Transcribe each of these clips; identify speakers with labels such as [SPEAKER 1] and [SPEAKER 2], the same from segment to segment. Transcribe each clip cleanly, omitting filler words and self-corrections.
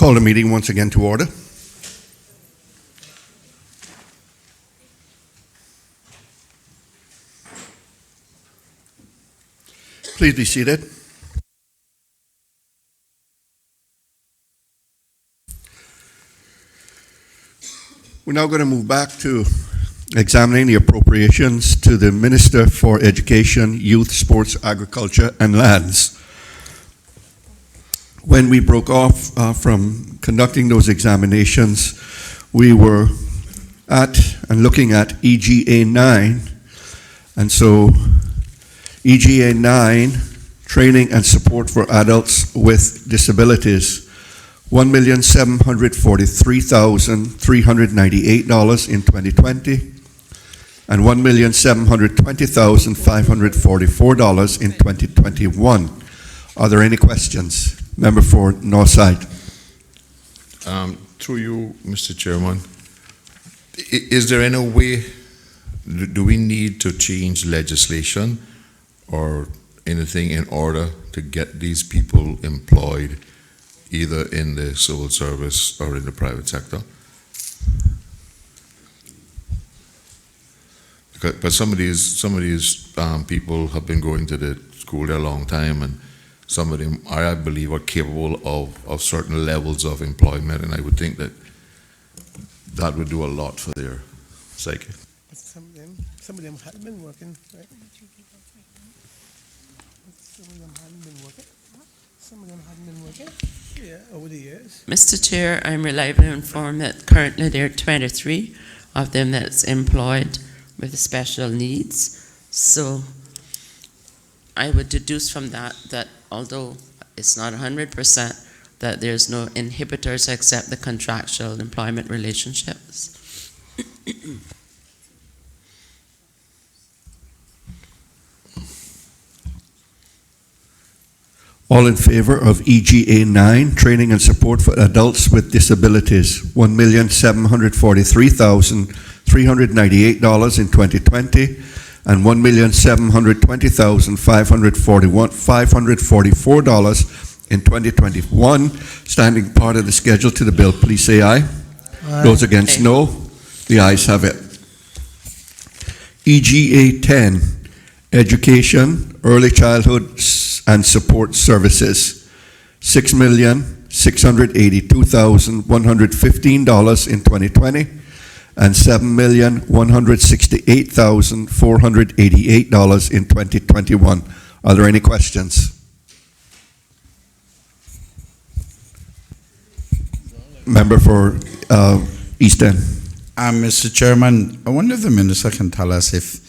[SPEAKER 1] Call the meeting once again to order. Please be seated. We're now going to move back to examining the appropriations to the Minister for Education, Youth, Sports, Agriculture and Lands. When we broke off from conducting those examinations, we were at and looking at EGA 9. And so EGA 9, Training and Support for Adults with Disabilities, $1,743,398 in 2020, and $1,720,544 in 2021. Are there any questions? Member for Northside.
[SPEAKER 2] Through you, Mr. Chairman, is there any way, do we need to change legislation or anything in order to get these people employed either in the civil service or in the private sector? But some of these people have been going to the school there a long time, and some of them, I believe, are capable of certain levels of employment, and I would think that that would do a lot for their psyche.
[SPEAKER 3] Some of them hadn't been working, right? Some of them hadn't been working. Some of them hadn't been working. Yeah, over the years.
[SPEAKER 4] Mr. Chair, I'm reliably informed that currently there are 23 of them that's employed with special needs. So I would deduce from that although it's not 100%, that there's no inhibitors except the contractual employment relationships.
[SPEAKER 1] All in favor of EGA 9, Training and Support for Adults with Disabilities, $1,743,398 in 2020, and $1,720,544 in 2021. Standing part of the schedule to the bill, please say aye. Aye. Those against, no. The ayes have it. EGA 10, Education, Early Childhood and Support Services, $6,682,115 in 2020, and $7,168,488 in 2021. Are there any questions? Member for East End.
[SPEAKER 5] Mr. Chairman, I wonder if the Minister can tell us if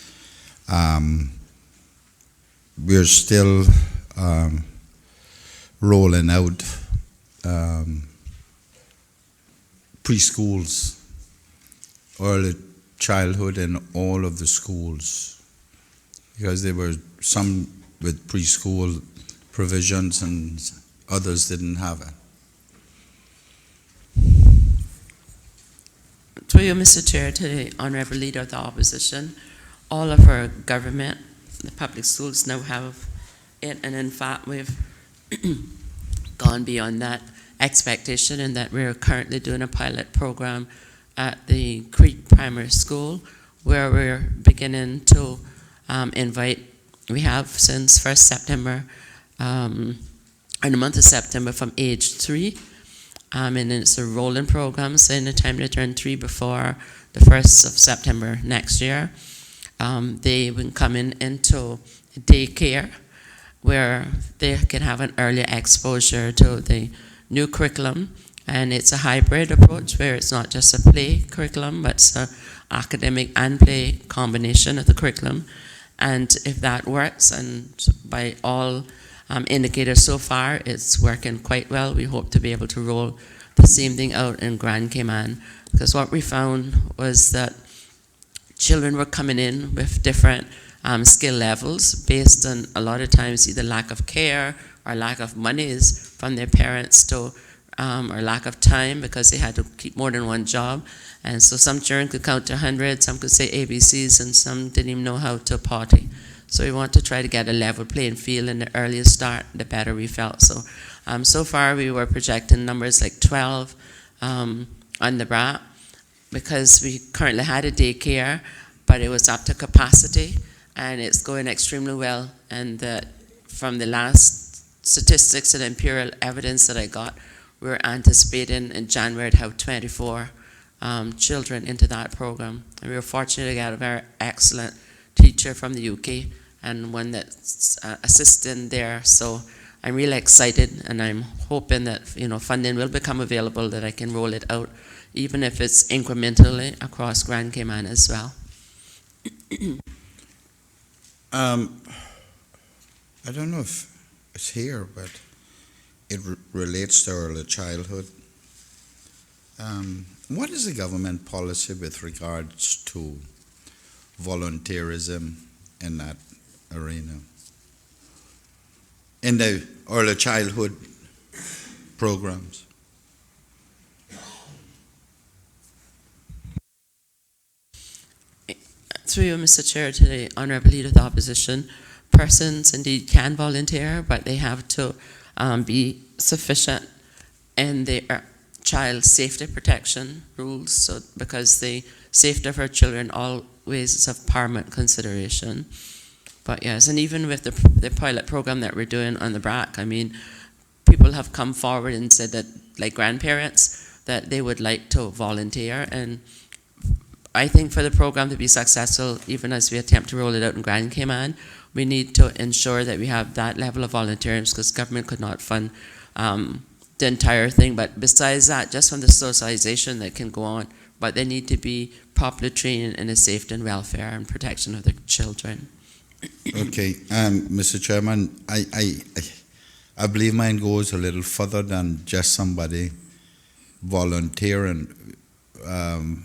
[SPEAKER 5] we're still rolling out preschools, early childhood in all of the schools, because there were some with preschool provisions and others didn't have it.
[SPEAKER 4] Through you, Mr. Chair, to the Honourable Leader of the Opposition, all of our government, the public schools now have it, and in fact we've gone beyond that expectation in that we're currently doing a pilot program at the Creek Primary School where we're beginning to invite, we have since 1st September, in the month of September from age 3, and it's a rolling program, so in the time they turn 3 before the 1st of September next year, they will come into daycare where they can have an early exposure to the new curriculum, and it's a hybrid approach where it's not just a play curriculum, but it's an academic and play combination of the curriculum. And if that works, and by all indicators so far, it's working quite well, we hope to be able to roll the same thing out in Grand Cayman, because what we found was that children were coming in with different skill levels based on a lot of times either lack of care or lack of monies from their parents to or lack of time because they had to keep more than one job. And so some children could count to 100, some could say ABCs, and some didn't even know how to potty. So we want to try to get a level playing field, and the earlier start, the better we felt. So So far, we were projecting numbers like 12 on the BRAC because we currently had a daycare, but it was up to capacity, and it's going extremely well. And from the last statistics and imperial evidence that I got, we're anticipating in January to have 24 children into that program. And we were fortunate to get a very excellent teacher from the UK and one that's assisting there. So I'm really excited, and I'm hoping that funding will become available that I can roll it out, even if it's incrementally across Grand Cayman as well.
[SPEAKER 5] I don't know if it's here, but it relates to early childhood. What is the government policy with regards to volunteerism in that arena? In the early childhood programs?
[SPEAKER 4] Through you, Mr. Chair, to the Honourable Leader of the Opposition, persons indeed can volunteer, but they have to be sufficient in their child safety protection rules, so because the safety of our children always is of paramount consideration. But yes, and even with the pilot program that we're doing on the BRAC, I mean, people have come forward and said that, like grandparents, that they would like to volunteer. And I think for the program to be successful, even as we attempt to roll it out in Grand Cayman, we need to ensure that we have that level of volunteers, because government could not fund the entire thing. But besides that, just from the socialization that can go on, but they need to be properly trained in the safety and welfare and protection of their children.
[SPEAKER 5] Okay, Mr. Chairman, I believe mine goes a little further than just somebody volunteering. I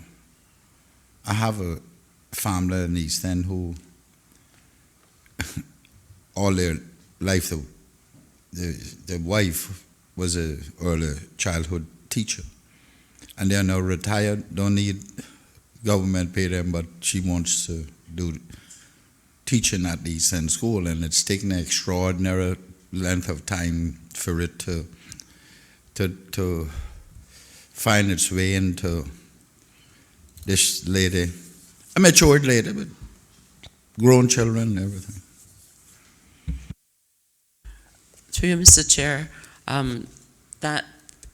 [SPEAKER 5] have a family in East End who all their life the wife was a early childhood teacher, and they are now retired, don't need government pay them, but she wants to do teaching at the East End School, and it's taken an extraordinary length of time for it to find its way into this lady, a matured lady, but grown children and everything.
[SPEAKER 4] Through you, Mr. Chair, that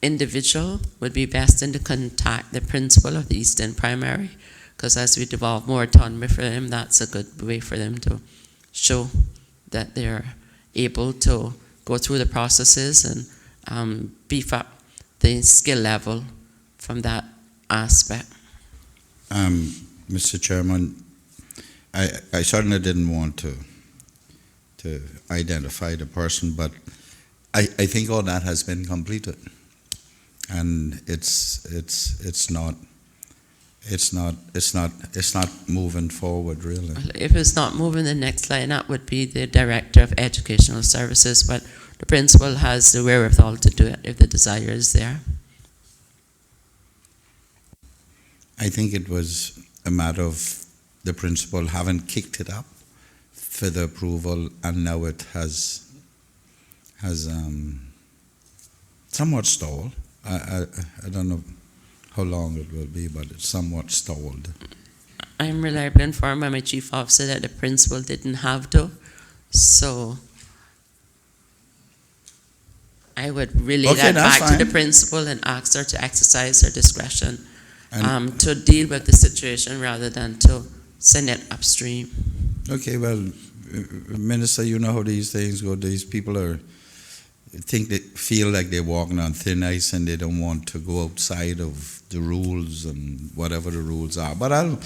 [SPEAKER 4] individual would be best in to contact the principal of the East End Primary, because as we devolve more autonomy for them, that's a good way for them to show that they're able to go through the processes and beef up the skill level from that aspect.
[SPEAKER 5] Mr. Chairman, I certainly didn't want to identify the person, but I think all that has been completed, and it's not moving forward really.
[SPEAKER 4] If it's not moving, the next line up would be the Director of Educational Services, but the principal has the wherewithal to do it if the desire is there.
[SPEAKER 5] I think it was a matter of the principal having kicked it up for the approval, and now it has somewhat stalled. I don't know how long it will be, but it's somewhat stalled.
[SPEAKER 4] I'm reliably informed by my chief officer that the principal didn't have to, so I would relay that back to the principal and ask her to exercise her discretion to deal with the situation rather than to send it upstream.
[SPEAKER 5] Okay, well, Minister, you know how these things go. These people feel like they're walking on thin ice, and they don't want to go outside of the rules and whatever the rules are. But I'll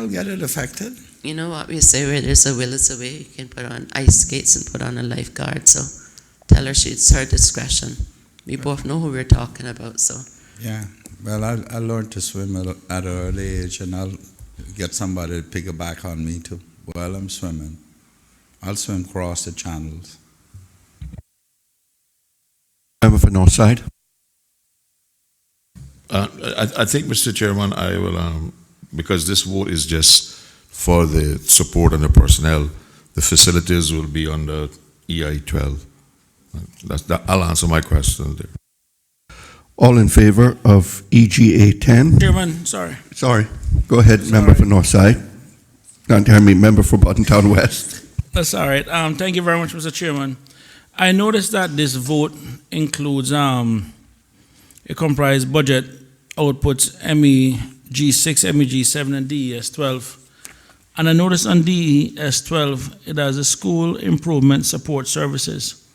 [SPEAKER 5] get it affected.
[SPEAKER 4] You know what we say, where there's a will, there's a way. You can put on ice skates and put on a lifeguard. So tell her it's her discretion. We both know who we're talking about. So
[SPEAKER 5] yeah, well, I learned to swim at an early age, and I'll get somebody to pick it back on me too while I'm swimming. I'll swim across the channels.
[SPEAKER 1] Member for Northside.
[SPEAKER 2] I think, Mr. Chairman, I will, because this vote is just for the support and the personnel, the facilities will be under EI 12. I'll answer my question there.
[SPEAKER 1] All in favor of EGA 10?
[SPEAKER 3] Chairman, sorry.
[SPEAKER 1] Sorry, go ahead, member for Northside. Member for Buttontown West.
[SPEAKER 3] That's all right. Thank you very much, Mr. Chairman. I noticed that this vote includes it comprised budget outputs MEG6, MEG7, and DES12. And I noticed on DES12 it has a school improvement support services.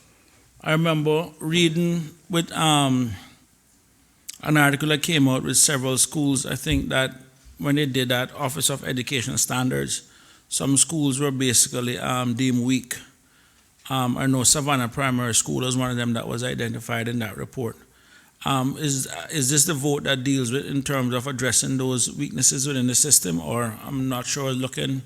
[SPEAKER 3] I remember reading with an article that came out with several schools. I think that when they did that Office of Education Standards, some schools were basically deemed weak. I know Savannah Primary School was one of them that was identified in that report. Is this the vote that deals with in terms of addressing those weaknesses within the system, or I'm not sure looking?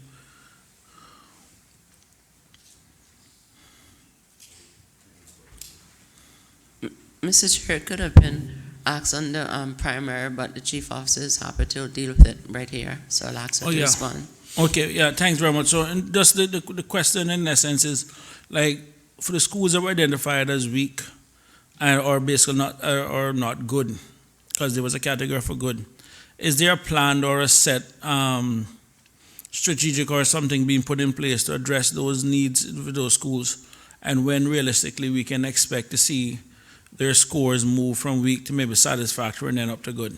[SPEAKER 4] Mr. Chair, it could have been asked on the primary, but the chief officer is happy to deal with it right here, so I'll ask her to respond.
[SPEAKER 3] Okay, yeah, thanks very much. So, and just the question in essence is, like, for the schools that were identified as weak, or basically not good, because there was a category for good, is there a plan or a set strategic or something being put in place to address those needs with those schools, and when realistically we can expect to see their scores move from weak to maybe satisfactory and then up to good?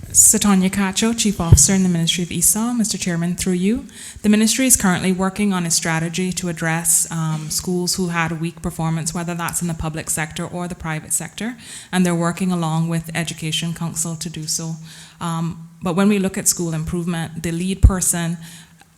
[SPEAKER 6] Satanya Cacho, Chief Officer in the Ministry of ESOL. Mr. Chairman, through you, the Ministry is currently working on a strategy to address schools who had a weak performance, whether that's in the public sector or the private sector, and they're working along with Education Council to do so. But when we look at school improvement, the lead person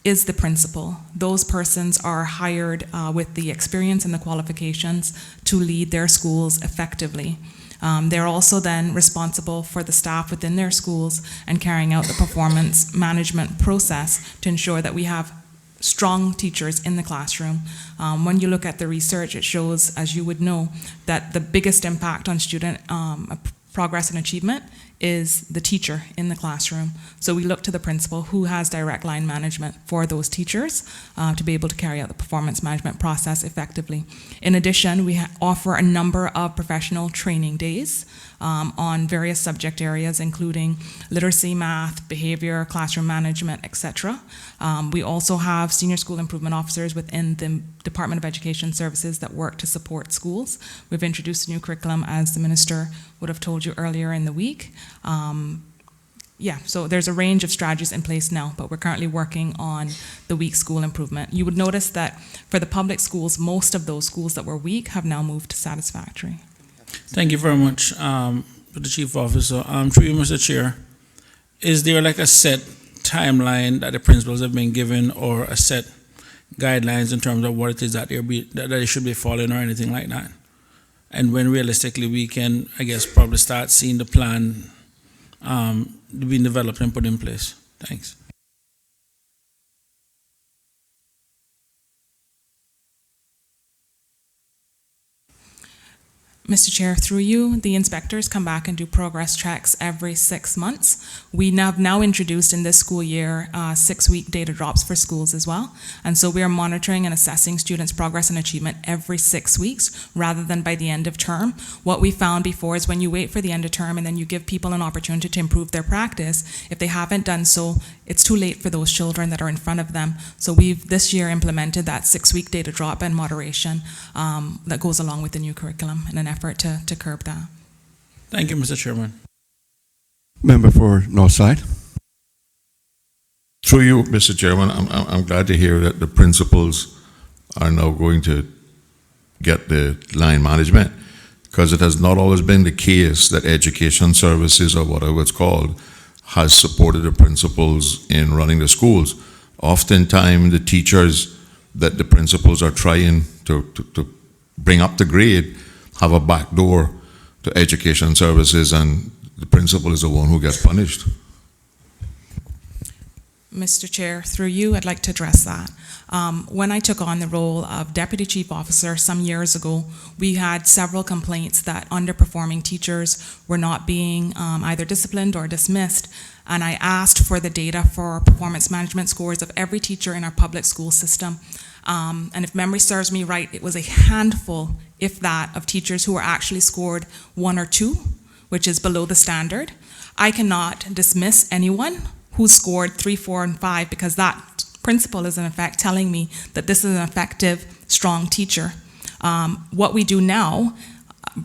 [SPEAKER 6] is the principal. Those persons are hired with the experience and the qualifications to lead their schools effectively. They're also then responsible for the staff within their schools and carrying out the performance management process to ensure that we have strong teachers in the classroom. When you look at the research, it shows, as you would know, that the biggest impact on student progress and achievement is the teacher in the classroom. So we look to the principal who has direct line management for those teachers to be able to carry out the performance management process effectively. In addition, we offer a number of professional training days on various subject areas, including literacy, math, behavior, classroom management, etc. We also have senior school improvement officers within the Department of Education Services that work to support schools. We've introduced a new curriculum, as the Minister would have told you earlier in the week. So there's a range of strategies in place now, but we're currently working on the weak school improvement. You would notice that for the public schools, most of those schools that were weak have now moved to satisfactory.
[SPEAKER 3] Thank you very much for the Chief Officer. Through you, Mr. Chair, is there like a set timeline that the principals have been given, or a set guidelines in terms of what it is that they should be following, or anything like that? And when realistically we can, I guess, probably start seeing the plan being developed and put in place? Thanks.
[SPEAKER 6] Mr. Chair, through you, the inspectors come back and do progress checks every 6 months. We have now introduced in this school year 6-week data drops for schools as well. And so we are monitoring and assessing students' progress and achievement every 6 weeks rather than by the end of term. What we found before is when you wait for the end of term and then you give people an opportunity to improve their practice, if they haven't done so, it's too late for those children that are in front of them. So we've this year implemented that 6-week data drop and moderation that goes along with the new curriculum in an effort to curb that.
[SPEAKER 3] Thank you, Mr. Chairman.
[SPEAKER 1] Member for Northside.
[SPEAKER 2] Through you, Mr. Chairman, I'm glad to hear that the principals are now going to get the line management, because it has not always been the case that Education Services, or whatever it's called, has supported the principals in running the schools. Oftentimes, the teachers that the principals are trying to bring up to grade have a back door to Education Services, and the principal is the one who gets punished.
[SPEAKER 6] Mr. Chair, through you, I'd like to address that. When I took on the role of Deputy Chief Officer some years ago, we had several complaints that underperforming teachers were not being either disciplined or dismissed, and I asked for the data for performance management scores of every teacher in our public school system. And if memory serves me right, it was a handful, if that, of teachers who were actually scored 1 or 2, which is below the standard. I cannot dismiss anyone who scored 3, 4, and 5 because that principal is in effect telling me that this is an effective, strong teacher. What we do now,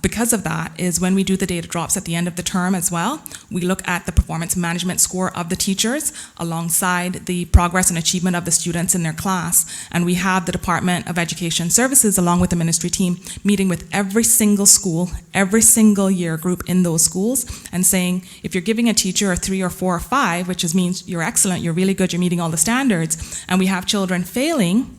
[SPEAKER 6] because of that, is when we do the data drops at the end of the term as well, we look at the performance management score of the teachers alongside the progress and achievement of the students in their class. And we have the Department of Education Services along with the ministry team meeting with every single school, every single year group in those schools and saying, if you're giving a teacher a 3 or 4 or 5, which means you're excellent, you're really good, you're meeting all the standards, and we have children failing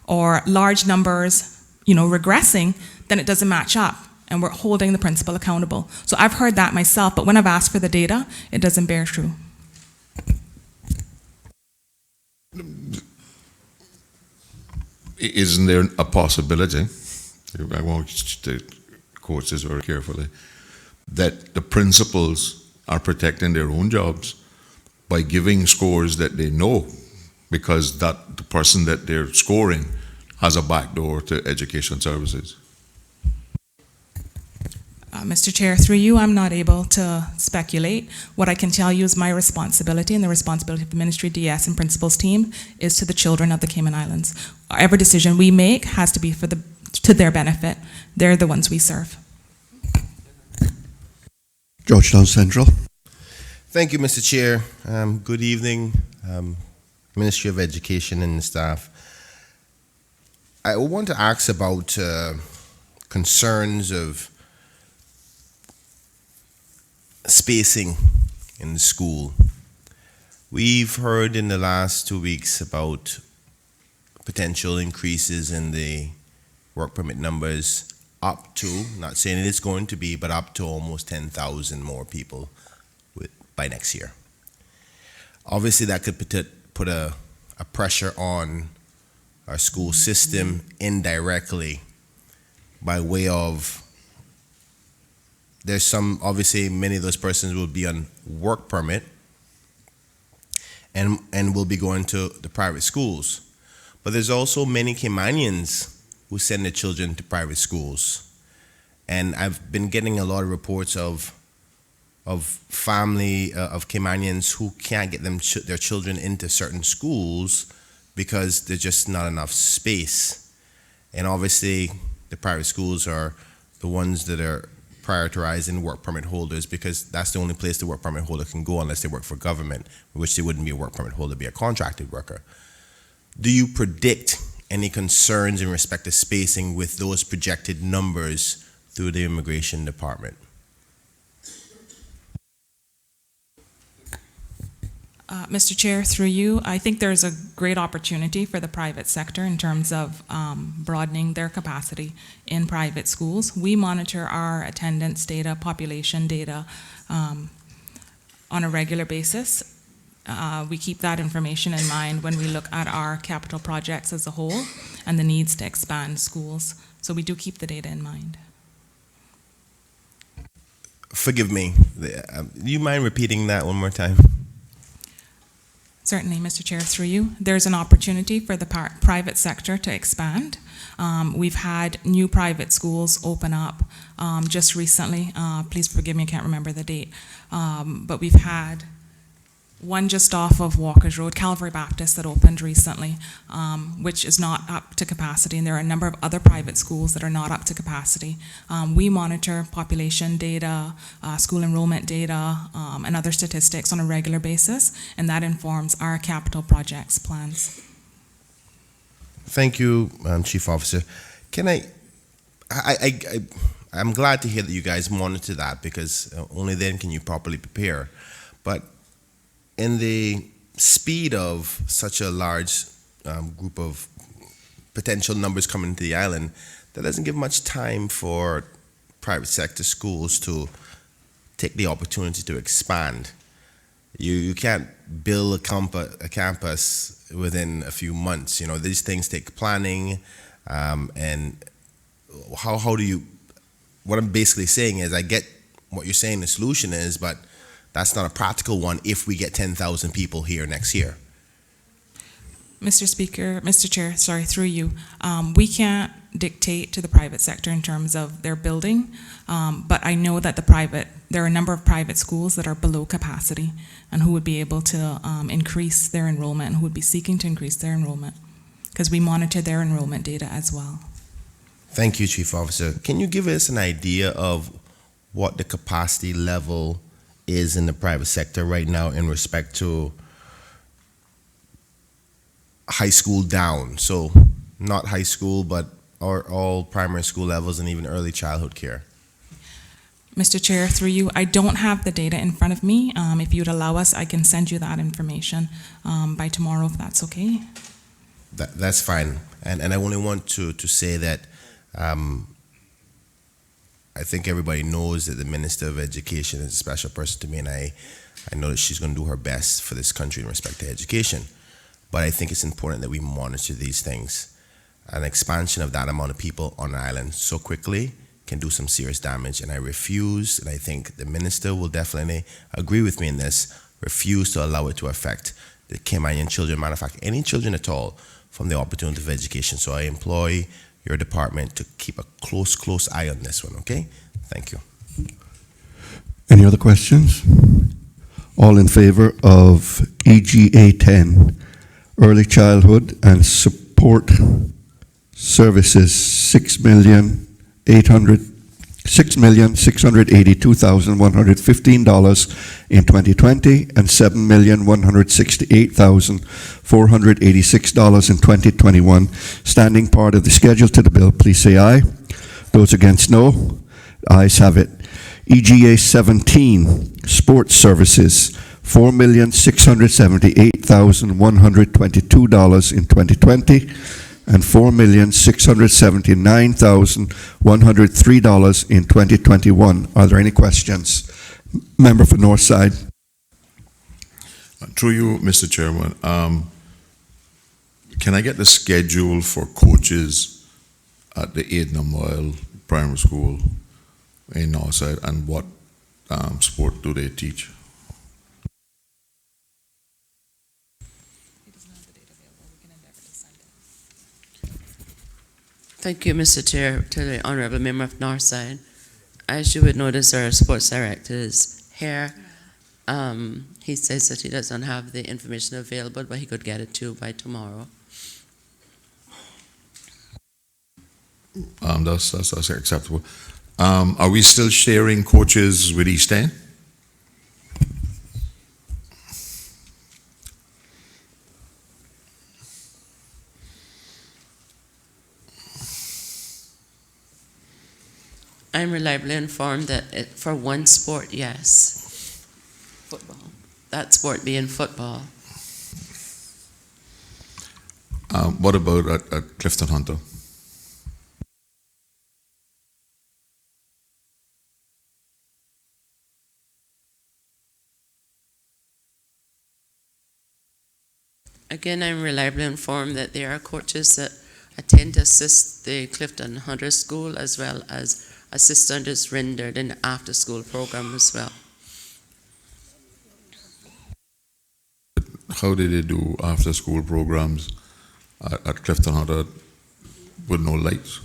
[SPEAKER 6] or large numbers, regressing, then it doesn't match up. And we're holding the principal accountable. So I've heard that myself, but when I've asked for the data, it doesn't bear true.
[SPEAKER 2] Isn't there a possibility, I want to quote this very carefully, that the principals are protecting their own jobs by giving scores that they know because that the person that they're scoring has a backdoor to education services?
[SPEAKER 6] Mr. Chair, through you, I'm not able to speculate. What I can tell you is my responsibility and the responsibility of the Ministry DS and Principals team is to the children of the Cayman Islands. Every decision we make has to be to their benefit. They're the ones we serve.
[SPEAKER 1] Georgetown Central.
[SPEAKER 7] Thank you, Mr. Chair. Good evening, Ministry of Education and staff. I want to ask about concerns of spacing in the school. We've heard in the last 2 weeks about potential increases in the work permit numbers up to, not saying it is going to be, but up to almost 10,000 more people by next year. Obviously that could put a pressure on our school system indirectly by way of there's some, obviously many of those persons will be on work permit and will be going to the private schools. But there's also many Caymanians who send their children to private schools. And I've been getting a lot of reports of family of Caymanians who can't get their children into certain schools because there's just not enough space. And obviously the private schools are the ones that are prioritizing work permit holders because that's the only place the work permit holder can go unless they work for government, which they wouldn't be a work permit holder, be a contracted worker. Do you predict any concerns in respect to spacing with those projected numbers through the Immigration Department?
[SPEAKER 6] Mr. Chair, through you, I think there's a great opportunity for the private sector in terms of broadening their capacity in private schools. We monitor our attendance data, population data on a regular basis. We keep that information in mind when we look at our capital projects as a whole and the needs to expand schools. So we do keep the data in mind.
[SPEAKER 7] Forgive me, do you mind repeating that one more time?
[SPEAKER 6] Certainly, Mr. Chair, through you. There's an opportunity for the private sector to expand. We've had new private schools open up just recently. Please forgive me, I can't remember the date. But we've had one just off of Walker's Road, Calvary Baptist, that opened recently, which is not up to capacity, and there are a number of other private schools that are not up to capacity. We monitor population data, school enrollment data, and other statistics on a regular basis, and that informs our capital projects plans.
[SPEAKER 7] Thank you, Chief Officer. Can I'm glad to hear that you guys monitor that because only then can you properly prepare. But in the speed of such a large group of potential numbers coming to the island, that doesn't give much time for private sector schools to take the opportunity to expand. You can't build a campus within a few months. You know, these things take planning, and how do you, what I'm basically saying is I get what you're saying the solution is, but that's not a practical one if we get 10,000 people here next year.
[SPEAKER 6] Mr. Speaker, Mr. Chair, sorry, through you, we can't dictate to the private sector in terms of their building, but I know that there are a number of private schools that are below capacity and who would be able to increase their enrollment and who would be seeking to increase their enrollment, because we monitor their enrollment data as well.
[SPEAKER 7] Thank you, Chief Officer. Can you give us an idea of what the capacity level is in the private sector right now in respect to high school down? So not high school, but all primary school levels and even early childhood care.
[SPEAKER 6] Mr. Chair, through you, I don't have the data in front of me. If you'd allow us, I can send you that information by tomorrow, if that's okay.
[SPEAKER 7] That's fine. And I only want to say that I think everybody knows that the Minister of Education is a special person to me, and I know that she's going to do her best for this country in respect to education. But I think it's important that we monitor these things. An expansion of that amount of people on an island so quickly can do some serious damage, and I refuse, and I think the Minister will definitely agree with me in this, refuse to allow it to affect the Caymanian children, matter of fact, any children at all, from the opportunity of education. So I employ your department to keep a close eye on this one, okay? Thank you.
[SPEAKER 1] Any other questions? All in favor of EGA 10, Early Childhood and Support Services, $6,682,115 in 2020 and $7,168,486 in 2021. Standing part of the schedule to the bill, please say aye. Those against, no. Ayes have it. EGA 17, Sports Services, $4,678,122 in 2020 and $4,679,103 in 2021. Are there any questions? Member for Northside.
[SPEAKER 2] Through you, Mr. Chairman, can I get the schedule for coaches at the Edna Mile Primary School in Northside, and what sport do they teach?
[SPEAKER 4] Thank you, Mr. Chair, to the Honourable Member of Northside. As you would notice, our sports director is here. He says that he doesn't have the information available, but he could get it to you by tomorrow.
[SPEAKER 2] That's acceptable. Are we still sharing coaches with East End?
[SPEAKER 4] I'm reliably informed that for one sport, yes. Football. That sport being football.
[SPEAKER 2] What about at Clifton Hunter?
[SPEAKER 4] Again, I'm reliably informed that there are coaches that attend to assist the Clifton Hunter School, as well as assistance is rendered in the after-school program as well.
[SPEAKER 2] How did they do after-school programs at Clifton Hunter with no lights?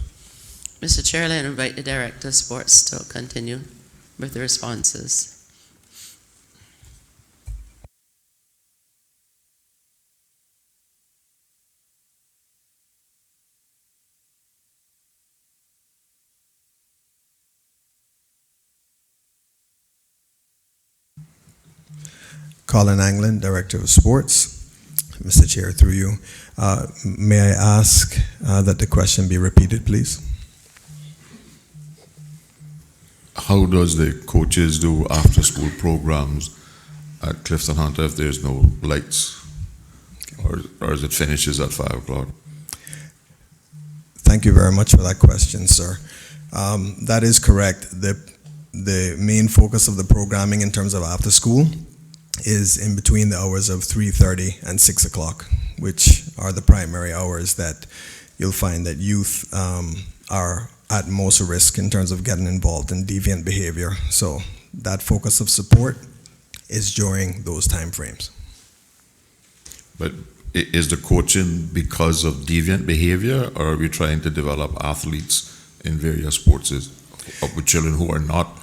[SPEAKER 4] Mr. Chair, I invite the Director of Sports to continue with the responses.
[SPEAKER 8] Colin Anglin, Director of Sports. Mr. Chair, through you, may I ask that the question be repeated, please?
[SPEAKER 2] How does the coaches do after-school programs at Clifton Hunter if there's no lights? Or as it finishes at 5 o'clock?
[SPEAKER 8] Thank you very much for that question, sir. That is correct. The main focus of the programming in terms of after school is in between the hours of 3:30 and 6 o'clock, which are the primary hours that you'll find that youth are at most risk in terms of getting involved in deviant behavior. So that focus of support is during those time frames.
[SPEAKER 2] But is the coaching because of deviant behavior, or are we trying to develop athletes in various sports with children who are not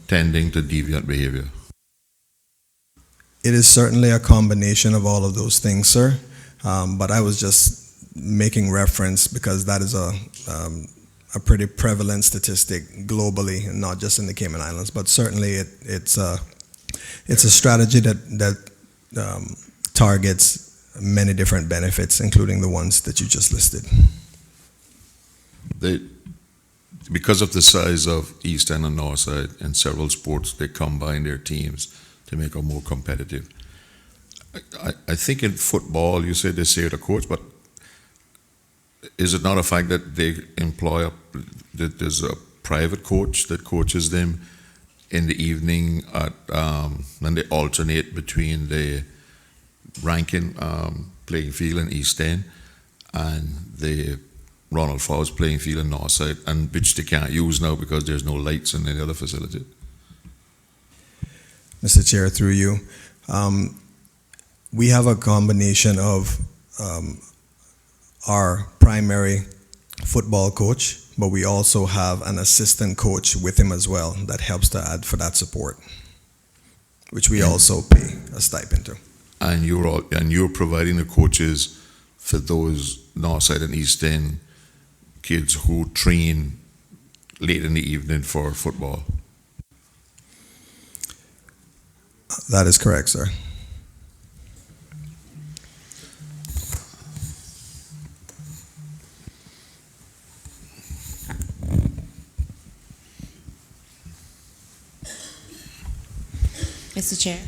[SPEAKER 2] tending to deviant behavior?
[SPEAKER 8] It is certainly a combination of all of those things, sir. But I was just making reference because that is a pretty prevalent statistic globally, and not just in the Cayman Islands. But certainly, it's a strategy that targets many different benefits, including the ones that you just listed.
[SPEAKER 2] Because of the size of East End and North Side and several sports, they combine their teams to make them more competitive. I think in football, you say they say the coach, but is it not a fact that they employ that there's a private coach that coaches them in the evening and they alternate between the Rankin playing field in East End and the Ronald Fowles playing field in Northside, and which they can't use now because there's no lights in any other facility?
[SPEAKER 8] Mr. Chair, through you, we have a combination of our primary football coach, but we also have an assistant coach with him as well that helps to add for that support, which we also pay a stipend to.
[SPEAKER 2] And you're providing the coaches for those Northside and East End kids who train late in the evening for football?
[SPEAKER 8] That is correct, sir.
[SPEAKER 9] Mr. Chair.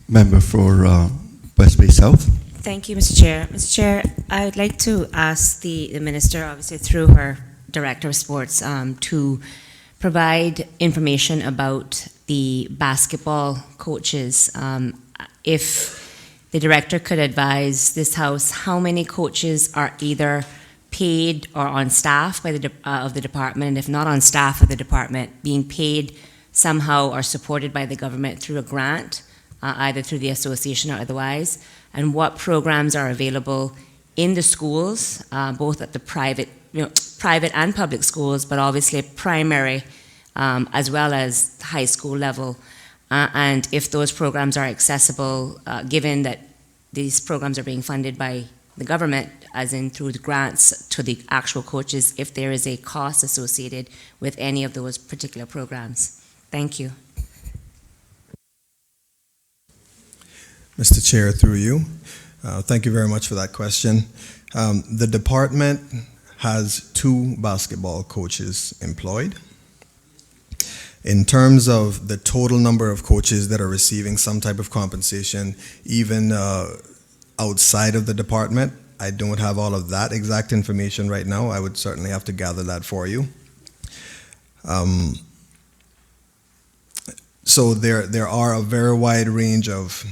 [SPEAKER 1] Member for West Bay South.
[SPEAKER 9] Thank you, Mr. Chair. Mr. Chair, I would like to ask the Minister, obviously through her Director of Sports, to provide information about the basketball coaches. If the Director could advise this House how many coaches are either paid or on staff by of the department, and if not on staff of the department, being paid somehow or supported by the government through a grant, either through the association or otherwise, and what programs are available in the schools, both at the private and public schools, but obviously primary as well as high school level, and if those programs are accessible, given that these programs are being funded by the government, as in through the grants to the actual coaches, if there is a cost associated with any of those particular programs. Thank you.
[SPEAKER 8] Mr. Chair, through you, thank you very much for that question. The department has 2 basketball coaches employed. In terms of the total number of coaches that are receiving some type of compensation, even outside of the department, I don't have all of that exact information right now. I would certainly have to gather that for you. So there are a very wide range of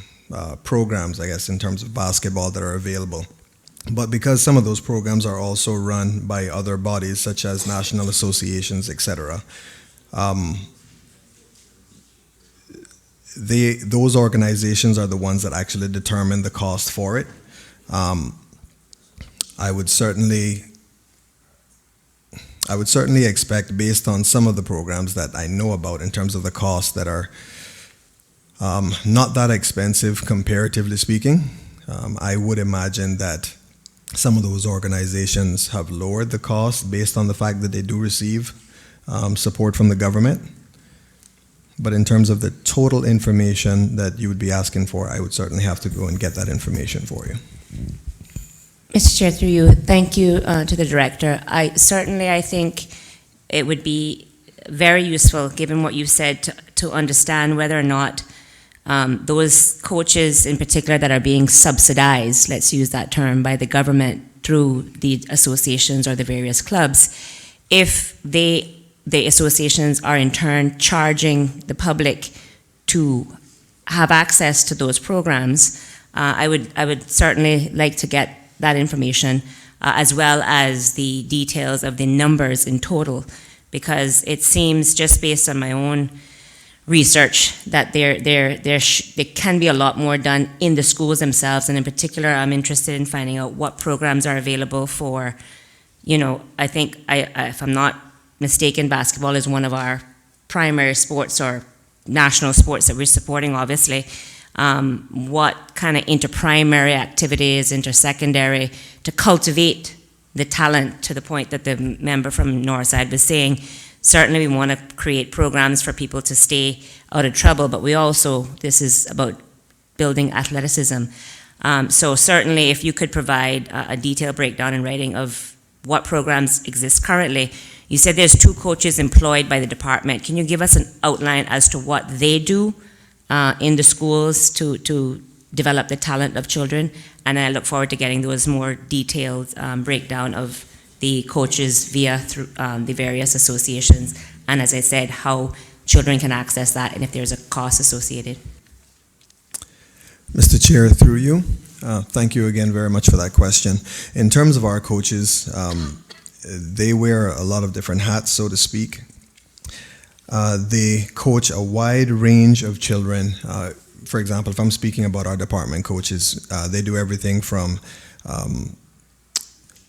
[SPEAKER 8] programs, I guess, in terms of basketball that are available. But because some of those programs are also run by other bodies, such as national associations, etc., those organizations are the ones that actually determine the cost for it. I would certainly expect, based on some of the programs that I know about in terms of the costs that are not that expensive comparatively speaking, I would imagine that some of those organizations have lowered the cost based on the fact that they do receive support from the government. But in terms of the total information that you would be asking for, I would certainly have to go and get that information for you.
[SPEAKER 9] Mr. Chair, through you, thank you to the Director. I think it would be very useful, given what you said, to understand whether or not those coaches in particular that are being subsidized, let's use that term, by the government through the associations or the various clubs, if the associations are in turn charging the public to have access to those programs. I would certainly like to get that information, as well as the details of the numbers in total, because it seems, just based on my own research that there can be a lot more done in the schools themselves, and in particular, I'm interested in finding out what programs are available for, I think, if I'm not mistaken, basketball is one of our primary sports or national sports that we're supporting, obviously. What kind of inter-primary activities, inter-secondary, to cultivate the talent to the point that the member from Northside was saying. Certainly we want to create programs for people to stay out of trouble, but we also, this is about building athleticism. So certainly if you could provide a detailed breakdown in writing of what programs exist currently. You said there's 2 coaches employed by the department. Can you give us an outline as to what they do in the schools to develop the talent of children? And I look forward to getting those more detailed breakdown of the coaches via through the various associations, and as I said, how children can access that and if there's a cost associated.
[SPEAKER 8] Mr. Chair, through you, thank you again very much for that question. In terms of our coaches, they wear a lot of different hats, so to speak. They coach a wide range of children. For example, if I'm speaking about our department coaches, they do everything from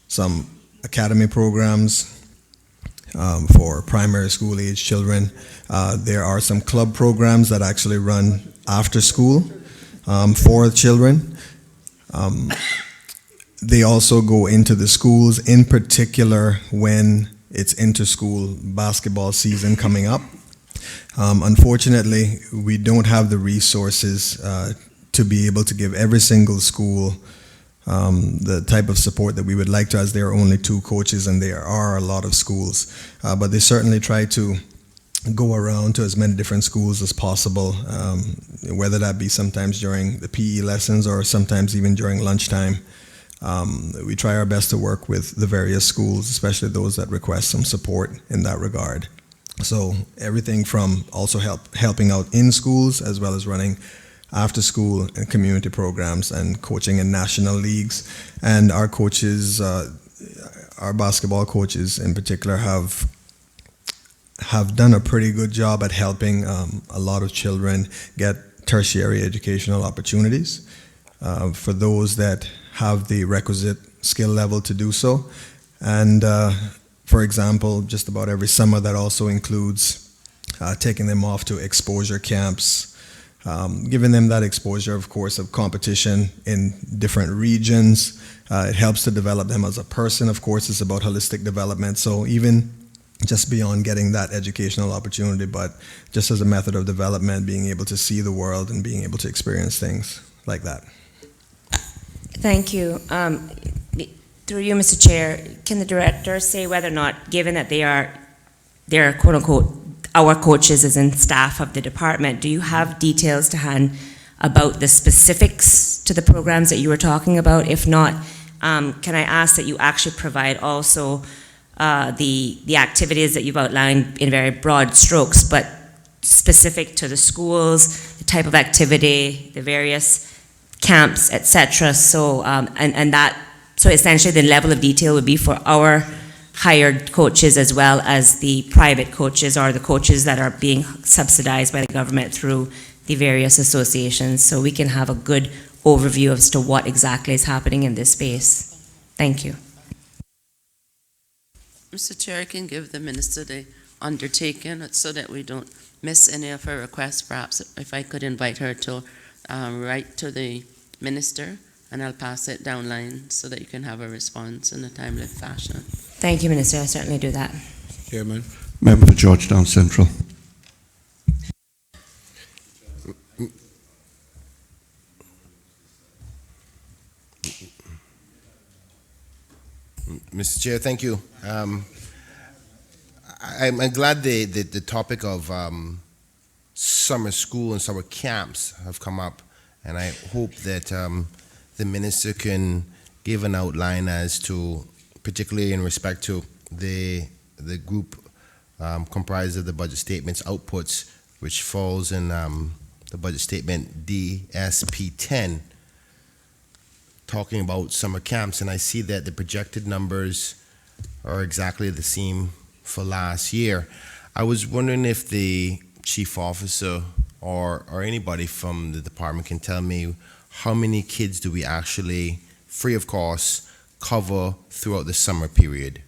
[SPEAKER 8] some academy programs for primary school age children. There are some club programs that actually run after school for children. They also go into the schools, in particular when it's inter-school basketball season coming up. Unfortunately, we don't have the resources to be able to give every single school the type of support that we would like to, as there are only 2 coaches and there are a lot of schools. But they certainly try to go around to as many different schools as possible, whether that be sometimes during the PE lessons or sometimes even during lunchtime. We try our best to work with the various schools, especially those that request some support in that regard. So everything from also helping out in schools as well as running after school and community programs and coaching in national leagues. And our coaches, our basketball coaches in particular, have done a pretty good job at helping a lot of children get tertiary educational opportunities for those that have the requisite skill level to do so. And for example, just about every summer that also includes taking them off to exposure camps, giving them that exposure, of course, of competition in different regions. It helps to develop them as a person. Of course, it's about holistic development. So even just beyond getting that educational opportunity, but just as a method of development, being able to see the world and being able to experience things like that.
[SPEAKER 9] Thank you. Through you, Mr. Chair, can the director say whether or not, given that they're quote unquote our coaches as in staff of the department, do you have details to hand about the specifics to the programs that you were talking about? If not, can I ask that you actually provide also the activities that you've outlined in very broad strokes, but specific to the schools, the type of activity, the various camps, etc. So so essentially the level of detail would be for our hired coaches as well as the private coaches or the coaches that are being subsidized by the government through the various associations, so we can have a good overview as to what exactly is happening in this space. Thank you.
[SPEAKER 4] Mr. Chair, I can give the minister the undertaking so that we don't miss any of her requests. Perhaps if I could invite her to write to the minister, and I'll pass it down line so that you can have a response in a timely fashion.
[SPEAKER 9] Thank you, Minister. I'll certainly do that.
[SPEAKER 5] Chairman.
[SPEAKER 1] Member for Georgetown Central.
[SPEAKER 7] Mr. Chair, thank you. I'm glad the topic of summer school and summer camps have come up, and I hope that the minister can give an outline as to, particularly in respect to the group comprised of the budget statement's outputs, which falls in the budget statement DSP 10, talking about summer camps, and I see that the projected numbers are exactly the same for last year. I was wondering if the chief officer or anybody from the department can tell me how many kids do we actually, free of cost, cover throughout the summer period?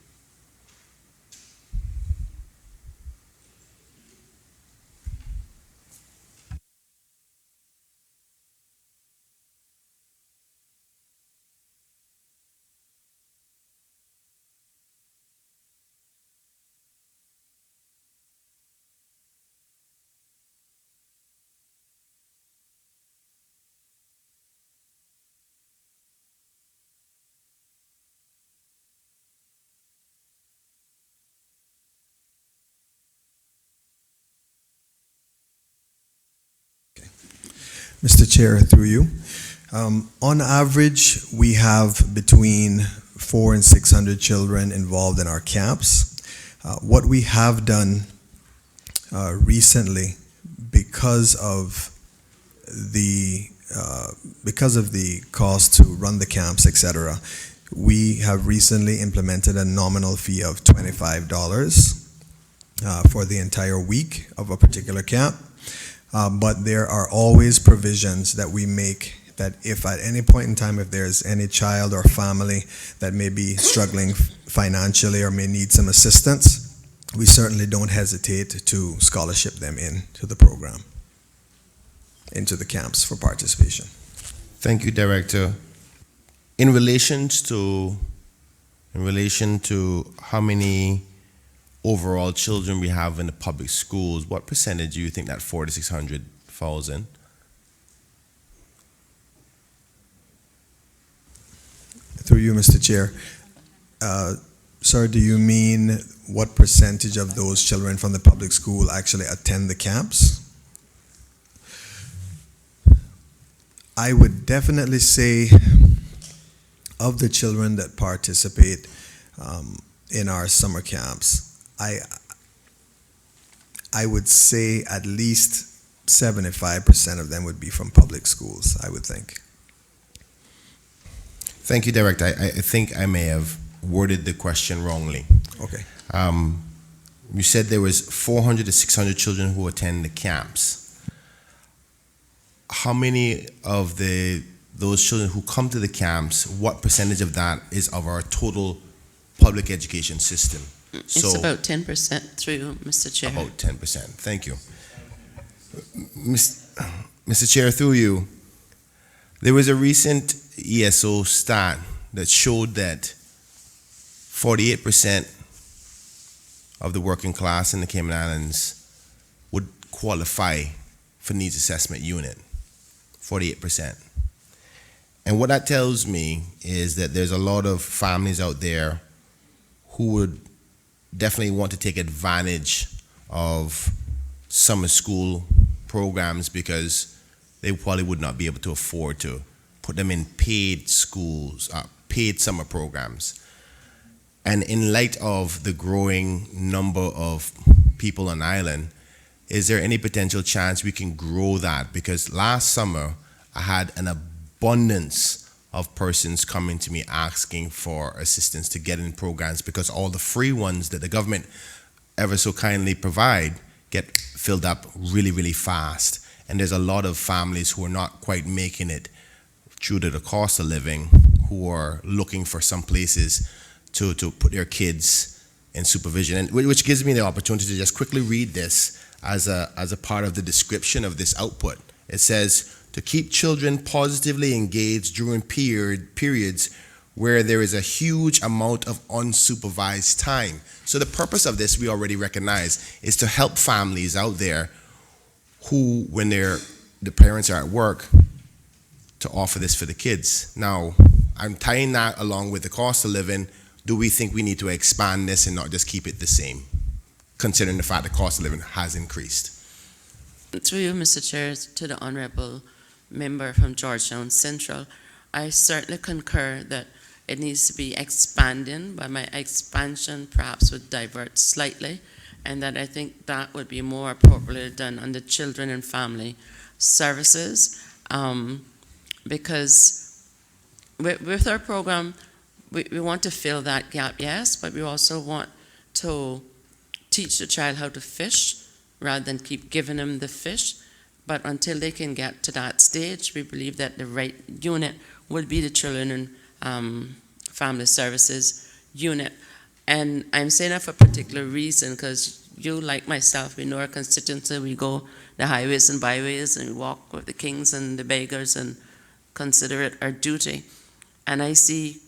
[SPEAKER 8] Mr. Chair, through you. On average, we have between 400 and 600 children involved in our camps. What we have done recently, because of the cost to run the camps, etc., we have recently implemented a nominal fee of $25 for the entire week of a particular camp. But there are always provisions that we make that if at any point in time, if there's any child or family that may be struggling financially or may need some assistance, we certainly don't hesitate to scholarship them into the program, into the camps for participation.
[SPEAKER 7] Thank you, Director. In relation to how many overall children we have in the public schools, what percentage do you think that 400 to 600 falls in?
[SPEAKER 8] Through you, Mr. Chair. Sir, do you mean what percentage of those children from the public school actually attend the camps? I would definitely say of the children that participate in our summer camps, I would say at least 75% of them would be from public schools, I would think.
[SPEAKER 7] Thank you, Director. I think I may have worded the question wrongly.
[SPEAKER 8] Okay.
[SPEAKER 7] You said there was 400 to 600 children who attend the camps. How many of those children who come to the camps, what percentage of that is of our total public education system?
[SPEAKER 4] It's about 10% through, Mr. Chair.
[SPEAKER 7] About 10%. Thank you. Mr. Chair, through you, there was a recent ESO stat that showed that 48% of the working class in the Cayman Islands would qualify for needs assessment unit. 48%. And what that tells me is that there's a lot of families out there who would definitely want to take advantage of summer school programs because they probably would not be able to afford to put them in paid schools, paid summer programs. And in light of the growing number of people on island, is there any potential chance we can grow that? Because last summer, I had an abundance of persons coming to me asking for assistance to get in programs because all the free ones that the government ever so kindly provide get filled up really, really fast. And there's a lot of families who are not quite making it due to the cost of living, who are looking for some places to put their kids in supervision, and which gives me the opportunity to just quickly read this as a part of the description of this output. It says, to keep children positively engaged during periods where there is a huge amount of unsupervised time. So the purpose of this, we already recognize, is to help families out there who, when the parents are at work, to offer this for the kids. Now, I'm tying that along with the cost of living. Do we think we need to expand this and not just keep it the same, considering the fact the cost of living has increased?
[SPEAKER 4] Through you, Mr. Chair, to the Honorable Member from Georgetown Central, I certainly concur that it needs to be expanding, but my expansion perhaps would divert slightly, and that I think that would be more appropriately done under children and family services, because with our program, we want to fill that gap, yes, but we also want to teach the child how to fish, rather than keep giving them the fish. But until they can get to that stage, we believe that the right unit would be the Children and Family Services unit. And I'm saying that for a particular reason, because you, like myself, we know our constituency. We go the highways and byways, and we walk with the kings and the beggars and consider it our duty. And I see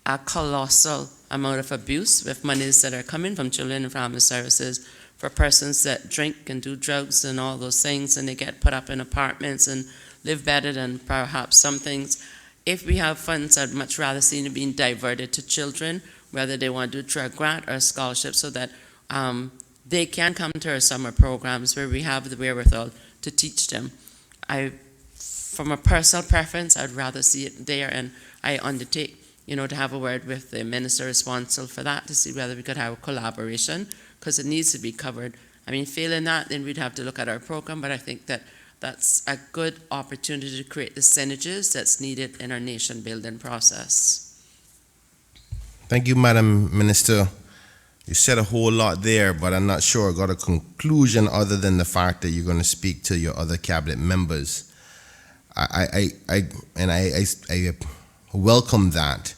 [SPEAKER 4] a colossal amount of abuse with monies that are coming from Children and Family Services for persons that drink and do drugs and all those things, and they get put up in apartments and live better than perhaps some things. If we have funds, I'd much rather see them being diverted to children, whether they want to do through a grant or a scholarship, so that they can come to our summer programs where we have the wherewithal to teach them. From a personal preference, I'd rather see it there, and I undertake, to have a word with the minister responsible for that to see whether we could have a collaboration, because it needs to be covered. Failing that, then we'd have to look at our program, but I think that that's a good opportunity to create the synergies that's needed in our nation-building process.
[SPEAKER 7] Thank you, Madam Minister. You said a whole lot there, but I'm not sure I got a conclusion other than the fact that you're going to speak to your other cabinet members. I welcome that,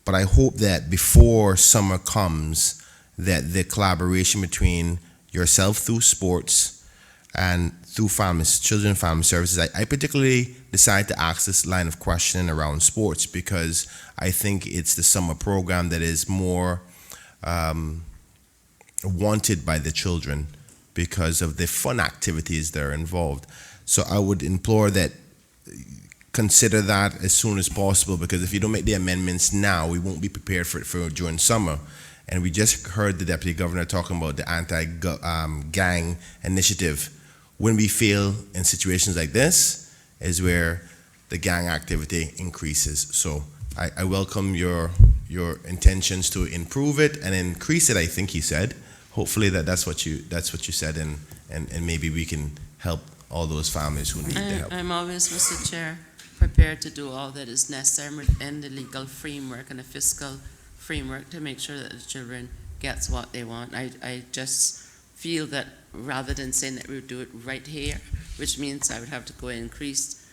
[SPEAKER 7] but I hope that before summer comes, that the collaboration between yourself through sports and through Children and Family Services, I particularly decided to ask this line of questioning around sports because I think it's the summer program that is more wanted by the children because of the fun activities that are involved. So I would implore that consider that as soon as possible, because if you don't make the amendments now, we won't be prepared for it during summer. And we just heard the Deputy Governor talking about the anti-gang initiative. When we fail in situations like this is where the gang activity increases. So I welcome your intentions to improve it and increase it, I think he said. Hopefully that's what you said, and maybe we can help all those families who need the help.
[SPEAKER 4] I'm always, Mr. Chair, prepared to do all that is necessary within the legal framework and the fiscal framework to make sure that the children gets what they want. I just feel that rather than saying that we would do it right here, which means I would have to go and increase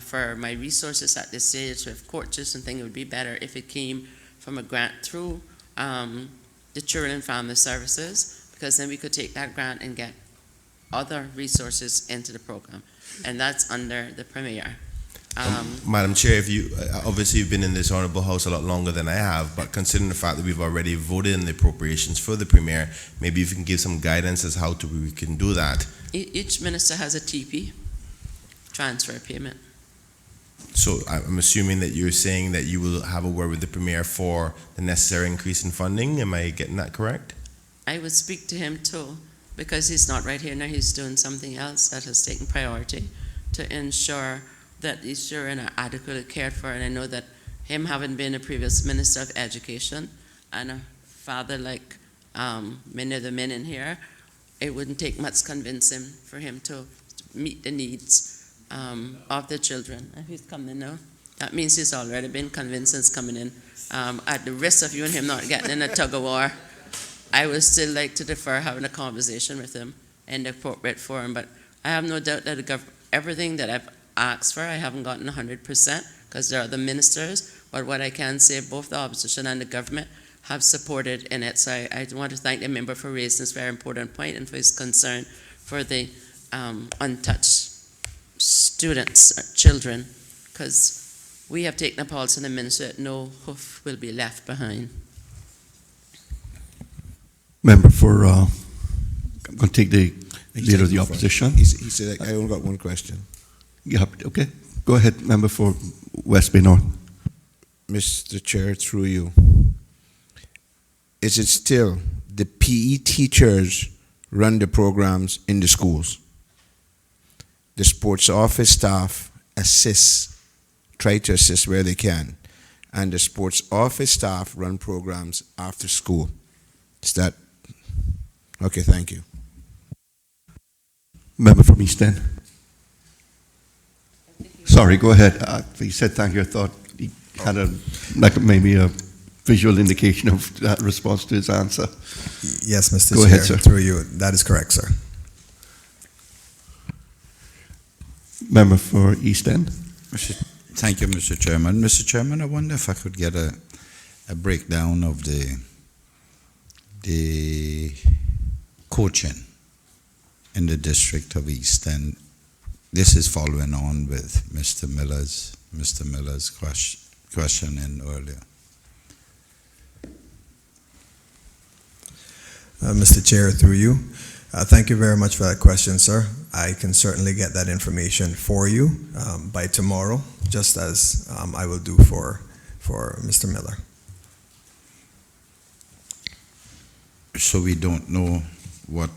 [SPEAKER 4] for my resources at this stage with coaches and things, it would be better if it came from a grant through the Children and Family Services, because then we could take that grant and get other resources into the program, and that's under the Premier.
[SPEAKER 7] Madam Chair, if you obviously you've been in this honourable house a lot longer than I have, but considering the fact that we've already voted in the appropriations for the Premier, maybe if you can give some guidance as how we can do that.
[SPEAKER 4] Each minister has a TP, transfer payment.
[SPEAKER 7] So I'm assuming that you're saying that you will have a word with the Premier for the necessary increase in funding. Am I getting that correct?
[SPEAKER 4] I would speak to him too, because he's not right here now. He's doing something else that has taken priority to ensure that these children are adequately cared for. And I know that him having been a previous Minister of Education and a father like many of the men in here, it wouldn't take much convincing for him to meet the needs of the children. And he's coming now. That means he's already been convinced since coming in. At the risk of you and him not getting in a tug of war, I would still like to defer having a conversation with him in the appropriate forum. But I have no doubt that everything that I've asked for, I haven't gotten 100% because there are the ministers, but what I can say, both the opposition and the government have supported in it. So I want to thank the member for raising this very important point and for his concern for the untouched students, children, because we have taken a pulse in the minister that no hoof will be left behind.
[SPEAKER 1] Member for, I'm going to take the leader of the opposition.
[SPEAKER 10] He said, I only got one question.
[SPEAKER 1] Yeah, okay. Go ahead, member for West Bay North.
[SPEAKER 10] Mr. Chair, through you. Is it still the PE teachers run the programs in the schools? The sports office staff try to assist where they can, and the sports office staff run programs after school. Is that okay? Thank you.
[SPEAKER 1] Member from East End. Sorry, go ahead. He said thank you. I thought he had maybe a visual indication of that response to his answer.
[SPEAKER 8] Yes, Mr.
[SPEAKER 1] Go
[SPEAKER 8] Chair,
[SPEAKER 1] ahead, sir.
[SPEAKER 8] through you. That is correct, sir.
[SPEAKER 1] member for East End.
[SPEAKER 5] Thank you, Mr. Chairman. Mr. Chairman, I wonder if I could get a breakdown of the coaching in the district of East End. This is following on with Mr. Miller's question in earlier.
[SPEAKER 8] Mr. Chair, through you. Thank you very much for that question, sir. I can certainly get that information for you by tomorrow, just as I will do for Mr. Miller.
[SPEAKER 5] So we don't know what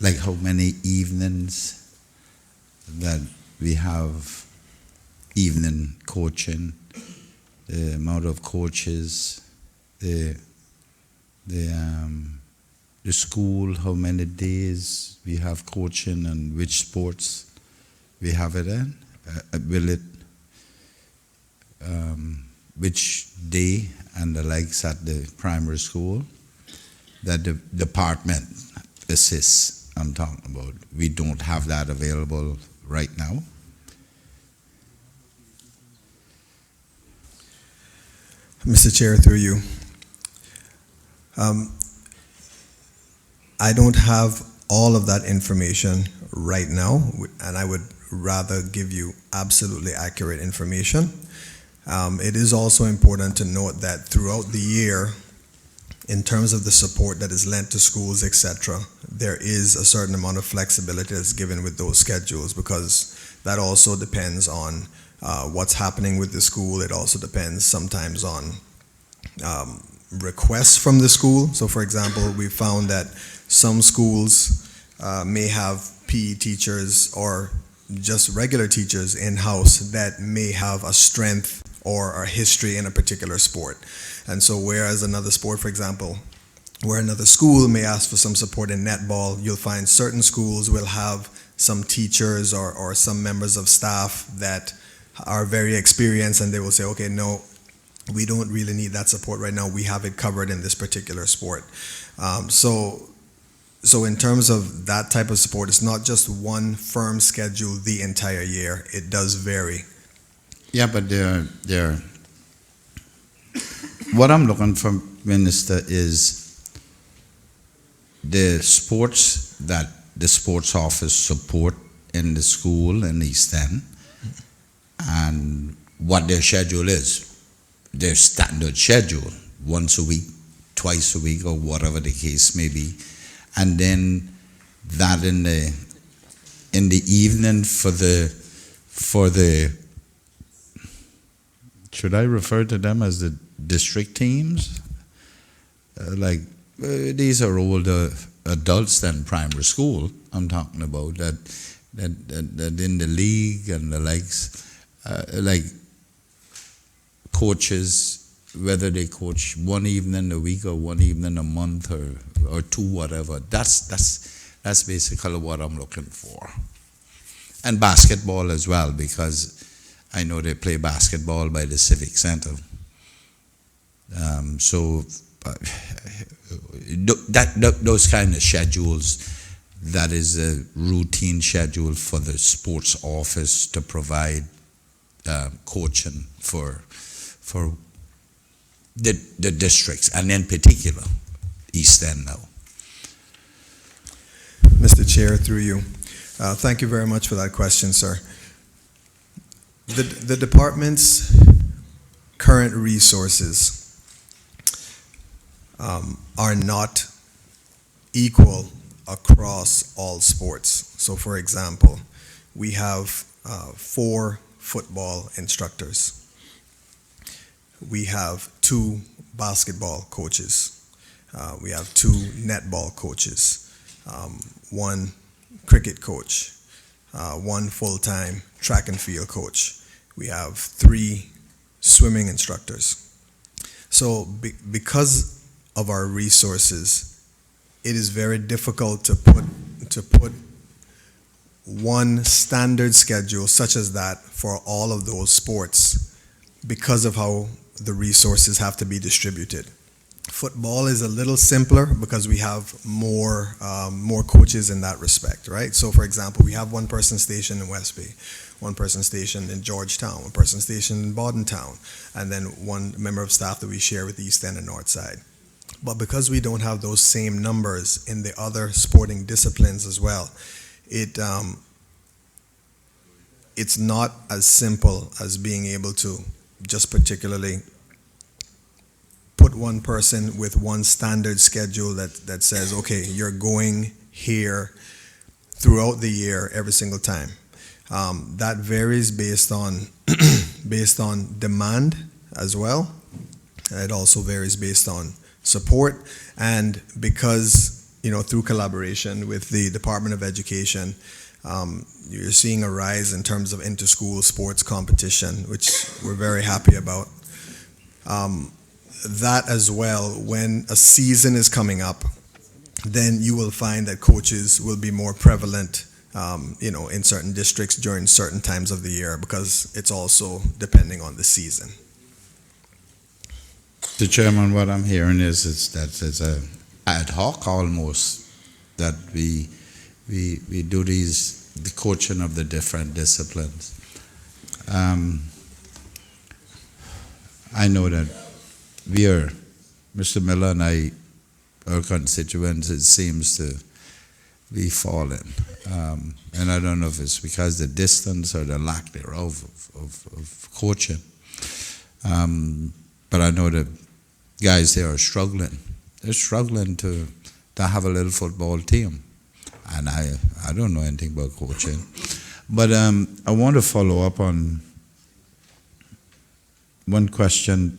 [SPEAKER 5] like how many evenings that we have evening coaching, the amount of coaches, the school, how many days we have coaching and which sports we have it in. Will it, which day and the likes at the primary school that the department assists, I'm talking about. We don't have that available right now.
[SPEAKER 8] Mr. Chair, through you. I don't have all of that information right now, and I would rather give you absolutely accurate information. It is also important to note that throughout the year, in terms of the support that is lent to schools, etc., there is a certain amount of flexibility that's given with those schedules, because that also depends on what's happening with the school. It also depends sometimes on requests from the school. So for example, we found that some schools may have PE teachers or just regular teachers in-house that may have a strength or a history in a particular sport. And so whereas another sport, for example, where another school may ask for some support in netball, you'll find certain schools will have some teachers or some members of staff that are very experienced, and they will say, okay, no, we don't really need that support right now. We have it covered in this particular sport. So in terms of that type of support, it's not just one firm schedule the entire year. It does vary.
[SPEAKER 5] Yeah, but what I'm looking for, Minister, is the sports that the sports office support in the school in East End and what their schedule is. Their standard schedule, once a week, twice a week, or whatever the case may be. And then that in the evening for the should I refer to them as the district teams? These are older adults than primary school. I'm talking about that in the league and the likes, like coaches, whether they coach one evening a week or one evening a month or two, whatever. That's basically what I'm looking for. And basketball as well, because I know they play basketball by the Civic Center. Those kind of schedules, that is a routine schedule for the sports office to provide coaching for the districts, and in particular, East End now.
[SPEAKER 8] Mr. Chair, through you. Thank you very much for that question, sir. The department's current resources are not equal across all sports. So for example, we have 4 football instructors. We have 2 basketball coaches. We have 2 netball coaches, 1 cricket coach, 1 full-time track and field coach. We have 3 swimming instructors. So because of our resources, it is very difficult to put one standard schedule such as that for all of those sports because of how the resources have to be distributed. Football is a little simpler because we have more coaches in that respect, right? So, for example, we have one person stationed in Westby, one person stationed in Georgetown, one person stationed in Bordentown, and then one member of staff that we share with the East End and North Side. But because we don't have those same numbers in the other sporting disciplines as well, it's not as simple as being able to just particularly put one person with one standard schedule that says, okay, you're going here throughout the year every single time. That varies based on based on demand as well. It also varies based on support, and because, through collaboration with the Department of Education, you're seeing a rise in terms of inter-school sports competition, which we're very happy about. That as well, when a season is coming up, then you will find that coaches will be more prevalent, in certain districts during certain times of the year, because it's also depending on the season.
[SPEAKER 5] The chairman, what I'm hearing is that it's a ad hoc almost, that we do the coaching of the different disciplines. I know that Mr. Miller and I, our constituents, it seems to be falling. And I don't know if it's because the distance or the lack thereof of coaching. But I know that guys there are struggling. They're struggling to have a little football team. And I don't know anything about coaching. But I want to follow up on one question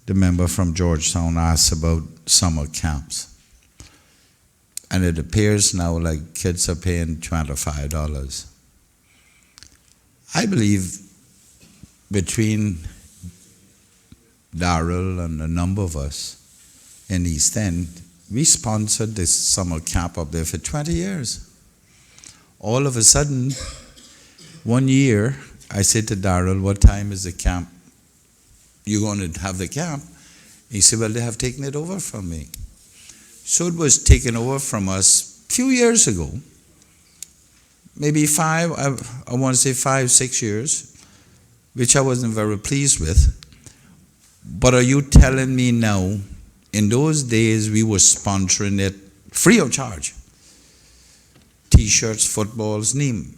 [SPEAKER 5] the member from Georgetown asked about summer camps. And it appears now like kids are paying $25. I believe between Darrell and a number of us in East End, we sponsored this summer camp up there for 20 years. All of a sudden, one year, I said to Darrell, what time is the camp? You're going to have the camp? He said, well, they have taken it over from me. So it was taken over from us a few years ago, maybe I want to say 5-6 years, which I wasn't very pleased with. But are you telling me now, in those days we were sponsoring it free of charge? T-shirts, footballs, name.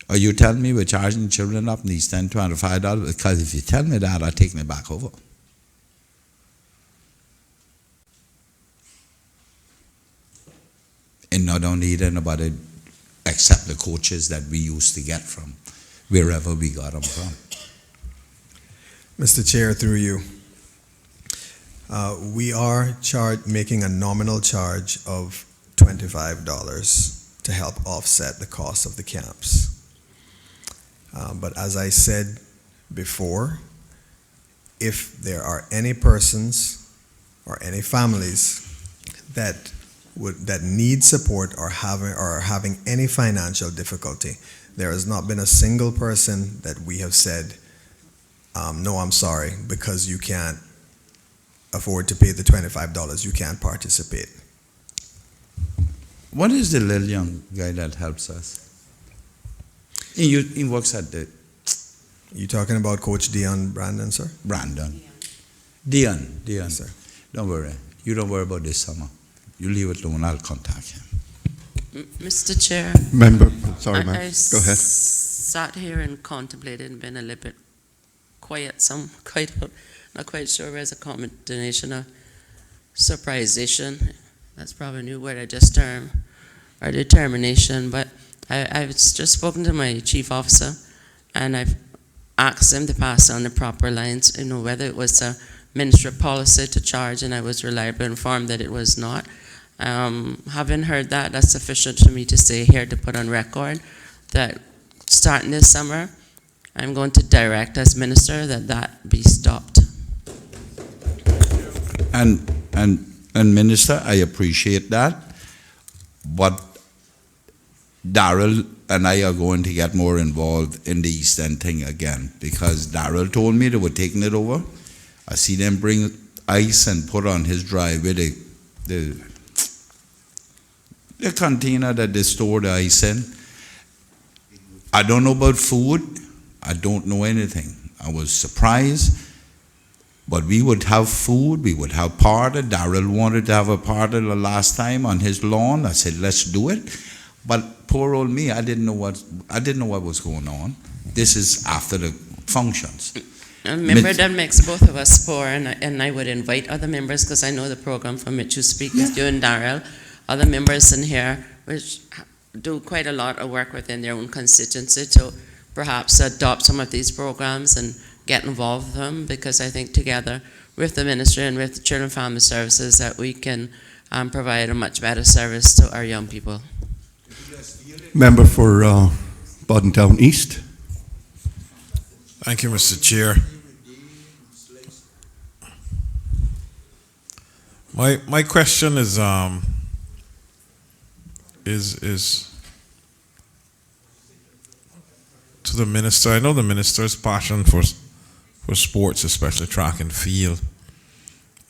[SPEAKER 5] Are you telling me we're charging children up in East End $25? Because if you tell me that, I'll take me back over. And not only did anybody accept the coaches that we used to get from wherever we got them from.
[SPEAKER 8] Mr. Chair, through you, we are making a nominal charge of $25 to help offset the cost of the camps. But as I said before, if there are any persons or any families that need support or having any financial difficulty, there has not been a single person that we have said, no, I'm sorry, because you can't afford to pay the $25, you can't participate.
[SPEAKER 5] What is the little young guy that helps us? He works at the...
[SPEAKER 8] You talking about Coach Dion Brandon, sir?
[SPEAKER 5] Brandon. Dion.
[SPEAKER 8] Yes, sir.
[SPEAKER 5] Don't worry. You don't worry about this summer. You leave it alone, I'll contact him.
[SPEAKER 4] Mr. Chair.
[SPEAKER 1] Member, sorry, ma'am.
[SPEAKER 4] I
[SPEAKER 1] Go ahead.
[SPEAKER 4] sat here and contemplated and been a little bit quiet, not quite sure where's a combination of surprisation, that's probably a new word I just termed, or determination, but I've just spoken to my chief officer and I've asked him to pass on the proper lines, whether it was a ministry policy to charge, and I was reliably informed that it was not. Having heard that, that's sufficient for me to say here, to put on record, that starting this summer, I'm going to direct as minister that be stopped.
[SPEAKER 5] And Minister, I appreciate that, but Darrell and I are going to get more involved in the East End thing again, because Darrell told me they were taking it over. I see them bring ice and put on his driveway the container that they store the ice in. I don't know about food. I don't know anything. I was surprised. But we would have food, we would have party. Darrell wanted to have a party the last time on his lawn. I said, let's do it. But poor old me, I didn't know what was going on. This is after the functions.
[SPEAKER 4] A member that makes both of us poor, and I would invite other members, because I know the program from which you speak is you and Darrell, other members in here which do quite a lot of work within their own constituency to perhaps adopt some of these programs and get involved with them, because I think together with the ministry and with the Children and Family Services that we can provide a much better service to our young people.
[SPEAKER 1] Member for Boddentown East.
[SPEAKER 11] Thank you, Mr. Chair. My question is to the minister. I know the minister's passion for sports, especially track and field,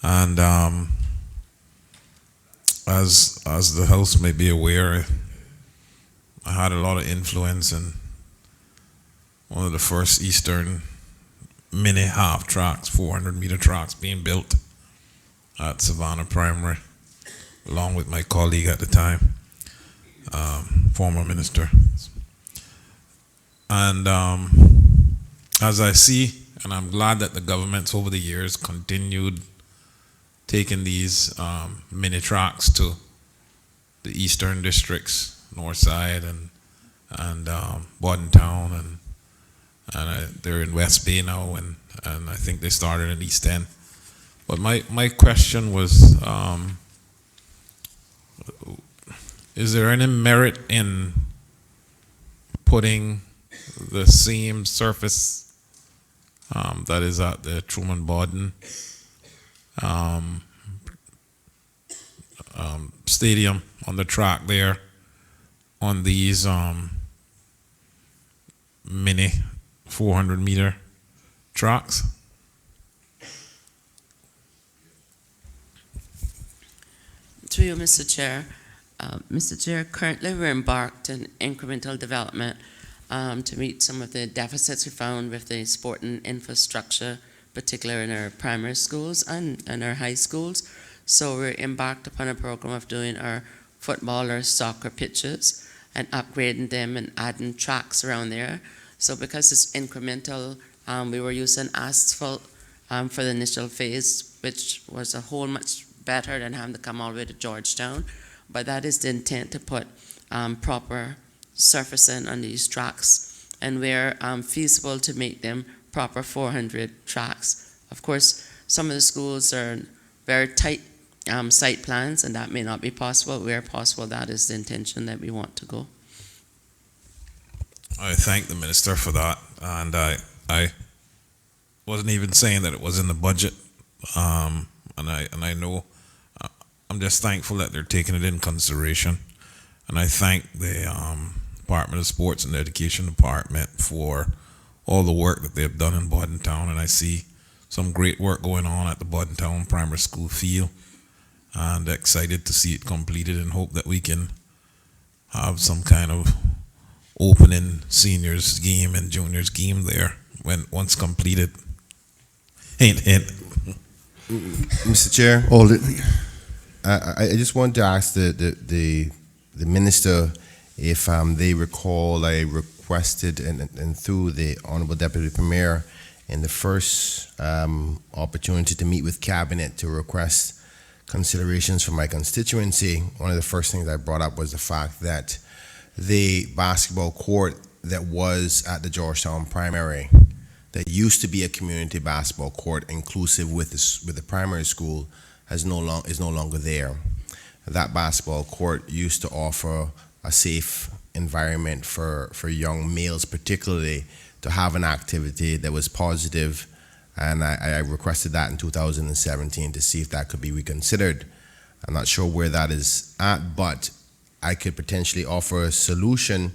[SPEAKER 11] and as the House may be aware, I had a lot of influence in one of the first Eastern mini half tracks, 400-meter tracks being built at Savannah Primary, along with my colleague at the time, former minister. And as I see, and I'm glad that the governments over the years continued taking these mini tracks to the eastern districts, North Side and Boddentown, and they're in West Bay now, and I think they started in East End. But my question was, is there any merit in putting the same surface that is at the Truman Bodden stadium on the track there on these mini 400-meter tracks?
[SPEAKER 4] To you, Mr. Chair. Mr. Chair, currently we're embarked in incremental development to meet some of the deficits we found with the sporting infrastructure, particularly in our primary schools and our high schools. So we're embarked upon a program of doing our football or soccer pitches and upgrading them and adding tracks around there. So because it's incremental, we were using asphalt for the initial phase, which was a whole much better than having to come all the way to Georgetown. But that is the intent, to put proper surfacing on these tracks, and where feasible to make them proper 400 tracks. Of course, some of the schools are very tight site plans, and that may not be possible. Where possible, that is the intention that we want to go.
[SPEAKER 11] I thank the minister for that, and I wasn't even saying that it was in the budget, and I know I'm just thankful that they're taking it in consideration, and I thank the Department of Sports and the Education Department for all the work that they've done in Boddentown, and I see some great work going on at the Boddentown Primary School field, and excited to see it completed, and hope that we can have some kind of opening seniors game and juniors game there once completed. Hint.
[SPEAKER 7] Mr. Chair,
[SPEAKER 1] All the,
[SPEAKER 7] I just want to ask the minister if they recall I requested and through the Honorable Deputy Premier in the first opportunity to meet with Cabinet to request considerations from my constituency. One of the first things I brought up was the fact that the basketball court that was at the Georgetown Primary, that used to be a community basketball court inclusive with the primary school, is no longer there. That basketball court used to offer a safe environment for young males, particularly, to have an activity that was positive, and I requested that in 2017 to see if that could be reconsidered. I'm not sure where that is at, but I could potentially offer a solution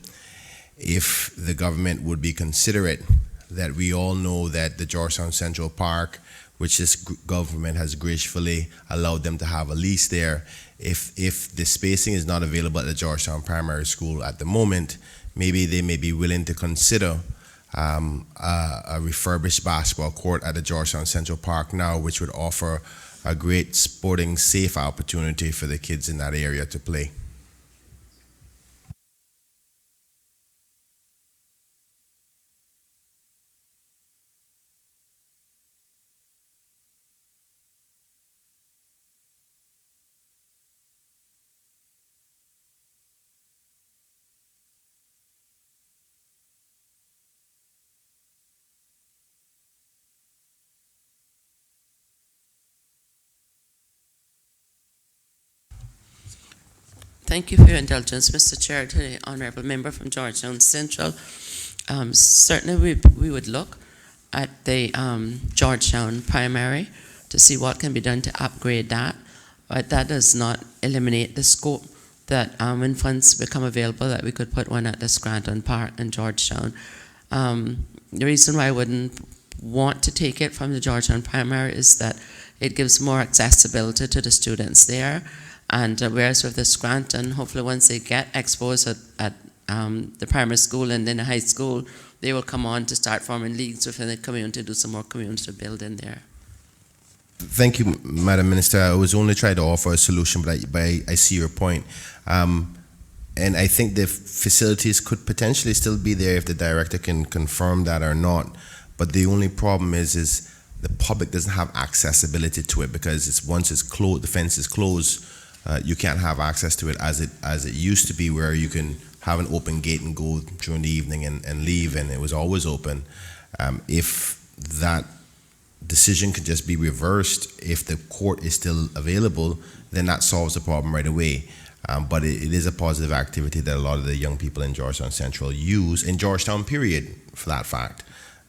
[SPEAKER 7] if the government would be considerate. That we all know that the Georgetown Central Park which this government has gracefully allowed them to have a lease there. If the spacing is not available at the Georgetown Primary School at the moment, maybe they may be willing to consider a refurbished basketball court at the Georgetown Central Park now, which would offer a great sporting, safe opportunity for the kids in that area to play.
[SPEAKER 4] Thank you for your indulgence, Mr. Chair, to the honourable member from Georgetown Central. Certainly we would look at the Georgetown primary to see what can be done to upgrade that, but that does not eliminate the scope that when funds become available that we could put one at the Scranton Park in Georgetown. The reason why I wouldn't want to take it from the Georgetown primary is that it gives more accessibility to the students there. And whereas with the Scranton, hopefully once they get exposed at the primary school and then the high school, they will come on to start forming leagues within the community, do some more community building there.
[SPEAKER 7] Thank you, Madam Minister. I was only trying to offer a solution, but I see your point. And I think the facilities could potentially still be there if the director can confirm that or not. But the only problem is the public doesn't have accessibility to it, because once it's closed, the fence is closed. You can't have access to it as it used to be, where you can have an open gate and go during the evening and leave, and it was always open. If that decision could just be reversed, if the court is still available, then that solves the problem right away. But it is a positive activity that a lot of the young people in Georgetown Central use, in Georgetown period, for that fact,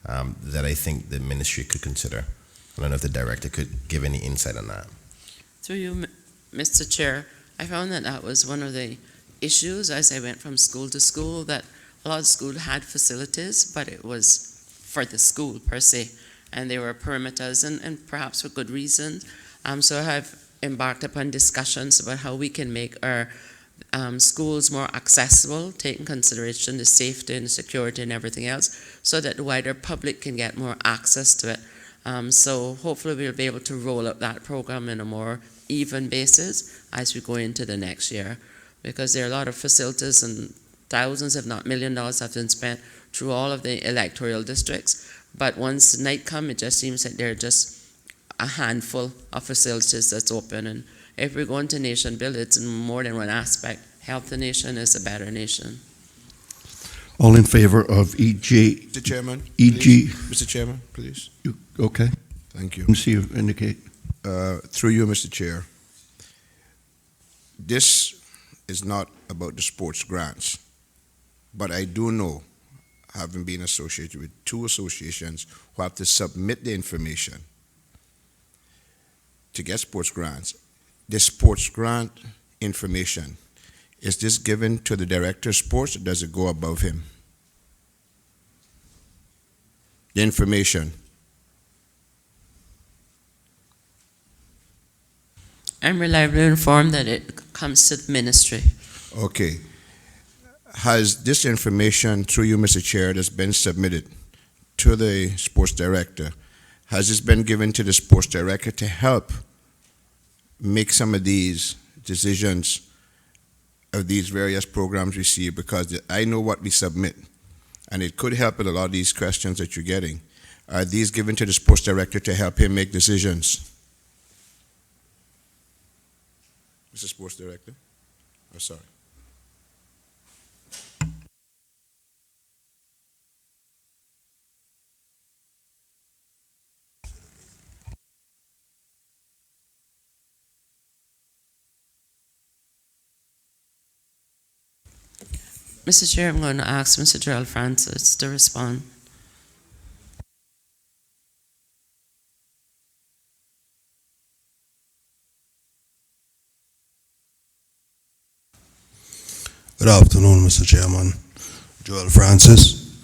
[SPEAKER 7] that I think the ministry could consider. I don't know if the director could give any insight on that.
[SPEAKER 4] Through you, Mr. Chair, I found that was one of the issues as I went from school to school, that a lot of schools had facilities, but it was for the school per se, and there were perimeters, and perhaps for good reason. So I have embarked upon discussions about how we can make our schools more accessible, taking consideration the safety and the security and everything else, so that the wider public can get more access to it. So hopefully we'll be able to roll out that program in a more even basis as we go into the next year, because there are a lot of facilities and thousands, if not $1 million, have been spent through all of the electoral districts. But once night comes, it just seems that there are just a handful of facilities that's open. And if we're going to nation build, it's in more than one aspect. Help the nation is a better nation.
[SPEAKER 1] All in favor of EJ?
[SPEAKER 10] Mr. Chairman,
[SPEAKER 1] EG?
[SPEAKER 10] please. Mr. Chairman, please.
[SPEAKER 1] Okay.
[SPEAKER 10] Thank you.
[SPEAKER 1] Let me see you indicate.
[SPEAKER 10] Through you, Mr. Chair. This is not about the sports grants, but I do know, having been associated with 2 associations who have to submit the information to get sports grants, the sports grant information, is this given to the director of sports, or does it go above him? The information.
[SPEAKER 4] I'm reliably informed that it comes to the ministry.
[SPEAKER 10] Okay. Has this information, through you, Mr. Chair, that's been submitted to the sports director, has this been given to the sports director to help make some of these decisions of these various programs we see? Because I know what we submit, and it could help with a lot of these questions that you're getting. Are these given to the sports director to help him make decisions? Mr. Sports Director? Oh, sorry.
[SPEAKER 4] Mr. Chair, I'm going to ask Mr. Gerald Francis to respond.
[SPEAKER 12] Good afternoon, Mr. Chairman. Joel Francis,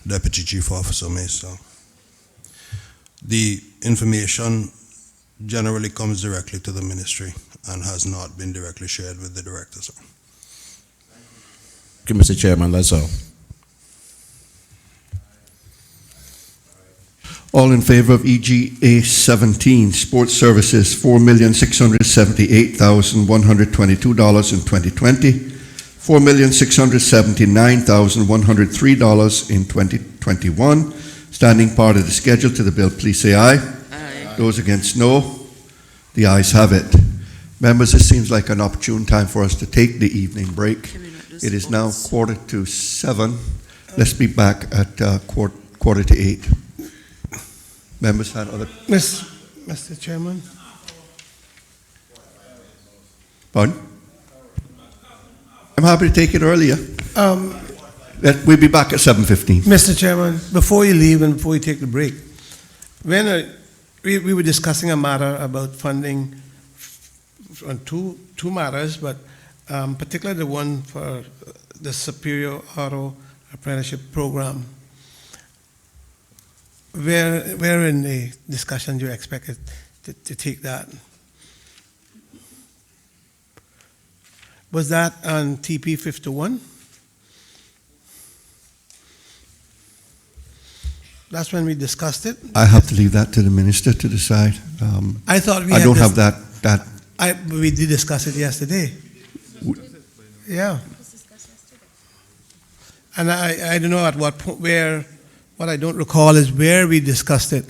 [SPEAKER 12] Deputy Chief Officer, Mesa. The information generally comes directly to the ministry and has not been directly shared with the director, sir.
[SPEAKER 10] Thank you, Mr. Chairman, that's all.
[SPEAKER 1] All in favor of EGA 17, Sports Services, $4,678,122 in 2020, $4,679,103 in 2021. Standing part of the schedule to the bill, please say aye.
[SPEAKER 4] Aye.
[SPEAKER 1] Those against, no. The ayes have it. Members, this seems like an opportune time for us to take the evening break.
[SPEAKER 4] Can we not do
[SPEAKER 1] It is now
[SPEAKER 4] sports?
[SPEAKER 1] 6:45. Let's be back at 7:45. Members had other,
[SPEAKER 13] Mr. Chairman,
[SPEAKER 1] pardon? I'm happy to take it earlier.
[SPEAKER 13] um,
[SPEAKER 1] We'll be back at 7:15.
[SPEAKER 13] Mr. Chairman, before you leave and before you take the break, when we were discussing a matter about funding on two matters, but particularly the one for the Superior Auto Apprenticeship Program. Where in the discussion you expected to take that? Was that on TP 51? That's when we discussed it.
[SPEAKER 1] I have to leave that to the minister to decide.
[SPEAKER 13] I thought we
[SPEAKER 1] I
[SPEAKER 13] had
[SPEAKER 1] don't
[SPEAKER 13] this-
[SPEAKER 1] have that.
[SPEAKER 13] We did discuss it yesterday. Yeah. And I don't know at what point, what I don't recall is where we discussed it.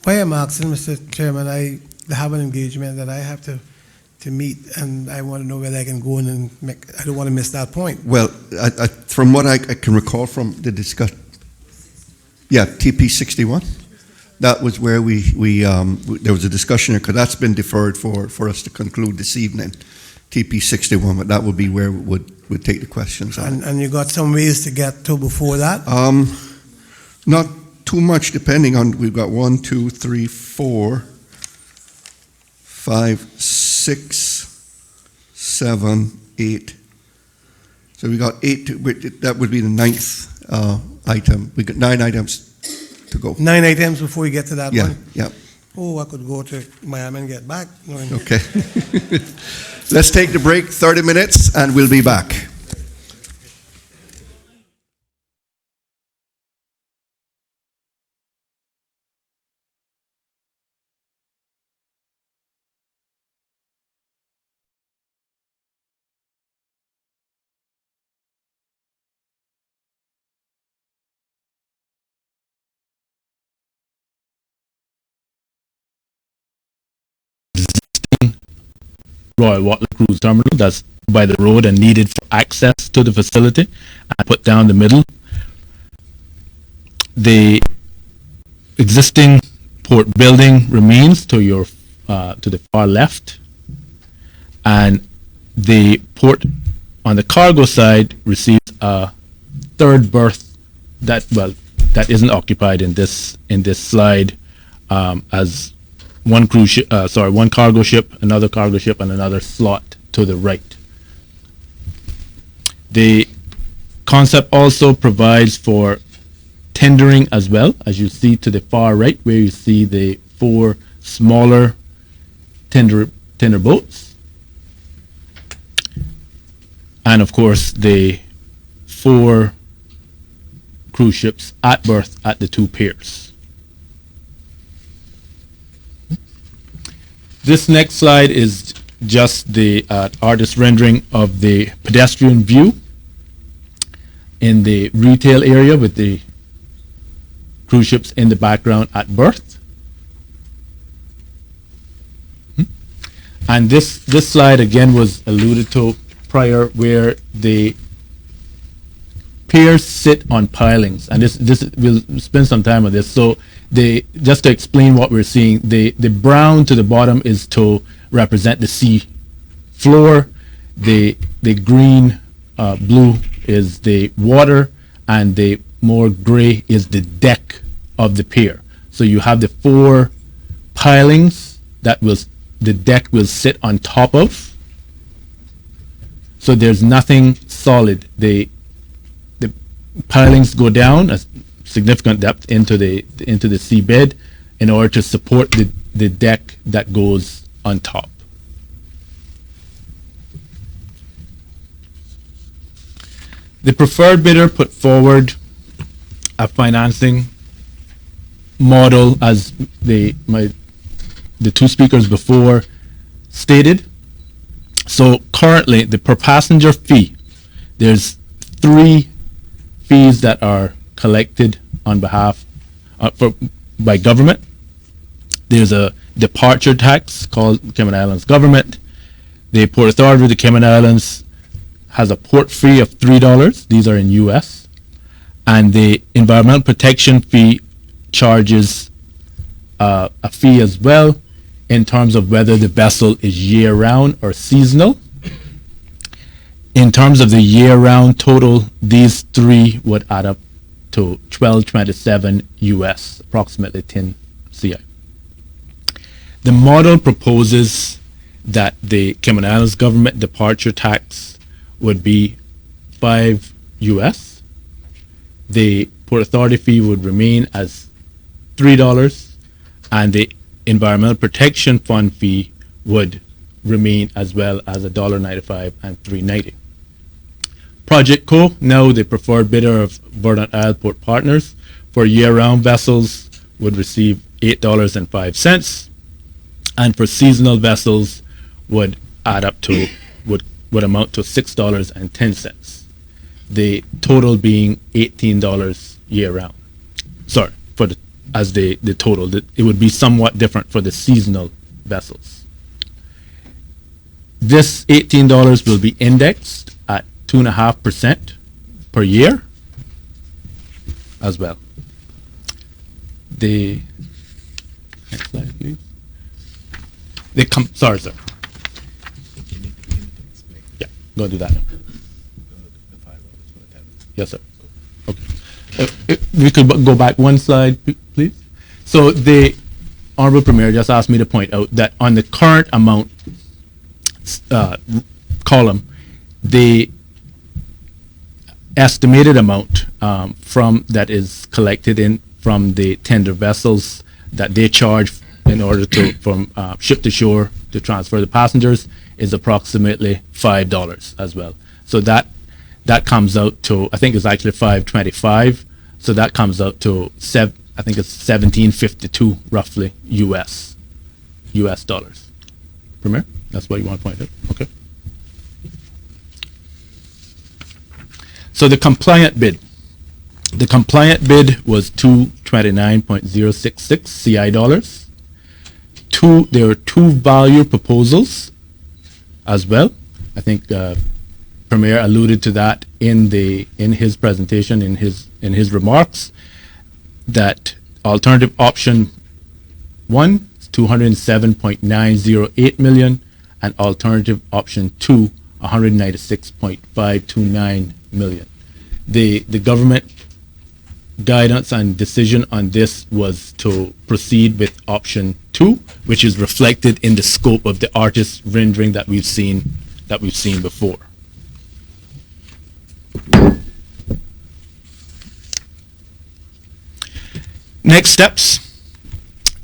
[SPEAKER 13] Why I'm asking, Mr. Chairman, I have an engagement that I have to meet, and I want to know whether I can go in and I don't want to miss that point.
[SPEAKER 1] Well, from what I can recall from the discussion, yeah, TP 61. That was where there was a discussion, because that's been deferred for us to conclude this evening. TP 61, but that would be where we'd take the questions on.
[SPEAKER 13] And you got some ways to get to before that?
[SPEAKER 1] Not too much, depending on, we've got 1, 2, 3, 4, 5, 6, 7, 8. So we got 8, that would be the 9th item. We got 9 items to go.
[SPEAKER 13] 9 items before you get to that
[SPEAKER 1] Yeah,
[SPEAKER 13] one?
[SPEAKER 1] yeah.
[SPEAKER 13] Oh, I could go to Miami and get back.
[SPEAKER 1] Okay. Let's take the break, 30 minutes, and we'll be back.
[SPEAKER 14] Royal Water Cruise Terminal that's by the road and needed for access to the facility, and put down the middle. The existing port building remains to the far left, and the port on the cargo side receives a third berth that isn't occupied in this slide, as one cargo ship, another cargo ship, and another slot to the right. The concept also provides for tendering as well, as you see to the far right, where you see the 4 smaller tender boats, and of course the 4 cruise ships at berth at the 2 piers. This next slide is just the artist rendering of the pedestrian view in the retail area, with the cruise ships in the background at berth. And this slide again was alluded to prior, where the piers sit on pilings, and this we'll spend some time on this. So just to explain what we're seeing, the brown to the bottom is to represent the sea floor. The green blue is the water, and the more gray is the deck of the pier. So you have the 4 pilings that the deck will sit on top of. So there's nothing solid. The pilings go down a significant depth into the seabed in order to support the deck that goes on top. The preferred bidder put forward a financing model as the 2 speakers before stated. So currently, the per passenger fee, there's 3 fees that are collected on behalf by government. There's a departure tax called Cayman Islands government. The Port Authority of the Cayman Islands has a port fee of $3. These are in US. And the environmental protection fee charges a fee as well in terms of whether the vessel is year-round or seasonal. In terms of the year-round total, these 3 would add up to $12.27 US, approximately 10 CI. The model proposes that the Cayman Islands government departure tax would be $5 US. The Port Authority fee would remain as $3, and the Environmental Protection Fund fee would remain as well as $1.95 and $3.90. Project Co, now the preferred bidder of Verdant Isle Port Partners, for year-round vessels would receive $8.05, and for seasonal vessels would add up to would amount to $6.10. The total being $18 year-round. Sorry, for the total. It would be somewhat different for the seasonal vessels. This $18 will be indexed at 2.5% per year as well. The next slide, please. Sorry, sir. Yeah, go do that now. Yes, sir. Okay. We could go back one slide, please. So the Honorable Premier just asked me to point out that on the current amount column, the estimated amount from that is collected from the tender vessels that they charge in order to from ship to shore to transfer the passengers is approximately $5 as well. So that comes out to, I think it's actually $5.25. So that comes out to I think it's $17.52 roughly US dollars. Premier, that's what you want to point out. Okay. So the compliant bid. The compliant bid was $229.066 CI dollars. There were 2 value proposals as well. I think Premier alluded to that in his presentation, in his remarks, that alternative option 1 is $207.908 million, and alternative option 2 $196.529 million. The government guidance and decision on this was to proceed with option 2, which is reflected in the scope of the artist rendering that we've seen before. Next steps,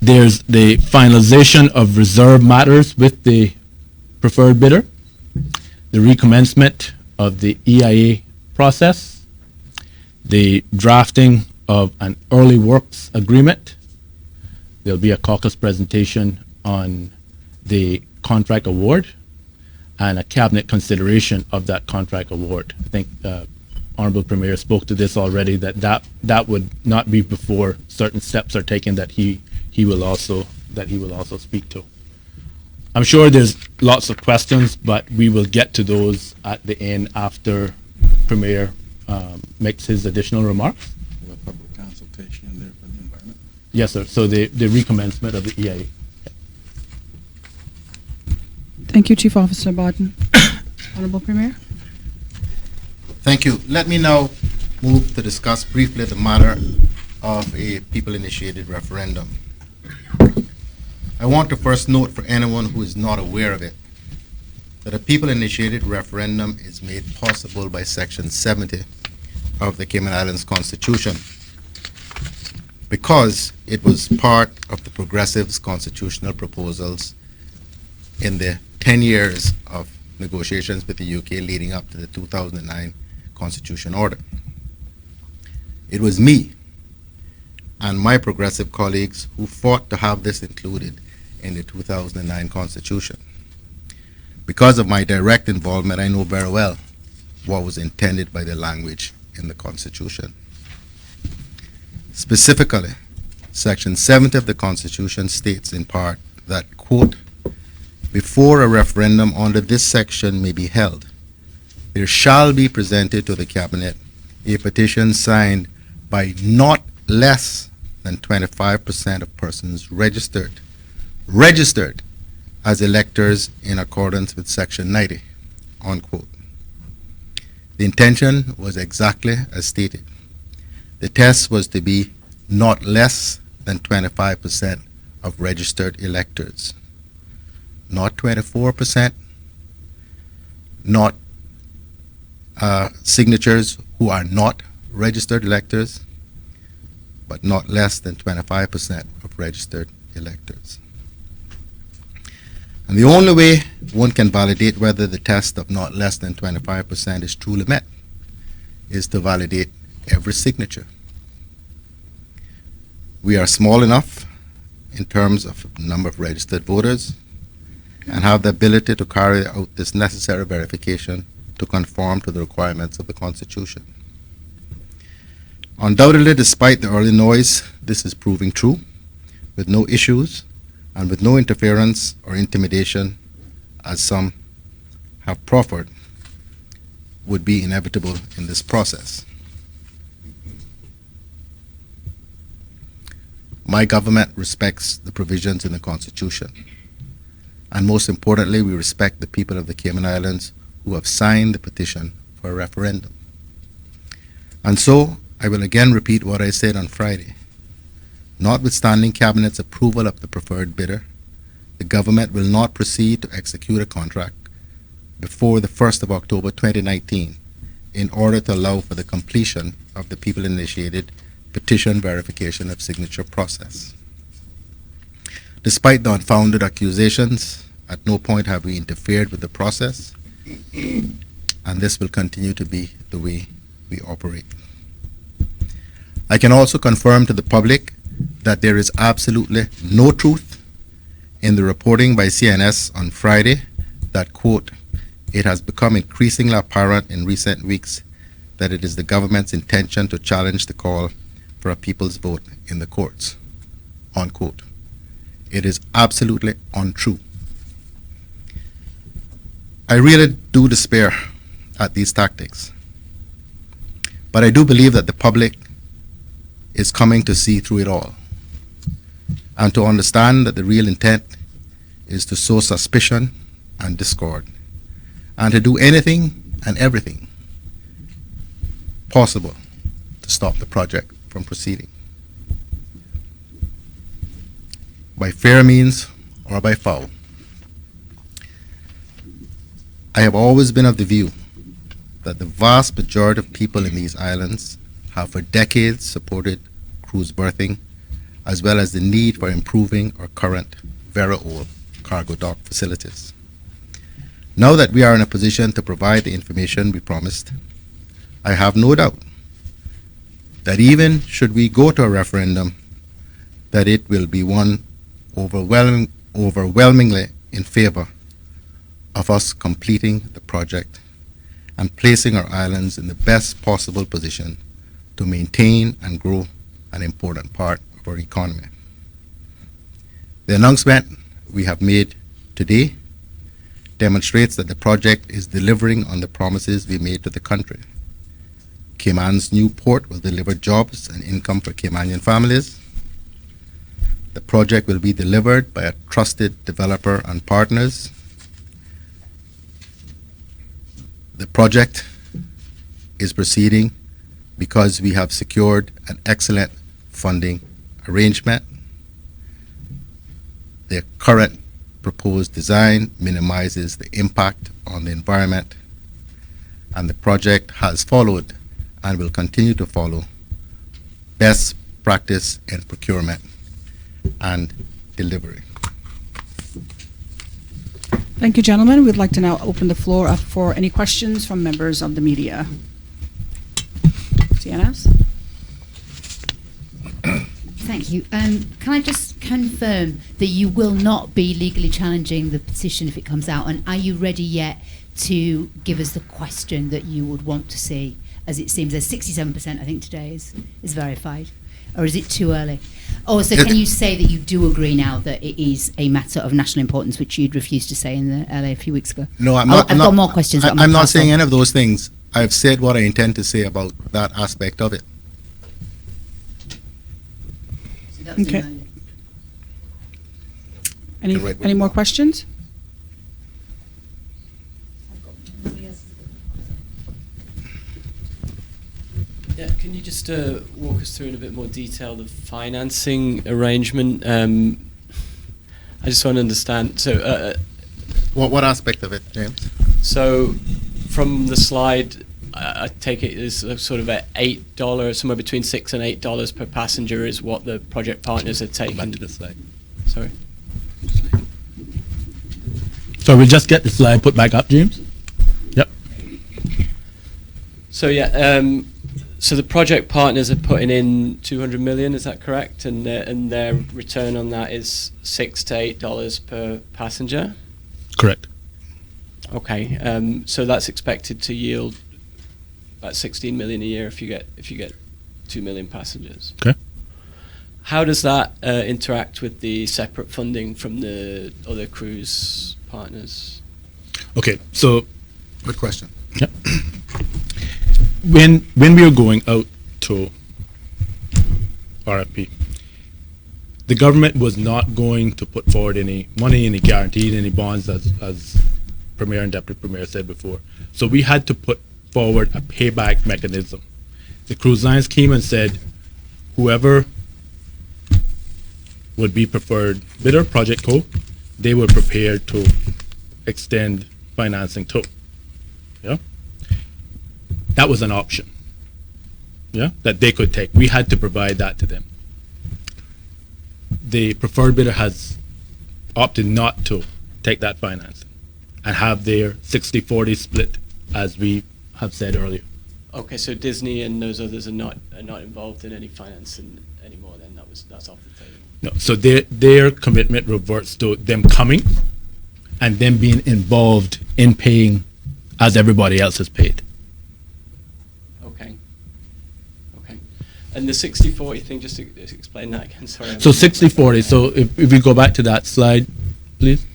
[SPEAKER 14] there's the finalization of reserve matters with the preferred bidder, the recommencement of the EIA process, the drafting of an early works agreement. There'll be a caucus presentation on the contract award and a cabinet consideration of that contract award. I think Honorable Premier spoke to this already, that would not be before certain steps are taken that he will also speak to. I'm sure there's lots of questions, but we will get to those at the end after Premier makes his additional remarks.
[SPEAKER 5] We have public consultation in there for the environment.
[SPEAKER 14] Yes, sir. So the recommencement of the EIA.
[SPEAKER 15] Thank you, Chief Officer Barton. Honorable Premier.
[SPEAKER 16] Thank you. Let me now
[SPEAKER 7] move to discuss briefly the matter of a people-initiated referendum. I want to first note for anyone who is not aware of it that a people-initiated referendum is made possible by Section 70 of the Cayman Islands Constitution because it was part of the Progressives' constitutional proposals in the 10 years of negotiations with the UK leading up to the 2009 Constitution Order. It was me and my progressive colleagues who fought to have this included in the 2009 Constitution. Because of my direct involvement, I know very well what was intended by the language in the Constitution. Specifically, Section 70 of the Constitution states in part that, quote, before a referendum under this section may be held, there shall be presented to the Cabinet a petition signed by not less than 25% of persons registered as electors in accordance with Section 90, unquote. The intention was exactly as stated. The test was to be not less than 25% of registered electors, not 24%, not signatures who are not registered electors, but not less than 25% of registered electors. And the only way one can validate whether the test of not less than 25% is truly met is to validate every signature. We are small enough in terms of number of registered voters and have the ability to carry out this necessary verification to conform to the requirements of the Constitution. Undoubtedly, despite the early noise, this is proving true, with no issues and with no interference or intimidation, as some have proffered, would be inevitable in this process. My government respects the provisions in the Constitution, and most importantly, we respect the people of the Cayman Islands who have signed the petition for a referendum. And so, I will again repeat what I said on Friday. Notwithstanding Cabinet's approval of the preferred bidder, the government will not proceed to execute a contract before the 1st of October 2019 in order to allow for the completion of the people-initiated petition verification of signature process. Despite the unfounded accusations, at no point have we interfered with the process, and this will continue to be the way we operate. I can also confirm to the public that there is absolutely no truth in the reporting by CNS on Friday that, quote, it has become increasingly apparent in recent weeks that it is the government's intention to challenge the call for a people's vote in the courts, unquote. It is absolutely untrue. I really do despair at these tactics, but I do believe that the public is coming to see through it all and to understand that the real intent is to sow suspicion and discord and to do anything and everything possible to stop the project from proceeding, by fair means or by foul. I have always been of the view that the vast majority of people in these islands have for decades supported cruise berthing, as well as the need for improving our current, very old cargo dock facilities. Now that we are in a position to provide the information we promised, I have no doubt that even should we go to a referendum, that it will be one overwhelmingly in favor of us completing the project and placing our islands in the best possible position to maintain and grow an important part of our economy. The announcement we have made today demonstrates that the project is delivering on the promises we made to the country. Cayman's new port will deliver jobs and income for Caymanian families. The project will be delivered by a trusted developer and partners. The project is proceeding
[SPEAKER 16] because we have secured an excellent funding arrangement. The current proposed design minimizes the impact on the environment, and the project has followed and will continue to follow best practice in procurement and delivery.
[SPEAKER 15] Thank you, gentlemen. We'd like to now open the floor up for any questions from members of the media. CNS?
[SPEAKER 17] Thank you. Can I just confirm that you will not be legally challenging the petition if it comes out? And are you ready yet to give us the question that you would want to see? As it seems, there's 67%, I think, today is verified. Or is it too early? Also, can you say that you do agree now that it is a matter of national importance, which you'd refused to say in the LA a few weeks ago?
[SPEAKER 16] No, I'm not.
[SPEAKER 17] I've got more questions. But
[SPEAKER 16] I'm not saying any of those things. I've said what I intend to say about that aspect of it.
[SPEAKER 15] Okay. Any more questions?
[SPEAKER 18] Yeah, can you just walk us through in a bit more detail the financing arrangement? I just want to understand. So,
[SPEAKER 16] what aspect of it, James?
[SPEAKER 18] So, from the slide, I take it is sort of at $8, somewhere between $6 and $8 per passenger is what the project partners are taking.
[SPEAKER 14] Back to the slide.
[SPEAKER 18] Sorry.
[SPEAKER 14] So we'll just get the slide put back up, James. Yep.
[SPEAKER 18] So yeah, so the project partners are putting in 200 million. Is that correct? And their return on that is $6 to $8 per passenger.
[SPEAKER 14] Correct.
[SPEAKER 18] Okay. So that's expected to yield about 16 million a year if you get 2 million passengers.
[SPEAKER 14] Okay.
[SPEAKER 18] How does that interact with the separate funding from the other cruise partners?
[SPEAKER 14] Okay, so
[SPEAKER 16] good question.
[SPEAKER 14] Yeah. When we are going out to RFP, the government was not going to put forward any money, any guaranteed, any bonds, as Premier and Deputy Premier said before. So we had to put forward a payback mechanism. The cruise lines came and said, whoever would be preferred bidder, Project Co, they were prepared to extend financing to. Yeah, that was an option. Yeah, that they could take. We had to provide that to them. The preferred bidder has opted not to take that financing and have their 60-40 split, as we have said earlier.
[SPEAKER 18] Okay, so Disney and those others are not involved in any financing anymore. Then that's off the table.
[SPEAKER 14] No, so their commitment reverts to them coming and them being involved in paying as everybody else has paid.
[SPEAKER 18] Okay. Okay. And the 60-40 thing, just to explain that again, sorry.
[SPEAKER 14] So 60-40, so if we go back to that slide, please.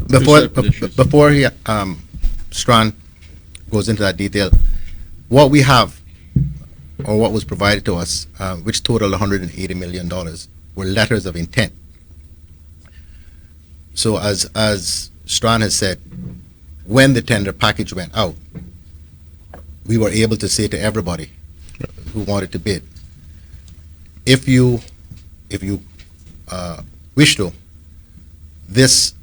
[SPEAKER 16] Before he, Strand goes into that detail, what we have, or what was provided to us, which totaled $180 million, were letters of intent. So as Strand has said, when the tender package went out, we were able to say to everybody who wanted to bid, if you wish to, this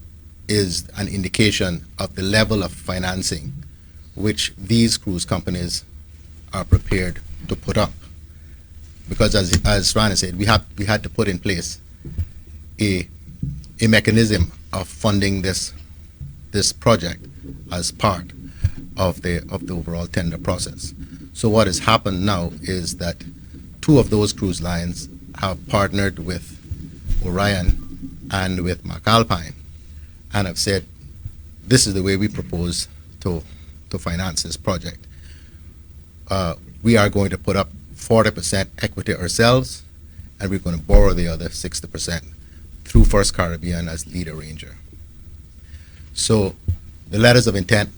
[SPEAKER 16] is an indication of the level of financing which these cruise companies are prepared to put up. Because as Rana said, we had to put in place a mechanism of funding this project as part of the overall tender process. So what has happened now is that two of those cruise lines have partnered with Orion and with McAlpine and have said, this is the way we propose to finance this project. We are going to put up 40% equity ourselves, and we're going to borrow the other 60% through First Caribbean as lead arranger. So the letters of intent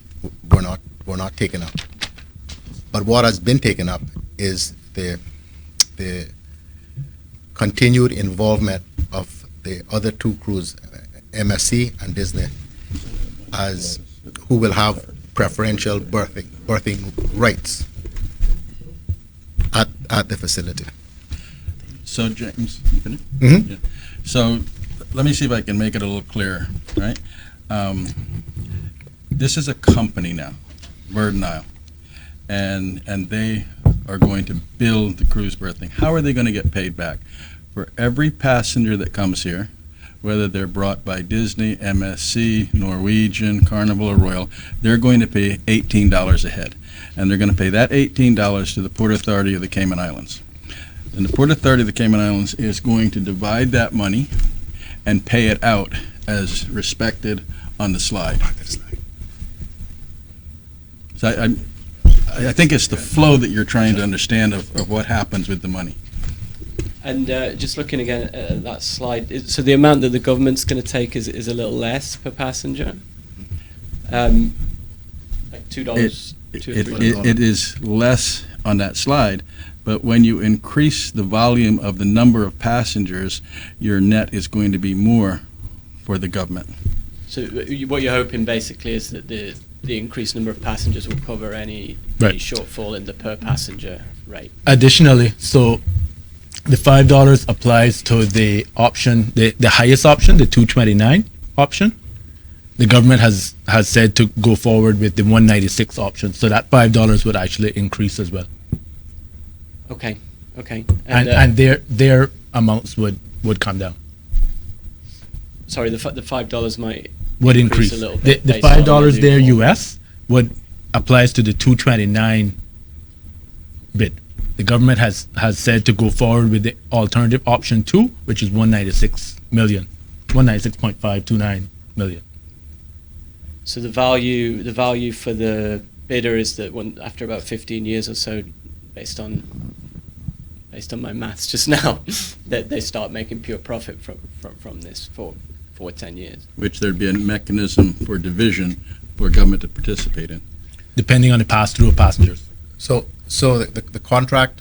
[SPEAKER 16] were not taken up. But what has been taken up is the continued involvement of the other two crews, MSC and Disney, as who will have preferential berthing rights at the facility.
[SPEAKER 19] So James, you finished?
[SPEAKER 16] Mhm.
[SPEAKER 19] Yeah. So let me see if I can make it a little clearer, right? This is a company now, Virgin Isle, and they are going to build the cruise berthing. How are they going to get paid back? For every passenger that comes here, whether they're brought by Disney, MSC, Norwegian, Carnival, or Royal, they're going to pay $18 a head. And they're going to pay that $18 to the Port Authority of the Cayman Islands. And the Port Authority of the Cayman Islands is going to divide that money and pay it out as respected on the slide. So I think it's the flow that you're trying to understand of what happens with the money.
[SPEAKER 18] And just looking again at that slide, so the amount that the government's going to take is a little less per passenger? Like $2,
[SPEAKER 19] It is less on that slide, but when you increase the volume of the number of passengers, your net is going to be more for the government.
[SPEAKER 18] So what you're hoping basically is that the increased number of passengers will cover any
[SPEAKER 14] Right.
[SPEAKER 18] shortfall in the per passenger rate.
[SPEAKER 14] Additionally, so the $5 applies to the option, the highest option, the 229 option. The government has said to go forward with the 196 option, so that $5 would actually increase as well.
[SPEAKER 18] Okay.
[SPEAKER 14] And their amounts would come down.
[SPEAKER 18] Sorry, the $5 might
[SPEAKER 14] Would increase.
[SPEAKER 18] a little bit.
[SPEAKER 14] The
[SPEAKER 18] based on
[SPEAKER 14] $5
[SPEAKER 18] the
[SPEAKER 14] there
[SPEAKER 18] new
[SPEAKER 14] US would applies to the 229 bid. The government has said to go forward with the alternative option 2, which is 196 million, 196.529 million.
[SPEAKER 18] So the value for the bidder is that after about 15 years or so, based on my maths just now, that they start making pure profit from this for 10 years.
[SPEAKER 19] Which there'd be a mechanism for division for government to participate in.
[SPEAKER 14] Depending on the pass-through of passengers.
[SPEAKER 16] So the contract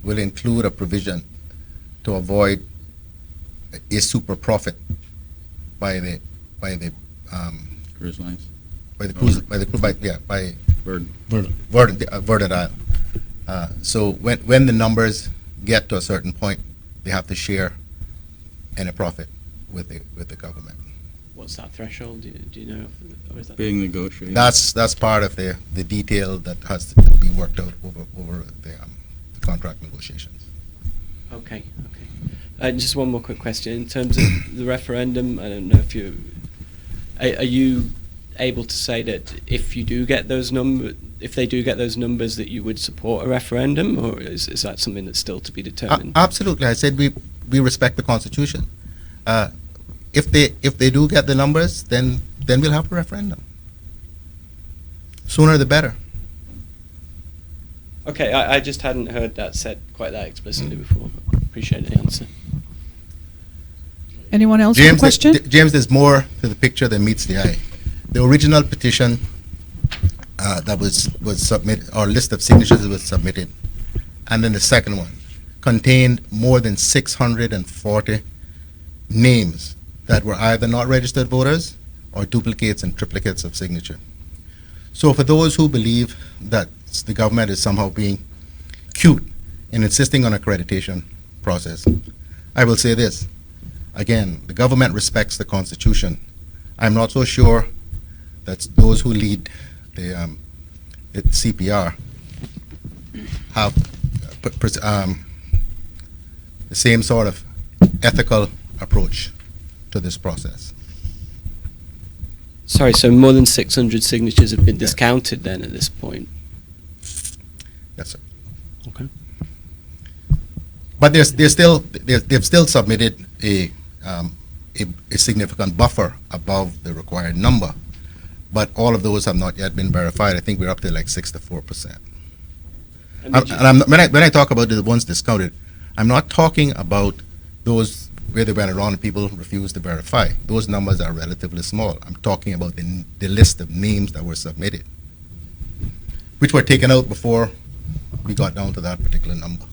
[SPEAKER 16] will include a provision to avoid a super profit by the
[SPEAKER 19] Cruise lines.
[SPEAKER 16] by
[SPEAKER 19] Virgin.
[SPEAKER 16] Virgin Isle. So when the numbers get to a certain point, they have to share any profit with the government.
[SPEAKER 18] What's that threshold? Do you know? Or is that
[SPEAKER 19] Being negotiated.
[SPEAKER 16] That's part of the detail that has to be worked out over the contract negotiations.
[SPEAKER 18] Okay. Just one more quick question. In terms of the referendum, I don't know if are you able to say that if you do get those if they do get those numbers, that you would support a referendum, or is that something that's still to be determined?
[SPEAKER 16] Absolutely. I said we respect the Constitution. If they do get the numbers, then we'll have a referendum. Sooner the better.
[SPEAKER 18] Okay, I just hadn't heard that said quite that explicitly before. Appreciate the answer.
[SPEAKER 15] Anyone else with a question?
[SPEAKER 16] James, there's more to the picture than meets the eye. The original petition that was submitted, or list of signatures that was submitted, and then the second one contained more than 640 names that were either not registered voters or duplicates and triplicates of signature. So for those who believe that the government is somehow being cute in insisting on accreditation process, I will say this. Again, the government respects the Constitution. I'm not so sure that those who lead the CPR have the same sort of ethical approach to this process.
[SPEAKER 18] Sorry, so more than 600 signatures have been discounted then at this point?
[SPEAKER 16] Yes, sir.
[SPEAKER 18] Okay.
[SPEAKER 16] But they've still submitted a significant buffer above the required number, but all of those have not yet been verified. I think we're up to like 6 to 4%. When I talk about the ones discounted, I'm not talking about those where they went around and people refused to verify. Those numbers are relatively small. I'm talking about the list of names that were submitted, which were taken out before we got down to that particular number.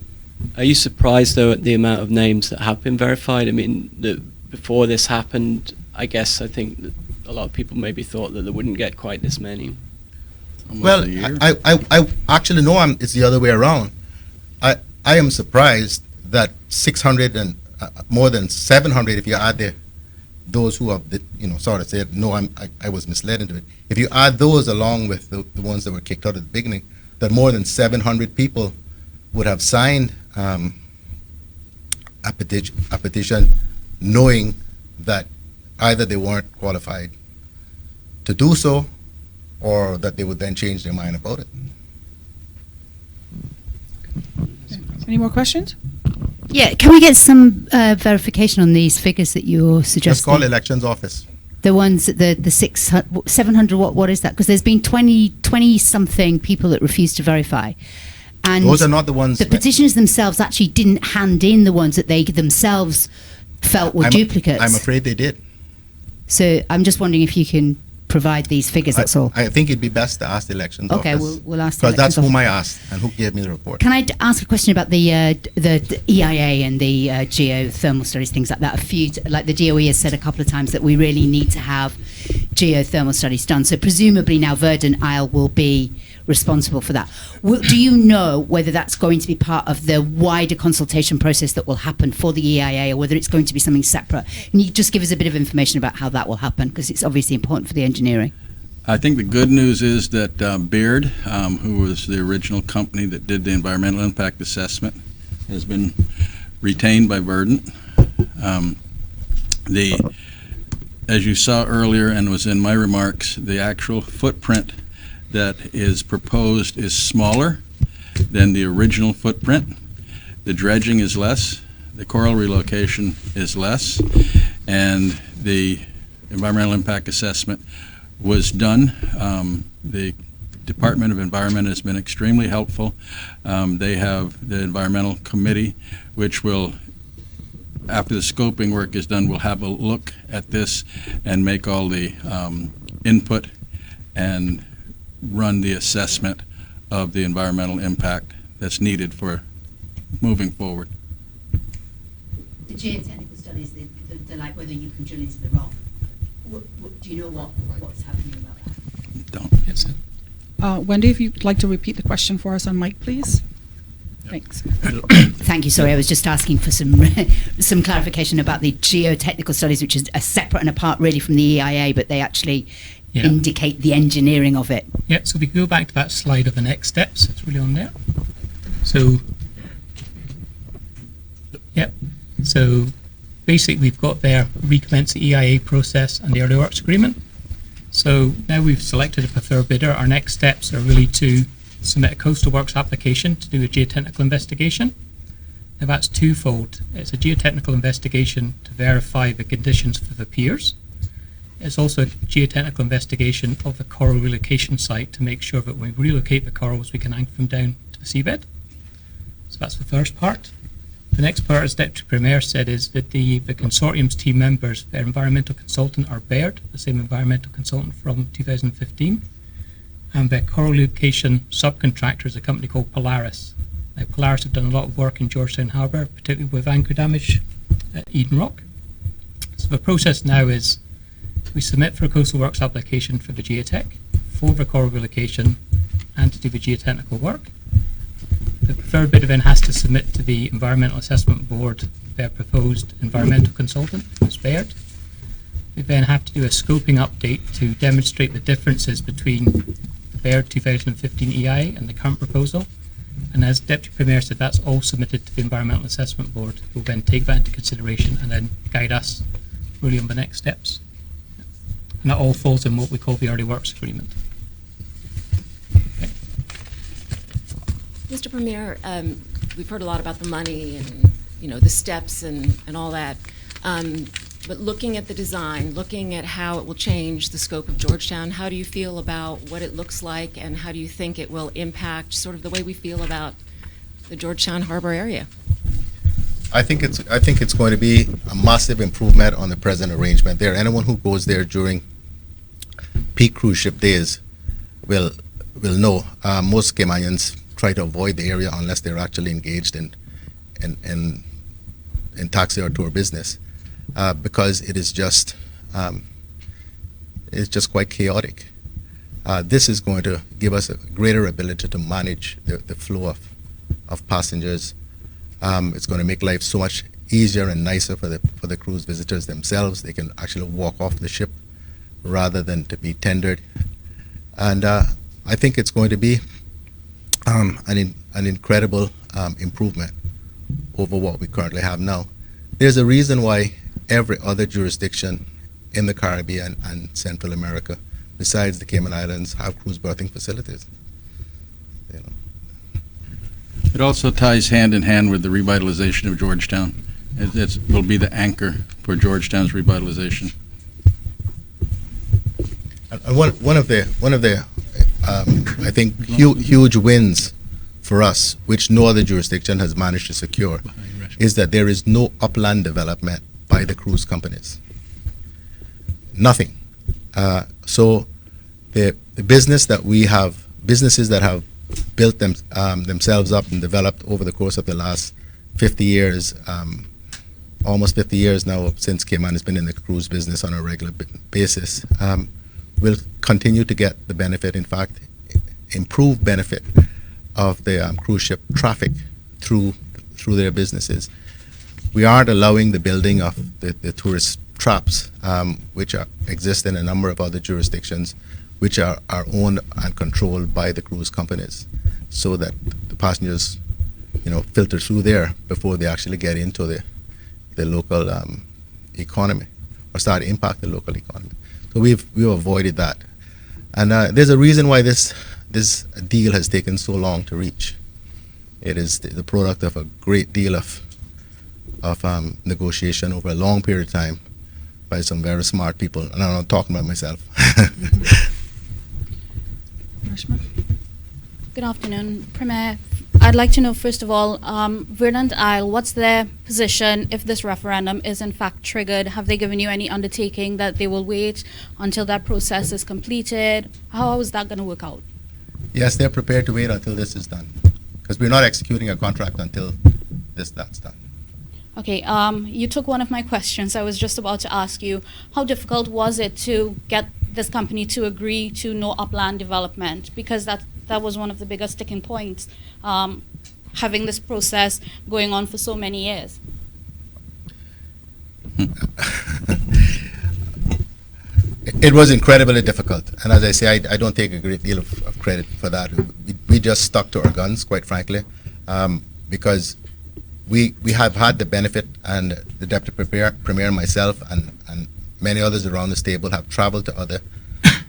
[SPEAKER 18] Are you surprised, though, at the amount of names that have been verified? I mean, before this happened, I think that a lot of people maybe thought that they wouldn't get quite this many.
[SPEAKER 16] Well, I actually know it's the other way around. I am surprised that 600 and more than 700, if you add those who have, sort of said, no, I was misled into it. If you add those along with the ones that were kicked out at the beginning, that more than 700 people would have signed a petition knowing that either they weren't qualified to do so or that they would then change their mind about it.
[SPEAKER 15] Any more questions?
[SPEAKER 17] Yeah, can we get some verification on these figures that you're
[SPEAKER 16] Just
[SPEAKER 17] suggesting?
[SPEAKER 16] call elections office.
[SPEAKER 17] The ones, the 700, what is that? Because there's been 20 something people that refused to verify. And
[SPEAKER 16] Those are not the ones.
[SPEAKER 17] the petitioners themselves actually didn't hand in the ones that they themselves felt were duplicates.
[SPEAKER 16] I'm afraid they did.
[SPEAKER 17] So I'm just wondering if you can provide these figures, that's all.
[SPEAKER 16] I think it'd be best to ask the elections
[SPEAKER 17] Okay,
[SPEAKER 16] office.
[SPEAKER 17] we'll ask the
[SPEAKER 16] because that's
[SPEAKER 17] elections
[SPEAKER 16] whom I asked and who gave me the report.
[SPEAKER 17] Can I ask a question about the EIA and the geothermal studies, things like that? Like the DOE has said a couple of times that we really need to have geothermal studies done. So presumably now Verdant Isle will be responsible for that. Do you know whether that's going to be part of the wider consultation process that will happen for the EIA, or whether it's going to be something separate? Can you just give us a bit of information about how that will happen? Because it's obviously important for the engineering.
[SPEAKER 19] I think the good news is that Beard, who was the original company that did the environmental impact assessment, has been retained by Verdant. As you saw earlier and was in my remarks, the actual footprint that is proposed is smaller than the original footprint. The dredging is less, the coral relocation is less, and the environmental impact assessment was done. The Department of Environment has been extremely helpful. They have the environmental committee, which will, after the scoping work is done, will have a look at this and make all the input and run the assessment of the environmental impact that's needed for moving forward.
[SPEAKER 17] The geotechnical studies, they're like whether you can drill into the rock. Do you know what's happening about that?
[SPEAKER 19] Don't.
[SPEAKER 15] Yes. Wendy, if you'd like to repeat the question for us on mic, please. Thanks.
[SPEAKER 17] Thank you. Sorry, I was just asking for some clarification about the geotechnical studies, which is a separate and apart really from the EIA, but they actually indicate the engineering of it.
[SPEAKER 20] Yeah, so we can go back to that slide of the next steps. It's really on there. So, so basically we've got there recommence the EIA process and the early works agreement. So now we've selected a preferred bidder. Our next steps are really to submit a coastal works application to do a geotechnical investigation. Now that's twofold. It's a geotechnical investigation to verify the conditions for the piers. It's also a geotechnical investigation of the coral relocation site to make sure that when we relocate the corals, we can anchor them down to the seabed. So that's the first part. The next part, as Deputy Premier said, is that the consortium's team members, their environmental consultant are Baird, the same environmental consultant from 2015, and their coral relocation subcontractor is a company called Polaris. Now, Polaris have done a lot of work in Georgetown Harbour, particularly with anchor damage at Eden Rock. So the process now is we submit for a coastal works application for the geotech, for the coral relocation, and to do the geotechnical work. The preferred bidder then has to submit to the Environmental Assessment Board their proposed environmental consultant, who's Baird. We then have to do a scoping update to demonstrate the differences between the Baird 2015 EIA and the current proposal. And as Deputy Premier said, that's all submitted to the Environmental Assessment Board, who will then take that into consideration and then guide us really on the next steps. And that all falls in what we call the Early Works Agreement.
[SPEAKER 21] Mr. Premier, we've heard a lot about the money and the steps and all that. But looking at the design, looking at how it will change the scope of Georgetown, how do you feel about what it looks like, and how do you think it will impact sort of the way we feel about the Georgetown Harbor area?
[SPEAKER 16] I think it's going to be a massive improvement on the present arrangement there. Anyone who goes there during peak cruise ship days will know. Most Caymanians try to avoid the area unless they're actually engaged in taxi or tour business, because it is just it's just quite chaotic. This is going to give us a greater ability to manage the flow of passengers It's going to make life so much easier and nicer for the cruise visitors themselves. They can actually walk off the ship rather than to be tendered. And I think it's going to be an incredible improvement over what we currently have now. There's a reason why every other jurisdiction in the Caribbean and Central America, besides the Cayman Islands, have cruise berthing facilities. You know.
[SPEAKER 19] It also ties hand in hand with the revitalization of Georgetown. It will be the anchor for Georgetown's revitalization.
[SPEAKER 16] And one of the I think huge wins for us, which no other jurisdiction has managed to secure, is that there is no upland development by the cruise companies. Nothing. So the business that we have, businesses that have built themselves up and developed over the course of the last 50 years, almost 50 years now since Cayman has been in the cruise business on a regular basis, will continue to get the benefit, in fact, improved benefit of the cruise ship traffic through their businesses. We aren't allowing the building of the tourist traps, which exist in a number of other jurisdictions, which are owned and controlled by the cruise companies, so that the passengers, filter through there before they actually get into the local economy or start to impact the local economy. So we've avoided that, and there's a reason why this deal has taken so long to reach. It is the product of a great deal of negotiation over a long period of time by some very smart people, and I'm not talking about myself.
[SPEAKER 3] Good afternoon, Premier. I'd like to know, first of all, Verdant Isle, what's their position if this referendum is in fact triggered? Have they given you any undertaking that they will wait until that process is completed? How is that going to work out?
[SPEAKER 16] Yes, they're prepared to wait until this is done, because we're not executing a contract until that's done.
[SPEAKER 3] Okay, you took one of my questions. I was just about to ask you, how difficult was it to get this company to agree to no upland development? Because that was one of the biggest sticking points, having this process going on for so many years.
[SPEAKER 16] It was incredibly difficult, and as I say, I don't take a great deal of credit for that. We just stuck to our guns, quite frankly, because we have had the benefit, and the Deputy Premier, myself, and many others around this table have traveled to other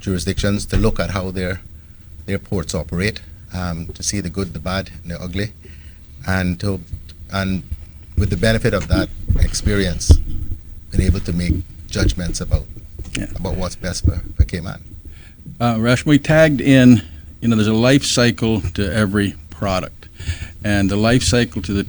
[SPEAKER 16] jurisdictions to look at how their ports operate, to see the good, the bad, and the ugly, and with the benefit of that experience, been able to make judgments about what's best for Cayman.
[SPEAKER 19] Rashmi, we tagged in, there's a life cycle to every product, and the life cycle to the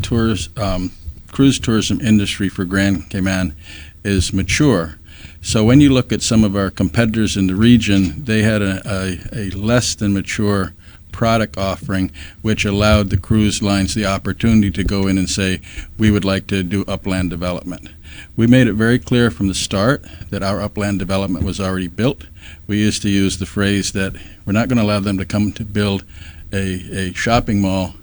[SPEAKER 19] cruise tourism industry for Grand Cayman is mature. So when you look at some of our competitors in the region, they had a less than mature product offering, which allowed the cruise lines the opportunity to go in and say, we would like to do upland development. We made it very clear from the start that our upland development was already built. We used to use the phrase that we're not going to allow them to come to build a shopping mall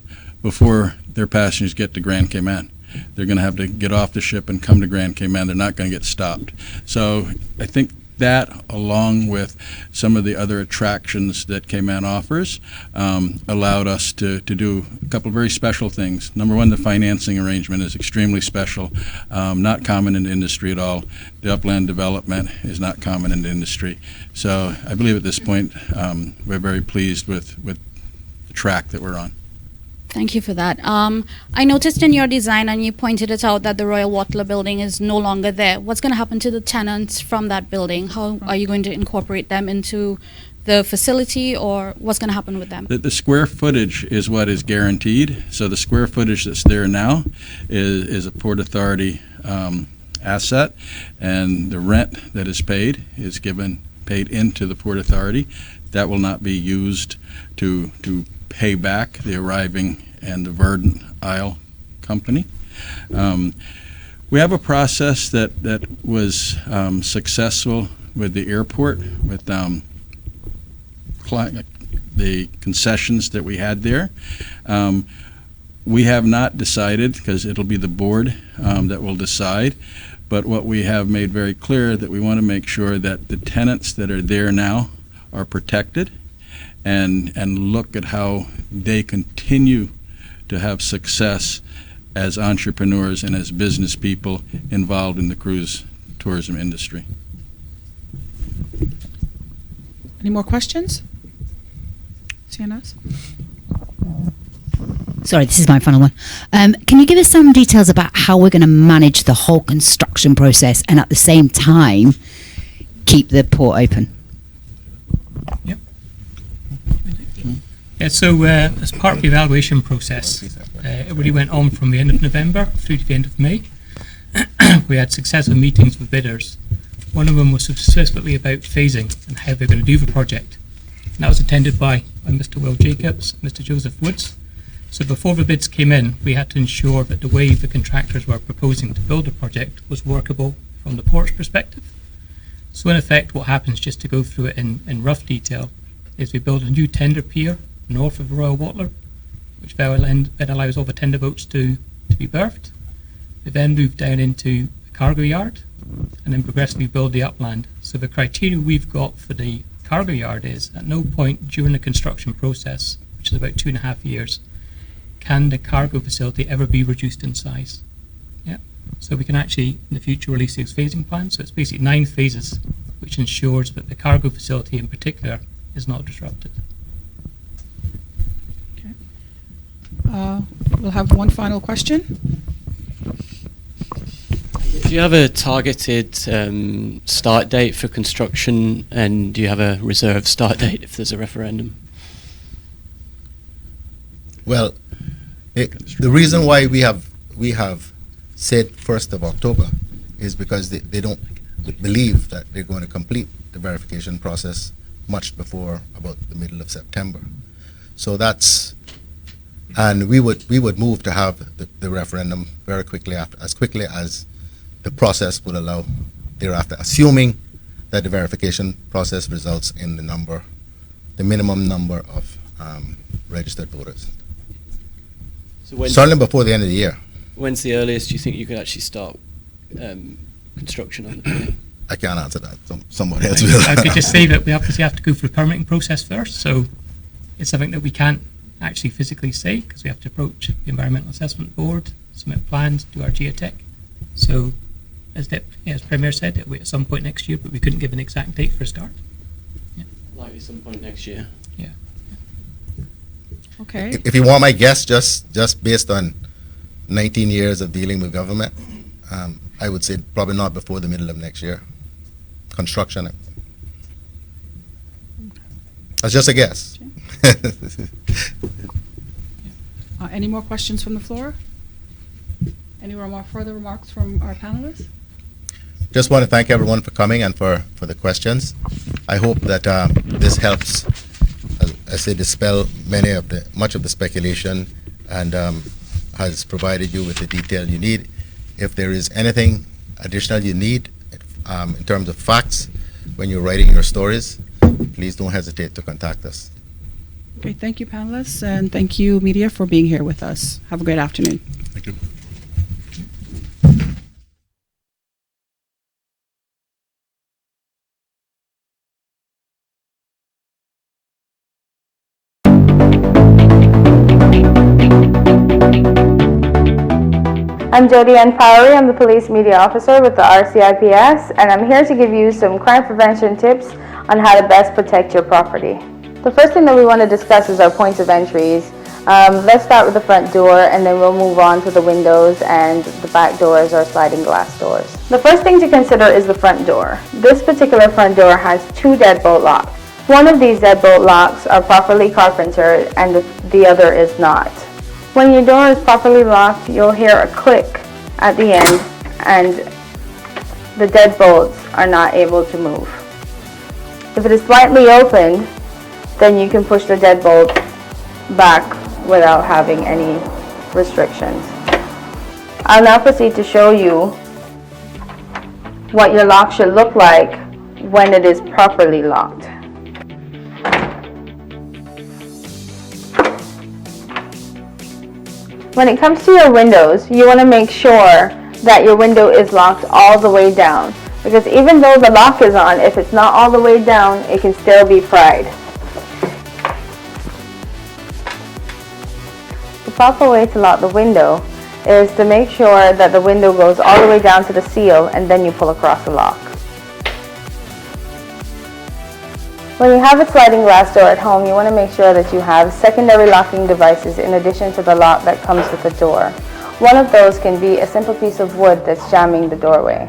[SPEAKER 19] before their passengers get to Grand Cayman. They're going to have to get off the ship and come to Grand Cayman. They're not going to get stopped. So I think that, along with some of the other attractions that Cayman offers, allowed us to do a couple of very special things. Number one, the financing arrangement is extremely special, not common in the industry at all. The upland development is not common in the industry. So I believe at this point we're very pleased with the track that we're on.
[SPEAKER 3] Thank you for that. I noticed in your design, and you pointed it out, that the Royal Wattler building is no longer there. What's going to happen to the tenants from that building? How are you going to incorporate them into the facility, or what's going to happen with them?
[SPEAKER 19] The square footage is what is guaranteed. So the square footage that's there now is a Port Authority asset, and the rent that is paid is paid into the Port Authority. That will not be used to pay back the arriving and the Verdant Isle company. We have a process that was successful with the airport, with the concessions that we had there. we have not decided, because it'll be the board that will decide, but what we have made very clear that we want to make sure that the tenants that are there now are protected and look at how they continue to have success as entrepreneurs and as business people involved in the cruise tourism industry.
[SPEAKER 15] Any more questions? CNS?
[SPEAKER 17] Sorry, this is my final one. Can you give us some details about how we're going to manage the whole construction process and at the same time keep the port open?
[SPEAKER 20] Yeah, so as part of the evaluation process, it really went on from the end of November through to the end of May. We had successful meetings with bidders. One of them was specifically about phasing and how they're going to do the project. And that was attended by Mr. Will Jacobs, Mr. Joseph Woods. So before the bids came in, we had to ensure that the way the contractors were proposing to build the project was workable from the port's perspective. So in effect, what happens, just to go through it in rough detail, is we build a new tender pier north of the Royal Watler, which then allows all the tender boats to be berthed. We then move down into the cargo yard and then progressively build the upland. So the criteria we've got for the cargo yard is at no point during the construction process, which is about 2.5 years, can the cargo facility ever be reduced in size. Yeah. So we can actually in the future release these phasing plans. So it's basically 9 phases, which ensures that the cargo facility in particular is not disrupted.
[SPEAKER 15] We'll have one final question.
[SPEAKER 18] Do you have a targeted start date for construction, and do you have a reserved start date if there's a referendum?
[SPEAKER 16] Well, the reason why we have said 1st of October is because they don't believe that they're going to complete the verification process much before about the middle of September. So that's, and we would move to have the referendum very quickly after, as quickly as the process would allow thereafter, assuming that the verification process results in the minimum number of registered voters.
[SPEAKER 18] So
[SPEAKER 16] certainly before the end of the year.
[SPEAKER 18] When's the earliest you think you could actually start construction on the pier?
[SPEAKER 16] I can't answer that. Somebody else will.
[SPEAKER 20] I could just say that we obviously have to go through the permitting process first, so it's something that we can't actually physically say because we have to approach the Environmental Assessment Board, submit plans, do our geotech. So, as Premier said, it'll be at some point next year, but we couldn't give an exact date for a start. Yeah.
[SPEAKER 18] Likely some point next year.
[SPEAKER 20] Yeah.
[SPEAKER 15] Okay.
[SPEAKER 16] If you want my guess, just based on 19 years of dealing with government, I would say probably not before the middle of next year. Construction. That's just a guess.
[SPEAKER 15] Any more questions from the floor? Any further remarks from our panelists?
[SPEAKER 16] Just want to thank everyone for coming and for the questions. I hope that this helps, as I say, dispel much of the speculation and has provided you with the detail you need. If there is anything additional you need in terms of facts when you're writing your stories, please don't hesitate to contact us.
[SPEAKER 15] Okay, thank you, panelists, and thank you, media, for being here with us. Have a great afternoon.
[SPEAKER 19] Thank you.
[SPEAKER 6] I'm Jody Ann Powery. I'm the Police Media Officer with the RCIPS, and I'm here to give you some crime prevention tips on how to best protect your property. The first thing that we want to discuss is our points of entries. Let's start with the front door, and then we'll move on to the windows and the back doors or sliding glass doors. The first thing to consider is the front door. This particular front door has 2 deadbolt locks. One of these deadbolt locks are properly carpentered and the other is not. When your door is properly locked, you'll hear a click at the end and the deadbolts are not able to move. If it is slightly opened, then you can push the deadbolt back without having any restrictions. I'll now proceed to show you what your lock should look like when it is properly locked. When it comes to your windows, you want to make sure that your window is locked all the way down, because even though the lock is on, if it's not all the way down, it can still be pried. The proper way to lock the window is to make sure that the window goes all the way down to the seal and then you pull across the lock. When you have a sliding glass door at home, you want to make sure that you have secondary locking devices in addition to the lock that comes with the door. One of those can be a simple piece of wood that's jamming the doorway.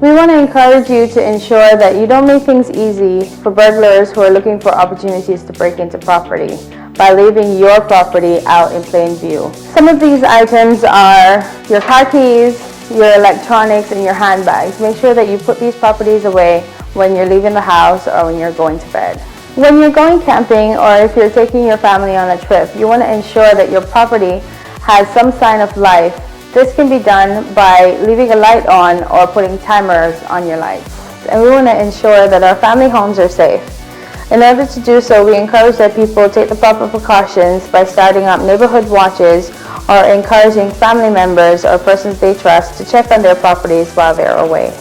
[SPEAKER 6] We want to encourage you to ensure that you don't make things easy for burglars who are looking for opportunities to break into property by leaving your property out in plain view. Some of these items are your car keys, your electronics, and your handbags. Make sure that you put these properties away when you're leaving the house or when you're going to bed. When you're going camping or if you're taking your family on a trip, you want to ensure that your property has some sign of life. This can be done by leaving a light on or putting timers on your lights. And we want to ensure that our family homes are safe. In order to do so, we encourage that people take the proper precautions by starting up neighborhood watches or encouraging family members or persons they trust to check on their properties while they're away.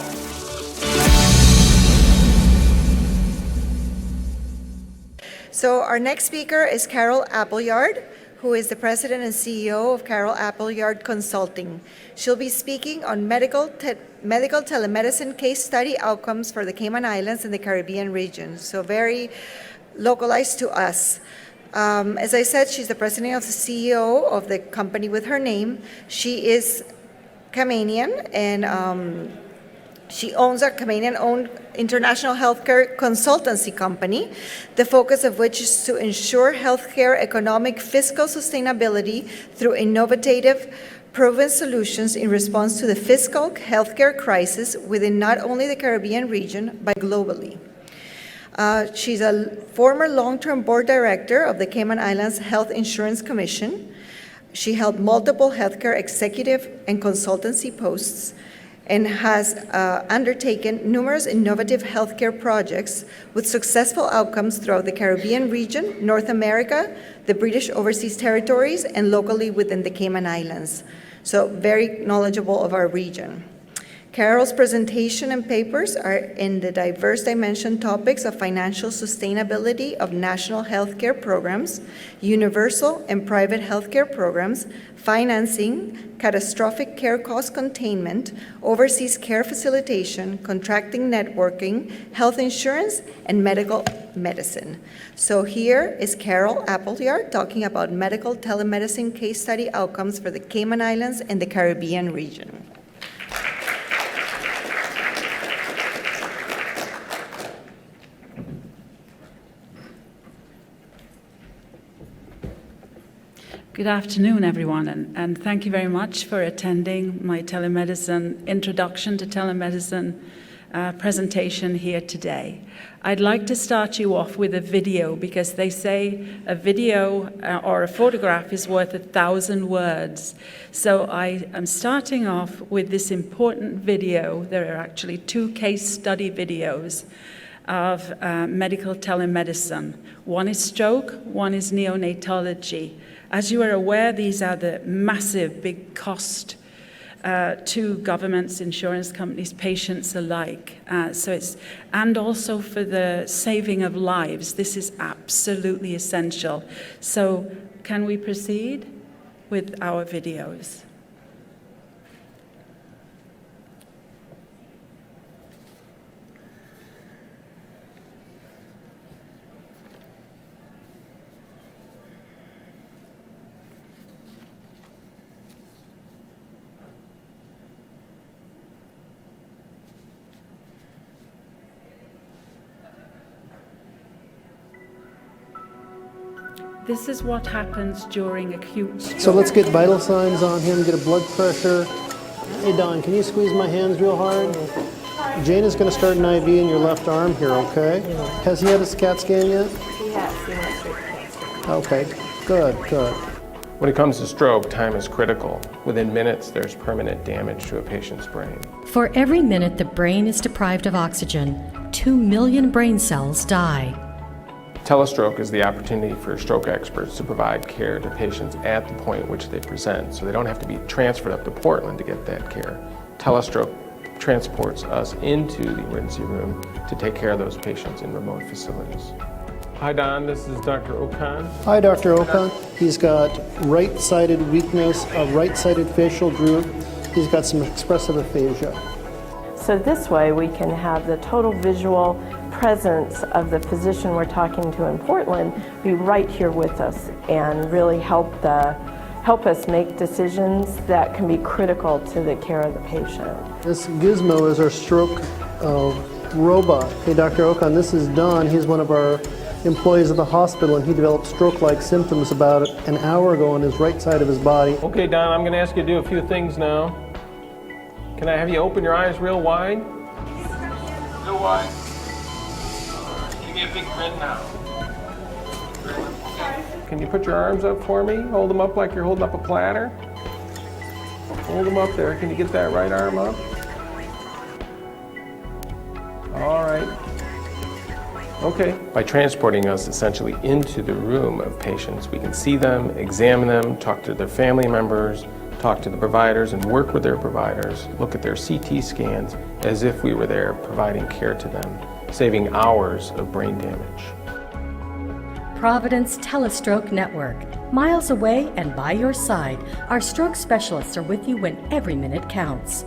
[SPEAKER 2] So our next speaker is Carol Appleyard, who is the president and CEO of Carol Appleyard Consulting. She'll be speaking on medical telemedicine case study outcomes for the Cayman Islands and the Caribbean region, so very localized to us. As I said, she's the president of the CEO of the company with her name. She is Caymanian, and she owns a Caymanian-owned international healthcare consultancy company, the focus of which is to ensure healthcare economic fiscal sustainability through innovative, proven solutions in response to the fiscal healthcare crisis within not only the Caribbean region, but globally. She's a former long-term board director of the Cayman Islands Health Insurance Commission. She held multiple healthcare executive and consultancy posts and has undertaken numerous innovative healthcare projects with successful outcomes throughout the Caribbean region, North America, the British Overseas Territories, and locally within the Cayman Islands. So very knowledgeable of our region. Carol's presentation and papers are in the diverse dimension topics of financial sustainability of national healthcare programs, universal and private healthcare programs, financing, catastrophic care cost containment, overseas care facilitation, contracting networking, health insurance, and medical medicine. So here is Carol Appleyard talking about medical telemedicine case study outcomes for the Cayman Islands and the Caribbean region.
[SPEAKER 22] Good afternoon, everyone, and thank you very much for attending my telemedicine introduction to telemedicine presentation here today. I'd like to start you off with a video because they say a video or a photograph is worth 1,000 words. So I am starting off with this important video. There are actually 2 case study videos of medical telemedicine. One is stroke, one is neonatology. As you are aware, these are the massive, big cost to governments, insurance companies, patients alike. And also for the saving of lives. This is absolutely essential. So can we proceed with our videos? This is what happens during acute stroke.
[SPEAKER 23] So let's get vital signs on him, get a blood pressure. Hey Don, can you squeeze my hands real hard? Jane is going to start an IV in your left arm here, okay? Has he had a CAT scan yet?
[SPEAKER 24] He has.
[SPEAKER 23] Okay, good.
[SPEAKER 25] When it comes to stroke, time is critical. Within minutes, there's permanent damage to a patient's brain.
[SPEAKER 26] For every minute the brain is deprived of oxygen, 2 million brain cells die.
[SPEAKER 25] Telestroke is the opportunity for stroke experts to provide care to patients at the point at which they present, so they don't have to be transferred up to Portland to get that care. Telestroke transports us into the emergency room to take care of those patients in remote facilities. Hi Don, this is Dr. Okan.
[SPEAKER 23] Hi, Dr. Okan. He's got right-sided weakness, a right-sided facial droop. He's got some expressive aphasia.
[SPEAKER 24] So this way we can have the total visual presence of the physician we're talking to in Portland be right here with us and really help us make decisions that can be critical to the care of the patient.
[SPEAKER 23] This Gizmo is our stroke robot. Hey, Dr. Okan, this is Don. He's one of our employees at the hospital, and he developed stroke-like symptoms about an hour ago on his right side of his body.
[SPEAKER 25] Okay Don, I'm going to ask you to do a few things now. Can I have you open your eyes real wide? Real wide. Give me a big grin now. Can you put your arms up for me? Hold them up like you're holding up a platter. Hold them up there. Can you get that right arm up? All right. Okay. By transporting us essentially into the room of patients, we can see them, examine them, talk to their family members, talk to the providers and work with their providers, look at their CT scans as if we were there providing care to them, saving hours of brain damage.
[SPEAKER 8] Providence Telestroke Network. Miles away and by your side, our stroke specialists are with you when every minute counts.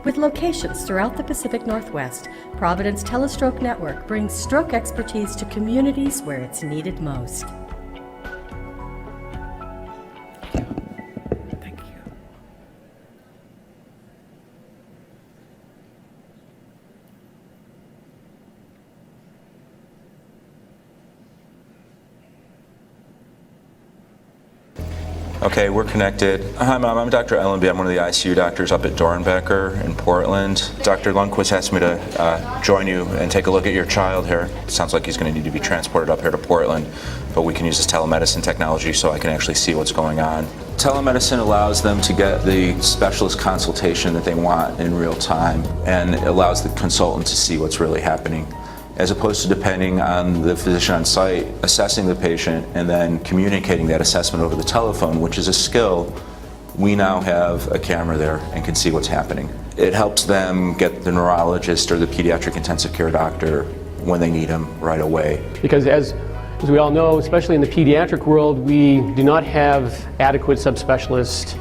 [SPEAKER 8] With locations throughout the Pacific Northwest, Providence Telestroke Network brings stroke expertise to communities where it's needed most.
[SPEAKER 9] Okay, we're connected. Hi, Mom. I'm Dr. Ellenby. I'm one of the ICU doctors up at Dornbecker in Portland. Dr. Lundquist asked me to join you and take a look at your child here. It sounds like he's going to need to be transported up here to Portland, but we can use this telemedicine technology so I can actually see what's going on. Telemedicine allows them to get the specialist consultation that they want in real time, and it allows the consultant to see what's really happening, as opposed to depending on the physician on site assessing the patient and then communicating that assessment over the telephone, which is a skill. We now have a camera there and can see what's happening. It helps them get the neurologist or the pediatric intensive care doctor when they need them right away.
[SPEAKER 10] Because as we all know, especially in the pediatric world, we do not have adequate subspecialists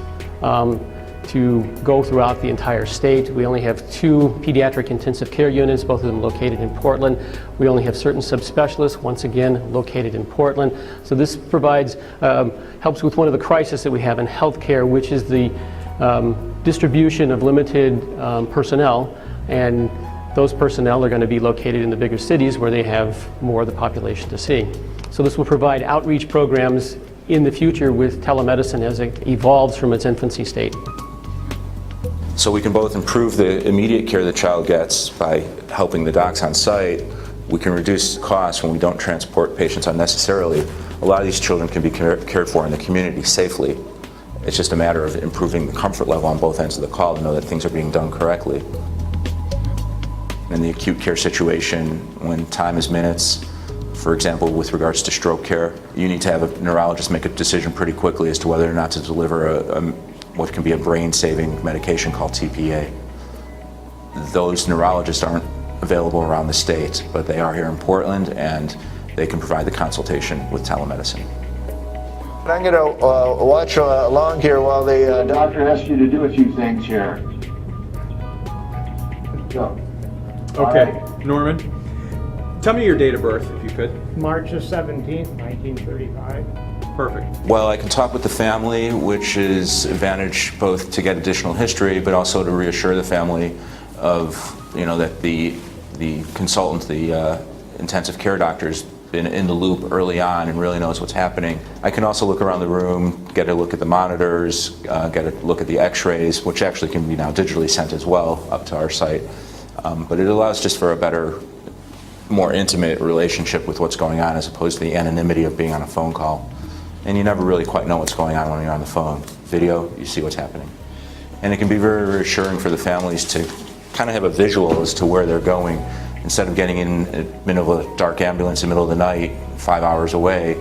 [SPEAKER 10] to go throughout the entire state. We only have 2 pediatric intensive care units, both of them located in Portland. We only have certain subspecialists, once again, located in Portland. So this provides, helps with one of the crises that we have in healthcare, which is the distribution of limited personnel, and those personnel are going to be located in the bigger cities where they have more of the population to see. So this will provide outreach programs in the future with telemedicine as it evolves from its infancy state.
[SPEAKER 9] So we can both improve the immediate care the child gets by helping the docs on site. We can reduce costs when we don't transport patients unnecessarily. A lot of these children can be cared for in the community safely. It's just a matter of improving the comfort level on both ends of the call to know that things are being done correctly. In the acute care situation, when time is minutes, for example, with regards to stroke care, you need to have a neurologist make a decision pretty quickly as to whether or not to deliver what can be a brain-saving medication called TPA. Those neurologists aren't available around the state, but they are here in Portland, and they can provide the consultation with telemedicine.
[SPEAKER 11] I'm going to watch along here while the doctor asks you to do a few things here. Go.
[SPEAKER 12] Okay, Norman, tell me your date of birth, if you could.
[SPEAKER 26] March the 17th, 1935.
[SPEAKER 12] Perfect.
[SPEAKER 9] Well, I can talk with the family, which is advantage both to get additional history, but also to reassure the family of, that the consultant, the intensive care doctor's been in the loop early on and really knows what's happening. I can also look around the room, get a look at the monitors, get a look at the x-rays, which actually can be now digitally sent as well up to our site. But it allows just for a better, more intimate relationship with what's going on as opposed to the anonymity of being on a phone call. And you never really quite know what's going on when you're on the phone. Video, you see what's happening. And it can be very reassuring for the families to kind of have a visual as to where they're going instead of getting in the middle of a dark ambulance in the middle of the night, 5 hours away,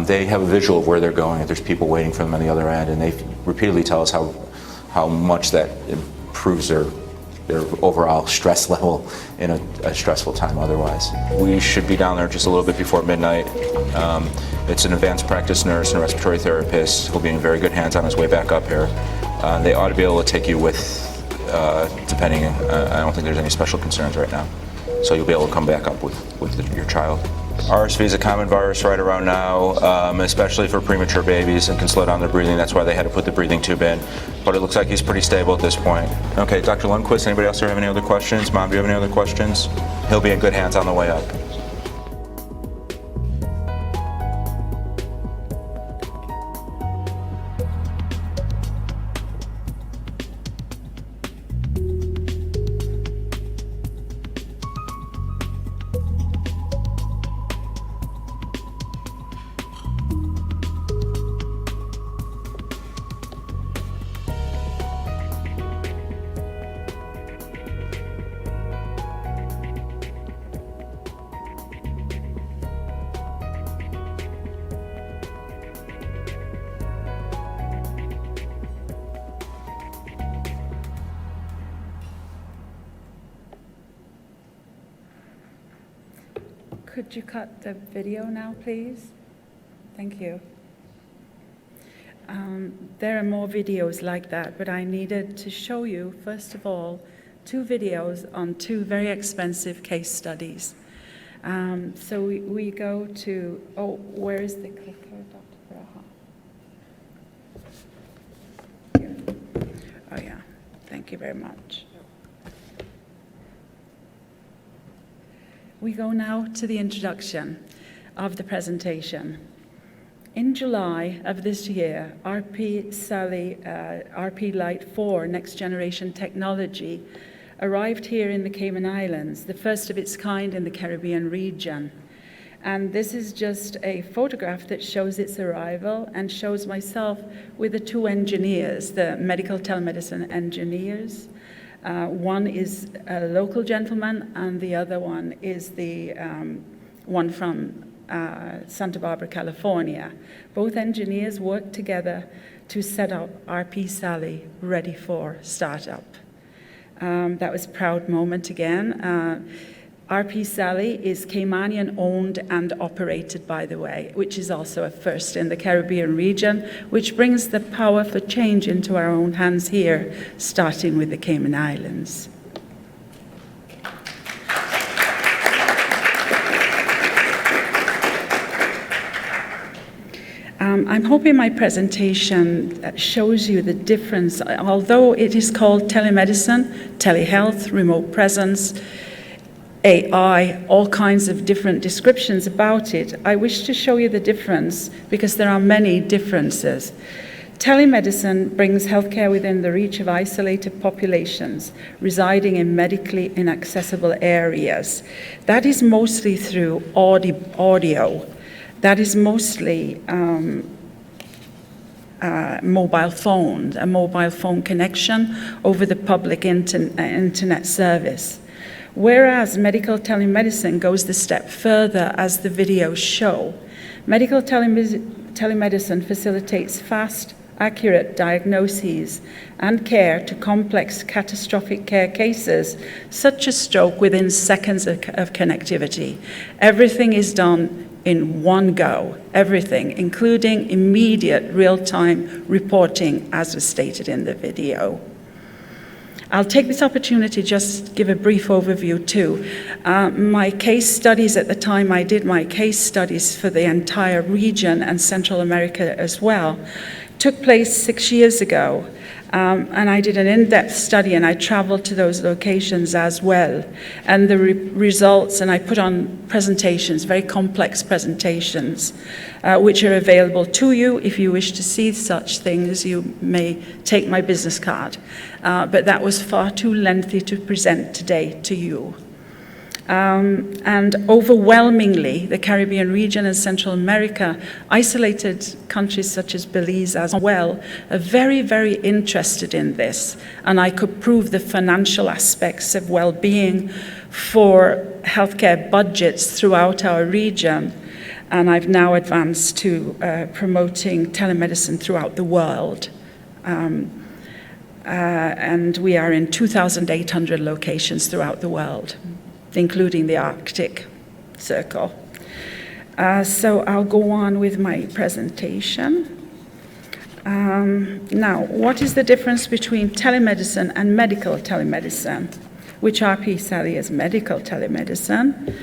[SPEAKER 9] they have a visual of where they're going, if there's people waiting for them on the other end, and they repeatedly tell us how much that improves their overall stress level in a stressful time otherwise. We should be down there just a little bit before midnight. It's an advanced practice nurse and a respiratory therapist who'll be in very good hands on his way back up here. They ought to be able to take you with, depending, I don't think there's any special concerns right now. So you'll be able to come back up with your child. RSV is a common virus right around now, especially for premature babies, and can slow down their breathing. That's why they had to put the breathing tube in. But it looks like he's pretty stable at this point. Okay, Dr. Lundquist, anybody else have any other questions? Mom, do you have any other questions? He'll be in good hands on the way up.
[SPEAKER 22] Could you cut the video now, please? Thank you. There are more videos like that, but I needed to show you, first of all, 2 videos on 2 very expensive case studies. So we go to, where is the clicker, Dr. Baraha? Here. Oh yeah, thank you very much. We go now to the introduction of the presentation. In July of this year, RP Light 4 Next Generation Technology arrived here in the Cayman Islands, the first of its kind in the Caribbean region. And this is just a photograph that shows its arrival and shows myself with the 2 engineers, the medical telemedicine engineers. One is a local gentleman, and the other one is the one from Santa Barbara, California. Both engineers worked together to set up RP Sally ready for startup. That was a proud moment again. RP Sally is Caymanian owned and operated, by the way, which is also a first in the Caribbean region, which brings the power for change into our own hands here, starting with the Cayman Islands. I'm hoping my presentation shows you the difference. Although it is called telemedicine, telehealth, remote presence, AI, all kinds of different descriptions about it, I wish to show you the difference because there are many differences. Telemedicine brings healthcare within the reach of isolated populations residing in medically inaccessible areas. That is mostly through audio. That is mostly mobile phones, a mobile phone connection over the public internet service. Whereas medical telemedicine goes the step further, as the videos show. Medical telemedicine facilitates fast, accurate diagnoses and care to complex catastrophic care cases, such as stroke, within seconds of connectivity. Everything is done in one go, everything, including immediate real-time reporting, as was stated in the video. I'll take this opportunity just to give a brief overview too. My case studies at the time I did my case studies for the entire region and Central America as well took place 6 years ago. And I did an in-depth study, and I traveled to those locations as well. And the results, and I put on presentations, very complex presentations, which are available to you. If you wish to see such things, you may take my business card. But that was far too lengthy to present today to you. And overwhelmingly, the Caribbean region and Central America, isolated countries such as Belize as well, are very, very interested in this. And I could prove the financial aspects of well-being for healthcare budgets throughout our region. And I've now advanced to promoting telemedicine throughout the world. And we are in 2,800 locations throughout the world, including the Arctic Circle. So I'll go on with my presentation. Now, what is the difference between telemedicine and medical telemedicine, which RP Sally is medical telemedicine?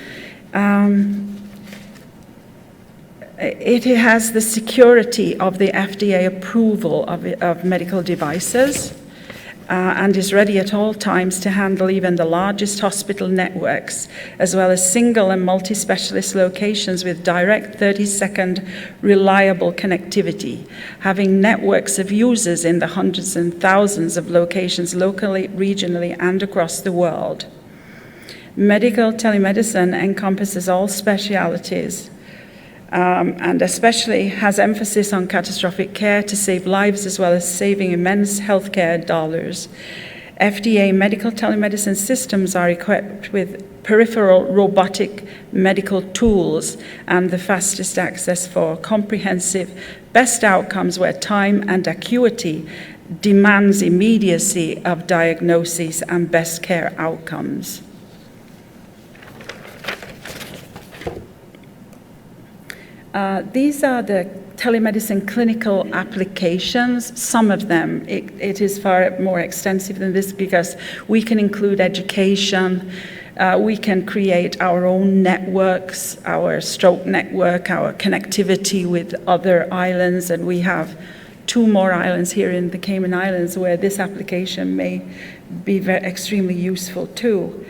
[SPEAKER 22] It has the security of the FDA approval of medical devices. And is ready at all times to handle even the largest hospital networks, as well as single and multi-specialist locations with direct 30-second reliable connectivity, having networks of users in the hundreds and thousands of locations locally, regionally, and across the world. Medical telemedicine encompasses all specialities, and especially has emphasis on catastrophic care to save lives as well as saving immense healthcare dollars. FDA medical telemedicine systems are equipped with peripheral robotic medical tools and the fastest access for comprehensive best outcomes where time and acuity demands immediacy of diagnosis and best care outcomes. These are the telemedicine clinical applications. Some of them, it is far more extensive than this because we can include education, we can create our own networks, our stroke network, our connectivity with other islands, and we have 2 more islands here in the Cayman Islands where this application may be extremely useful too.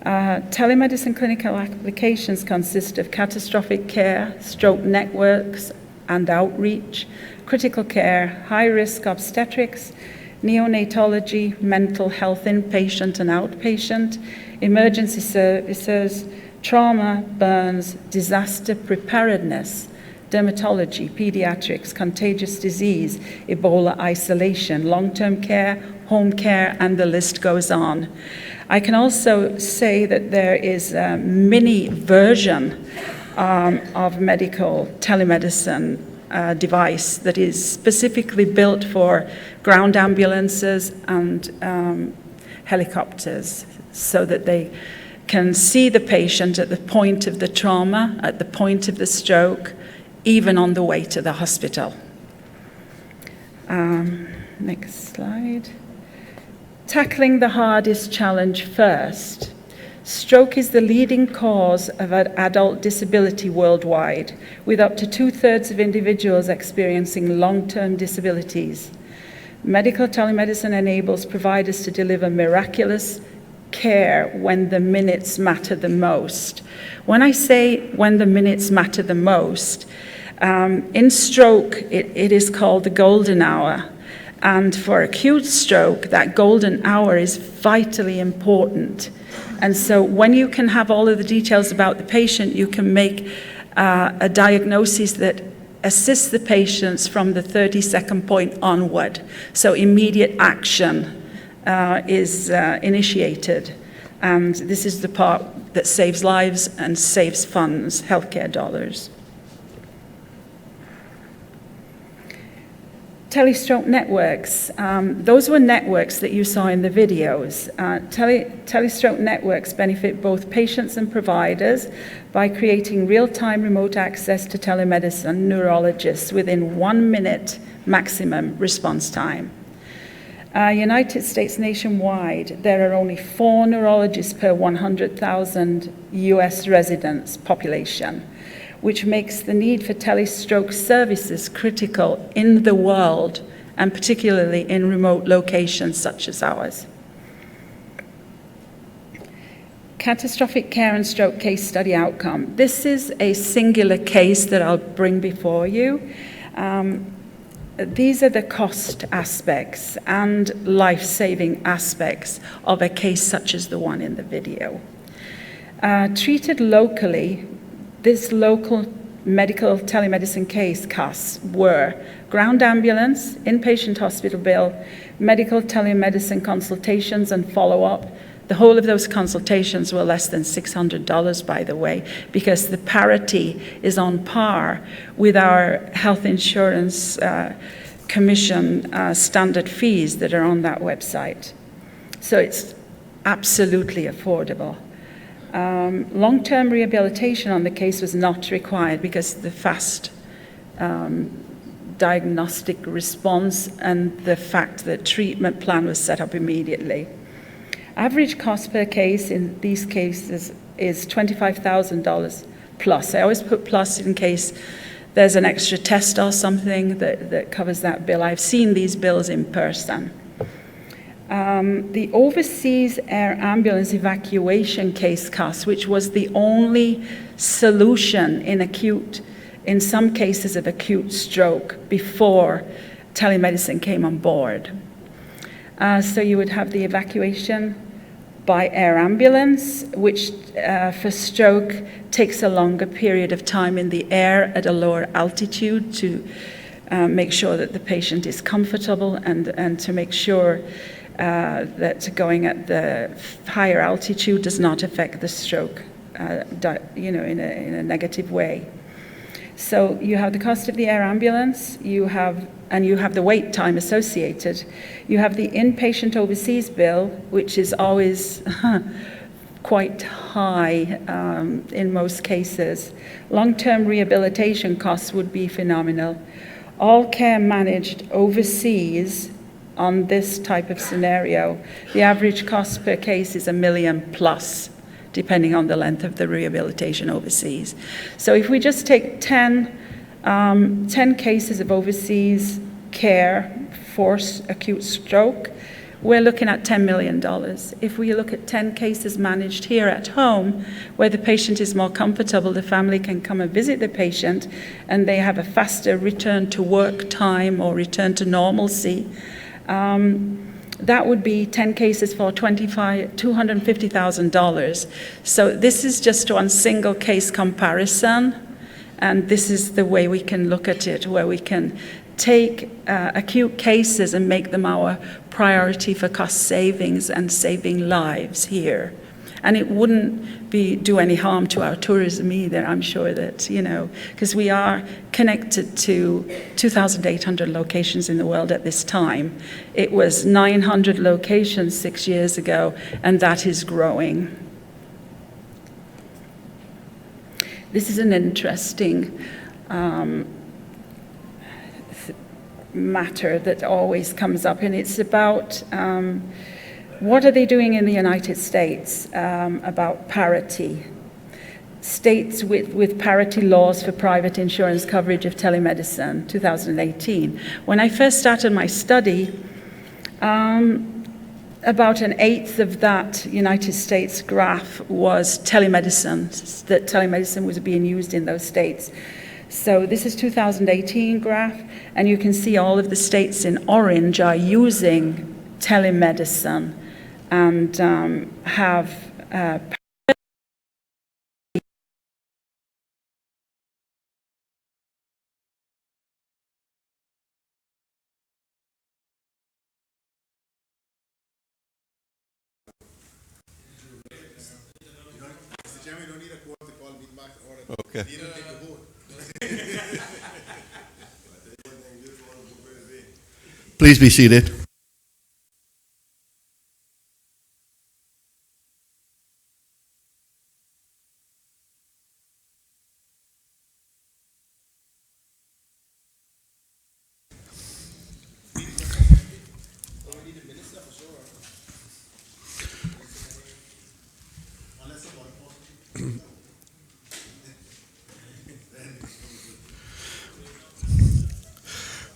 [SPEAKER 22] Telemedicine clinical applications consist of catastrophic care, stroke networks and outreach, critical care, high-risk obstetrics, neonatology, mental health inpatient and outpatient, emergency services, trauma, burns, disaster preparedness, dermatology, pediatrics, contagious disease, Ebola isolation, long-term care, home care, and the list goes on. I can also say that there is a mini version of medical telemedicine device that is specifically built for ground ambulances and helicopters so that they can see the patient at the point of the trauma, at the point of the stroke, even on the way to the hospital. Next slide. Tackling the hardest challenge first. Stroke is the leading cause of adult disability worldwide, with up to 2/3 of individuals experiencing long-term disabilities. Medical telemedicine enables providers to deliver miraculous care when the minutes matter the most. When I say when the minutes matter the most, in stroke, it is called the golden hour. And for acute stroke, that golden hour is vitally important. And so when you can have all of the details about the patient, you can make a diagnosis that assists the patients from the 30-second point onward. So immediate action is initiated. And this is the part that saves lives and saves funds, healthcare dollars. Telestroke networks, those were networks that you saw in the videos. Telestroke networks benefit both patients and providers by creating real-time remote access to telemedicine neurologists within 1 minute maximum response time. United States nationwide, there are only 4 neurologists per 100,000 US residents population, which makes the need for telestroke services critical in the world, and particularly in remote locations such as ours. Catastrophic care and stroke case study outcome. This is a singular case that I'll bring before you. These are the cost aspects and life-saving aspects of a case such as the one in the video. Treated locally, this local medical telemedicine case costs were ground ambulance, inpatient hospital bill, medical telemedicine consultations and follow-up. The whole of those consultations were less than $600, by the way, because the parity is on par with our health insurance commission standard fees that are on that website. So it's absolutely affordable. Long-term rehabilitation on the case was not required because of the fast diagnostic response and the fact that treatment plan was set up immediately. Average cost per case in these cases is $25,000 plus. I always put plus in case there's an extra test or something that covers that bill. I've seen these bills in person. The overseas air ambulance evacuation case cost, which was the only solution in some cases of acute stroke before telemedicine came on board. So you would have the evacuation by air ambulance, which for stroke takes a longer period of time in the air at a lower altitude to make sure that the patient is comfortable and to make sure that going at the higher altitude does not affect the stroke, in a negative way. So you have the cost of the air ambulance, you have the wait time associated. You have the inpatient overseas bill, which is always quite high in most cases. Long-term rehabilitation costs would be phenomenal. All care managed overseas on this type of scenario, the average cost per case is $1 million plus, depending on the length of the rehabilitation overseas. So if we just take 10 cases of overseas care for acute stroke, we're looking at $10 million. If we look at 10 cases managed here at home, where the patient is more comfortable, the family can come and visit the patient, and they have a faster return to work time or return to normalcy, that would be 10 cases for $250,000. So this is just one single case comparison, and this is the way we can look at it, where we can take acute cases and make them our priority for cost savings and saving lives here. And it wouldn't do any harm to our tourism either, I'm sure that, because we are connected to 2,800 locations in the world at this time. It was 900 locations 6 years ago, and that is growing. This is an interesting matter that always comes up, and it's about what are they doing in the United States about parity? States with parity laws for private insurance coverage of telemedicine, 2018. When I first started my study, about 1/8 of that United States graph was telemedicine, that telemedicine was being used in those states. So this is 2018 graph, and you can see all of the states in orange are using telemedicine and have
[SPEAKER 1] Okay. Please be seated.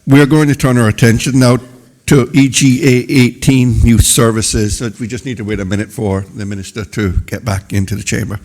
[SPEAKER 1] We are going to turn our attention now to EGA 18 Youth Services. So we just need to wait a minute for the Minister to get back into the chamber.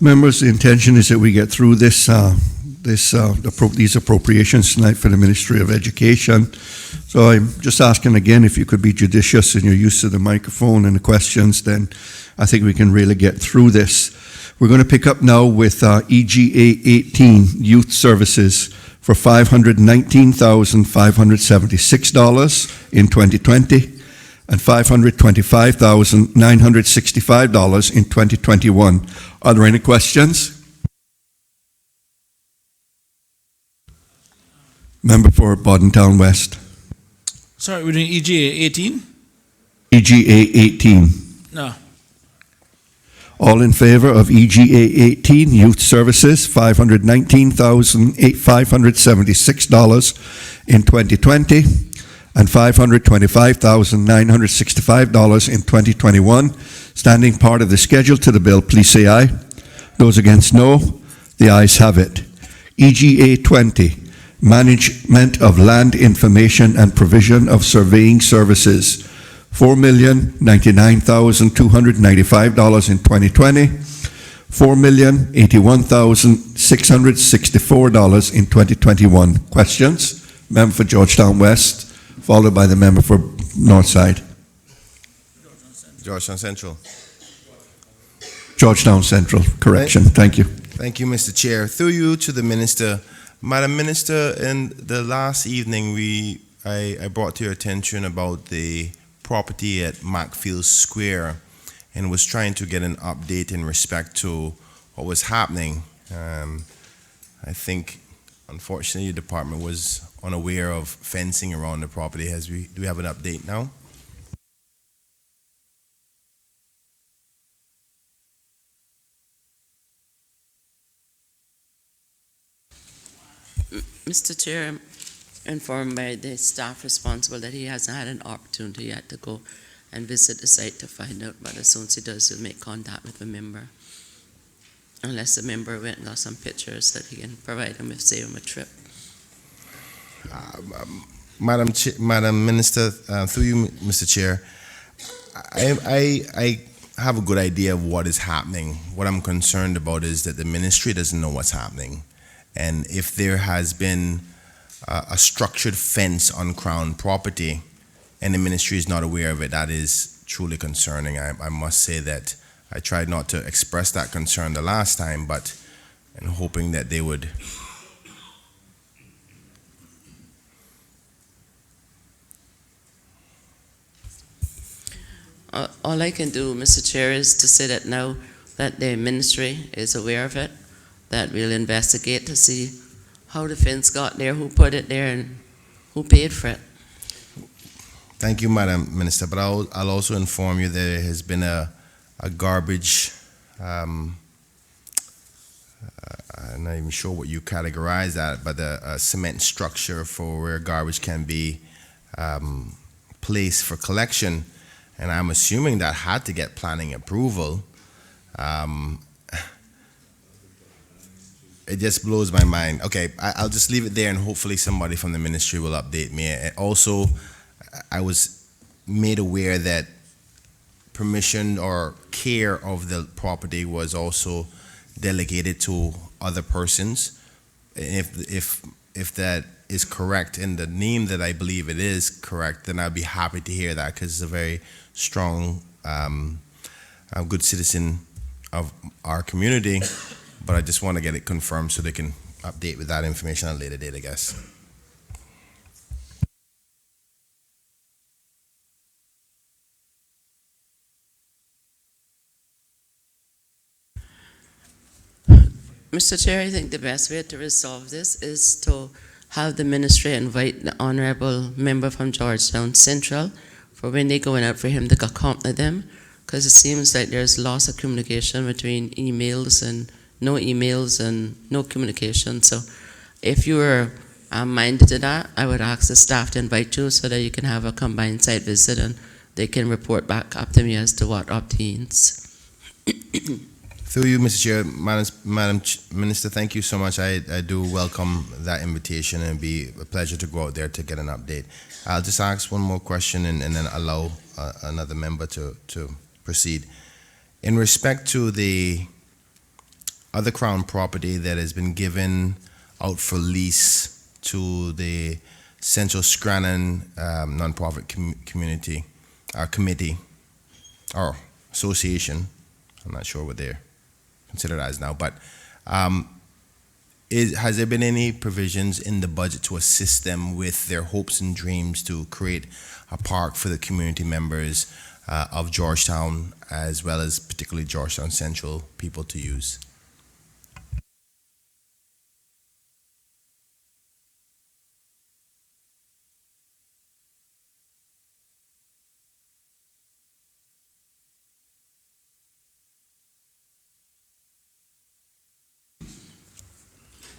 [SPEAKER 1] Members, the intention is that we get through these appropriations tonight for the Ministry of Education. So I'm just asking again if you could be judicious in your use of the microphone and the questions, then I think we can really get through this. We're going to pick up now with EGA 18, Youth Services, for $519,576 in 2020 and $525,965 in 2021. Are there any questions? Member for Boddentown West.
[SPEAKER 4] Sorry, we're doing EGA 18?
[SPEAKER 1] EGA 18.
[SPEAKER 4] No.
[SPEAKER 1] All in favor of EGA 18, Youth Services, $519,576 in 2020 and $525,965 in 2021. Standing part of the schedule to the bill, please say aye. Those against, no. The ayes have it. EGA 20, Management of Land Information and Provision of Surveying Services, $4,099,295 in 2020, $4,081,664 in 2021. Questions? Member for Georgetown West, followed by the member for Northside.
[SPEAKER 5] Georgetown Central.
[SPEAKER 1] Georgetown Central, correction. Thank you.
[SPEAKER 5] Thank you, Mr. Chair. Through you to the Minister. Madam Minister, in the last evening, I brought to your attention about the property at Macfield Square and was trying to get an update in respect to what was happening. I think, unfortunately, your department was unaware of fencing around the property. Do we have an update now?
[SPEAKER 7] Mr. Chair, I'm informed by the staff responsible that he hasn't had an opportunity yet to go and visit the site to find out, but as soon as he does, he'll make contact with the member. Unless the member went and got some pictures that he can provide him if save him a trip.
[SPEAKER 5] Madam Minister, through you, Mr. Chair, I have a good idea of what is happening. What I'm concerned about is that the ministry doesn't know what's happening. And if there has been a structured fence on Crown property and the ministry is not aware of it, that is truly concerning. I must say that I tried not to express that concern the last time, but I'm hoping that they would.
[SPEAKER 7] All I can do, Mr. Chair, is to say that now that the ministry is aware of it, that we'll investigate to see how the fence got there, who put it there, and who paid for it.
[SPEAKER 5] Thank you, Madam Minister, but I'll also inform you there has been a garbage, I'm not even sure what you categorize that, but a cement structure for where garbage can be placed for collection, and I'm assuming that had to get planning approval. It just blows my mind. Okay, I'll just leave it there and hopefully somebody from the ministry will update me. Also, I was made aware that permission or care of the property was also delegated to other persons. If that is correct in the name that I believe it is correct, then I'd be happy to hear that, because it's a very strong, a good citizen of our community. But I just want to get it confirmed so they can update with that information at a later date, I guess.
[SPEAKER 7] Mr. Chair, I think the best way to resolve this is to have the ministry invite the honourable member from Georgetown Central for when they going out for him to accompany them, because it seems like there's loss of communication between emails and no communication. So if you were minded to that, I would ask the staff to invite you so that you can have a combined site visit and they can report back up to me as to what obtains.
[SPEAKER 5] Through you, Mr. Chair, Madam Minister, thank you so much. I do welcome that invitation, and it'd be a pleasure to go out there to get an update. I'll just ask one more question and then allow another member to proceed. In respect to the other Crown property that has been given out for lease to the Central Scranton Nonprofit Community, Committee, or Association, I'm not sure what they're considered as now, but has there been any provisions in the budget to assist them with their hopes and dreams to create a park for the community members of Georgetown, as well as particularly Georgetown Central people to use?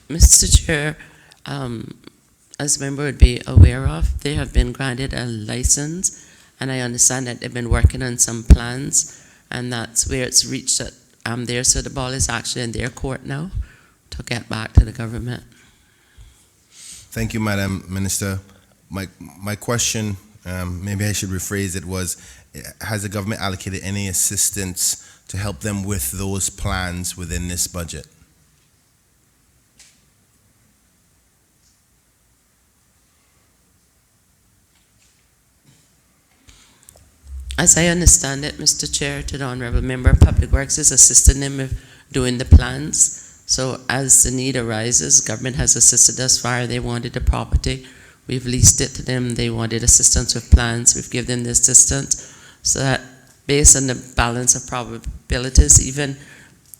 [SPEAKER 7] Mr. Chair, as a member would be aware of, they have been granted a license, and I understand that they've been working on some plans, and that's where it's reached at there. So the ball is actually in their court now to get back to the government.
[SPEAKER 5] Thank you, Madam Minister. My question, maybe I should rephrase it, was, has the government allocated any assistance to help them with those plans within this budget?
[SPEAKER 7] As I understand it, Mr. Chair, to the Honourable Member, Public Works is assisting them with doing the plans. So as the need arises, government has assisted us far. They wanted the property. We've leased it to them. They wanted assistance with plans. We've given them the assistance. So that based on the balance of probabilities, even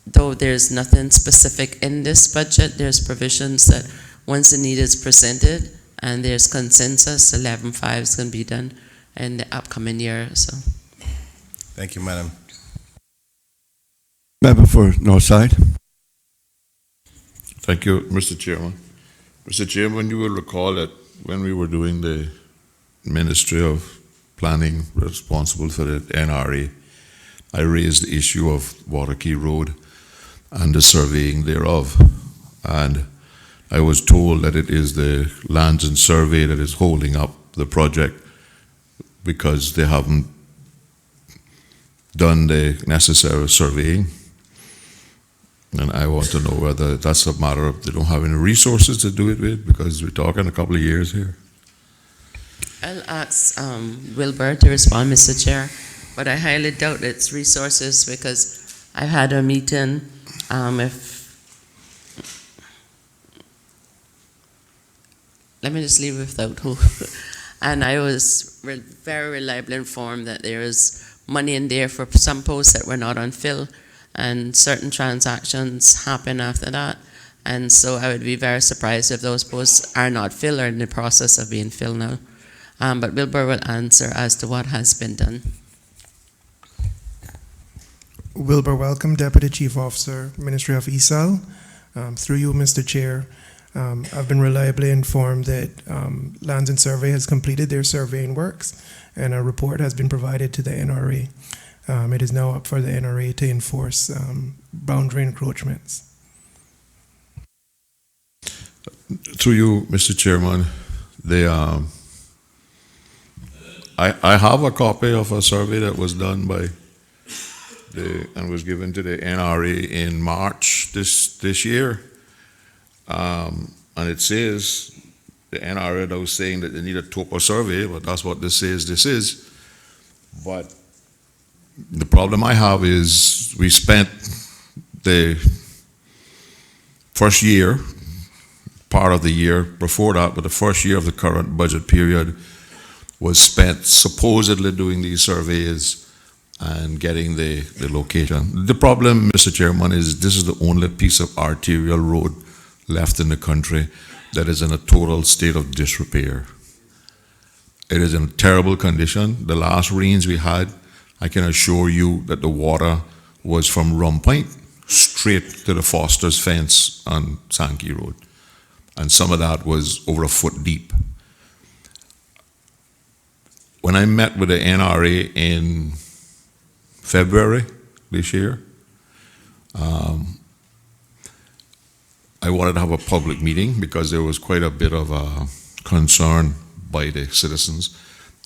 [SPEAKER 7] though there's nothing specific in this budget, there's provisions that once the need is presented and there's consensus, 11.5 is going to be done in the upcoming year. So,
[SPEAKER 5] thank you, Madam.
[SPEAKER 1] Member for Northside.
[SPEAKER 3] Thank you, Mr. Chairman. Mr. Chairman, you will recall that when we were doing the Ministry of Planning responsible for the NRA, I raised the issue of Waterkey Road and the surveying thereof. And I was told that it is the Lands and Survey that is holding up the project, because they haven't done the necessary surveying. And I want to know whether that's a matter of they don't have any resources to do it with, because we're talking a couple of years here.
[SPEAKER 7] I'll ask Wilbur to respond, Mr. Chair, but I highly doubt it's resources, because I had a meeting let me just leave without who. And I was very reliably informed that there is money in there for some posts that were not on fill, and certain transactions happen after that. And so I would be very surprised if those posts are not filled or in the process of being filled now. But Wilbur will answer as to what has been done.
[SPEAKER 13] Wilbur Welcome, Deputy Chief Officer, Ministry of ESAL. Through you, Mr. Chair, I've been reliably informed that Lands and Survey has completed their surveying works, and a report has been provided to the NRA. It is now up for the NRA to enforce boundary encroachments.
[SPEAKER 3] Through you, Mr. Chairman, I have a copy of a survey that was done by and was given to the NRA in March this year. And it says, the NRA now saying that they need a topo survey, but that's what this says this is. But the problem I have is we spent the first year, part of the year before that, but the first year of the current budget period was spent supposedly doing these surveys and getting the location. The problem, Mr. Chairman, is this is the only piece of arterial road left in the country that is in a total state of disrepair. It is in terrible condition. The last rains we had, I can assure you that the water was from Rum Point straight to the Foster's fence on Sankey Road. And some of that was over a foot deep. When I met with the NRA in February this year, I wanted to have a public meeting because there was quite a bit of concern by the citizens,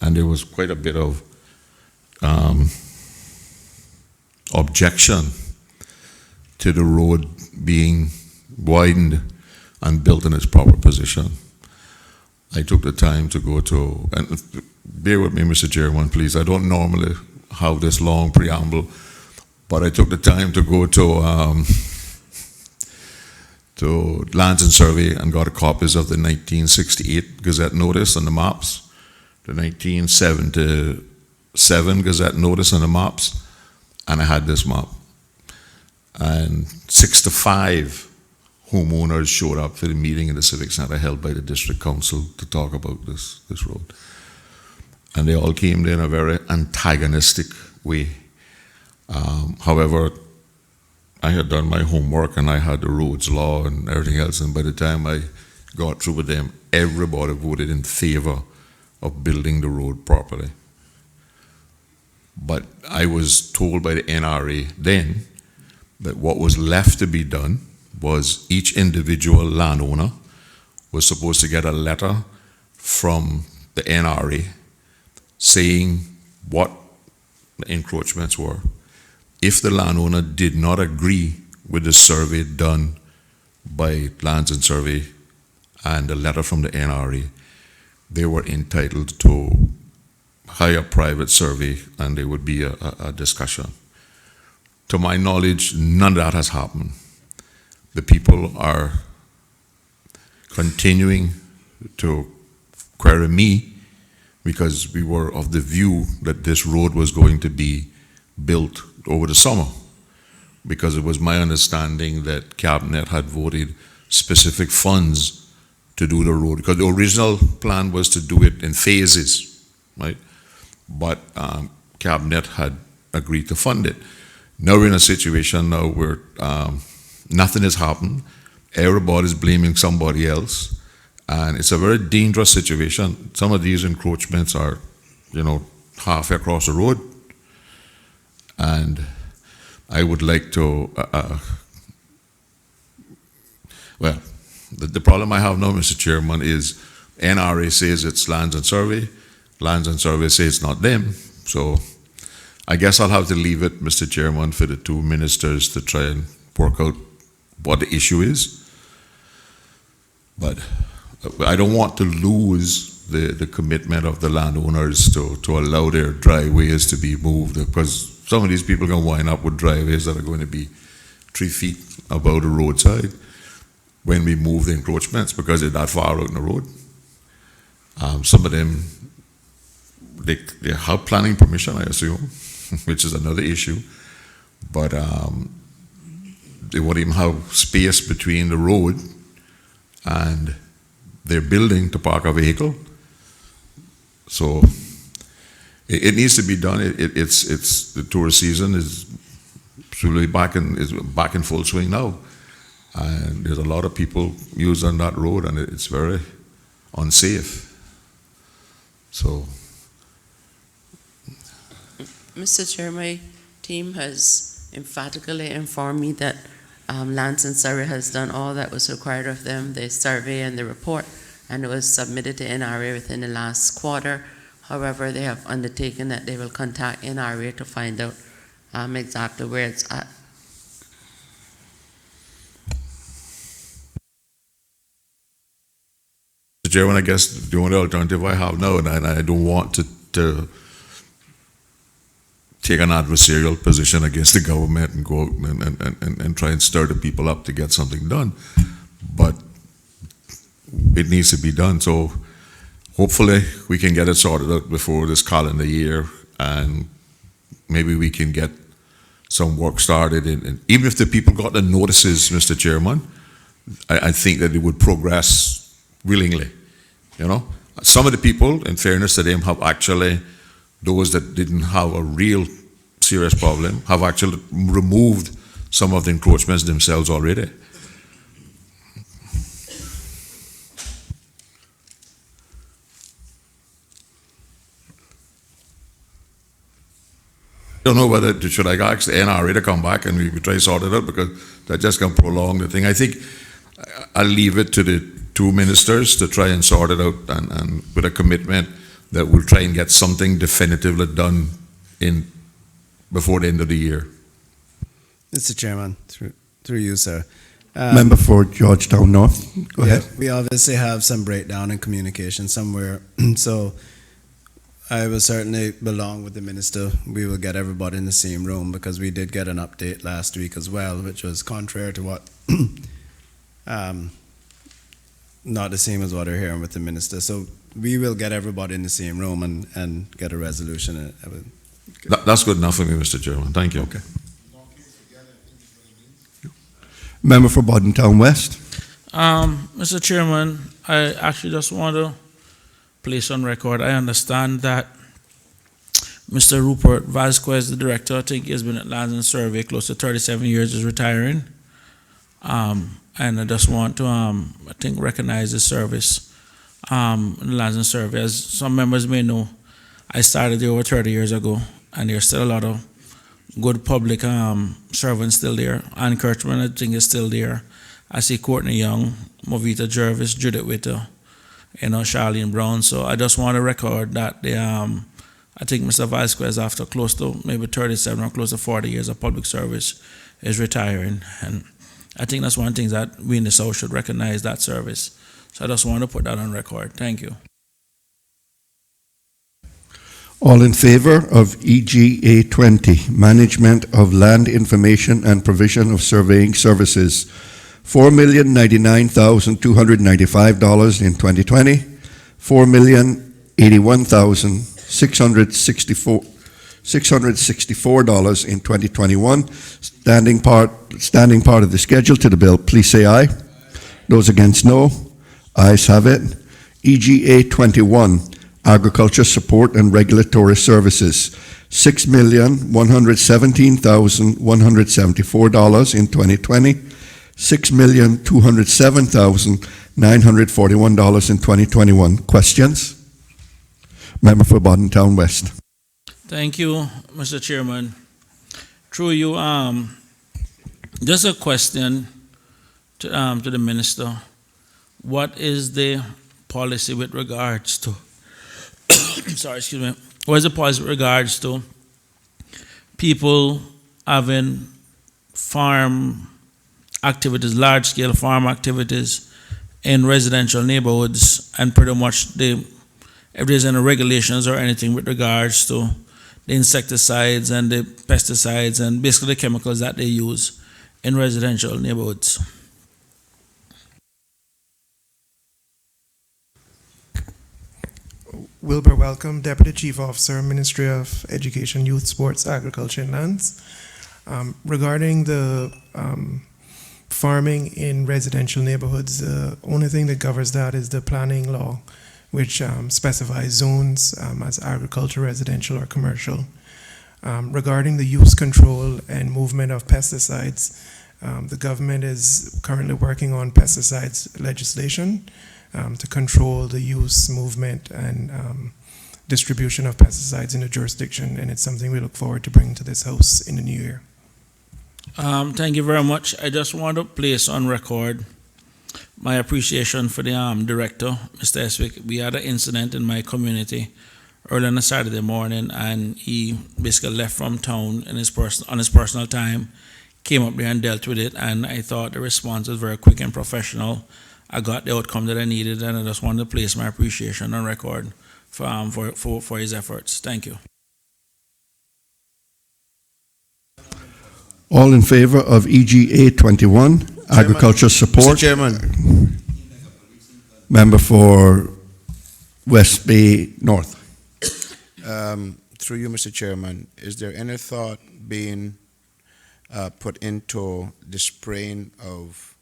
[SPEAKER 3] and there was quite a bit of objection to the road being widened and built in its proper position. I took the time to go to, and bear with me, Mr. Chairman, please, I don't normally have this long preamble, but I took the time to go to Lands and Survey and got copies of the 1968 Gazette notice on the maps, the 1977 Gazette notice on the maps, and I had this map. And 65 homeowners showed up for the meeting in the Civic Center held by the District Council to talk about this road. And they all came there in a very antagonistic way. However, I had done my homework and I had the roads law and everything else, and by the time I got through with them, everybody voted in favor of building the road properly. But I was told by the NRA then that what was left to be done was each individual landowner was supposed to get a letter from the NRA saying what the encroachments were. If the landowner did not agree with the survey done by Lands and Survey and the letter from the NRA, they were entitled to hire a private survey and there would be a discussion. To my knowledge, none of that has happened. The people are continuing to query me because we were of the view that this road was going to be built over the summer, because it was my understanding that Cabinet had voted specific funds to do the road, because the original plan was to do it in phases, right? But Cabinet had agreed to fund it. Now we're in a situation now where nothing has happened. Everybody's blaming somebody else. And it's a very dangerous situation. Some of these encroachments are, halfway across the road. And I would like to, the problem I have now, Mr. Chairman, is NRA says it's Lands and Survey. Lands and Survey says it's not them. So I guess I'll have to leave it, Mr. Chairman, for the two ministers to try and work out what the issue is. But I don't want to lose the commitment of the landowners to allow their driveways to be moved, because some of these people are going to wind up with driveways that are going to be 3 feet above the roadside when we move the encroachments, because they're that far out in the road. Some of them, they have planning permission, I assume, which is another issue, but they won't even have space between the road and their building to park a vehicle. So it needs to be done. It's the tourist season is really back in full swing now, and there's a lot of people using that road, and it's very unsafe. So,
[SPEAKER 7] Mr. Chair, my team has emphatically informed me that Lands and Survey has done all that was required of them, the survey and the report, and it was submitted to NRA within the last quarter. However, they have undertaken that they will contact NRA to find out exactly where it's at.
[SPEAKER 3] Mr. Chairman, I guess the only alternative I have now, and I don't want to take an adversarial position against the government and go out and try and stir the people up to get something done, but it needs to be done. So hopefully we can get it sorted out before this calendar year, and maybe we can get some work started. And even if the people got the notices, Mr. Chairman, I think that it would progress willingly. You know, some of the people, in fairness to them, have actually, those that didn't have a real serious problem, have actually removed some of the encroachments themselves already. Don't know whether should I ask the NRA to come back and we try to sort it out, because that just can prolong the thing. I think I'll leave it to the two ministers to try and sort it out, and with a commitment that we'll try and get something definitively done before the end of the year.
[SPEAKER 14] Mr. Chairman, through you, sir.
[SPEAKER 1] Member for Georgetown North. Go ahead.
[SPEAKER 14] We obviously have some breakdown in communication somewhere, so I will certainly belong with the minister. We will get everybody in the same room, because we did get an update last week as well, which was contrary to what, not the same as what we're hearing with the minister. So we will get everybody in the same room and get a resolution.
[SPEAKER 3] That's good enough for me, Mr. Chairman. Thank you.
[SPEAKER 1] Okay. Member for Bordentown West.
[SPEAKER 4] Mr. Chairman, I actually just want to place on record, I understand that Mr. Rupert Vasquez, the director, I think he has been at Lands and Survey close to 37 years, is retiring. And I just want to, I think, recognize the service in Lands and Survey. As some members may know, I started there over 30 years ago, and there's still a lot of good public servants still there. Ann Kirchman, I think, is still there. I see Courtney Young, Movita Jervis, Judith Witter, Charlene Brown. So I just want to record that I think Mr. Vasquez, after close to maybe 37 or close to 40 years of public service, is retiring. And I think that's one of the things that we in the South should recognize, that service. So I just want to put that on record. Thank you.
[SPEAKER 1] All in favor of EGA 20, Management of Land Information and Provision of Surveying Services, $4,099,295 in 2020, $4,081,664 in 2021. Standing part of the schedule to the bill, please say aye. Those against, no. Ayes have it. EGA 21, Agriculture Support and Regulatory Services, $6,117,174 in 2020, $6,207,941 in 2021. Questions? Member for Bordentown West.
[SPEAKER 4] Thank you, Mr. Chairman. Through you, just a question to the minister. What is the policy with regards to what is the policy with regards to people having farm activities, large-scale farm activities in residential neighborhoods, and pretty much if there's any regulations or anything with regards to the insecticides and the pesticides and basically the chemicals that they use in residential neighborhoods?
[SPEAKER 13] Wilbur Welcome, Deputy Chief Officer, Ministry of Education, Youth, Sports, Agriculture and Lands. Regarding the farming in residential neighborhoods, the only thing that governs that is the planning law, which specifies zones as agriculture, residential, or commercial. Regarding the use, control, and movement of pesticides, the government is currently working on pesticides legislation to control the use, movement, and distribution of pesticides in the jurisdiction, and it's something we look forward to bringing to this House in the new year.
[SPEAKER 4] Thank you very much. I just want to place on record my appreciation for the director, Mr. Eswick. We had an incident in my community early on a Saturday morning, and he basically left from town in on his personal time, came up there and dealt with it, and I thought the response was very quick and professional. I got the outcome that I needed, and I just wanted to place my appreciation on record for his efforts. Thank you.
[SPEAKER 1] All in favor of EGA 21, agriculture support?
[SPEAKER 14] Mr. Chairman.
[SPEAKER 1] Member for West Bay North.
[SPEAKER 15] Through you, Mr. Chairman, is there any thought being put into the spraying of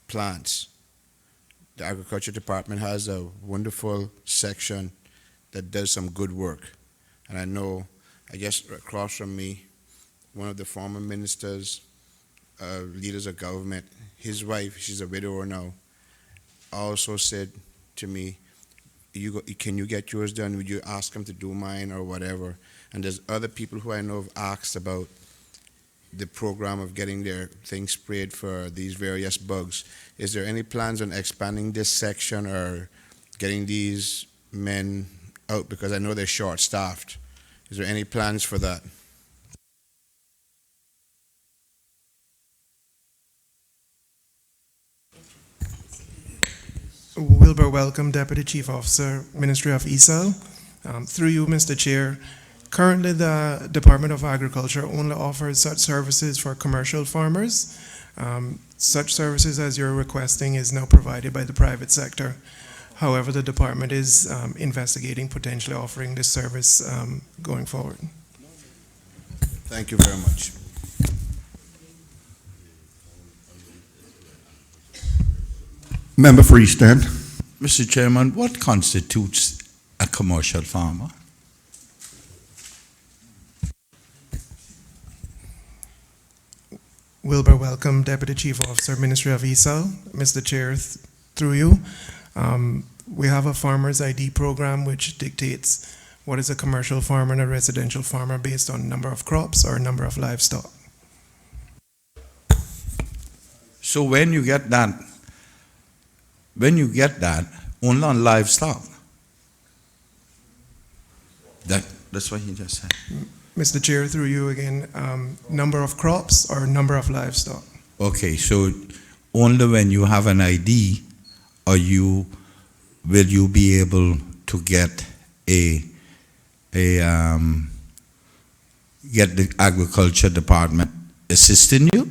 [SPEAKER 15] plants? The Agriculture Department has a wonderful section that does some good work. And I know, I guess across from me, one of the former ministers, leaders of government, his wife, she's a widower now, also said to me, can you get yours done? Would you ask him to do mine or whatever? And there's other people who I know have asked about the program of getting their things sprayed for these various bugs. Is there any plans on expanding this section or getting these men out? Because I know they're short-staffed. Is there any plans for that?
[SPEAKER 13] Wilbur Welcome, Deputy Chief Officer, Ministry of ESAL. Through you, Mr. Chair, currently the Department of Agriculture only offers such services for commercial farmers. Such services as you're requesting is now provided by the private sector. However, the department is investigating potentially offering this service going forward.
[SPEAKER 15] Thank you very much.
[SPEAKER 1] Member for East End.
[SPEAKER 16] Mr. Chairman, what constitutes a commercial farmer?
[SPEAKER 13] Wilbur Welcome, Deputy Chief Officer, Ministry of ESAL. Mr. Chair, through you, we have a farmer's ID program which dictates what is a commercial farmer and a residential farmer based on number of crops or number of livestock.
[SPEAKER 16] So when you get that, only on livestock. That's what he just said.
[SPEAKER 13] Mr. Chair, through you again, number of crops or number of livestock.
[SPEAKER 16] Okay, so only when you have an ID will you be able to get get the agriculture department assisting you?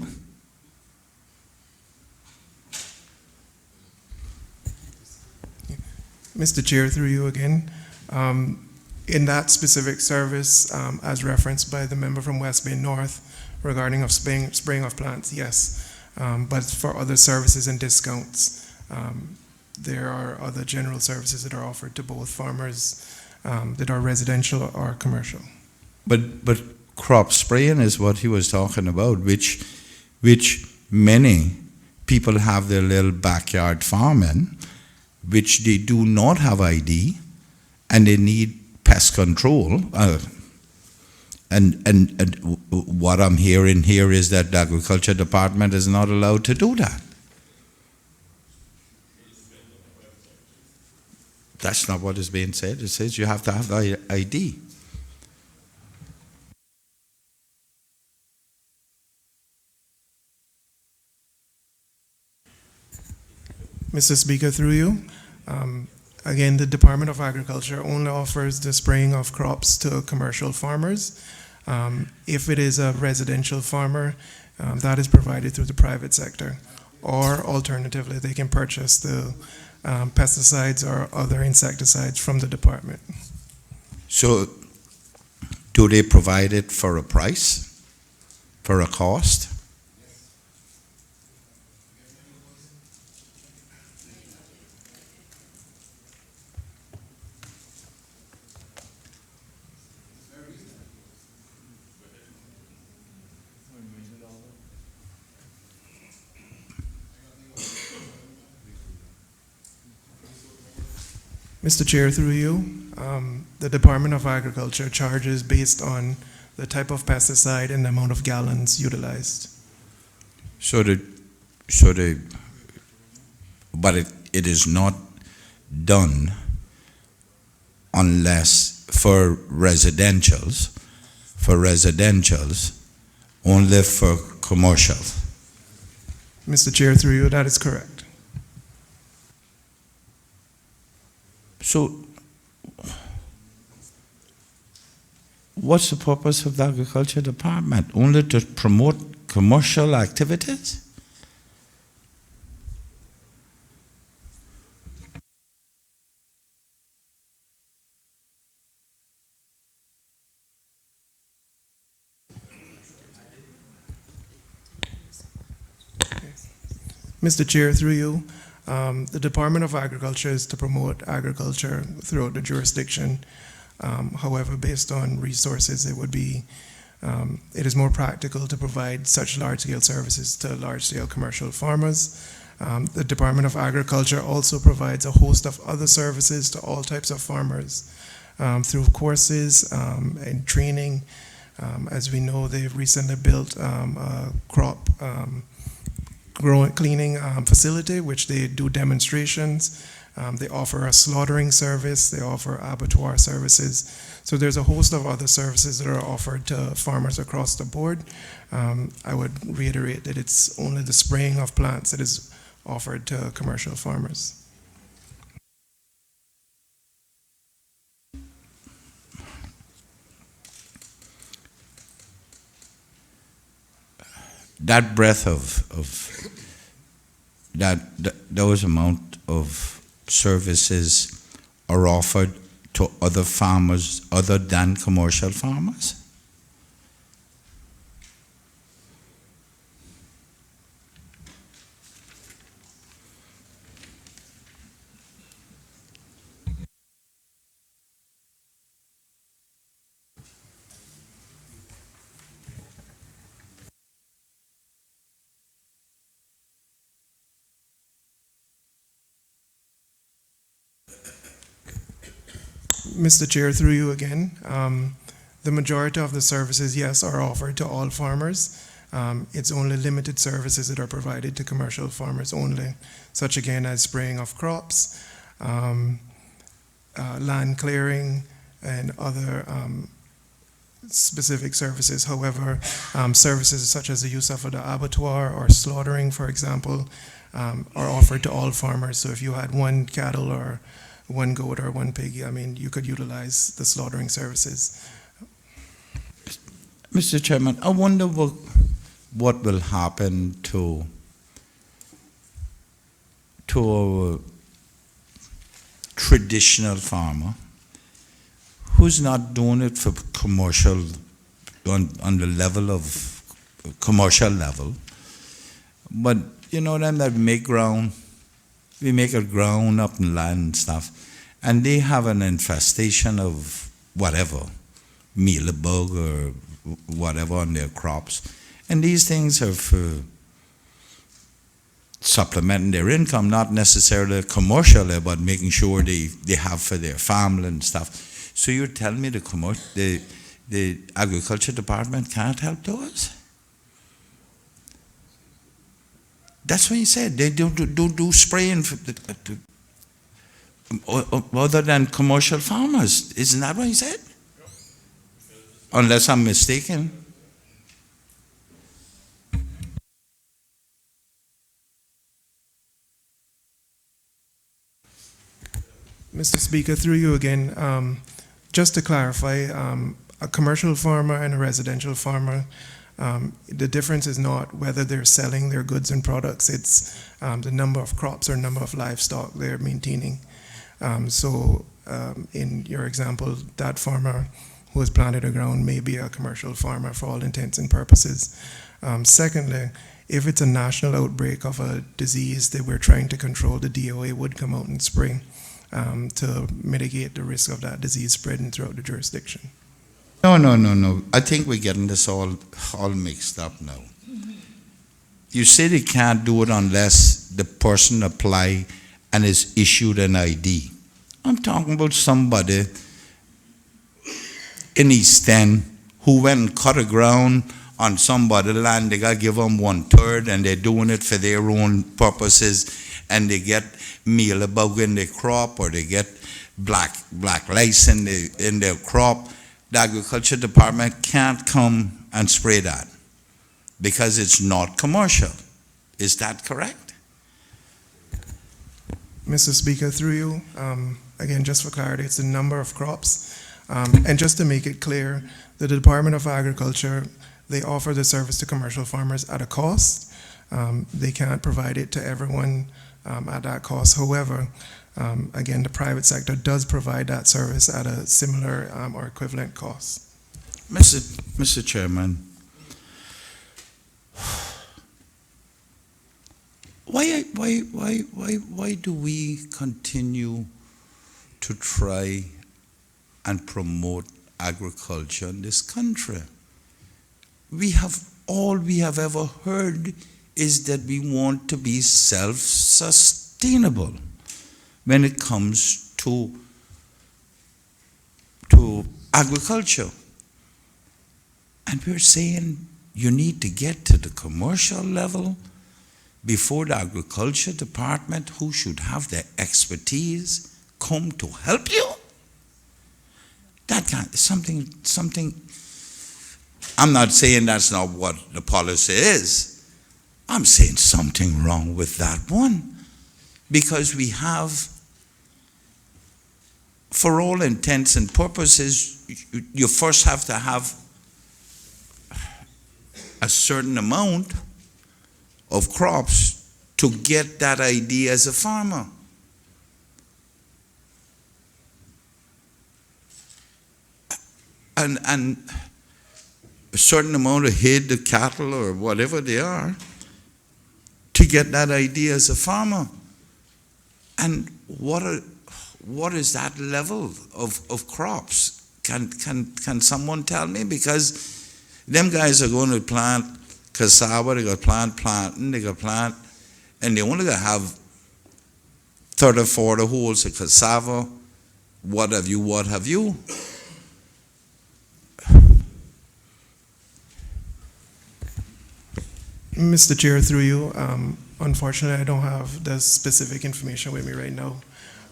[SPEAKER 13] Mr. Chair, through you again, in that specific service, as referenced by the member from West Bay North regarding of spraying of plants, yes. But for other services and discounts, there are other general services that are offered to both farmers that are residential or commercial.
[SPEAKER 16] But crop spraying is what he was talking about, which many people have their little backyard farming, which they do not have ID, and they need pest control. And what I'm hearing here is that the agriculture department is not allowed to do that. That's not what is being said. It says you have to have the ID.
[SPEAKER 13] Mr. Speaker, through you, again, the Department of Agriculture only offers the spraying of crops to commercial farmers. If it is a residential farmer, that is provided through the private sector. Or alternatively, they can purchase the pesticides or other insecticides from the department.
[SPEAKER 16] So, do they provide it for a price, for a cost?
[SPEAKER 13] Mr. Chair, through you, the Department of Agriculture charges based on the type of pesticide and the amount of gallons utilized.
[SPEAKER 16] But it is not done unless for residentials, only for commercial.
[SPEAKER 13] Mr. Chair, through you, that is correct.
[SPEAKER 16] So, what's the purpose of the Agriculture Department? Only to promote commercial activities?
[SPEAKER 13] Mr. Chair, through you, the Department of Agriculture is to promote agriculture throughout the jurisdiction. However, based on resources, it is more practical to provide such large-scale services to large-scale commercial farmers. The Department of Agriculture also provides a host of other services to all types of farmers through courses and training. As we know, they've recently built a crop cleaning facility, which they do demonstrations. They offer a slaughtering service. They offer abattoir services. So there's a host of other services that are offered to farmers across the board. I would reiterate that it's only the spraying of plants that is offered to commercial farmers.
[SPEAKER 16] That breadth those amount of services are offered to other farmers other than commercial farmers?
[SPEAKER 13] Mr. Chair, through you again, the majority of the services, yes, are offered to all farmers. It's only limited services that are provided to commercial farmers only, such again as spraying of crops, land clearing, and other specific services. However, services such as the use of the abattoir or slaughtering, for example, are offered to all farmers. So if you had one cattle or one goat or one pig, I mean, you could utilize the slaughtering services.
[SPEAKER 16] Mr. Chairman, I wonder what will happen to a traditional farmer who's not doing it for commercial, on the level of commercial level, but you know them that make ground. We make a ground up in land and stuff, and they have an infestation of whatever, mealybug or whatever on their crops. And these things are for supplementing their income, not necessarily commercially, but making sure they have for their family and stuff. So you're telling me the Agriculture Department can't help those? That's what he said. They don't do spraying other than commercial farmers. Isn't that what he said? Unless I'm mistaken.
[SPEAKER 13] Mr. Speaker, through you again, just to clarify, a commercial farmer and a residential farmer, the difference is not whether they're selling their goods and products, it's the number of crops or number of livestock they're maintaining. So in your example, that farmer who has planted a ground may be a commercial farmer for all intents and purposes. Secondly, if it's a national outbreak of a disease that we're trying to control, the DOA would come out and spray to mitigate the risk of that disease spreading throughout the jurisdiction.
[SPEAKER 16] No. I think we're getting this all mixed up now. You say they can't do it unless the person apply and is issued an ID. I'm talking about somebody in East End who went and cut a ground on somebody's land. They got to give them 1/3, and they're doing it for their own purposes. and they get meal bug in their crop, or they get black lice in their crop, the agriculture department can't come and spray that because it's not commercial. Is that correct?
[SPEAKER 13] Mr. Speaker, through you, again, just for clarity, it's a number of crops. And just to make it clear, the Department of Agriculture, they offer the service to commercial farmers at a cost. They can't provide it to everyone at that cost. However, again, the private sector does provide that service at a similar or equivalent cost.
[SPEAKER 16] Mr. Chairman, why do we continue to try and promote agriculture in this country? All we have ever heard is that we want to be self-sustainable when it comes to agriculture. And we're saying you need to get to the commercial level before the agriculture department, who should have the expertise, come to help you. That kind of something. I'm not saying that's not what the policy is. I'm saying something wrong with that one. Because we have, for all intents and purposes, you first have to have a certain amount of crops to get that idea as a farmer. And a certain amount of head, the cattle or whatever they are, to get that idea as a farmer. And what is that level of crops? Can someone tell me? Because them guys are going to plant cassava, they got to plant plantain, they got to plant, and they only got to have 30 or 40 holes of cassava, what have you.
[SPEAKER 13] Mr. Chair, through you, unfortunately, I don't have the specific information with me right now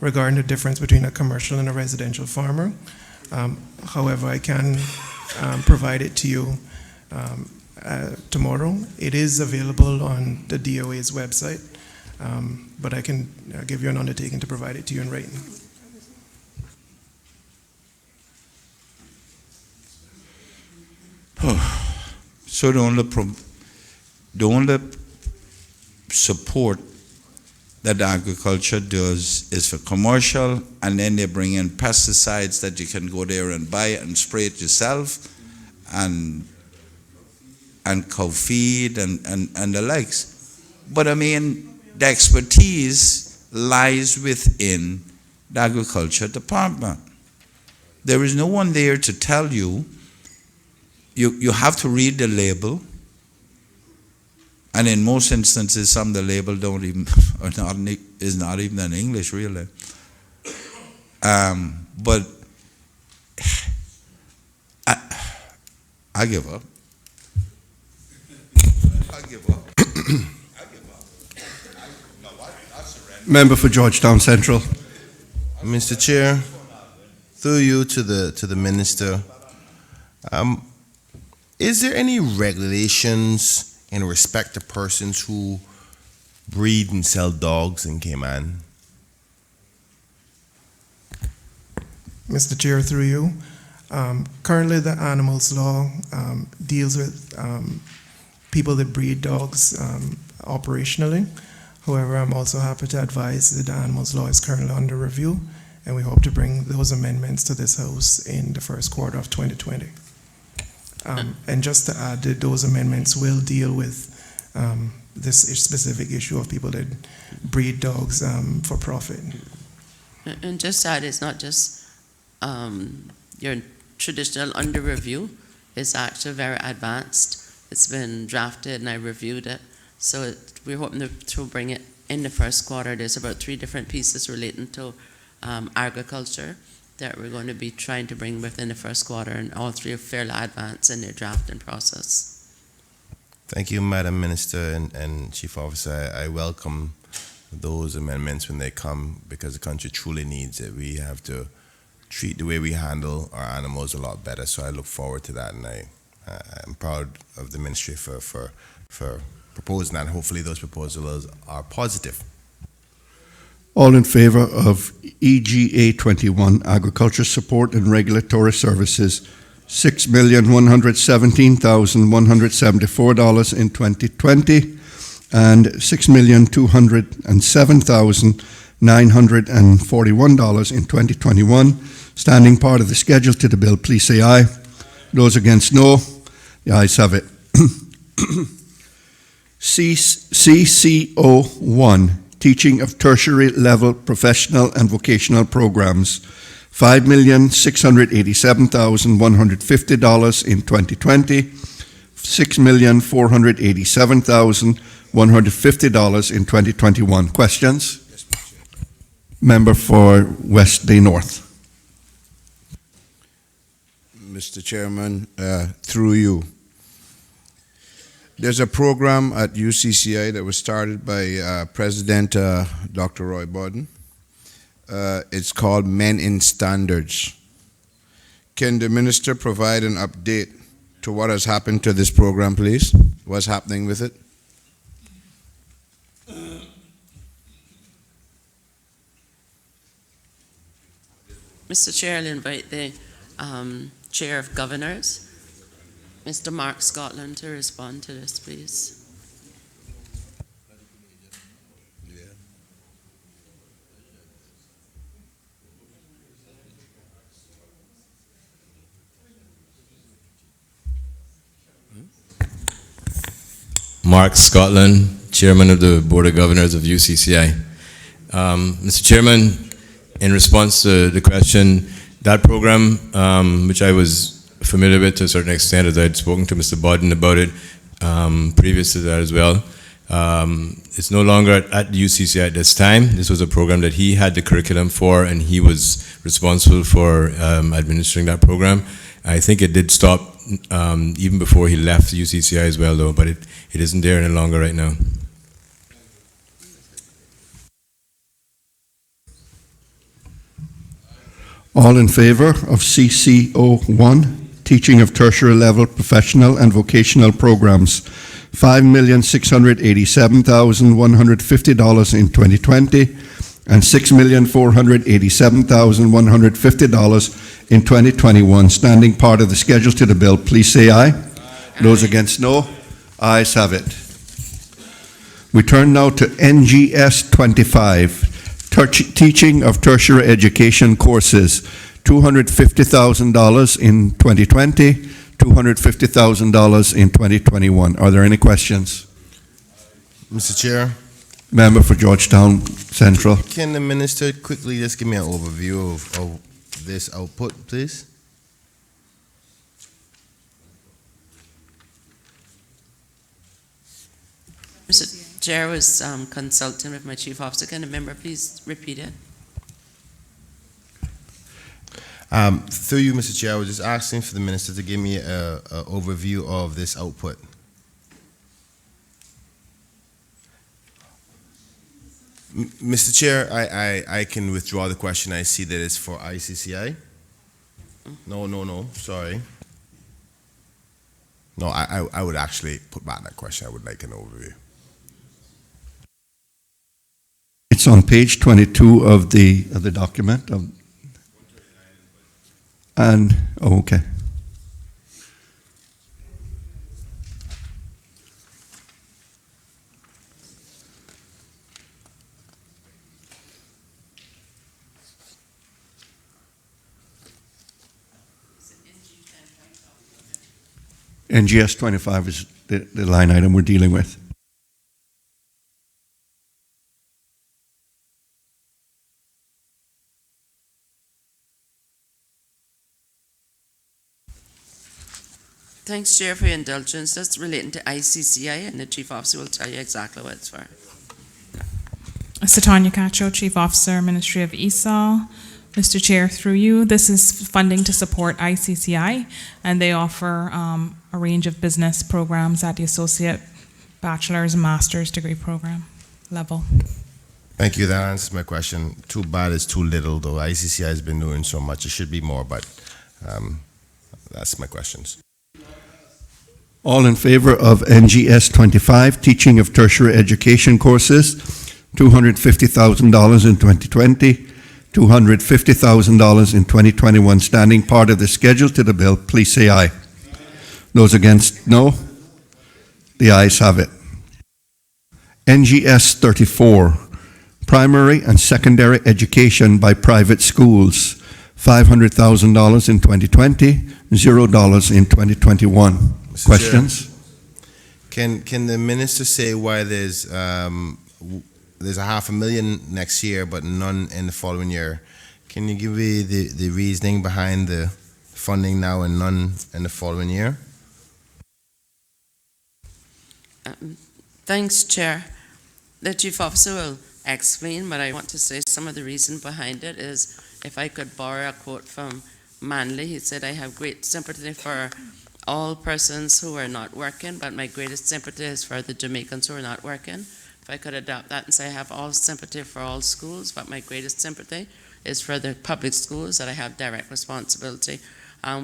[SPEAKER 13] regarding the difference between a commercial and a residential farmer. However, I can provide it to you tomorrow. It is available on the DOA's website, but I can give you an undertaking to provide it to you in writing.
[SPEAKER 16] So the only support that agriculture does is for commercial, and then they bring in pesticides that you can go there and buy it and spray it yourself, and cow feed and the likes. But I mean, the expertise lies within the agriculture department. There is no one there to tell you. You have to read the label. And in most instances, some of the label is not even in English, really. But I give up.
[SPEAKER 1] Member for Georgetown Central.
[SPEAKER 5] Mr. Chair, through you to the minister, is there any regulations in respect to persons who breed and sell dogs in Cayman?
[SPEAKER 13] Mr. Chair, through you, currently the animals law deals with people that breed dogs operationally. However, I'm also happy to advise that the animals law is currently under review, and we hope to bring those amendments to this House in the first quarter of 2020. And just to add that those amendments will deal with this specific issue of people that breed dogs for profit.
[SPEAKER 7] And just that it's not just your traditional under review, it's actually very advanced. It's been drafted and I reviewed it. So we're hoping to bring it in the first quarter. There's about 3 different pieces relating to agriculture that we're going to be trying to bring within the first quarter, and all 3 are fairly advanced in their drafting process.
[SPEAKER 5] Thank you, Madam Minister and Chief Officer. I welcome those amendments when they come, because the country truly needs it. We have to treat the way we handle our animals a lot better. So I look forward to that, and I'm proud of the ministry for proposing that. Hopefully those proposals are positive.
[SPEAKER 1] All in favor of EGA 21, Agriculture Support and Regulatory Services, $6,117,174 in 2020 and $6,207,941 in 2021. Standing part of the schedule to the bill, please say aye. Those against, no. The ayes have it. CCO1, Teaching of Tertiary Level Professional and Vocational Programs, $5,687,150 in 2020, $6,487,150 in 2021. Questions? Member for West Bay North.
[SPEAKER 15] Mr. Chairman, through you. There's a program at UCCI that was started by President Dr. Roy Borden. It's called Men in Standards. Can the minister provide an update to what has happened to this program, please? What's happening with it?
[SPEAKER 7] Mr. Chair, I'll invite the Chair of Governors, Mr. Mark Scotland, to respond to this, please.
[SPEAKER 6] Mark Scotland, Chairman of the Board of Governors of UCCI. Mr. Chairman, in response to the question, that program, which I was familiar with to a certain extent, as I had spoken to Mr. Bodden about it previous to that as well, it's no longer at the UCCI at this time. This was a program that he had the curriculum for, and he was responsible for administering that program. I think it did stop even before he left the UCCI as well, though, but it isn't there any longer right now.
[SPEAKER 1] All in favor of CCO1, Teaching of Tertiary Level Professional and Vocational Programs, $5,687,150 in 2020 and $6,487,150 in 2021. Standing part of the schedule to the bill, please say aye. Those against, no. Ayes have it. We turn now to NGS 25. Teaching of Tertiary Education Courses, $250,000 in 2020, $250,000 in 2021. Are there any questions?
[SPEAKER 5] Mr. Chair.
[SPEAKER 1] Member for Georgetown Central.
[SPEAKER 5] Can the minister quickly just give me an overview of this output, please?
[SPEAKER 7] Mr. Chair, was consulting with my chief officer. Can the member please repeat it?
[SPEAKER 5] Through you, Mr. Chair, I was just asking for the minister to give me an overview of this output. Mr. Chair, I can withdraw the question. I see that it's for ICCI. No, sorry. No, I would actually put back that question. I would like an overview.
[SPEAKER 1] It's on page 22 of the document. Okay. NGS 25 is the line item we're dealing with.
[SPEAKER 7] Thanks, Chair, for your indulgence. That's relating to ICCI, and the Chief Officer will tell you exactly what it's for.
[SPEAKER 17] Satanya Cacho, Chief Officer, Ministry of ESOL. Mr. Chair, through you, this is funding to support ICCI, and they offer a range of business programs at the associate, bachelor's, and master's degree program level.
[SPEAKER 5] Thank you. That answers my question. Too bad it's too little, though. ICCI has been doing so much. It should be more, but that's my questions.
[SPEAKER 1] All in favor of NGS 25, Teaching of Tertiary Education Courses, $250,000 in 2020, $250,000 in 2021, standing part of the schedule to the bill, please say aye. Those against, no. The ayes have it. NGS 34, Primary and Secondary Education by Private Schools, $500,000 in 2020, $0 in 2021.
[SPEAKER 5] Mr.
[SPEAKER 1] Questions?
[SPEAKER 5] Chair, can the minister say why there's $500,000 next year but none in the following year? Can you give me the reasoning behind the funding now and none in the following year?
[SPEAKER 7] Thanks, Chair. The Chief Officer will explain, but I want to say some of the reason behind it is, if I could borrow a quote from Manley, he said, "I have great sympathy for all persons who are not working, but my greatest sympathy is for the Jamaicans who are not working." If I could adopt that and say, "I have all sympathy for all schools, but my greatest sympathy is for the public schools that I have direct responsibility."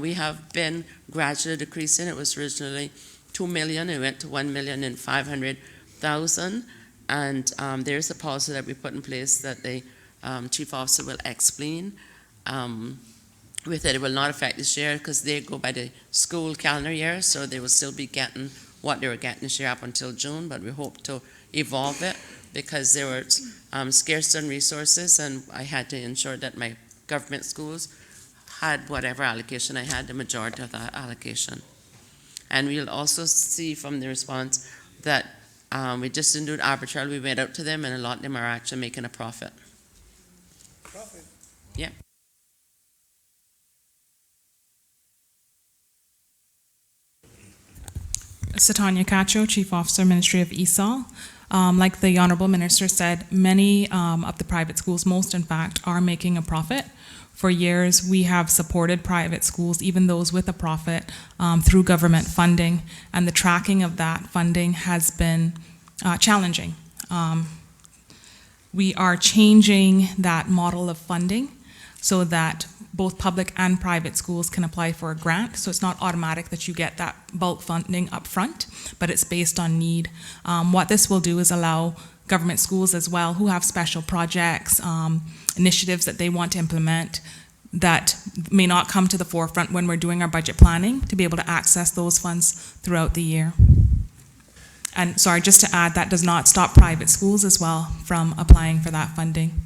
[SPEAKER 7] We have been gradually decreasing. It was originally 2 million, it went to 1,500,000, and there's a policy that we put in place that the Chief Officer will explain. With it, it will not affect this year because they go by the school calendar year, so they will still be getting what they were getting this year up until June, but we hope to evolve it because there were scarce on resources, and I had to ensure that my government schools had whatever allocation I had, the majority of that allocation. And we'll also see from the response that we just didn't do it arbitrarily. We went out to them, and a lot of them are actually making a profit.
[SPEAKER 23] Profit?
[SPEAKER 7] Yeah.
[SPEAKER 17] Satanya Cacho, Chief Officer, Ministry of ESOL. Like the Honorable Minister said, many of the private schools, most in fact, are making a profit. For years, we have supported private schools, even those with a profit, through government funding, and the tracking of that funding has been challenging. We are changing that model of funding so that both public and private schools can apply for a grant. So it's not automatic that you get that bulk funding up front, but it's based on need. What this will do is allow government schools as well who have special projects, initiatives that they want to implement that may not come to the forefront when we're doing our budget planning, to be able to access those funds throughout the year. And sorry, just to add, that does not stop private schools as well from applying for that funding.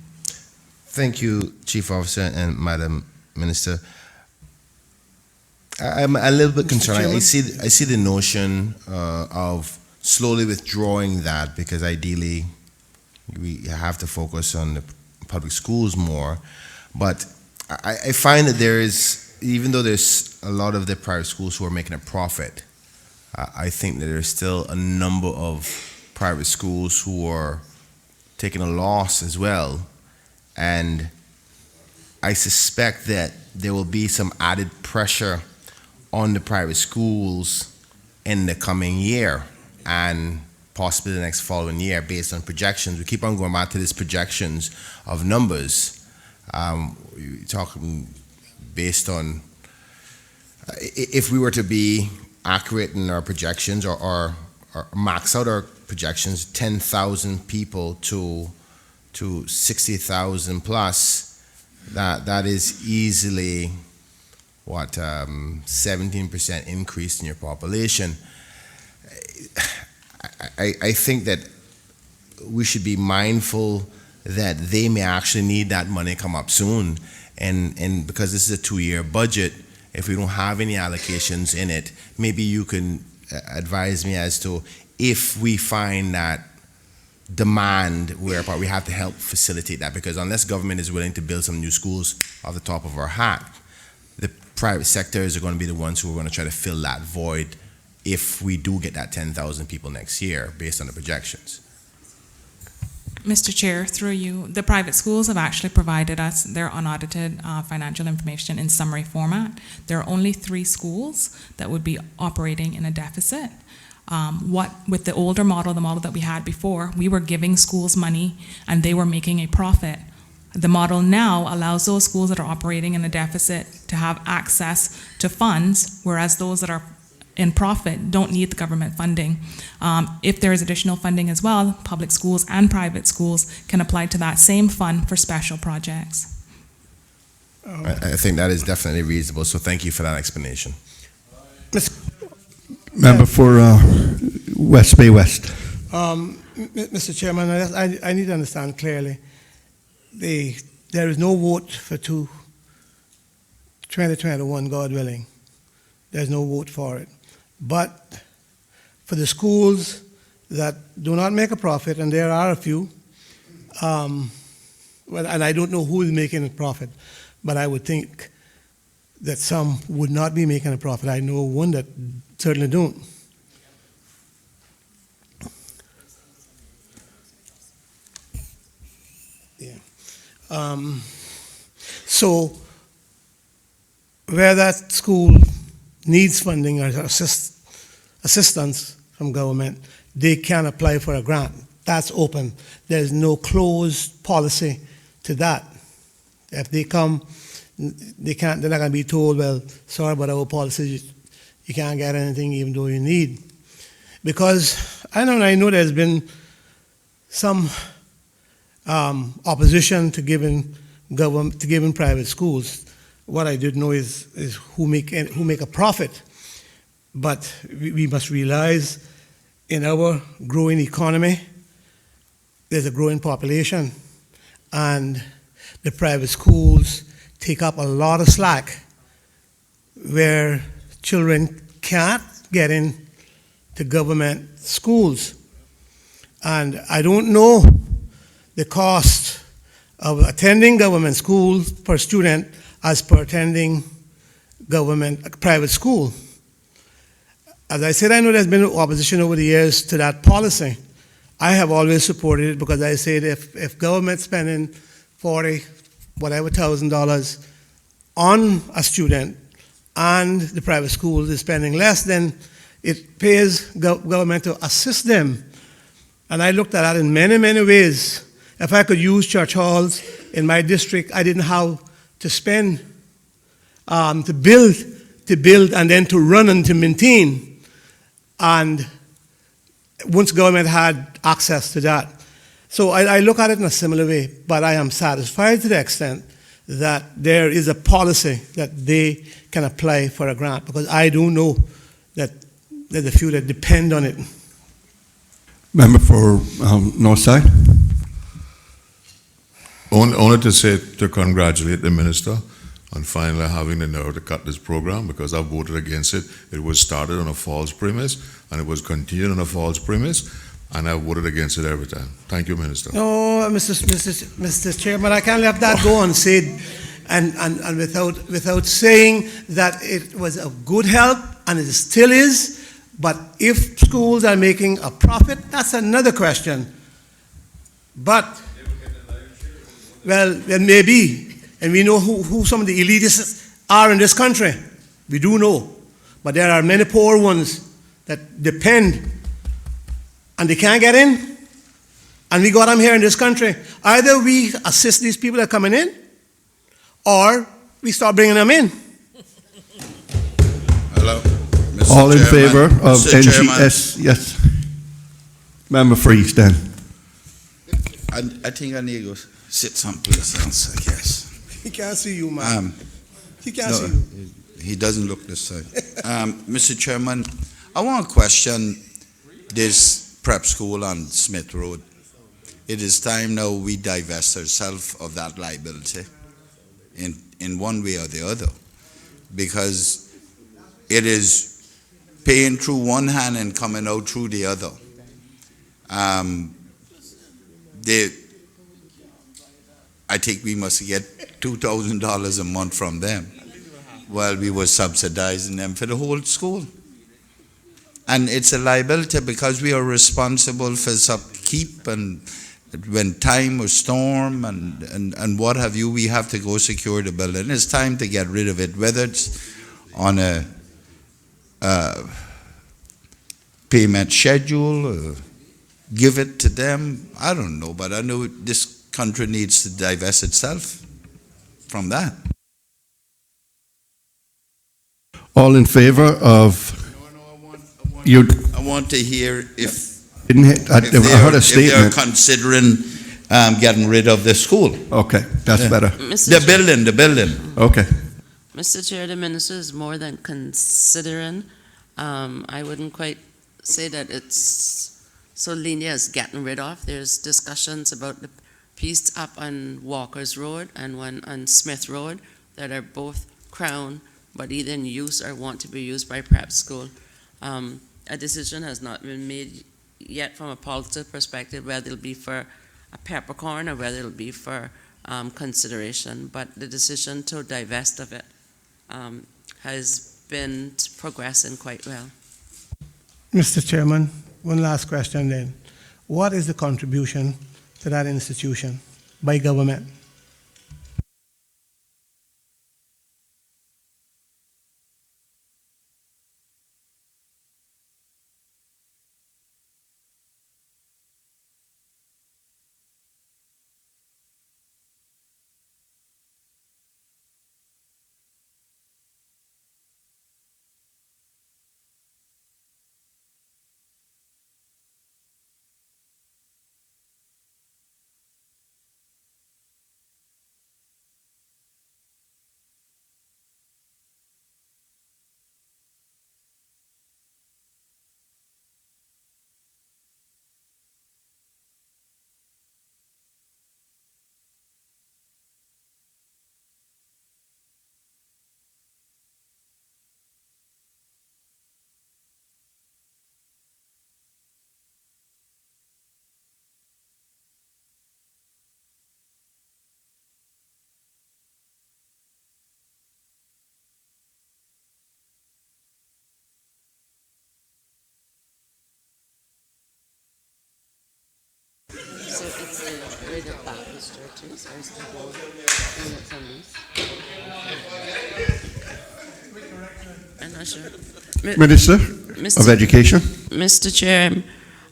[SPEAKER 5] Thank you, Chief Officer and Madam Minister. I'm a little bit concerned. I see the notion of slowly withdrawing that, because ideally we have to focus on the public schools more. But I find that there is, even though there's a lot of the private schools who are making a profit, I think that there's still a number of private schools who are taking a loss as well. And I suspect that there will be some added pressure on the private schools in the coming year and possibly the next following year based on projections. We keep on going back to these projections of numbers. We're talking based on, if we were to be accurate in our projections or max out our projections, 10,000 people to 60,000 plus, that is easily, 17% increase in your population. I think that we should be mindful that they may actually need that money come up soon. And because this is a 2-year budget, if we don't have any allocations in it, maybe you can advise me as to if we find that demand whereby we have to help facilitate that, because unless government is willing to build some new schools off the top of our hat, the private sectors are going to be the ones who are going to try to fill that void if we do get that 10,000 people next year based on the projections.
[SPEAKER 17] Mr. Chair, through you, the private schools have actually provided us their unaudited financial information in summary format. There are only 3 schools that would be operating in a deficit. With the older model, the model that we had before, we were giving schools money and they were making a profit. The model now allows those schools that are operating in a deficit to have access to funds, whereas those that are in profit don't need the government funding. If there is additional funding as well, public schools and private schools can apply to that same fund for special projects.
[SPEAKER 5] I think that is definitely reasonable, so thank you for that explanation.
[SPEAKER 1] Member for West Bay West.
[SPEAKER 2] Mr. Chairman, I need to understand clearly. There is no vote for 2021, God willing. There's no vote for it. But for the schools that do not make a profit, and there are a few, and I don't know who is making a profit, but I would think that some would not be making a profit. I know one that certainly don't. Yeah. So where that school needs funding or assistance from government, they can apply for a grant. That's open. There's no closed policy to that. If they come, they're not going to be told, well, sorry about our policy, you can't get anything even though you need. Because I know there's been some opposition to giving private schools. What I did know is who make a profit. But we must realize in our growing economy, there's a growing population, and the private schools take up a lot of slack where children can't get in to government schools. And I don't know the cost of attending government schools per student as per attending private school. As I said, I know there's been opposition over the years to that policy. I have always supported it because I said if government spending $40,000 on a student and the private school is spending less, then it pays government to assist them. And I looked at that in many, many ways. If I could use church halls in my district, I didn't have to spend to build, and then to run and to maintain. And once government had access to that. So I look at it in a similar way, but I am satisfied to the extent that there is a policy that they can apply for a grant, because I do know that there's a few that depend on it.
[SPEAKER 1] Member for Northside.
[SPEAKER 3] Only to say to congratulate the minister on finally having the nerve to cut this program, because I voted against it. It was started on a false premise, and it was continued on a false premise, and I voted against it every time. Thank you, Minister.
[SPEAKER 2] No, Mr. Chairman, I can't let that go unsaid, and without saying that it was a good help, and it still is. But if schools are making a profit, that's another question. But, well, then maybe. And we know who some of the elitists are in this country. We do know. But there are many poor ones that depend, and they can't get in. And we got them here in this country. Either we assist these people that are coming in, or we start bringing them in.
[SPEAKER 15] Hello. Mr.
[SPEAKER 1] All in
[SPEAKER 15] Chairman.
[SPEAKER 1] favor of
[SPEAKER 15] Mr. Chairman.
[SPEAKER 1] NGS? Yes. Member for East End.
[SPEAKER 15] I think I need to sit someplace else, I guess.
[SPEAKER 2] He can't see you, man. He can't
[SPEAKER 15] No,
[SPEAKER 2] see you.
[SPEAKER 15] he doesn't look this side. Mr. Chairman, I want to question this prep school on Smith Road. It is time now we divest ourselves of that liability in one way or the other, because it is paying through one hand and coming out through the other. I think we must get $2,000 a month from them, while we were subsidizing them for the whole school. And it's a liability because we are responsible for its upkeep, and when time or storm and what have you, we have to go secure the building. It's time to get rid of it, whether it's on a
[SPEAKER 16] payment schedule, give it to them. I don't know, but I know this country needs to divest itself from that.
[SPEAKER 1] All in favor of you?
[SPEAKER 16] I want to hear if,
[SPEAKER 1] I heard a
[SPEAKER 16] if they're
[SPEAKER 1] statement.
[SPEAKER 16] considering getting rid of the school.
[SPEAKER 1] Okay, that's better.
[SPEAKER 16] The building.
[SPEAKER 1] Okay.
[SPEAKER 7] Mr. Chair, the minister is more than considering. I wouldn't quite say that it's so linear as getting rid of. There's discussions about the piece up on Walker's Road and one on Smith Road that are both Crown, but either in use or want to be used by prep school. A decision has not been made yet from a political perspective whether it'll be for a peppercorn or whether it'll be for consideration, but the decision to divest of it has been progressing quite well.
[SPEAKER 2] Mr. Chairman, one last question then. What is the contribution to that institution by government?
[SPEAKER 7] So it's the way the Baptist churches or is the whole units on these? I'm not sure.
[SPEAKER 1] Minister of Education.
[SPEAKER 7] Mr. Chair,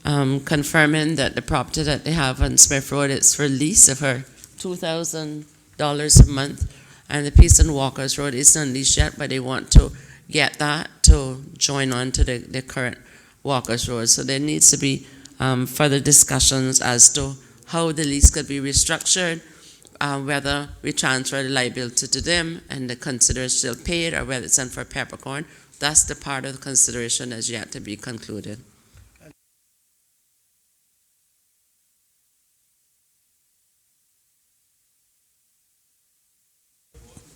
[SPEAKER 7] I'm confirming that the property that they have on Smith Road is for lease of her $2,000 a month, and the piece on Walker's Road isn't on lease yet, but they want to get that to join on to the current Walker's Road. So there needs to be further discussions as to how the lease could be restructured, whether we transfer the liability to them and the consider still paid, or whether it's sent for peppercorn. That's the part of the consideration that's yet to be concluded.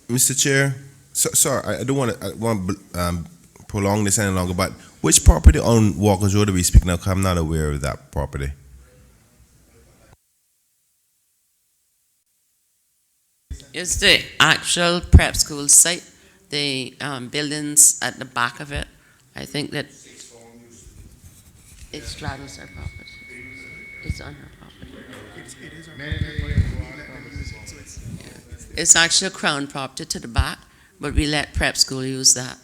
[SPEAKER 5] Mr. Chair, sorry, I don't want to prolong this any longer, but which property on Walker's Road are we speaking of? I'm not aware of that property.
[SPEAKER 7] It's the actual prep school site, the buildings at the back of it. I think that it straddles her property. It's on her property. It's actually a Crown property to the back, but we let prep school use that.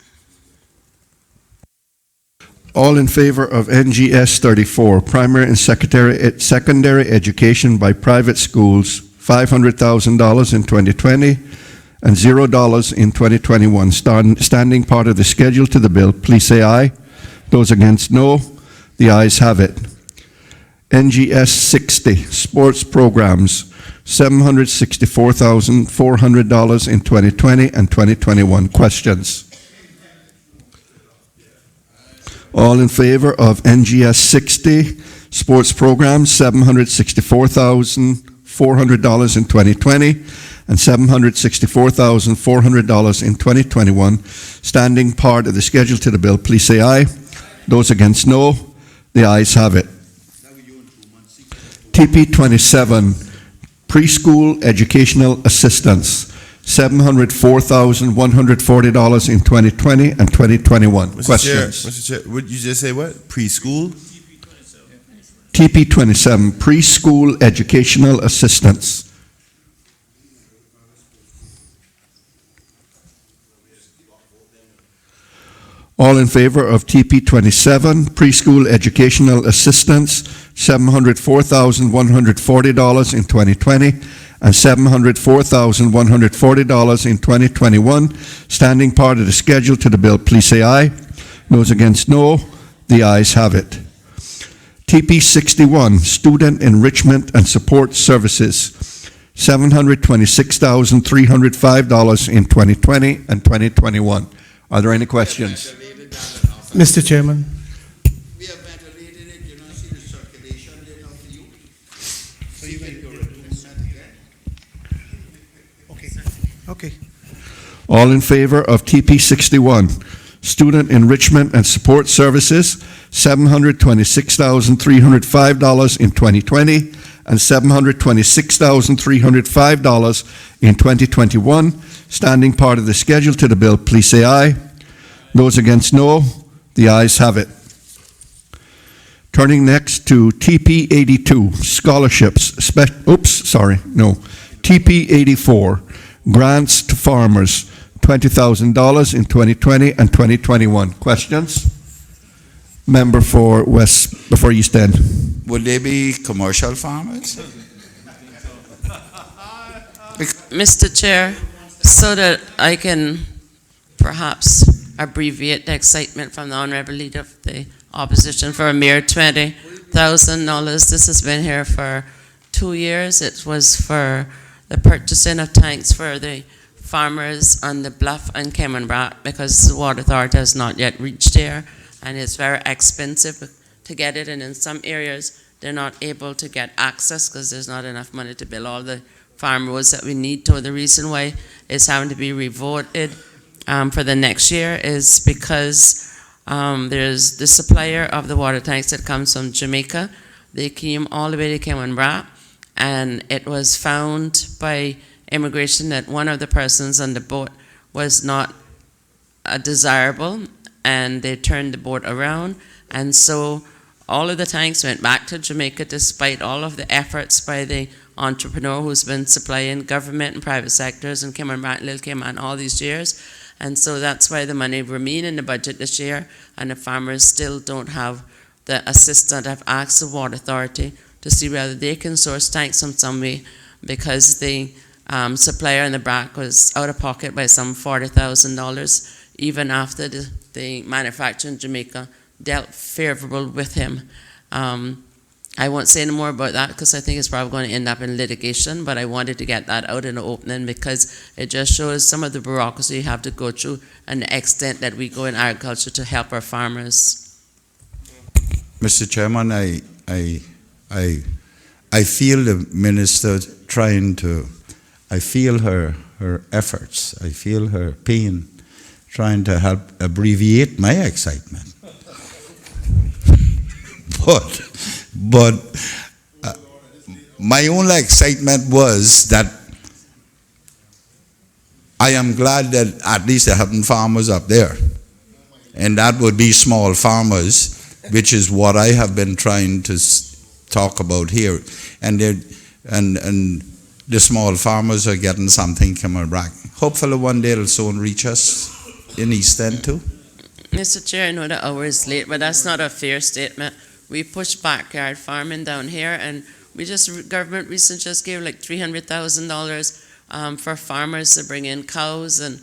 [SPEAKER 1] All in favor of NGS 34, primary and secondary education by private schools, $500,000 in 2020 and $0 in 2021, standing part of the schedule to the bill, please say aye. Those against, no. The ayes have it. NGS 60, sports programs, $764,400 in 2020 and 2021. Questions? All in favor of NGS 60, sports programs, $764,400 in 2020 and $764,400 in 2021, standing part of the schedule to the bill, please say aye. Those against, no. The ayes have it. TP 27, preschool educational assistance, $704,140 in 2020 and 2021. Questions?
[SPEAKER 5] Mr. Chair, would you just say what? Preschool?
[SPEAKER 1] TP 27, preschool educational assistance. All in favor of TP 27, preschool educational assistance, $704,140 in 2020 and $704,140 in 2021. Standing part of the schedule to the bill, please say aye. Those against, no. The ayes have it. TP 61, student enrichment and support services, $726,305 in 2020 and 2021. Are there any questions?
[SPEAKER 2] Mr. Chairman.
[SPEAKER 15] We have ventilated it, you don't see the circulation there now for you. So you can go again.
[SPEAKER 2] Okay.
[SPEAKER 1] All in favor of TP 61, student enrichment and support services, $726,305 in 2020 and $726,305 in 2021. Standing part of the schedule to the bill, please say aye. Those against, no. The ayes have it. Turning next to TP 82, scholarships, TP 84, grants to farmers, $20,000 in 2020 and 2021. Questions? Member for East End.
[SPEAKER 16] Would they be commercial farmers?
[SPEAKER 7] Mr. Chair, so that I can perhaps abbreviate the excitement from the Honourable Leader of the Opposition for a mere $20,000. This has been here for 2 years. It was for the purchasing of tanks for the farmers on the Bluff and Kemenbrat because the Water Authority has not yet reached there, and it's very expensive to get it, and in some areas they're not able to get access because there's not enough money to build all the farm roads that we need to. The reason why it's having to be revoted for the next year is because there's the supplier of the water tanks that comes from Jamaica. They came all the way to Kemenbrat, and it was found by immigration that one of the persons on the boat was not desirable, and they turned the boat around, and so all of the tanks went back to Jamaica despite all of the efforts by the entrepreneur who's been supplying government and private sectors in Kemenbrat, Little Cayman all these years. And so that's why the money remain in the budget this year, and the farmers still don't have the assistance. I've asked the Water Authority to see whether they can source tanks from some way, because the supplier in the BRAC was out of pocket by some $40,000, even after the manufacturer in Jamaica dealt favorable with him. I won't say any more about that because I think it's probably going to end up in litigation, but I wanted to get that out in the opening because it just shows some of the bureaucracy you have to go through and the extent that we go in agriculture to help our farmers.
[SPEAKER 16] Mr. Chairman, I feel the minister I feel her efforts, I feel her pain, trying to help abbreviate my excitement. But my only excitement was that I am glad that at least they're having farmers up there. And that would be small farmers, which is what I have been trying to talk about here. And the small farmers are getting something coming back. Hopefully one day it'll soon reach us in East End too.
[SPEAKER 7] Mr. Chair, I know the hour is late, but that's not a fair statement. We pushed backyard farming down here, and government recently just gave like $300,000 for farmers to bring in cows. And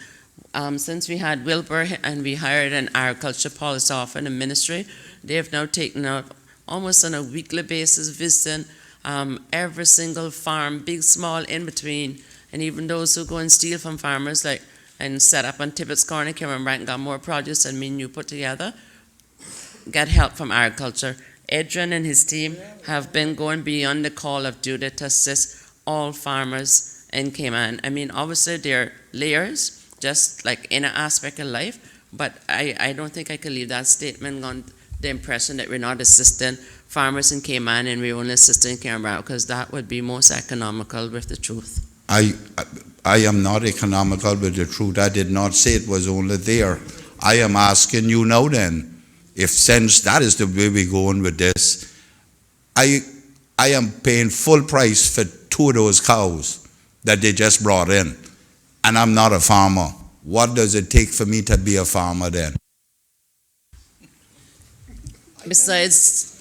[SPEAKER 7] since we had Wilbur and we hired an agriculture policy officer in the ministry, they have now taken out almost on a weekly basis, visiting every single farm, big, small, in between, and even those who go and steal from farmers, and set up on Tippett's Corner, Cameron and got more produce than me and you put together, get help from agriculture. Adrian and his team have been going beyond the call of duty to assist all farmers in Cayman. I mean, obviously there are layers, just like any aspect of life, but I don't think I could leave that statement on the impression that we're not assisting farmers in Cayman and we're only assisting Canberra, because that would be most economical with the truth.
[SPEAKER 16] I am not economical with the truth. I did not say it was only there. I am asking you now then, if since that is the way we're going with this, I am paying full price for 2 of those cows that they just brought in, and I'm not a farmer. What does it take for me to be a farmer then?
[SPEAKER 7] besides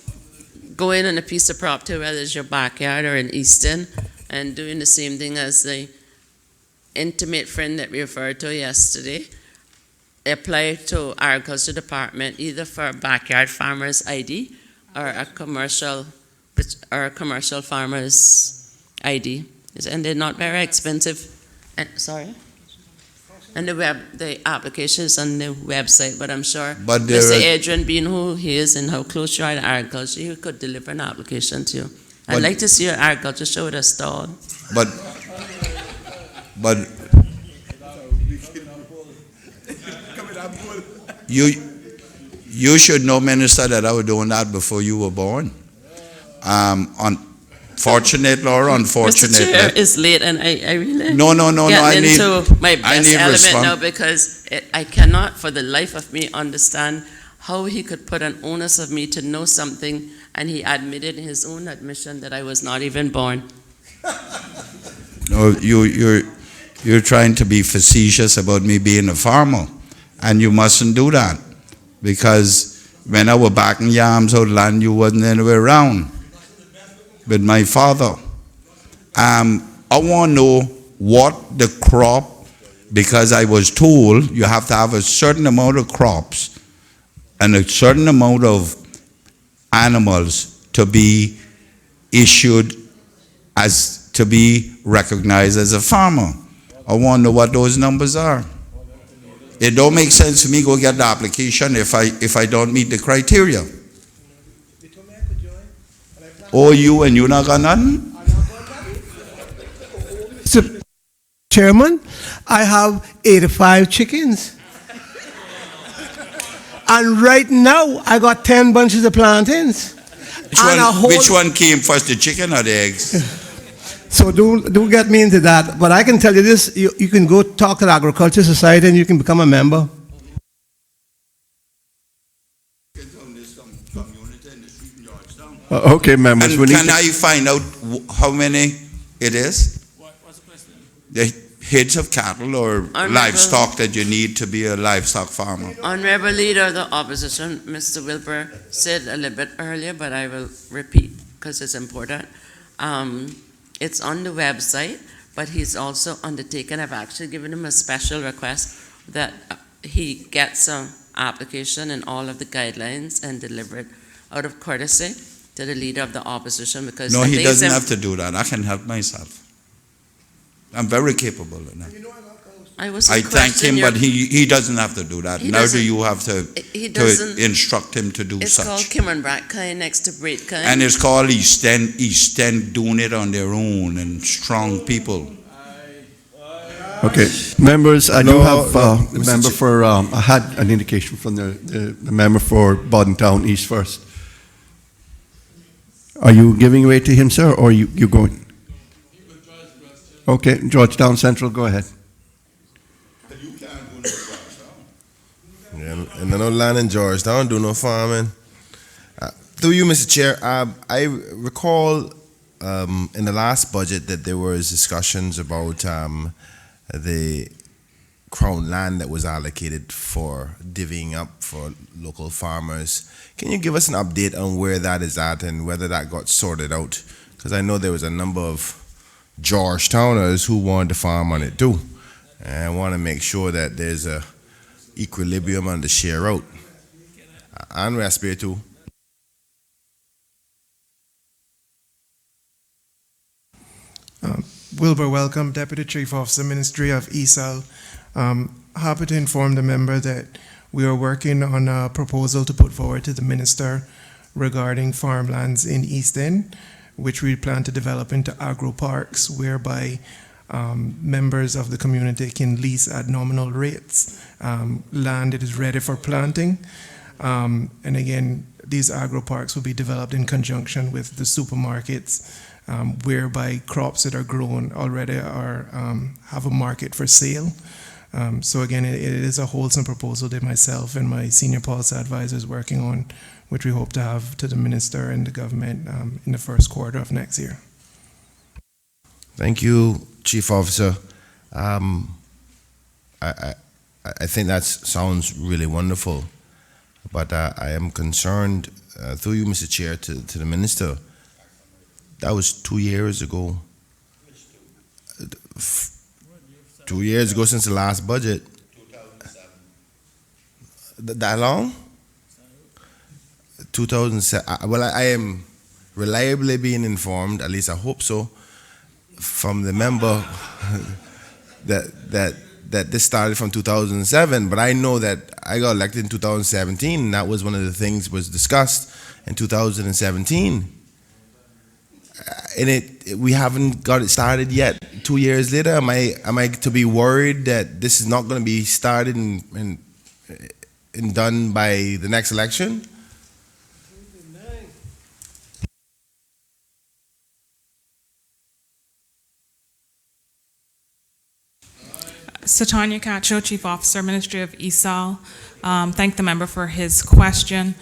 [SPEAKER 7] going on a piece of property, whether it's your backyard or in Easton, and doing the same thing as the intimate friend that we referred to yesterday, apply to agriculture department either for a backyard farmer's ID or a commercial farmer's ID. And they're not very expensive. And, sorry? And the application is on the website, but I'm sure
[SPEAKER 15] But there
[SPEAKER 7] Mr.
[SPEAKER 15] are-
[SPEAKER 7] Adrian, being who he is and how close you are to agriculture, he could deliver an application to you. I'd
[SPEAKER 15] But-
[SPEAKER 7] like to see your agriculture show with a stall.
[SPEAKER 15] But you should know, Minister, that I was doing that before you were born. Unfortunately or
[SPEAKER 7] Mr.
[SPEAKER 15] unfortunately.
[SPEAKER 7] Chair, it's late and I really
[SPEAKER 15] No, I need,
[SPEAKER 7] into my
[SPEAKER 15] I
[SPEAKER 7] best
[SPEAKER 15] need
[SPEAKER 7] element
[SPEAKER 15] response.
[SPEAKER 7] now because I cannot for the life of me understand how he could put an onus of me to know something, and he admitted in his own admission that I was not even born.
[SPEAKER 15] No, you're trying to be facetious about me being a farmer, and you mustn't do that, because when I was backing yams out land, you wasn't anywhere around with my father. I want to know what the crop, because I was told you have to have a certain amount of crops and a certain amount of animals to be issued as to be recognized as a farmer. I want to know what those numbers are. It don't make sense to me go get the application if I don't meet the criteria. Oh, you not got nothing?
[SPEAKER 2] Mr. Chairman, I have 85 chickens. And right now, I got 10 bunches of plantains.
[SPEAKER 15] Which one came first, the chicken or the eggs?
[SPEAKER 2] So don't get me into that. But I can tell you this, you can go talk to the Agriculture Society and you can become a member.
[SPEAKER 1] Okay, members.
[SPEAKER 15] And
[SPEAKER 1] we need
[SPEAKER 15] can
[SPEAKER 1] to-
[SPEAKER 15] I find out how many it is?
[SPEAKER 4] What's the question?
[SPEAKER 15] The heads of cattle or livestock that you need to be a livestock farmer?
[SPEAKER 7] Honorable Leader of the Opposition, Mr. Wilbur, said a little bit earlier, but I will repeat because it's important. It's on the website, but he's also undertaken, I've actually given him a special request that he gets an application and all of the guidelines and deliver it out of courtesy to the Leader of the Opposition because
[SPEAKER 15] No,
[SPEAKER 7] I
[SPEAKER 15] he
[SPEAKER 7] think it's
[SPEAKER 15] doesn't have to do that. I can help myself. I'm very capable of that.
[SPEAKER 7] I was
[SPEAKER 15] I thank him, but he doesn't have to do that.
[SPEAKER 7] He
[SPEAKER 15] Now do
[SPEAKER 7] doesn't-
[SPEAKER 15] you have to instruct him to do
[SPEAKER 7] It's called
[SPEAKER 15] such.
[SPEAKER 7] Kimon Brackine next to Braidkine.
[SPEAKER 15] And it's called East End doing it on their own and strong people.
[SPEAKER 1] Okay, members, I do
[SPEAKER 15] No,
[SPEAKER 1] have
[SPEAKER 15] no,
[SPEAKER 1] the
[SPEAKER 15] Mr.
[SPEAKER 1] member for, I had an indication from the member for Boddentown East first. Are you giving way to him, sir, or you going? Okay, Georgetown Central, go ahead.
[SPEAKER 18] Yeah, and I know land in Georgetown, do no farming. Through you, Mr. Chair, I recall in the last budget that there was discussions about the Crown land that was allocated for divvying up for local farmers. Can you give us an update on where that is at and whether that got sorted out? Because I know there was a number of Georgetowners who wanted to farm on it too. And I want to make sure that there's a equilibrium on the share out. And Respiratu.
[SPEAKER 13] Wilbur, welcome, Deputy Chief Officer, Ministry of ESAL. Happy to inform the member that we are working on a proposal to put forward to the minister regarding farmlands in East End, which we plan to develop into agro parks, whereby members of the community can lease at nominal rates land that is ready for planting. And again, these agro parks will be developed in conjunction with the supermarkets, whereby crops that are grown already are have a market for sale. So again, it is a wholesome proposal that myself and my senior policy advisor is working on, which we hope to have to the minister and the government in the first quarter of next year.
[SPEAKER 18] Thank you, Chief Officer. I think that sounds really wonderful. but I am concerned, through you, Mr. Chair, to the minister. That was 2 years ago. 2 years ago since the last budget. That long? 2007. Well, I am reliably being informed, at least I hope so, from the member that this started from 2007. But I know that I got elected in 2017, and that was one of the things was discussed in 2017. And we haven't got it started yet. 2 years later, am I to be worried that this is not going to be started and done by the next election?
[SPEAKER 17] Satanya Cacho, Chief Officer, Ministry of ESOL. Thank the member for his question.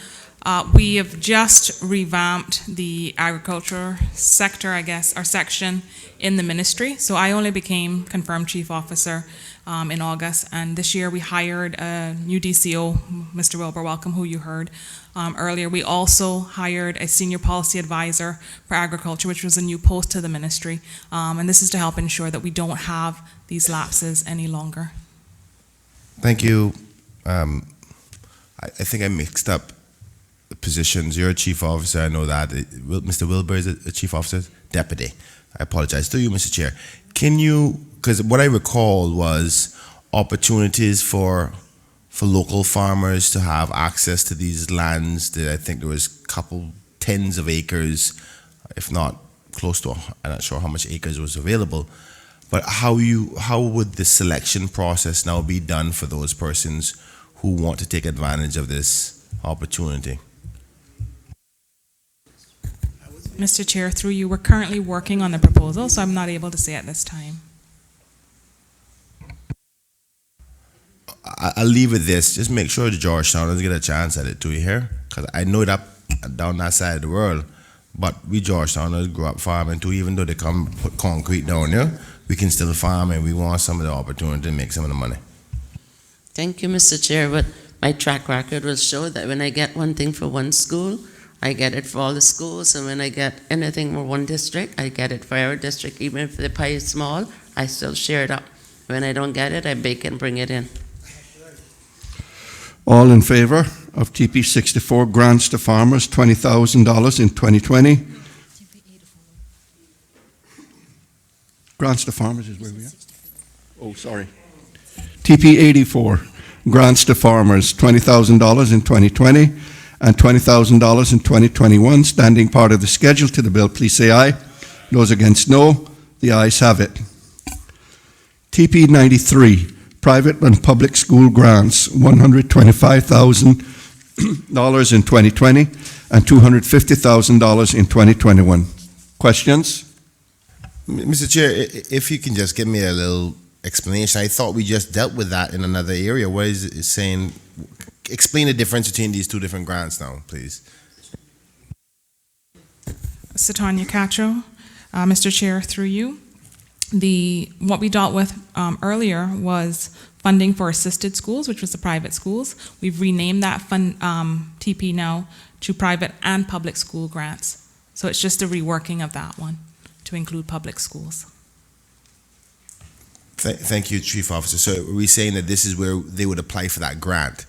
[SPEAKER 17] We have just revamped the agriculture sector, I guess, or section in the ministry. So I only became confirmed Chief Officer in August, and this year we hired a new DCO, Mr. Wilbur Welcome, who you heard earlier. We also hired a Senior Policy Advisor for Agriculture, which was a new post to the ministry, and this is to help ensure that we don't have these lapses any longer.
[SPEAKER 18] Thank you. I think I mixed up the positions. You're a chief officer, I know that. Mr. Wilbur is a chief officer? Deputy. I apologize. To you, Mr. Chair. Can you, because what I recall was opportunities for local farmers to have access to these lands. That I think there was a couple tens of acres, if not close to, I'm not sure how much acres was available. But how would the selection process now be done for those persons who want to take advantage of this opportunity?
[SPEAKER 17] Mr. Chair, through you, we're currently working on the proposal, so I'm not able to say at this time.
[SPEAKER 18] I'll leave it this. Just make sure the Georgetowners get a chance at it too, you hear? Because I know it up down that side of the world, but we Georgetowners grew up farming too. Even though they come put concrete down there, we can still farm, and we want some of the opportunity to make some of the money.
[SPEAKER 7] Thank you, Mr. Chair, but my track record will show that when I get one thing for one school, I get it for all the schools, and when I get anything for one district, I get it for every district. Even if the pie is small, I still share it up. When I don't get it, I bake and bring it in.
[SPEAKER 1] All in favor of TP 64 grants to farmers, $20,000 in 2020? Grants to farmers is where we are. Oh, sorry. TP 84 grants to farmers, $20,000 in 2020 and $20,000 in 2021. Standing part of the schedule to the bill, please say aye. Those against, no. The ayes have it. TP 93 private and public school grants, $125,000 in 2020 and $250,000 in 2021. Questions?
[SPEAKER 18] Mr. Chair, if you can just give me a little explanation. I thought we just dealt with that in another area. What is it saying? Explain the difference between these two different grants now, please.
[SPEAKER 17] Satanya Cacho, Mr. Chair, through you. What we dealt with earlier was funding for assisted schools, which was the private schools. We've renamed that fund TP now to private and public school grants. So it's just a reworking of that one to include public schools.
[SPEAKER 18] Thank you, Chief Officer. So are we saying that this is where they would apply for that grant?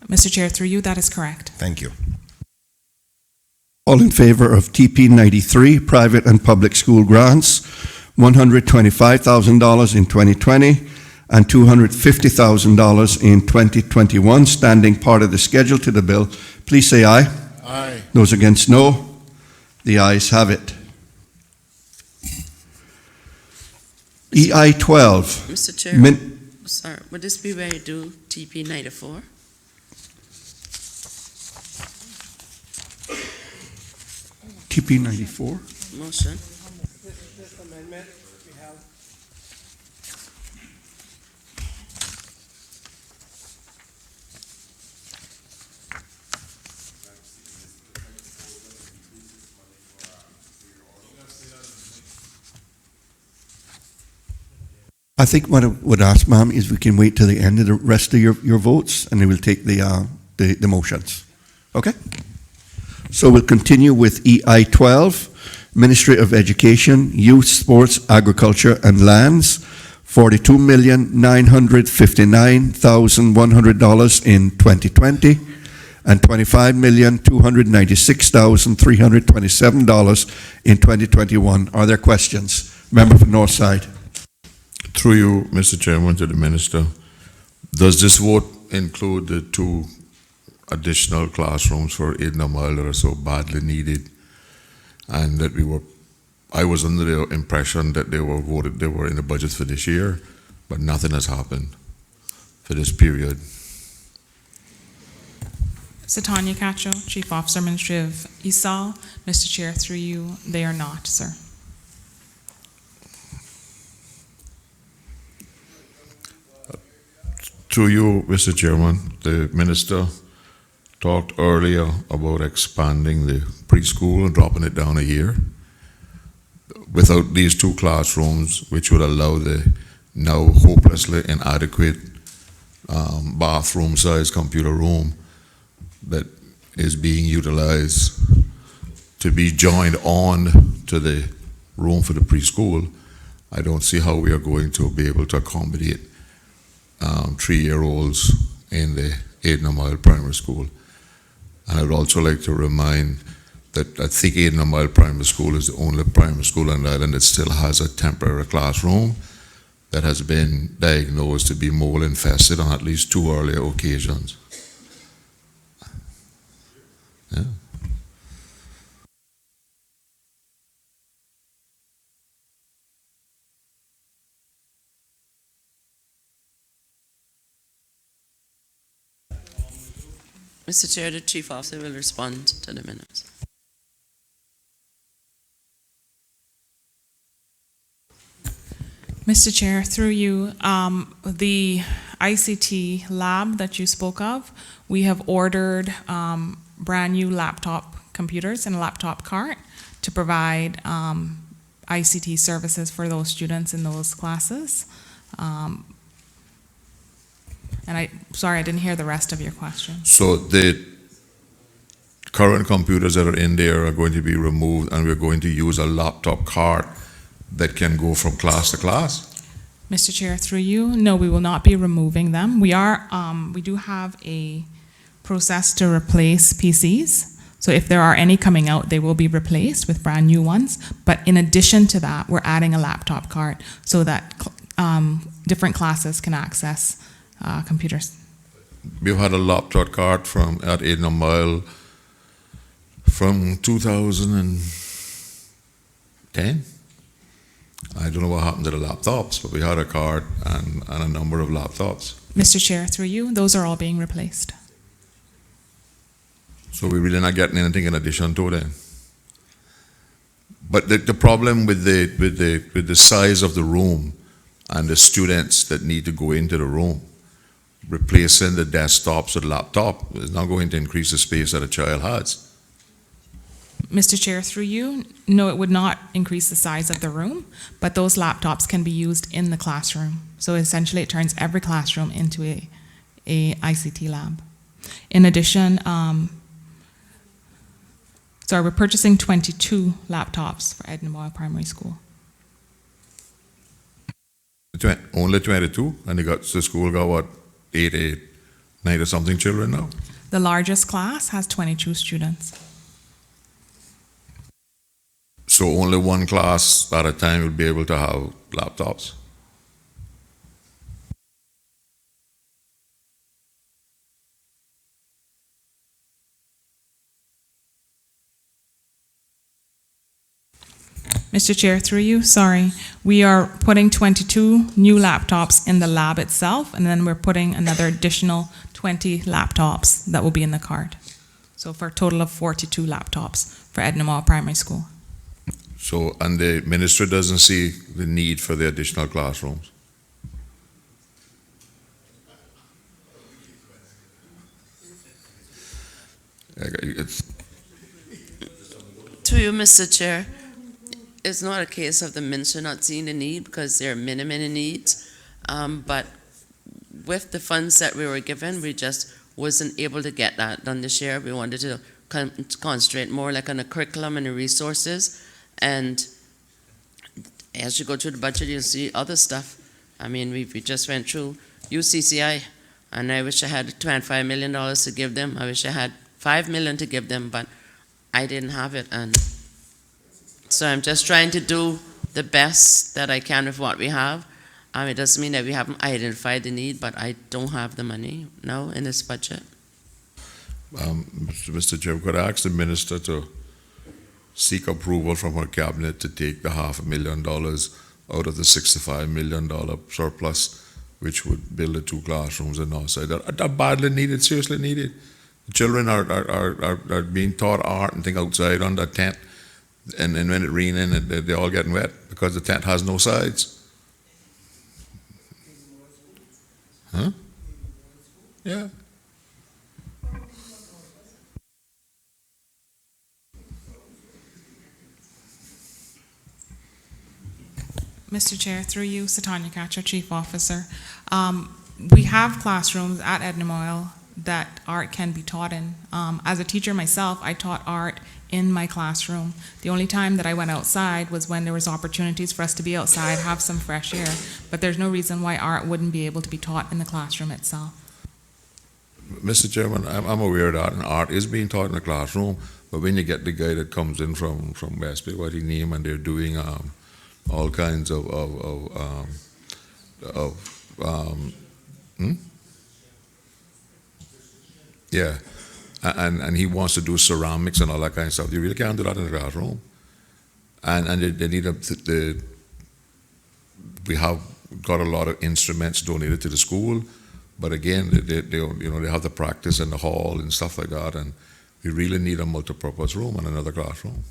[SPEAKER 17] Mr. Chair, through you, that is correct.
[SPEAKER 18] Thank you.
[SPEAKER 1] All in favor of TP 93, private and public school grants, $125,000 in 2020 and $250,000 in 2021. Standing part of the schedule to the bill, please say aye.
[SPEAKER 18] Aye.
[SPEAKER 1] Those against, no. The ayes have it. EI 12.
[SPEAKER 7] Mr. Chair, sorry, would this be where you do TP 94?
[SPEAKER 1] TP 94.
[SPEAKER 7] Motion.
[SPEAKER 1] I think what I would ask, ma'am, is we can wait till the end of the rest of your votes, and then we'll take the the motions. Okay? So we'll continue with EI 12, Ministry of Education, Youth, Sports, Agriculture and Lands, $42,959,100 in 2020 and $25,296,327 in 2021. Are there questions? Member for North Side.
[SPEAKER 3] Through you, Mr. Chairman, to the Minister, does this vote include the 2 additional classrooms for Edna Mile that are so badly needed, and that I was under the impression that they were in the budget for this year, but nothing has happened for this period?
[SPEAKER 17] Satanya Cacho, Chief Officer, Ministry of ESOL. Mr. Chair, through you, they are not, sir.
[SPEAKER 3] Through you, Mr. Chairman, the Minister talked earlier about expanding the preschool and dropping it down a year. Without these 2 classrooms, which would allow the now hopelessly inadequate bathroom-sized computer room that is being utilized to be joined on to the room for the preschool, I don't see how we are going to be able to accommodate 3-year-olds in the Edna Mile Primary School. And I would also like to remind that I think Edna Mile Primary School is the only primary school on the island that still has a temporary classroom that has been diagnosed to be mold infested on at least 2 earlier occasions. Yeah.
[SPEAKER 7] Mr. Chair, the Chief Officer will respond to the minutes.
[SPEAKER 17] Mr. Chair, through you, the ICT lab that you spoke of, we have ordered brand new laptop computers and a laptop cart to provide ICT services for those students in those classes. And sorry, I didn't hear the rest of your question.
[SPEAKER 3] So the current computers that are in there are going to be removed, and we're going to use a laptop cart that can go from class to class?
[SPEAKER 17] Mr. Chair, through you, no, we will not be removing them. We do have a process to replace PCs. So if there are any coming out, they will be replaced with brand new ones. But in addition to that, we're adding a laptop cart so that different classes can access computers.
[SPEAKER 3] We've had a laptop cart at Edna Mile from 2010. I don't know what happened to the laptops, but we had a cart and a number of laptops.
[SPEAKER 17] Mr. Chair, through you, those are all being replaced.
[SPEAKER 3] So we're really not getting anything in addition to them. But the problem with the size of the room and the students that need to go into the room, replacing the desktops with laptop is not going to increase the space that a child has.
[SPEAKER 17] Mr. Chair, through you, no, it would not increase the size of the room, but those laptops can be used in the classroom. So essentially it turns every classroom into a ICT lab. In addition, we're purchasing 22 laptops for Edna Mile Primary School.
[SPEAKER 3] Only 22? And the school got what, 90 or something children now?
[SPEAKER 17] The largest class has 22 students.
[SPEAKER 3] So only one class at a time will be able to have laptops?
[SPEAKER 17] Mr. Chair, through you, sorry. We are putting 22 new laptops in the lab itself, and then we're putting another additional 20 laptops that will be in the cart. So for a total of 42 laptops for Edna Mile Primary School.
[SPEAKER 3] So, and the minister doesn't see the need for the additional classrooms?
[SPEAKER 7] To you, Mr. Chair, it's not a case of the minister not seeing the need because there are many needs. But with the funds that we were given, we just wasn't able to get that done this year. We wanted to concentrate more like on the curriculum and the resources. And as you go through the budget, you'll see other stuff. I mean, we just went through UCCI, and I wish I had $25 million to give them. I wish I had $5 million to give them, but I didn't have it. And so I'm just trying to do the best that I can with what we have. It doesn't mean that we haven't identified the need, but I don't have the money now in this budget.
[SPEAKER 3] Mr. Chair, could I ask the minister to seek approval from her cabinet to take the $500,000 out of the $65 million surplus, which would build the 2 classrooms in Northside that are badly needed, seriously needed. The children are being taught art and things outside under a tent, and when it rains, they're all getting wet because the tent has no sides. Huh? Yeah.
[SPEAKER 17] Mr. Chair, through you, Satanya Kacha, Chief Officer. We have classrooms at Edna Moyle that art can be taught in. As a teacher myself, I taught art in my classroom. The only time that I went outside was when there was opportunities for us to be outside, have some fresh air, but there's no reason why art wouldn't be able to be taught in the classroom itself.
[SPEAKER 3] Mr. Chairman, I'm aware of that, and art is being taught in the classroom, but when you get the guy that comes in from West Bay, what he named, and they're doing all kinds of yeah, and he wants to do ceramics and all that kind of stuff. You really can't do that in the classroom. And they need we have got a lot of instruments donated to the school, but again, they have the practice in the hall and stuff like that, and we really need a multipurpose room and another classroom.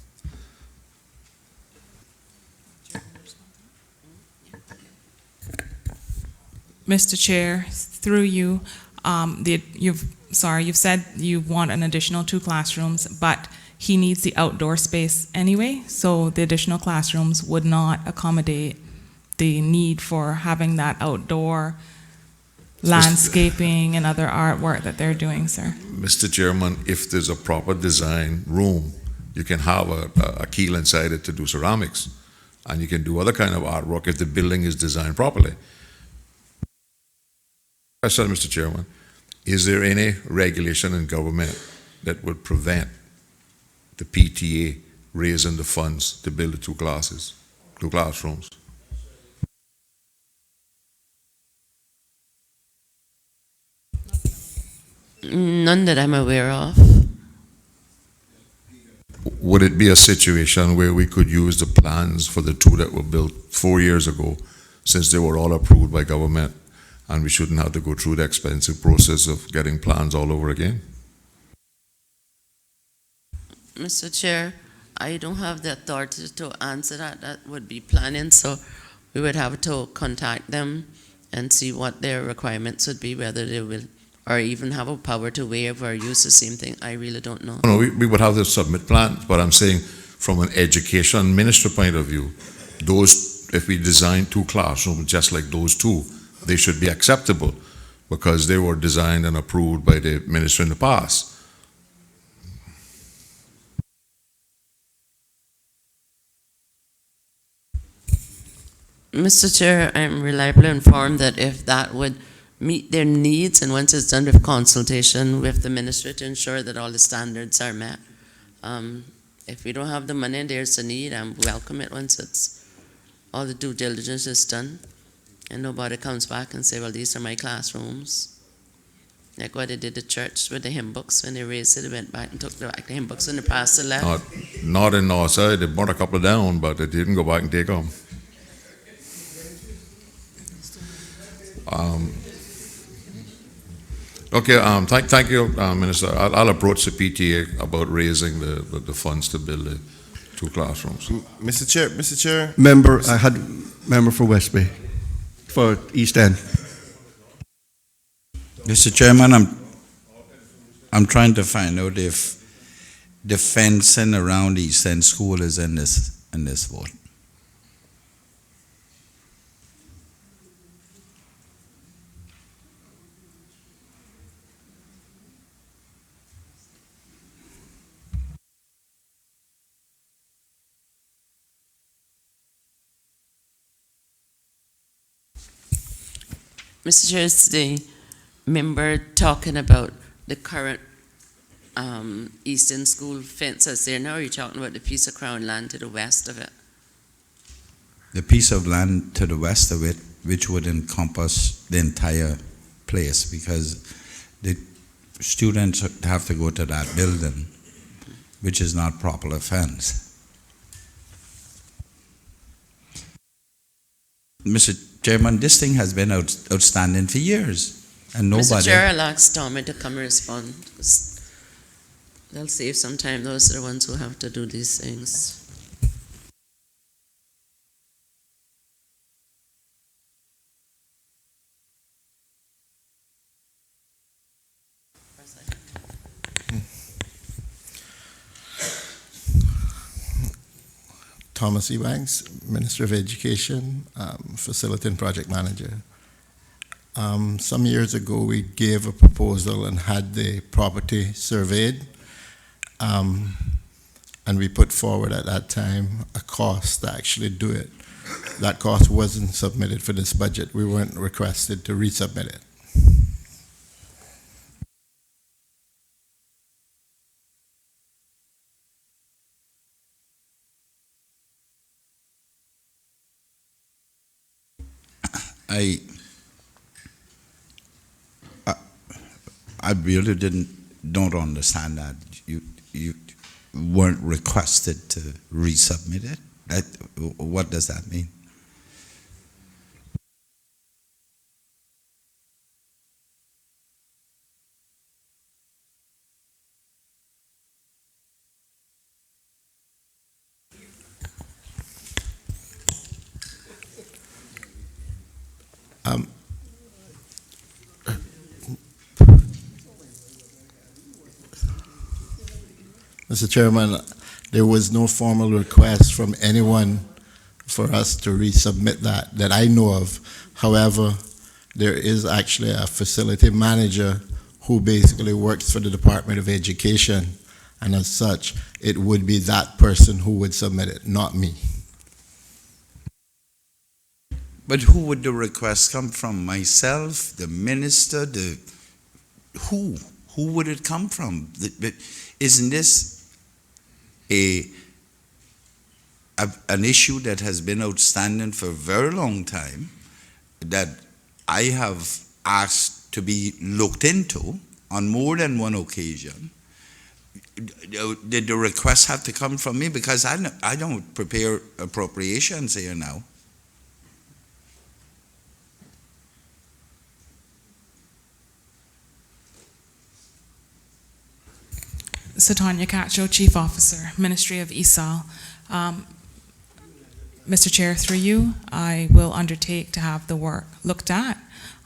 [SPEAKER 17] Mr. Chair, through you, you've said you want an additional 2 classrooms, but he needs the outdoor space anyway, so the additional classrooms would not accommodate the need for having that outdoor landscaping and other artwork that they're doing, sir.
[SPEAKER 3] Mr. Chairman, if there's a proper design room, you can have a keel inside it to do ceramics, and you can do other kind of artwork if the building is designed properly. Question, Mr. Chairman, is there any regulation in government that would prevent the PTA raising the funds to build the 2 classrooms?
[SPEAKER 7] None that I'm aware of.
[SPEAKER 3] Would it be a situation where we could use the plans for the 2 that were built 4 years ago, since they were all approved by government, and we shouldn't have to go through the expensive process of getting plans all over again?
[SPEAKER 7] Mr. Chair, I don't have the authority to answer that. That would be planning, so we would have to contact them and see what their requirements would be, whether they will, or even have a power to waive or use the same thing. I really don't know.
[SPEAKER 3] No, we would have to submit plans, but I'm saying from an education minister point of view, if we design 2 classrooms just like those 2, they should be acceptable because they were designed and approved by the minister in the past.
[SPEAKER 7] Mr. Chair, I'm reliably informed that if that would meet their needs, and once it's done with consultation with the minister to ensure that all the standards are met, if we don't have the money and there's a need, I welcome it once it's all the due diligence is done. And nobody comes back and say, well, these are my classrooms. Like what they did at church with the hymn books. When they raised it, they went back and took back the hymn books and the pastor left.
[SPEAKER 3] Not in Northside. They brought a couple down, but they didn't go back and take them. Okay, thank you, Minister. I'll approach the PTA about raising the funds to build the 2 classrooms.
[SPEAKER 18] Mr. Chair.
[SPEAKER 1] I had member for West Bay. For East End.
[SPEAKER 16] Mr. Chairman, I'm trying to find out if the fencing around East End School is in this vote.
[SPEAKER 7] Mr. Chair, is the member talking about the current Eastern School fence that's there now, or are you talking about the piece of Crown land to the west of it?
[SPEAKER 16] The piece of land to the west of it, which would encompass the entire place, because the students have to go to that building, which is not proper fence. Mr. Chairman, this thing has been outstanding for years, and nobody.
[SPEAKER 7] Mr. Chair, I'll ask Tommy to come and respond, 'cause they'll save some time. Those are the ones who have to do these things.
[SPEAKER 8] Thomas Ebanks, Minister of Education, Facility and Project Manager. Some years ago, we gave a proposal and had the property surveyed. And we put forward at that time a cost to actually do it. That cost wasn't submitted for this budget. We weren't requested to resubmit it.
[SPEAKER 16] I really don't understand that you weren't requested to resubmit it. What does that mean?
[SPEAKER 8] Mr. Chairman, there was no formal request from anyone for us to resubmit that I know of. However, there is actually a facility manager who basically works for the Department of Education, and as such, it would be that person who would submit it, not me.
[SPEAKER 16] But who would the request come from? Myself, the minister, who? Who would it come from? Isn't this an issue that has been outstanding for a very long time, that I have asked to be looked into on more than one occasion? Did the request have to come from me? Because I don't prepare appropriations here now.
[SPEAKER 17] Satanya Cacho, Chief Officer, Ministry of ESOL. Mr. Chair, through you, I will undertake to have the work looked at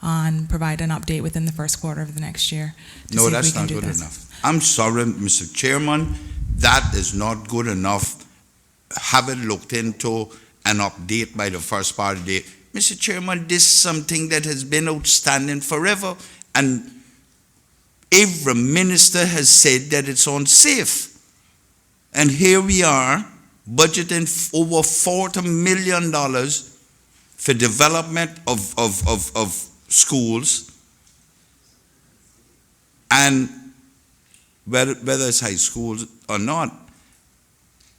[SPEAKER 17] and provide an update within the first quarter of the next year.
[SPEAKER 16] No, that's not good enough. I'm sorry, Mr. Chairman, that is not good enough. Have it looked into and update by the first part of the day. Mr. Chairman, this is something that has been outstanding forever, and every minister has said that it's unsafe. And here we are, budgeting over $40 million for development of schools, and whether it's high schools or not,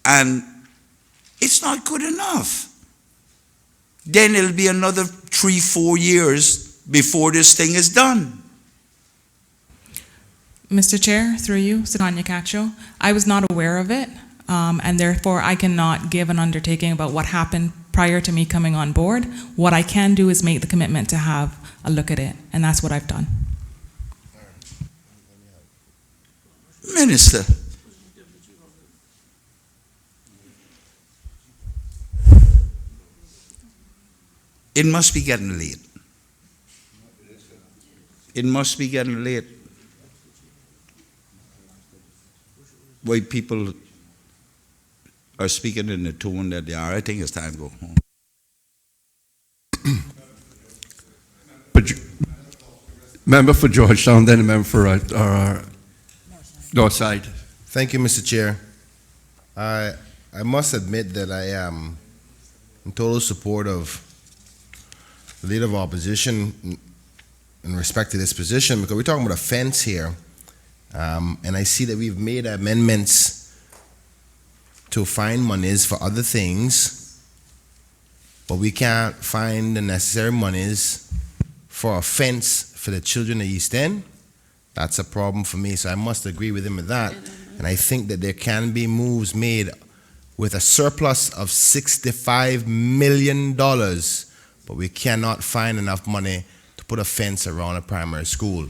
[SPEAKER 16] and it's not good enough. Then it'll be another 3-4 years before this thing is done.
[SPEAKER 17] Mr. Chair, through you, Satanya Cacho, I was not aware of it, and therefore I cannot give an undertaking about what happened prior to me coming on board. What I can do is make the commitment to have a look at it, and that's what I've done.
[SPEAKER 16] Minister, it must be getting late. It must be getting late. Why people are speaking in the tone that they are, I think it's time to go home.
[SPEAKER 1] Member for Georgetown, then a member for our North Side.
[SPEAKER 18] Thank you, Mr. Chair. I must admit that I am in total support of the Leader of Opposition in respect to this position, because we're talking about a fence here, and I see that we've made amendments to find monies for other things, but we can't find the necessary monies for a fence for the children of East End. That's a problem for me, so I must agree with him with that. And I think that there can be moves made with a surplus of $65 million, but we cannot find enough money to put a fence around a primary school.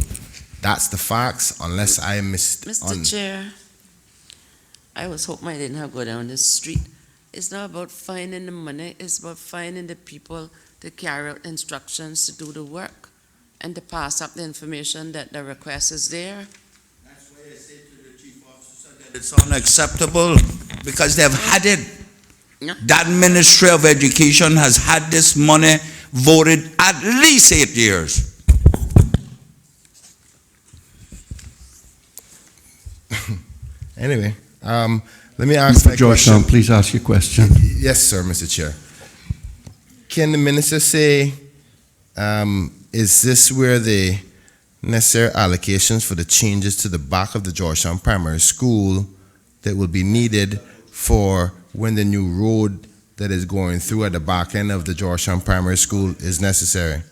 [SPEAKER 18] That's the facts, unless I missed
[SPEAKER 7] Mr. Chair, I was hoping I didn't have to go down this street. It's not about finding the money, it's about finding the people to carry out instructions to do the work and to pass up the information that the request is there.
[SPEAKER 16] That's why I say to the chief officer that it's unacceptable, because they've had it.
[SPEAKER 7] Yeah.
[SPEAKER 16] That Ministry of Education has had this money voted at least 8 years.
[SPEAKER 18] Anyway, let me ask my
[SPEAKER 1] Mr. Georgetown,
[SPEAKER 18] question.
[SPEAKER 1] please ask your question.
[SPEAKER 18] Yes, sir, Mr. Chair. Can the minister say, is this where the necessary allocations for the changes to the back of the Georgetown Primary School that will be needed for when the new road that is going through at the back end of the Georgetown Primary School is necessary?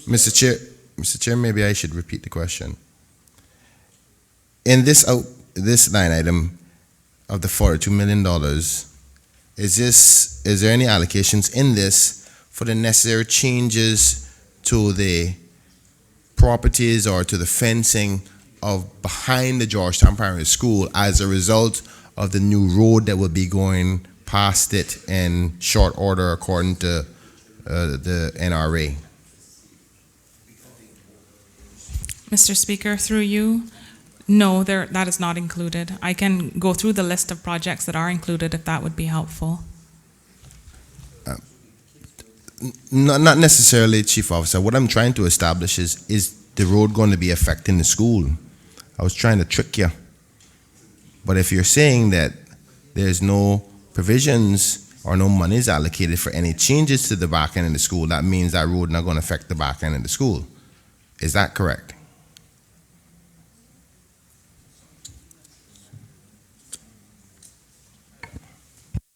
[SPEAKER 18] Mr. Chair, maybe I should repeat the question. In this line item of the $42 million, is there any allocations in this for the necessary changes to the properties or to the fencing of behind the Georgetown Primary School as a result of the new road that will be going past it in short order according to the NRA?
[SPEAKER 17] Mr. Speaker, through you, no, that is not included. I can go through the list of projects that are included if that would be helpful.
[SPEAKER 18] Not necessarily, Chief Officer. What I'm trying to establish is the road going to be affecting the school? I was trying to trick you. But if you're saying that there's no provisions or no monies allocated for any changes to the back end of the school, that means that road not going to affect the back end of the school. Is that correct?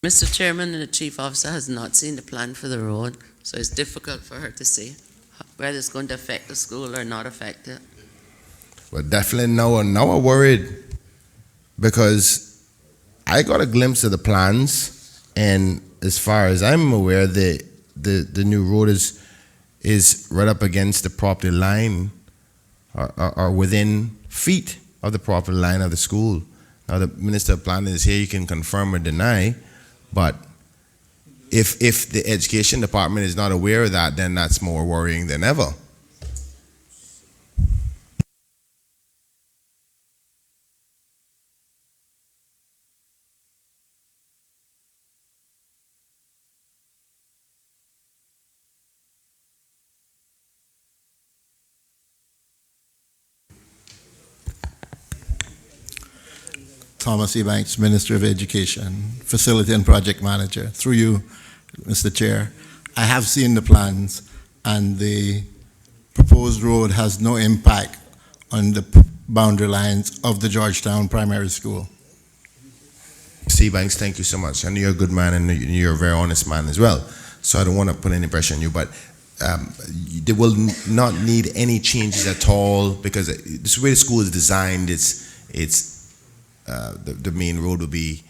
[SPEAKER 7] Mr. Chairman, the chief officer has not seen the plan for the road, so it's difficult for her to say whether it's going to affect the school or not affect it.
[SPEAKER 18] Well, definitely now I'm worried, because I got a glimpse of the plans, and as far as I'm aware, the new road is right up against the property line or within feet of the property line of the school. Now the Minister of Planning is here, you can confirm or deny, but if the Education Department is not aware of that, then that's more worrying than ever.
[SPEAKER 8] Thomas E. Banks, Minister of Education, Facility and Project Manager. Through you, Mr. Chair, I have seen the plans, and the proposed road has no impact on the boundary lines of the Georgetown Primary School.
[SPEAKER 18] Steve Banks, thank you so much. I know you're a good man, and you're a very honest man as well, so I don't want to put any pressure on you, but they will not need any changes at all, because this way the school is designed, the main road will be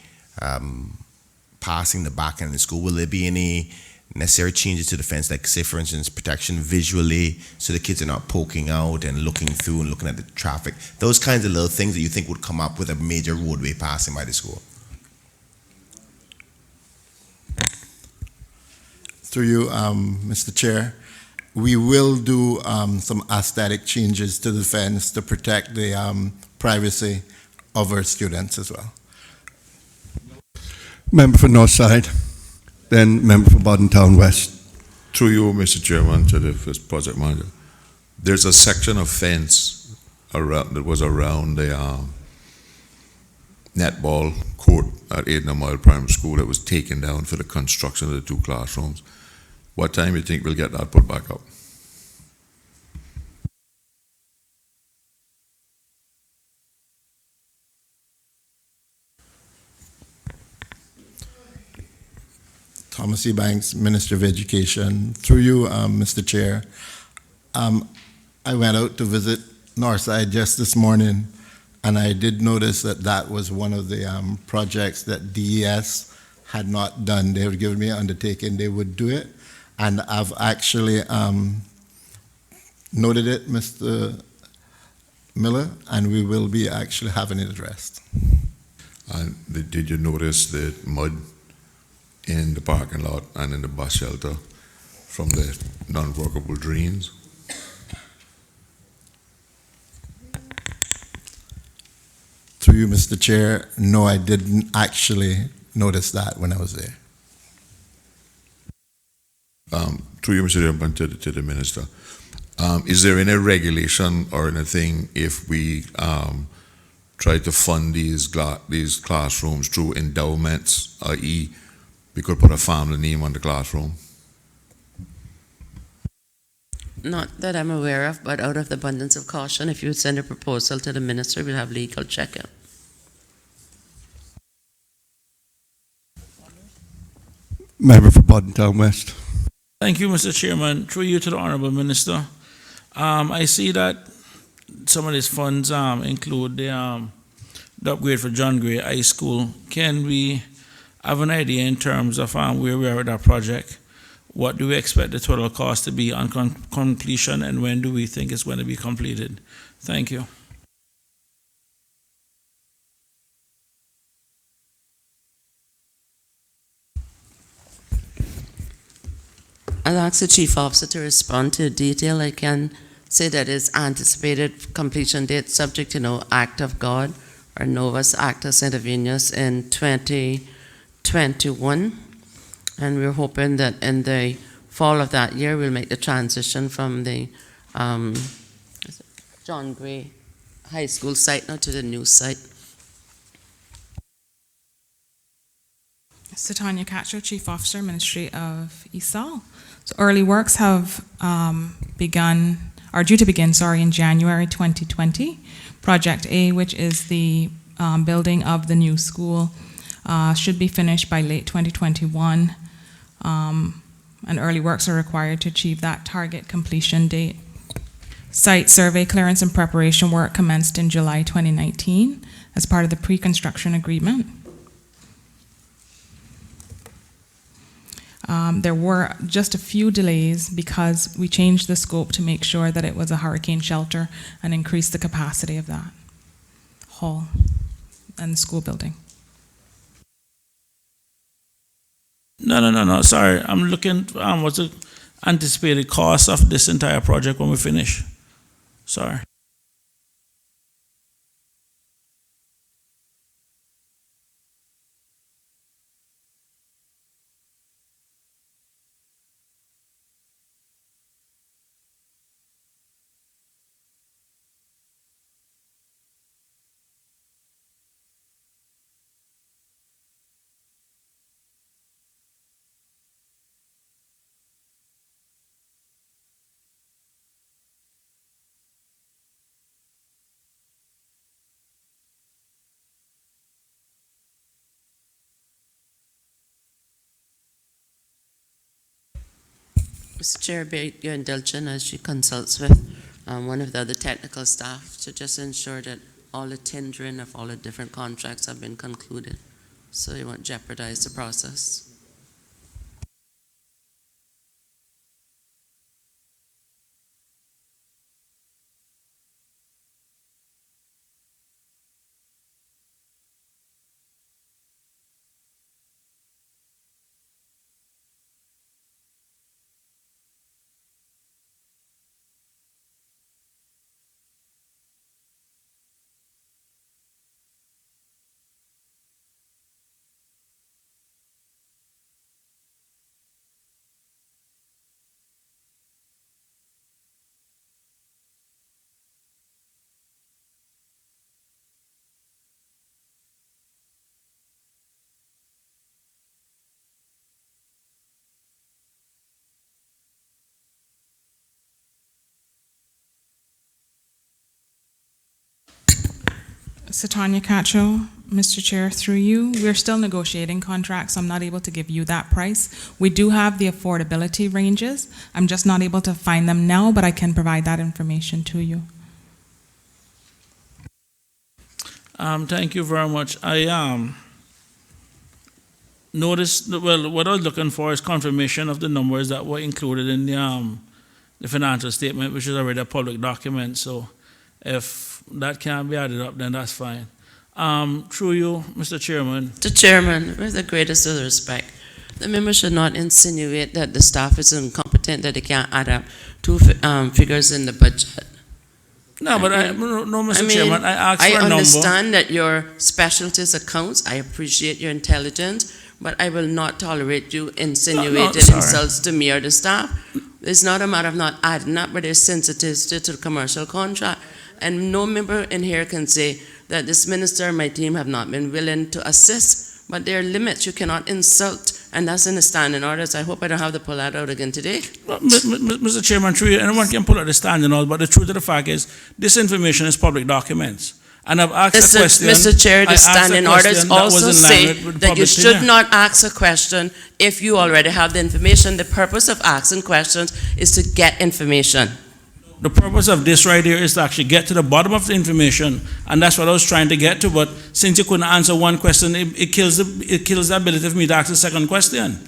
[SPEAKER 18] passing the back end of the school. Will there be any necessary changes to the fence, like say for instance protection visually, so the kids are not poking out and looking through and looking at the traffic? Those kinds of little things that you think would come up with a major roadway passing by the school.
[SPEAKER 8] Through you, Mr. Chair, we will do some aesthetic changes to the fence to protect the privacy of our students as well.
[SPEAKER 1] Member for Northside, then member for Bodden Town West.
[SPEAKER 3] Through you, Mr. Chairman, to the first project manager. There's a section of fence around that was around the netball court at Aiden Mile Primary School that was taken down for the construction of the 2 classrooms. What time you think we'll get that put back up?
[SPEAKER 8] Thomas E. Banks, Minister of Education. Through you, Mr. Chair, I went out to visit Northside just this morning, and I did notice that that was one of the projects that DES had not done. They had given me an undertaking they would do it, and I've actually noted it, Mr. Miller, and we will be actually having it addressed.
[SPEAKER 3] And did you notice the mud in the parking lot and in the bus shelter from the non-workable drains?
[SPEAKER 8] Through you, Mr. Chair, no, I didn't actually notice that when I was there.
[SPEAKER 3] Through you, Mr. Chairman, to the Minister, is there any regulation or anything if we try to fund these classrooms through endowments, i.e., we could put a family name on the classroom?
[SPEAKER 7] Not that I'm aware of, but out of the abundance of caution, if you would send a proposal to the minister, we'll have legal check it.
[SPEAKER 1] Member for Boddentown West.
[SPEAKER 4] Thank you, Mr. Chairman. Through you to the Honorable Minister. I see that some of these funds include the upgrade for John Gray High School. Can we have an idea in terms of where we are with that project? What do we expect the total cost to be on completion, and when do we think it's going to be completed? Thank you.
[SPEAKER 7] I'll ask the Chief Officer to respond to detail. I can say that it's anticipated completion date subject to no act of God or Novus Actus Intervenus in 2021. And we're hoping that in the fall of that year, we'll make the transition from the John Gray High School site now to the new site.
[SPEAKER 17] Tanya Cacho, Chief Officer, Ministry of ESOL. So early works have are due to begin, in January 2020. Project A, which is the building of the new school, should be finished by late 2021. And early works are required to achieve that target completion date. Site survey clearance and preparation work commenced in July 2019 as part of the pre-construction agreement. There were just a few delays because we changed the scope to make sure that it was a hurricane shelter and increase the capacity of that hall and the school building.
[SPEAKER 4] No. Sorry, I'm looking. What's the anticipated cost of this entire project when we finish? Sorry.
[SPEAKER 7] Mr. Chair, be your indulgence as she consults with one of the other technical staff to just ensure that all the tendering of all the different contracts have been concluded, so you won't jeopardize the process.
[SPEAKER 17] Satanya Cacho, Mr. Chair, through you, we're still negotiating contracts, so I'm not able to give you that price. We do have the affordability ranges. I'm just not able to find them now, but I can provide that information to you.
[SPEAKER 4] Thank you very much. I noticed, well, what I was looking for is confirmation of the numbers that were included in the financial statement, which is already a public document. So if that can't be added up, then that's fine. Through you, Mr. Chairman.
[SPEAKER 7] Mr. Chairman, with the greatest of respect, the member should not insinuate that the staff is incompetent, that they can't add up two figures in the budget.
[SPEAKER 4] No, but no, Mr. Chairman, I asked for a number.
[SPEAKER 7] I understand that your specialty is accounts. I appreciate your intelligence, but I will not tolerate you insinuating insults to me or the staff. It's not a matter of not adding up, but there's sensitivity to the commercial contract. And no member in here can say that this minister and my team have not been willing to assist, but there are limits. You cannot insult, and that's in the standing orders. I hope I don't have to pull that out again today.
[SPEAKER 4] Mr. Chairman, through you, anyone can pull out the standing order, but the truth of the fact is, this information is public documents. And I've asked a question.
[SPEAKER 7] Mr. Chair, the standing orders also say that you should not ask a question if you already have the information. The purpose of asking questions is to get information.
[SPEAKER 4] The purpose of this right here is to actually get to the bottom of the information, and that's what I was trying to get to. But since you couldn't answer one question, it kills the ability for me to ask a second question.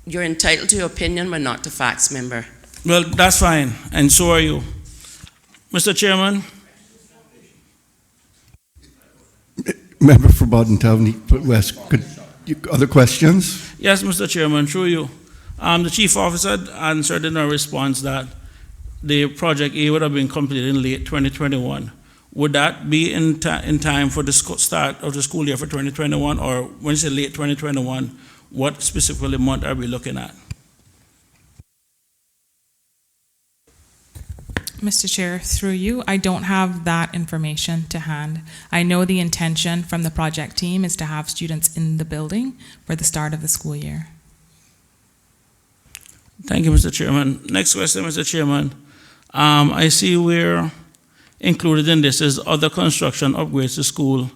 [SPEAKER 7] You're entitled to your opinion, but not to facts, member.
[SPEAKER 4] Well, that's fine, and so are you. Mr. Chairman.
[SPEAKER 1] Member for Bodden Town West, other questions?
[SPEAKER 4] Yes, Mr. Chairman, through you. The chief officer answered in a response that the project A would have been completed in late 2021. Would that be in time for the start of the school year for 2021, or when you say late 2021, what specifically month are we looking at?
[SPEAKER 17] Mr. Chair, through you, I don't have that information to hand. I know the intention from the project team is to have students in the building for the start of the school year.
[SPEAKER 4] Thank you, Mr. Chairman. Next question, Mr. Chairman. I see we're included in this is other construction upgrades to school,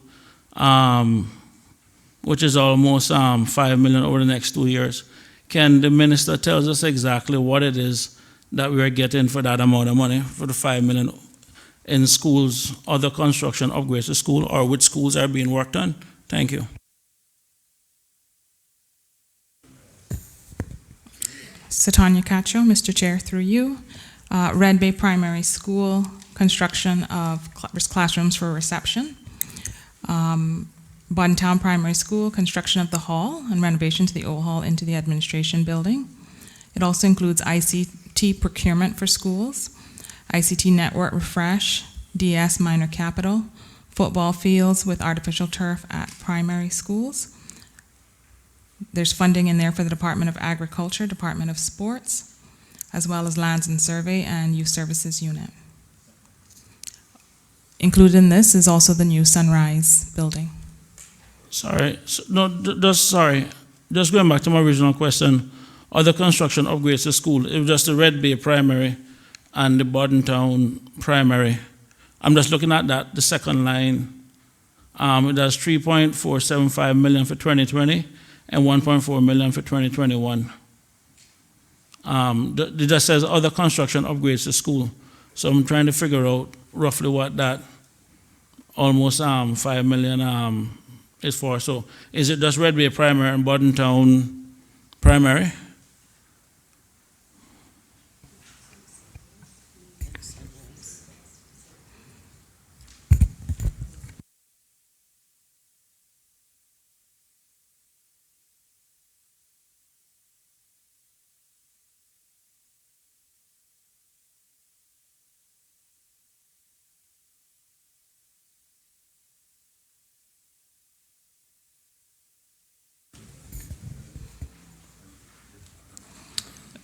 [SPEAKER 4] which is almost $5 million over the next 2 years. Can the minister tell us exactly what it is that we are getting for that amount of money, for the $5 million in schools, other construction upgrades to school, or which schools are being worked on? Thank you.
[SPEAKER 17] Satanya Cacho, Mr. Chair, through you. Red Bay Primary School, construction of classrooms for reception. Bodden Town Primary School, construction of the hall and renovation to the old hall into the administration building. It also includes ICT procurement for schools, ICT network refresh, DS minor capital, football fields with artificial turf at primary schools. There's funding in there for the Department of Agriculture, Department of Sports, as well as Lands and Survey and Youth Services Unit. Included in this is also the new Sunrise building.
[SPEAKER 4] Sorry, just going back to my original question, other construction upgrades to school, it was just the Red Bay Primary and the Bodden Town Primary. I'm just looking at that, the second line. It does $3.475 million for 2020 and $1.4 million for 2021. It just says other construction upgrades to school. So I'm trying to figure out roughly what that almost $5 million is for. So is it just Red Bay Primary and Bodden Town Primary?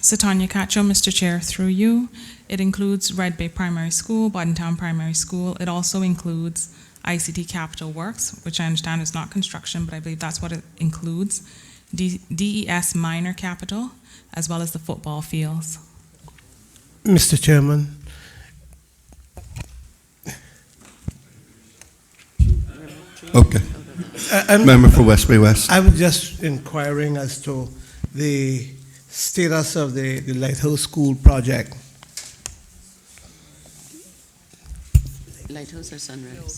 [SPEAKER 17] Satanya Cacho, Mr. Chair, through you. It includes Red Bay Primary School, Bodden Town Primary School. It also includes ICT Capital Works, which I understand is not construction, but I believe that's what it includes. DES minor capital, as well as the football fields.
[SPEAKER 2] Mr. Chairman.
[SPEAKER 1] Okay. Member for West Bay West.
[SPEAKER 2] I was just inquiring as to the status of the Lighthouse School project.
[SPEAKER 7] Lighthouse or Sunrise?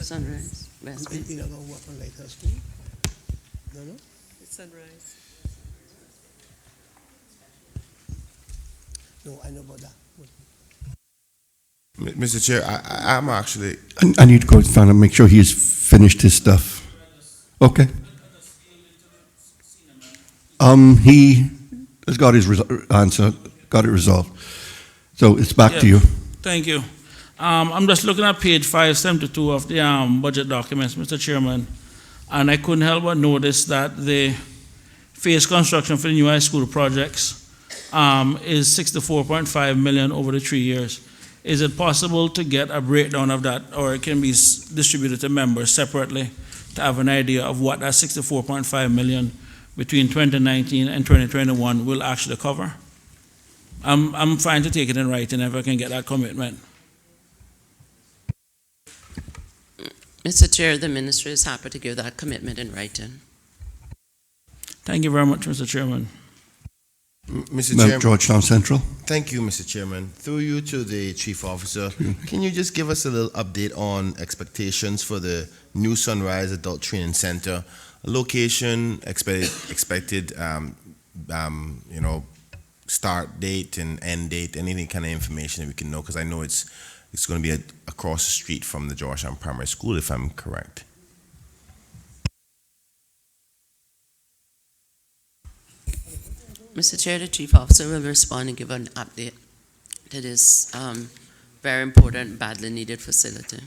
[SPEAKER 7] Sunrise. West Bay.
[SPEAKER 2] You know, work on Lighthouse School? No.
[SPEAKER 10] It's Sunrise.
[SPEAKER 2] No, I know about that.
[SPEAKER 18] Mr. Chair, I'm actually.
[SPEAKER 1] I need to go find and make sure he's finished his stuff. Okay. He has got his answer, got it resolved. So it's back to you.
[SPEAKER 4] Thank you. I'm just looking at page 572 of the budget documents, Mr. Chairman, and I couldn't help but notice that the phase construction for the new high school projects is $64.5 million over the 3 years. Is it possible to get a breakdown of that, or it can be distributed to members separately to have an idea of what that $64.5 million between 2019 and 2021 will actually cover? I'm fine to take it in writing if I can get that commitment.
[SPEAKER 7] Mr. Chair, the ministry is happy to give that commitment in writing.
[SPEAKER 4] Thank you very much, Mr. Chairman.
[SPEAKER 18] Mr. Chairman,
[SPEAKER 1] Georgetown Central.
[SPEAKER 18] Thank you, Mr. Chairman. Through you to the Chief Officer, can you just give us a little update on expectations for the new Sunrise Adult Training Center? Location, expected start date and end date, any kind of information that we can know, because I know it's going to be across the street from the Georgetown Primary School, if I'm correct.
[SPEAKER 7] Mr. Chair, the Chief Officer will respond and give an update to this very important, badly needed facility.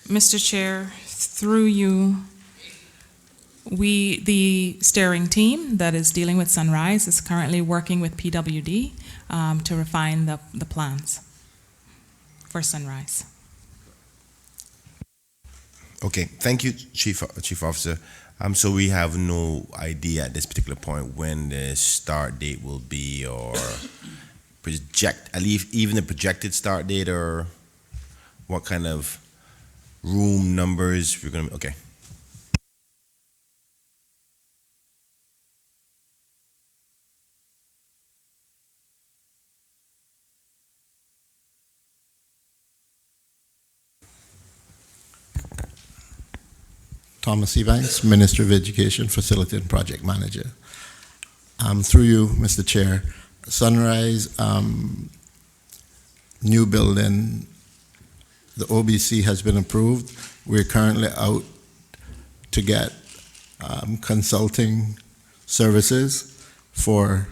[SPEAKER 17] Mr. Chair, through you, the steering team that is dealing with Sunrise is currently working with PWD to refine the plans for Sunrise.
[SPEAKER 18] Okay, thank you, Chief Officer. So we have no idea at this particular point when the start date will be, or even the projected start date, or what kind of room numbers we're going to. Okay.
[SPEAKER 8] Thomas Evans, Minister of Education, Facility and Project Manager. Through you, Mr. Chair, Sunrise new building, the OBC has been approved. We're currently out to get consulting services for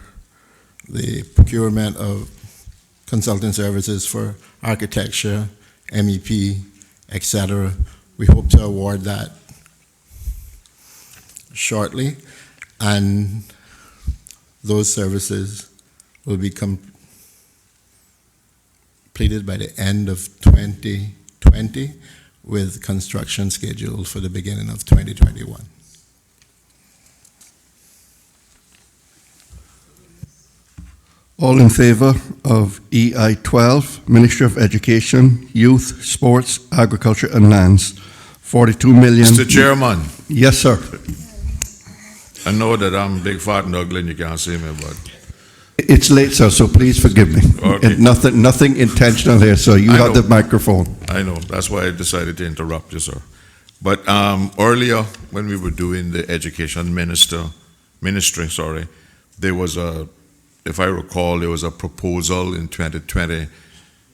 [SPEAKER 8] the procurement of consulting services for architecture, MEP, etc. We hope to award that shortly, and those services will be completed by the end of 2020, with construction scheduled for the beginning of 2021.
[SPEAKER 1] All in favor of EI 12, Ministry of Education, Youth, Sports, Agriculture and Lands, 42 million.
[SPEAKER 3] Mr. Chairman.
[SPEAKER 1] Yes, sir.
[SPEAKER 3] I know that I'm big fat and ugly and you can't see me, but
[SPEAKER 1] it's late, sir, so please forgive me.
[SPEAKER 3] Okay.
[SPEAKER 1] Nothing intentional here, so you have the microphone.
[SPEAKER 3] I know. That's why I decided to interrupt you, sir. But earlier, when we were doing the education ministry, there was if I recall, there was a proposal in 2020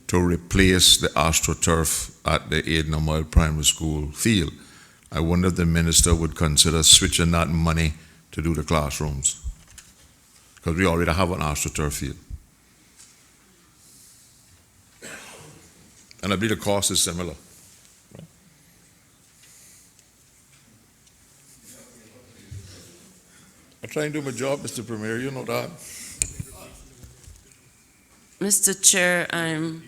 [SPEAKER 3] to replace the AstroTurf at the Aidan O'Moyle Primary School field. I wonder if the minister would consider switching that money to do the classrooms, because we already have an AstroTurf field. And I believe the cost is similar. I try and do my job, Mr. Premier, you know that.
[SPEAKER 7] Mr. Chair, I'm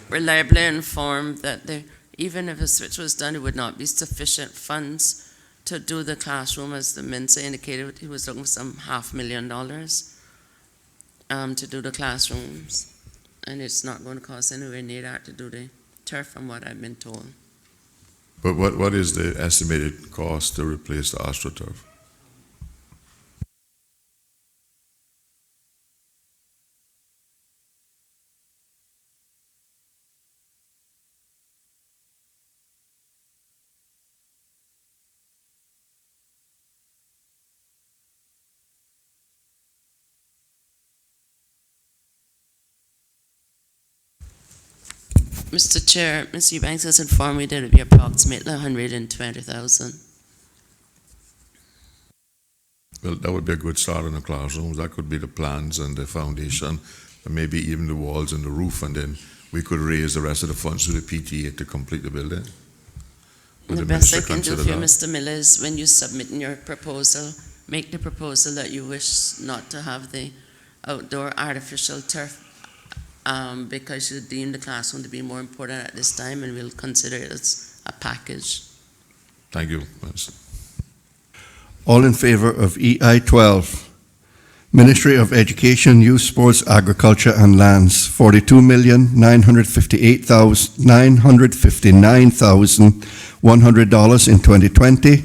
[SPEAKER 7] reliably informed that even if a switch was done, it would not be sufficient funds to do the classroom, as the minister indicated. He was looking for some $500,000 to do the classrooms. And it's not going to cost anywhere near that to do the turf, from what I've been told.
[SPEAKER 3] But what is the estimated cost to replace the AstroTurf?
[SPEAKER 7] Mr. Chair, Ms. Eubanks has informed me that it would be approximately $120,000.
[SPEAKER 3] Well, that would be a good start in the classrooms. That could be the plans and the foundation, and maybe even the walls and the roof, and then we could raise the rest of the funds to the PTA to complete the building. Would
[SPEAKER 7] The
[SPEAKER 3] the
[SPEAKER 7] best I
[SPEAKER 3] minister
[SPEAKER 7] can do
[SPEAKER 3] consider
[SPEAKER 7] for you,
[SPEAKER 3] that?
[SPEAKER 7] Mr. Miller, is when you submit your proposal, make the proposal that you wish not to have the outdoor artificial turf, because you deem the classroom to be more important at this time, and we'll consider it as a package.
[SPEAKER 3] Thank you, Minister.
[SPEAKER 1] All in favor of EI 12? Ministry of Education, Youth, Sports, Agriculture and Lands, $42,959,100 in 2020,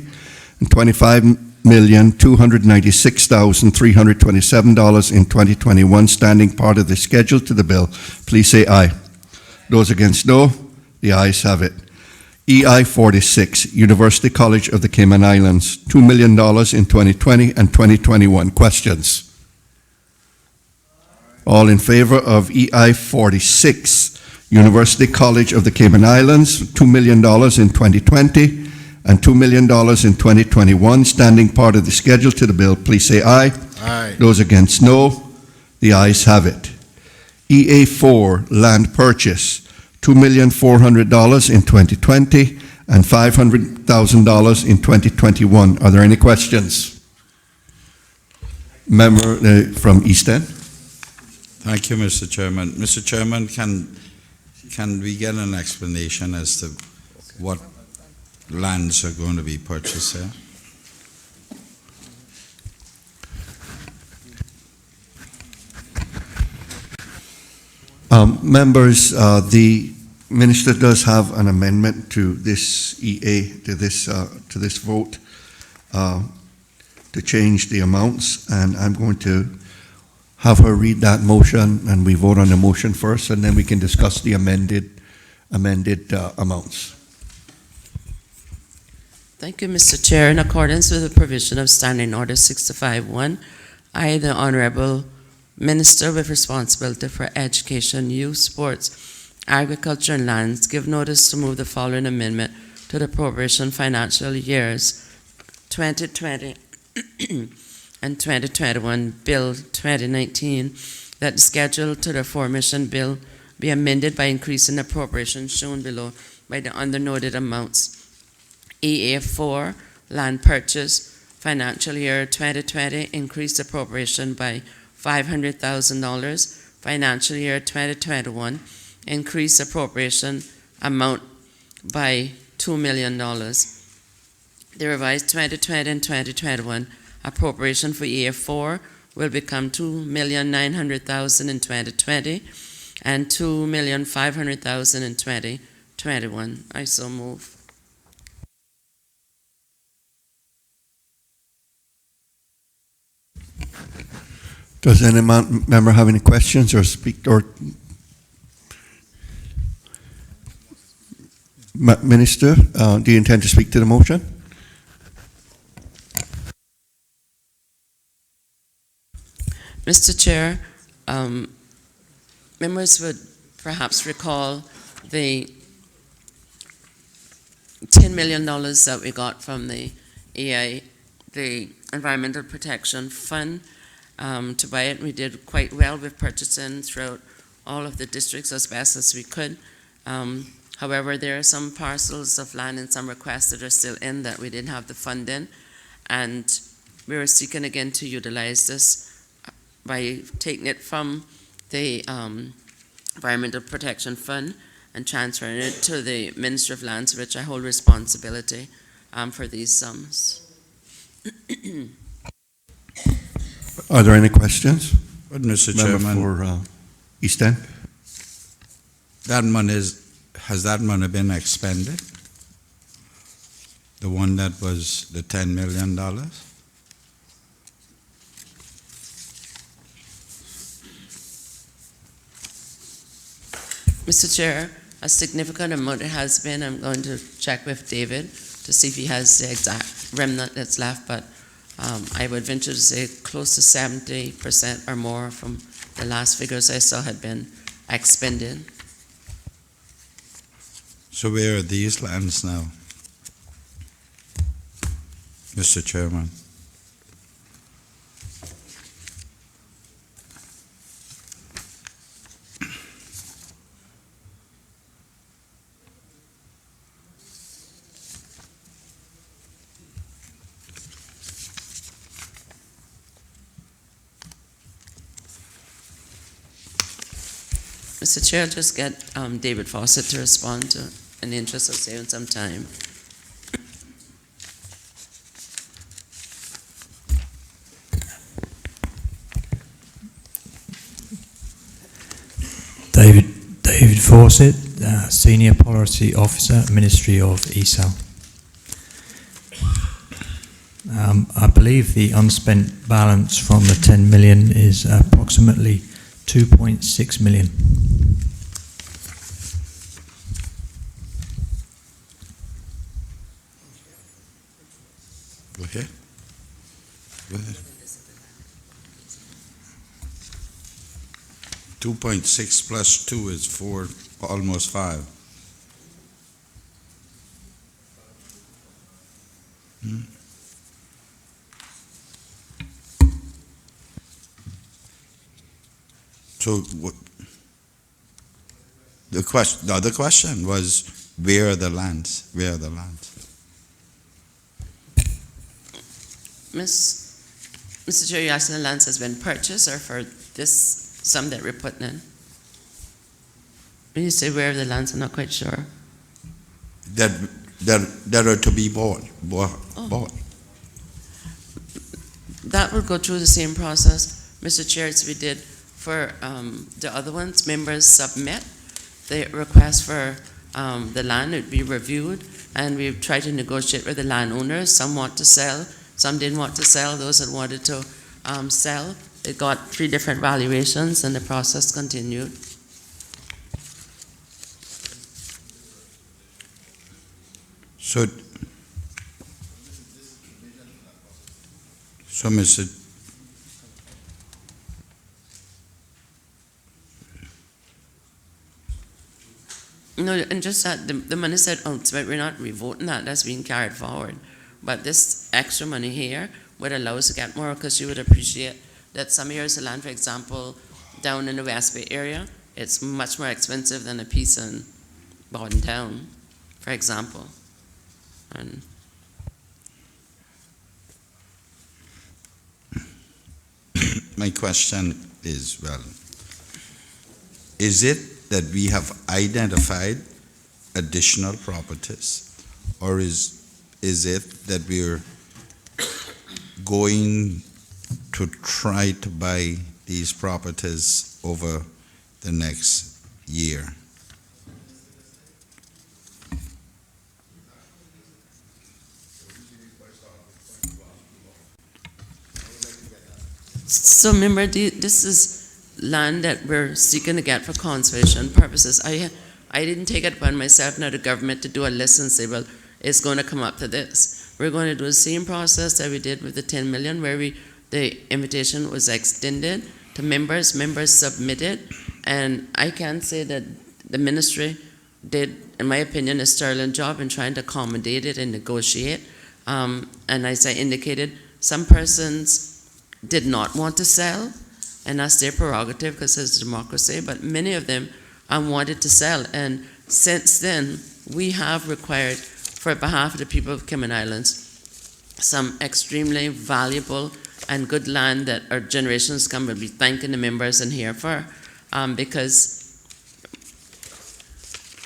[SPEAKER 1] and $25,296,327 in 2021, standing part of the schedule to the bill. Please say aye. Those against, no. The ayes have it. EI 46, University College of the Cayman Islands, $2 million in 2020 and 2021. Questions? All in favor of EI 46, University College of the Cayman Islands, $2 million in 2020 and $2 million in 2021, standing part of the schedule to the bill, please say aye.
[SPEAKER 15] Aye.
[SPEAKER 1] Those against, no. The ayes have it. EA 4, land purchase, $2,400,000 in 2020 and $500,000 in 2021. Are there any questions? Member from East End.
[SPEAKER 16] Thank you, Mr. Chairman. Mr. Chairman, can we get an explanation as to what lands are going to be purchased here?
[SPEAKER 1] Members, the minister does have an amendment to this EA, to this vote, to change the amounts, and I'm going to have her read that motion, and we vote on the motion first, and then we can discuss the amended amounts.
[SPEAKER 7] Thank you, Mr. Chair. In accordance with the provision of Standing Order 651, I, the Honorable Minister with responsibility for education, youth, sports, agriculture, and lands, give notice to move the following amendment to the appropriation financial years 2020 and 2021 Bill 2019, that the schedule to the aforementioned bill be amended by increasing the appropriation shown below by the undernoted amounts. EA4, land purchase, financial year 2020, increased appropriation by $500,000. Financial year 2021, increased appropriation amount by $2 million. The revised 2020 and 2021 appropriation for EA4 will become $2,900,000 in 2020 and $2,500,000 in 2021. I so move.
[SPEAKER 1] Does any member have any questions or speak, or Minister, do you intend to speak to the motion?
[SPEAKER 7] Mr. Chair, members would perhaps recall the $10 million that we got from the EI, the Environmental Protection Fund, to buy it. We did quite well with purchasing throughout all of the districts as best as we could. However, there are some parcels of land and some requests that are still in that we didn't have the funding, and we are seeking again to utilize this by taking it from the Environmental Protection Fund and transferring it to the Ministry of Lands, which I hold responsibility for these sums.
[SPEAKER 1] Are there any questions?
[SPEAKER 16] But Mr.
[SPEAKER 1] Member
[SPEAKER 16] Chairman,
[SPEAKER 1] for East End?
[SPEAKER 16] has that money been expended? The one that was the $10 million?
[SPEAKER 7] Mr. Chair, a significant amount it has been. I'm going to check with David to see if he has the exact remnant that's left, but I would venture to say close to 70% or more from the last figures I saw had been expended.
[SPEAKER 16] So where are these lands now, Mr. Chairman?
[SPEAKER 7] Mr. Chair, I'll just get David Fawcett to respond to, in the interest of saving some time.
[SPEAKER 10] David Fawcett, Senior Policy Officer, Ministry of ESAL. I believe the unspent balance from the 10 million is approximately 2.6 million.
[SPEAKER 16] Go ahead. Go ahead. 2.6 plus 2 is 4, almost 5. So the other question was, where are the lands? Where are the lands?
[SPEAKER 7] Mr. Chair, you asked if the lands has been purchased or for this sum that we're putting in? When you say where are the lands, I'm not quite sure.
[SPEAKER 16] That are to be bought.
[SPEAKER 7] That will go through the same process, Mr. Chair, as we did for the other ones. Members submit the request for the land, it would be reviewed, and we've tried to negotiate with the landowners. Some want to sell, some didn't want to sell. Those that wanted to sell, it got 3 different valuations, and the process continued.
[SPEAKER 16] So Mr.
[SPEAKER 7] No, and just that the money said ultimate, we're not revoting that, that's being carried forward. But this extra money here would allow us to get more, because you would appreciate that some areas of land, for example, down in the West Bay area, it's much more expensive than a piece in Borden Town, for example. And
[SPEAKER 16] my question is, well, is it that we have identified additional properties, or is it that we're going to try to buy these properties over the next year?
[SPEAKER 7] so remember, this is land that we're seeking to get for conservation purposes. I didn't take it upon myself, now the government, to do a list and say, well, it's going to come up to this. We're going to do the same process that we did with the 10 million, where the invitation was extended to members, members submitted, and I can say that the ministry did, in my opinion, a sterling job in trying to accommodate it and negotiate. And as I indicated, some persons did not want to sell, and that's their prerogative because it's democracy, but many of them wanted to sell. And since then, we have required, for behalf of the people of Cayman Islands, some extremely valuable and good land that our generations come will be thanking the members in here for, because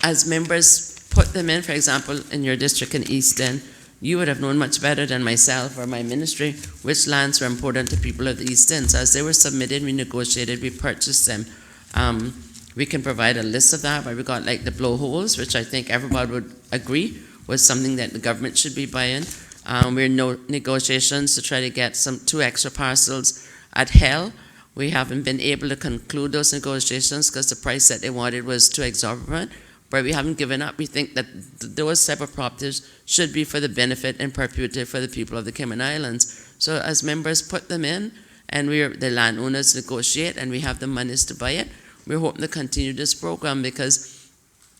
[SPEAKER 7] as members put them in, for example, in your district in East End, you would have known much better than myself or my ministry which lands were important to people of the East End. So as they were submitted, we negotiated, we purchased them. We can provide a list of that, but we got like the blowholes, which I think everybody would agree was something that the government should be buying. We're in negotiations to try to get 2 extra parcels at Hell. We haven't been able to conclude those negotiations because the price that they wanted was too exorbitant, but we haven't given up. We think that those separate properties should be for the benefit and perpetuity for the people of the Cayman Islands. So as members put them in, and the landowners negotiate, and we have the monies to buy it, we're hoping to continue this program, because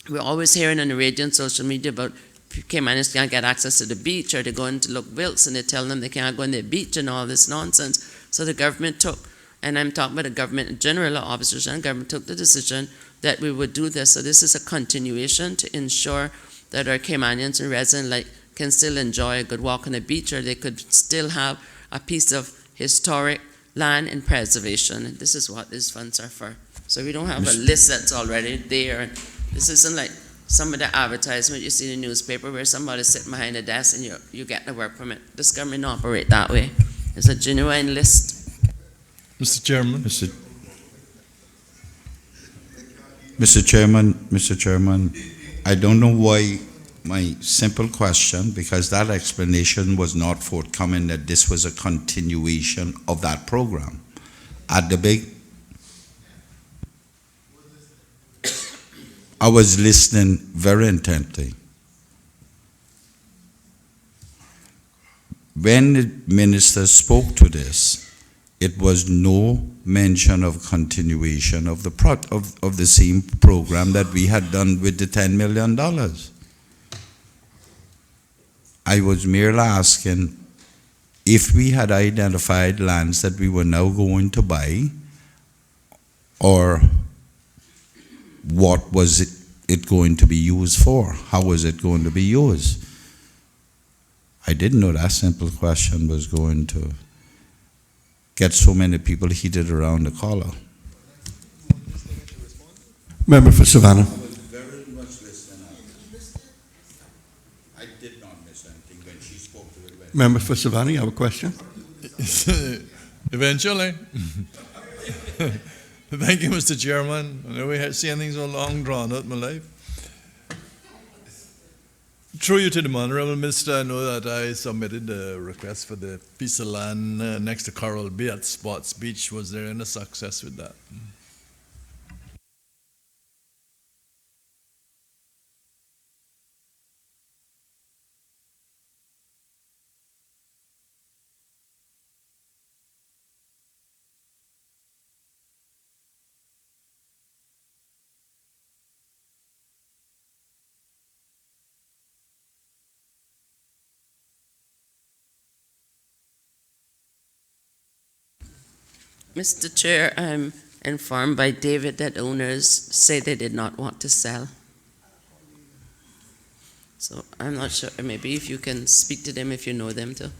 [SPEAKER 7] we're always hearing on the radio and social media about Caymanians can't get access to the beach, or they're going to look wilts and they tell them they can't go on the beach and all this nonsense. So the government took, and I'm talking about the government in general, officers and government took the decision that we would do this. So this is a continuation to ensure that our Caymanians and residents can still enjoy a good walk on the beach, or they could still have a piece of historic land in preservation. And this is what these funds are for. So we don't have a list that's already there. And this isn't like some of the advertisement you see in the newspaper where somebody's sitting behind a desk and you get the work permit. This government don't operate that way. It's a genuine list.
[SPEAKER 11] Mr. Chairman.
[SPEAKER 16] Mr. Chairman, I don't know why my simple question, because that explanation was not forthcoming that this was a continuation of that program. At the big, I was listening very intently. When the minister spoke to this, it was no mention of continuation of the same program that we had done with the $10 million. I was merely asking if we had identified lands that we were now going to buy, or what was it going to be used for? How was it going to be used? I didn't know that simple question was going to get so many people heated around the collar.
[SPEAKER 1] Member for Savannah.
[SPEAKER 16] I was very much listening. I did not miss anything when she spoke to it.
[SPEAKER 1] Member for Savannah, you have a question?
[SPEAKER 11] Eventually. Thank you, Mr. Chairman. I know we had seen things so long drawn out in my life. Through you to the Honourable Minister, I know that I submitted a request for the piece of land next to Coral Bay at Spots Beach. Was there any success with that?
[SPEAKER 7] Mr. Chair, I'm informed by David that owners say they did not want to sell. So I'm not sure, maybe if you can speak to them if you know them to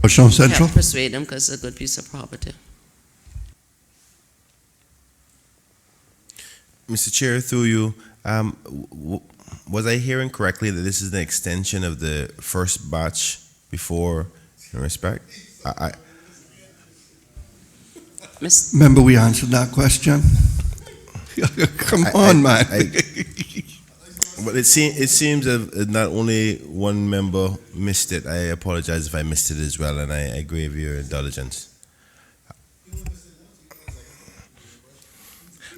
[SPEAKER 1] Ocean Central?
[SPEAKER 7] help persuade them, because it's a good piece of property.
[SPEAKER 18] Mr. Chair, through you, was I hearing correctly that this is an extension of the first batch before, in respect?
[SPEAKER 1] Remember we answered that question? Come on, man.
[SPEAKER 18] But it seems that not only one member missed it. I apologize if I missed it as well, and I crave your indulgence.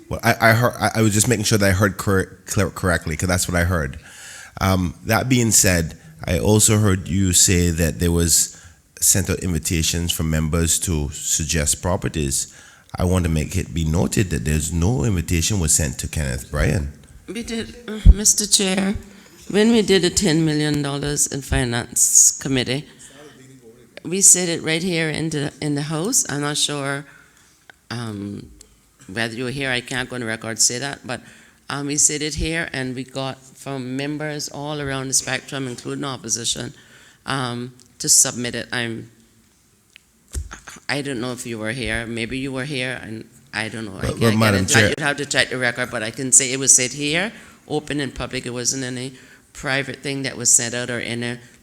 [SPEAKER 18] Well, I heard. I was just making sure that I heard correctly, because that's what I heard. That being said, I also heard you say that there was sent out invitations from members to suggest properties. I want to make it be noted that there's no invitation was sent to Kenneth Bryan.
[SPEAKER 7] We did, Mr. Chair, when we did the $10 million in Finance Committee, we said it right here in the House. I'm not sure whether you were here. I can't go on the record say that, but we said it here, and we got from members all around the spectrum, including opposition, to submit it. I don't know if you were here. Maybe you were here, and I don't know.
[SPEAKER 18] Well, Madam Chair.
[SPEAKER 7] You'd have to check the record, but I can say it was said here, open in public. It wasn't any private thing that was sent out or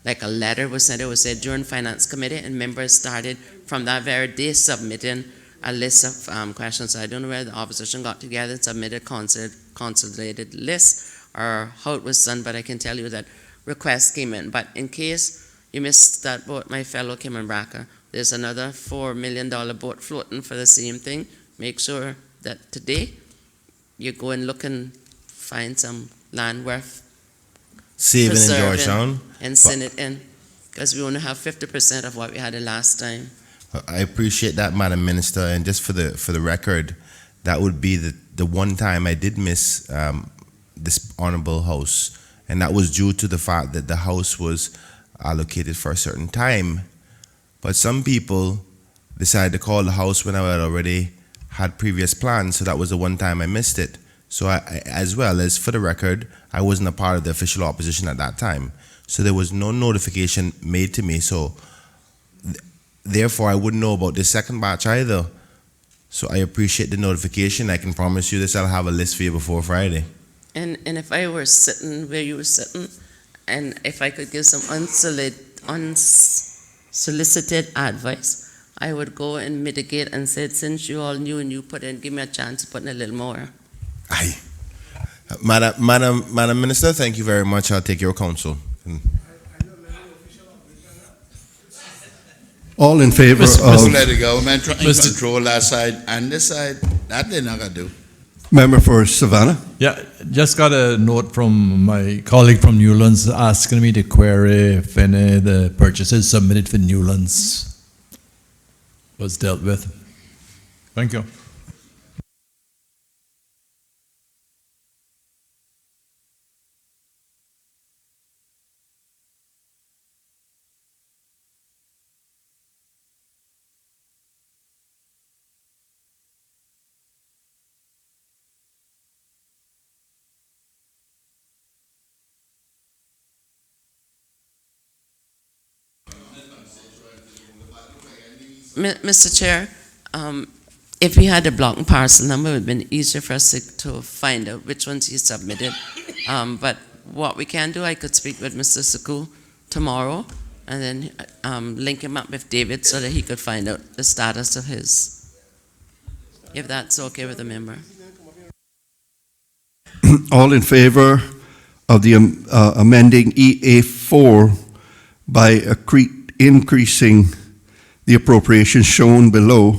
[SPEAKER 7] like a letter was sent out. It was said during Finance Committee, and members started from that very day submitting a list of questions. So I don't know whether the opposition got together and submitted consolidated list or how it was done, but I can tell you that requests came in. But in case you missed that boat, my fellow Kim Bracker, there's another $4 million boat floating for the same thing. Make sure that today you go and look and find some land worth
[SPEAKER 18] saving in
[SPEAKER 7] preserving
[SPEAKER 18] Georgetown
[SPEAKER 7] and send it in, because we only have 50% of what we had the last time.
[SPEAKER 18] I appreciate that, Madam Minister, and just for the record, that would be the one time I did miss this honorable house, and that was due to the fact that the house was allocated for a certain time. But some people decided to call the house when I had already had previous plans, so that was the one time I missed it. So I, as well as for the record, I wasn't a part of the official opposition at that time. So there was no notification made to me, so therefore I wouldn't know about the second batch either. So I appreciate the notification. I can promise you this, I'll have a list for you before Friday.
[SPEAKER 7] And if I were sitting where you were sitting, and if I could give some unsolicited advice, I would go and mitigate and say, since you all knew and you put in, give me a chance to put in a little more.
[SPEAKER 18] Aye. Madam Minister, thank you very much. I'll take your counsel.
[SPEAKER 1] All in favor
[SPEAKER 16] Mr.
[SPEAKER 1] of...
[SPEAKER 16] Let the government try and control that side and this side. That they're not going to do.
[SPEAKER 1] Member for Savannah.
[SPEAKER 11] Yeah, just got a note from my colleague from Newlands asking me to query if any of the purchases submitted for Newlands was dealt with. Thank you.
[SPEAKER 7] Mr. Chair, if we had a block and parcel number, it would have been easier for us to find out which ones he submitted. But what we can do, I could speak with Mr. Saku tomorrow and then link him up with David so that he could find out the status of his, if that's okay with the member.
[SPEAKER 1] All in favor of the amending EA4 by increasing the appropriation shown below.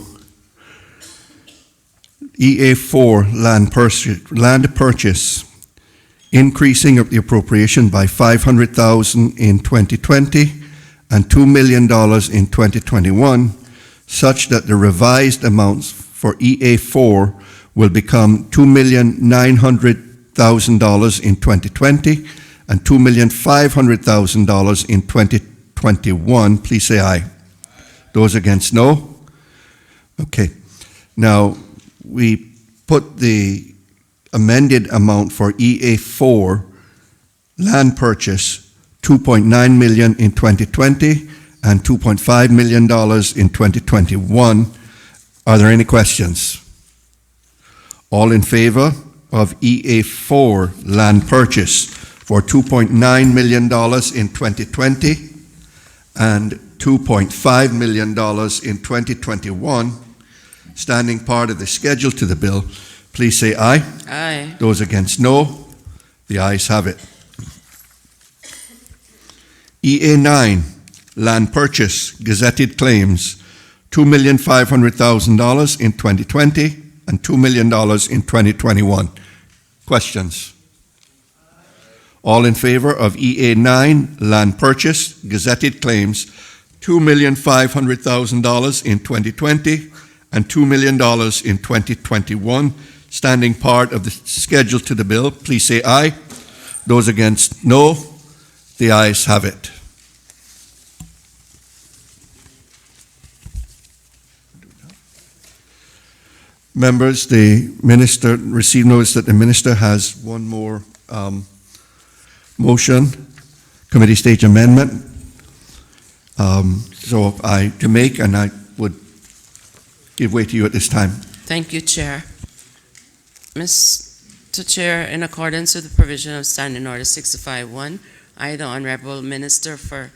[SPEAKER 1] EA4 land purchase, increasing of the appropriation by $500,000 in 2020 and $2 million in 2021, such that the revised amounts for EA4 will become $2,900,000 in 2020 and $2,500,000 in 2021. Please say aye. Those against, no? Okay. Now, we put the amended amount for EA4 land purchase, $2.9 million in 2020 and $2.5 million in 2021. Are there any questions? All in favor of EA4 land purchase for $2.9 million in 2020 and $2.5 million in 2021, standing part of the schedule to the bill, please say aye.
[SPEAKER 7] Aye.
[SPEAKER 1] Those against, no. The ayes have it. EA9, land purchase, gazetted claims, $2,500,000 in 2020 and $2 million in 2021. Questions? All in favor of EA9, land purchase, gazetted claims, $2,500,000 in 2020 and $2 million in 2021, standing part of the schedule to the bill, please say aye. Those against, no. The ayes have it. Members, the minister received notice that the minister has one more motion, committee stage amendment. So to make, and I would give way to you at this time.
[SPEAKER 7] Thank you, Chair. Mr. Chair, in accordance with the provision of Standing Order 65-1, I, the Honorable Minister for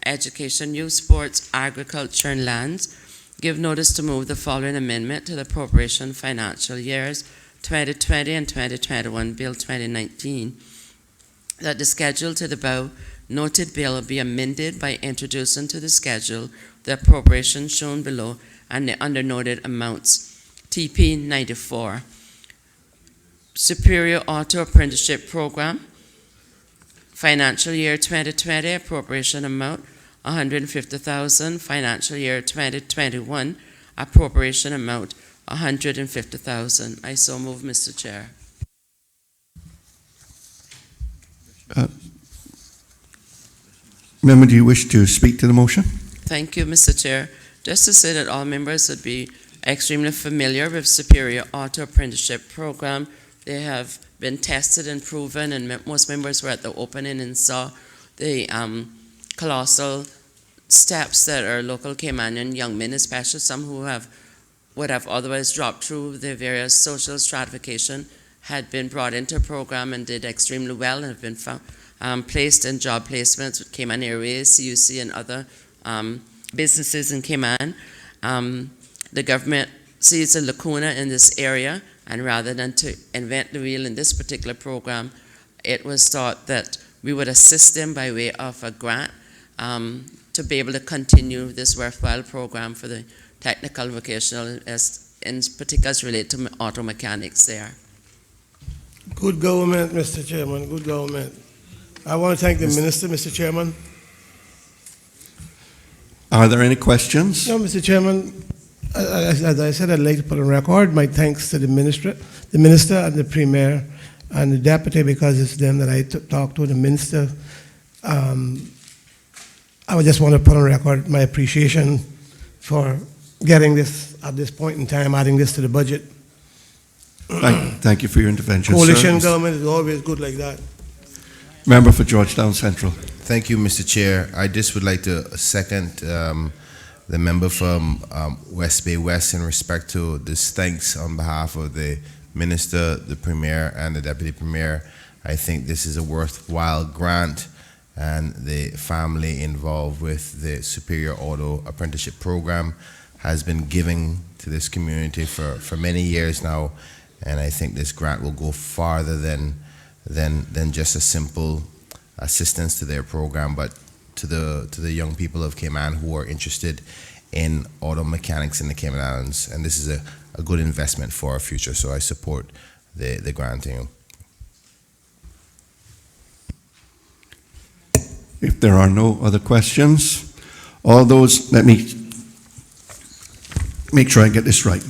[SPEAKER 7] Education, Youth, Sports, Agriculture and Lands, give notice to move the following amendment to the appropriation financial years 2020 and 2021 Bill 2019, that the schedule to the above noted bill be amended by introducing to the schedule the appropriation shown below and the undernoted amounts. TP 94, Superior Auto Apprenticeship Program, financial year 2020 appropriation amount $150,000, financial year 2021 appropriation amount $150,000. I so move, Mr. Chair.
[SPEAKER 1] Member, do you wish to speak to the motion?
[SPEAKER 7] Thank you, Mr. Chair. Just to say that all members would be extremely familiar with Superior Auto Apprenticeship Program. They have been tested and proven, and most members were at the opening and saw the colossal steps that our local Caymanian young men, especially some who would have otherwise dropped through the various social stratification, had been brought into a program and did extremely well and have been placed in job placements with Cayman Airways, CUC, and other businesses in Cayman. The government sees a lacuna in this area, and rather than to invent the wheel in this particular program, it was thought that we would assist them by way of a grant to be able to continue this worthwhile program for the technical vocational, as in particular as related to auto mechanics there.
[SPEAKER 2] Good government, Mr. Chairman, good government. I want to thank the Minister, Mr. Chairman.
[SPEAKER 1] Are there any questions?
[SPEAKER 2] No, Mr. Chairman, as I said, I'd like to put on record my thanks to the Minister and the Premier and the Deputy, because it's them that I talked to, the Minister. I would just want to put on record my appreciation for getting this at this point in time, adding this to the budget.
[SPEAKER 1] Thank you for your intervention,
[SPEAKER 2] Coalition
[SPEAKER 1] sir.
[SPEAKER 2] government is always good like that.
[SPEAKER 1] Member for Georgetown Central.
[SPEAKER 18] Thank you, Mr. Chair. I just would like to second the member from West Bay West in respect to this thanks on behalf of the Minister, the Premier, and the Deputy Premier. I think this is a worthwhile grant, and the family involved with the Superior Auto Apprenticeship Program has been giving to this community for many years now, and I think this grant will go farther than just a simple assistance to their program, but to the young people of Cayman who are interested in auto mechanics in the Cayman Islands. And this is a good investment for our future, so I support the granting.
[SPEAKER 1] If there are no other questions, all those, let me make sure I get this right.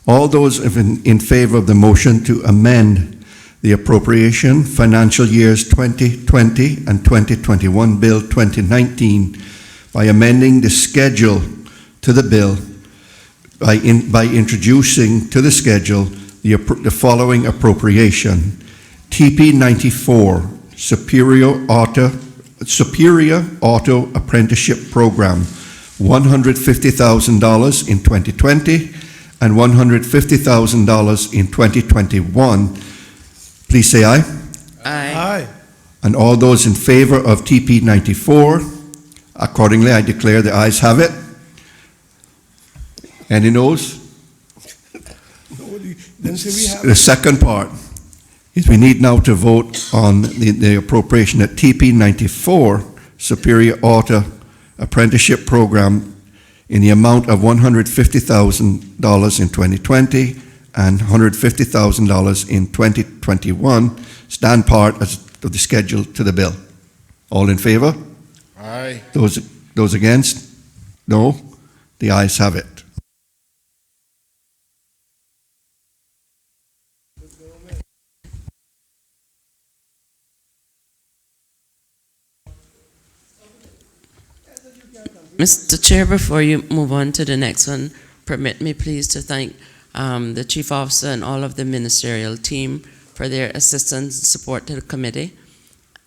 [SPEAKER 1] All those in favor of the motion to amend the appropriation financial years 2020 and 2021 Bill 2019 by amending the schedule to the bill by introducing to the schedule the following appropriation: TP 94 Superior Auto Apprenticeship Program, $150,000 in 2020 and $150,000 in 2021. Please say aye.
[SPEAKER 7] Aye.
[SPEAKER 2] Aye.
[SPEAKER 1] And all those in favor of TP 94, accordingly I declare the ayes have it. Any noes?
[SPEAKER 2] Then say we have.
[SPEAKER 1] The second part is we need now to vote on the appropriation at TP 94 Superior Auto Apprenticeship Program in the amount of $150,000 in 2020 and $150,000 in 2021 stand part of the schedule to the bill. All in favor?
[SPEAKER 15] Aye.
[SPEAKER 1] Those against? No? The ayes have it.
[SPEAKER 7] Mr. Chair, before you move on to the next one, permit me please to thank the Chief Officer and all of the ministerial team for their assistance and support to the committee.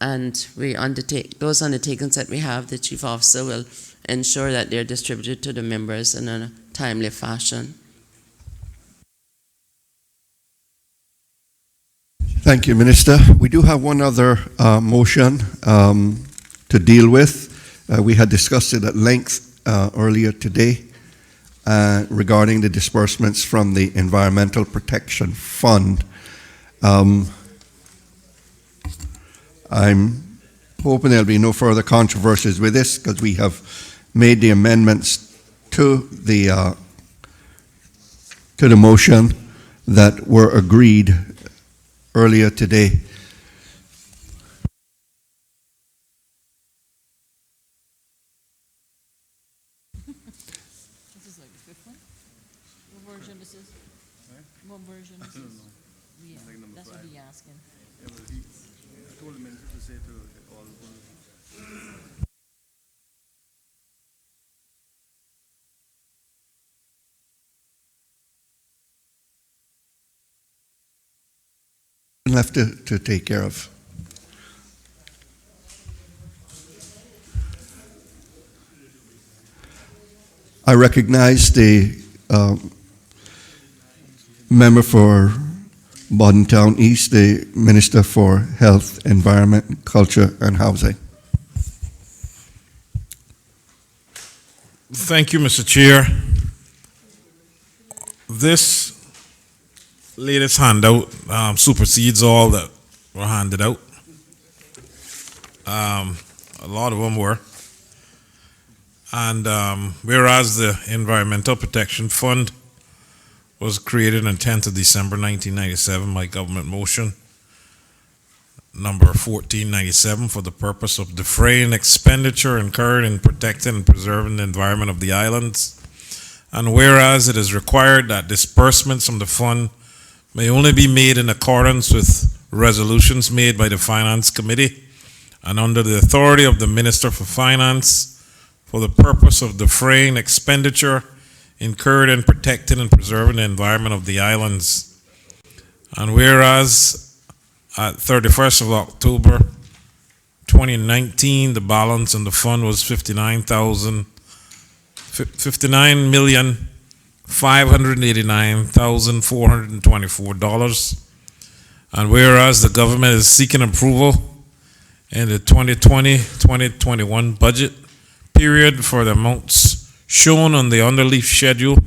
[SPEAKER 7] And we undertake those undertakings that we have. The Chief Officer will ensure that they're distributed to the members in a timely fashion.
[SPEAKER 1] Thank you, Minister. We do have one other motion to deal with. We had discussed it at length earlier today regarding the disbursements from the Environmental Protection Fund. I'm hoping there'll be no further controversies with this because we have made the amendments to the motion that were agreed earlier today.
[SPEAKER 19] This is like the fifth one? What version this is? What version this is? Yeah, that's what he asking.
[SPEAKER 20] I told the minister to say to all
[SPEAKER 1] left to take care of. I recognize the member for Bodden Town East, the Minister for Health, Environment, Culture and Housing.
[SPEAKER 21] Thank you, Mr. Chair. This latest handout supersedes all that were handed out. A lot of them were. And whereas the Environmental Protection Fund was created on 10th of December 1997 by government motion number 1497 for the purpose of defraying expenditure incurred in protecting and preserving the environment of the islands. And whereas it is required that disbursements from the fund may only be made in accordance with resolutions made by the Finance Committee and under the authority of the Minister for Finance for the purpose of defraying expenditure incurred in protecting and preserving the environment of the islands. And whereas at 31st of October 2019, the balance in the fund was $59,589,424. And whereas the government is seeking approval in the 2020-2021 budget period for the amounts shown on the underleaf schedule,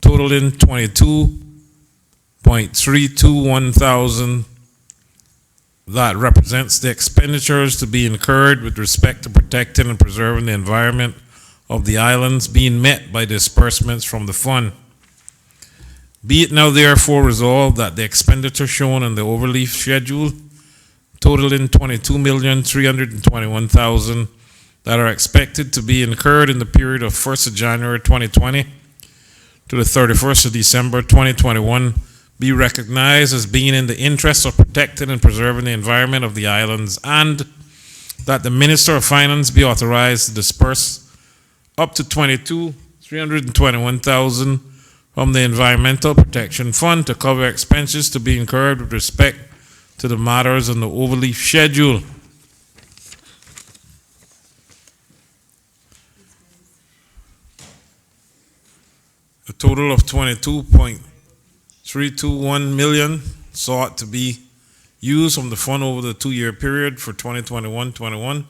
[SPEAKER 21] totaling $22.321 thousand, that represents the expenditures to be incurred with respect to protecting and preserving the environment of the islands being met by disbursements from the fund. Be it now therefore resolved that the expenditure shown in the overleaf schedule, totaling $22,321,000, that are expected to be incurred in the period of 1st of January 2020 to the 31st of December 2021 be recognized as being in the interest of protecting and preserving the environment of the islands, and that the Minister of Finance be authorized to disperse up to $22,321,000 from the Environmental Protection Fund to cover expenses to be incurred with respect to the matters on the overleaf schedule. A total of $22.321 million sought to be used from the fund over the 2-year period for 2021-21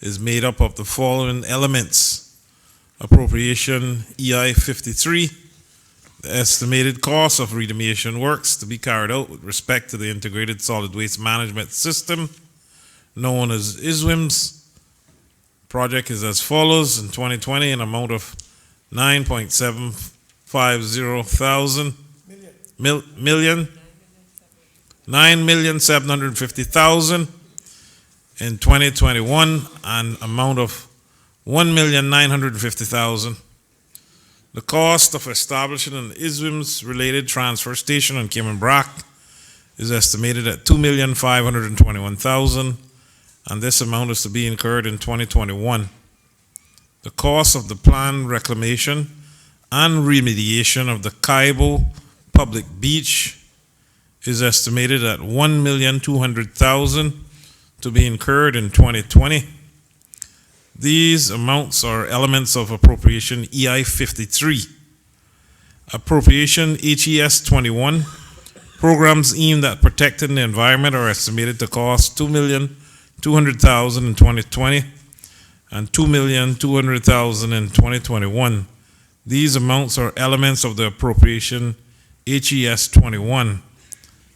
[SPEAKER 21] is made up of the following elements: appropriation EI 53, the estimated cost of remediation works to be carried out with respect to the Integrated Solid Waste Management System, known as ISWIMS. Project is as follows: in 2020, an amount of $9.750 million, $9,750,000. In 2021, an amount of $1,950,000. The cost of establishing an ISWIMS related transfer station on Cayman Brac is estimated at $2,521,000, and this amount is to be incurred in 2021. The cost of the planned reclamation and remediation of the Caibo Public Beach is estimated at $1,200,000 to be incurred in 2020. These amounts are elements of appropriation EI 53. Appropriation HES 21. Programs aimed at protecting the environment are estimated to cost $2,200,000 in 2020 and $2,200,000 in 2021. These amounts are elements of the appropriation HES 21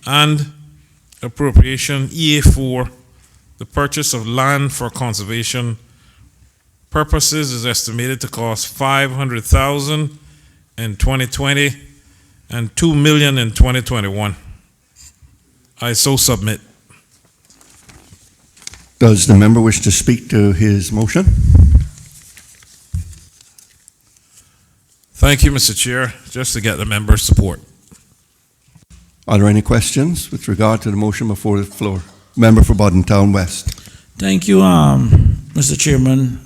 [SPEAKER 21] and appropriation EA4. The purchase of land for conservation purposes is estimated to cost $500,000 in 2020 and $2 million in 2021. I so submit.
[SPEAKER 1] Does the member wish to speak to his motion?
[SPEAKER 21] Thank you, Mr. Chair. Just to get the member's support.
[SPEAKER 1] Are there any questions with regard to the motion before the floor? Member for Bodden Town West.
[SPEAKER 4] Thank you, Mr. Chairman.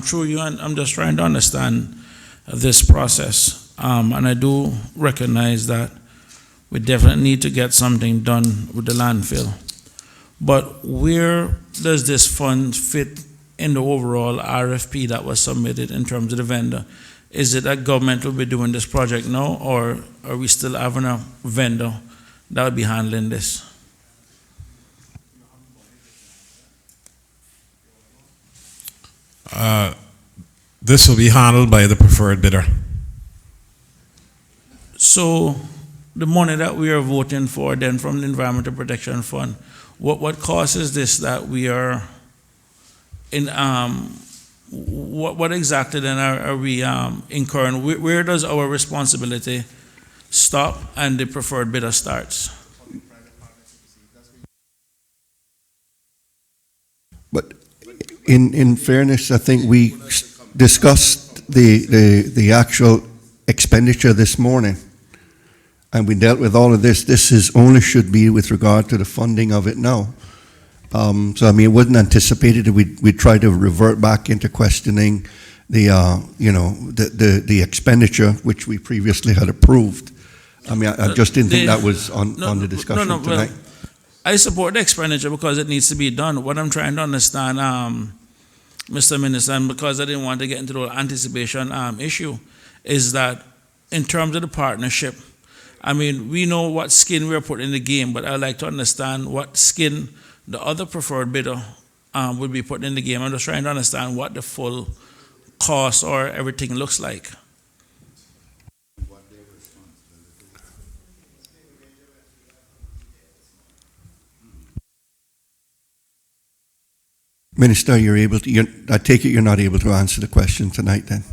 [SPEAKER 4] Through you, and I'm just trying to understand this process. And I do recognize that we definitely need to get something done with the landfill. But where does this fund fit in the overall RFP that was submitted in terms of the vendor? Is it that government will be doing this project now, or are we still having a vendor that will be handling this?
[SPEAKER 21] This will be handled by the preferred bidder.
[SPEAKER 4] So the money that we are voting for then from the Environmental Protection Fund, what cost is this that we are in, what exactly then are we incurring? Where does our responsibility stop and the preferred bidder starts?
[SPEAKER 1] But in fairness, I think we discussed the actual expenditure this morning, and we dealt with all of this. This is only should be with regard to the funding of it now. So I mean, it wasn't anticipated that we'd try to revert back into questioning the expenditure which we previously had approved. I mean, I just didn't think that was on the discussion tonight.
[SPEAKER 4] Well, I support the expenditure because it needs to be done. What I'm trying to understand, Mr. Minister, and because I didn't want to get into the anticipation issue, is that in terms of the partnership, I mean, we know what skin we're putting in the game, but I'd like to understand what skin the other preferred bidder would be putting in the game. I'm just trying to understand what the full cost or everything looks like.
[SPEAKER 1] Minister, I take it you're not able to answer the question tonight then?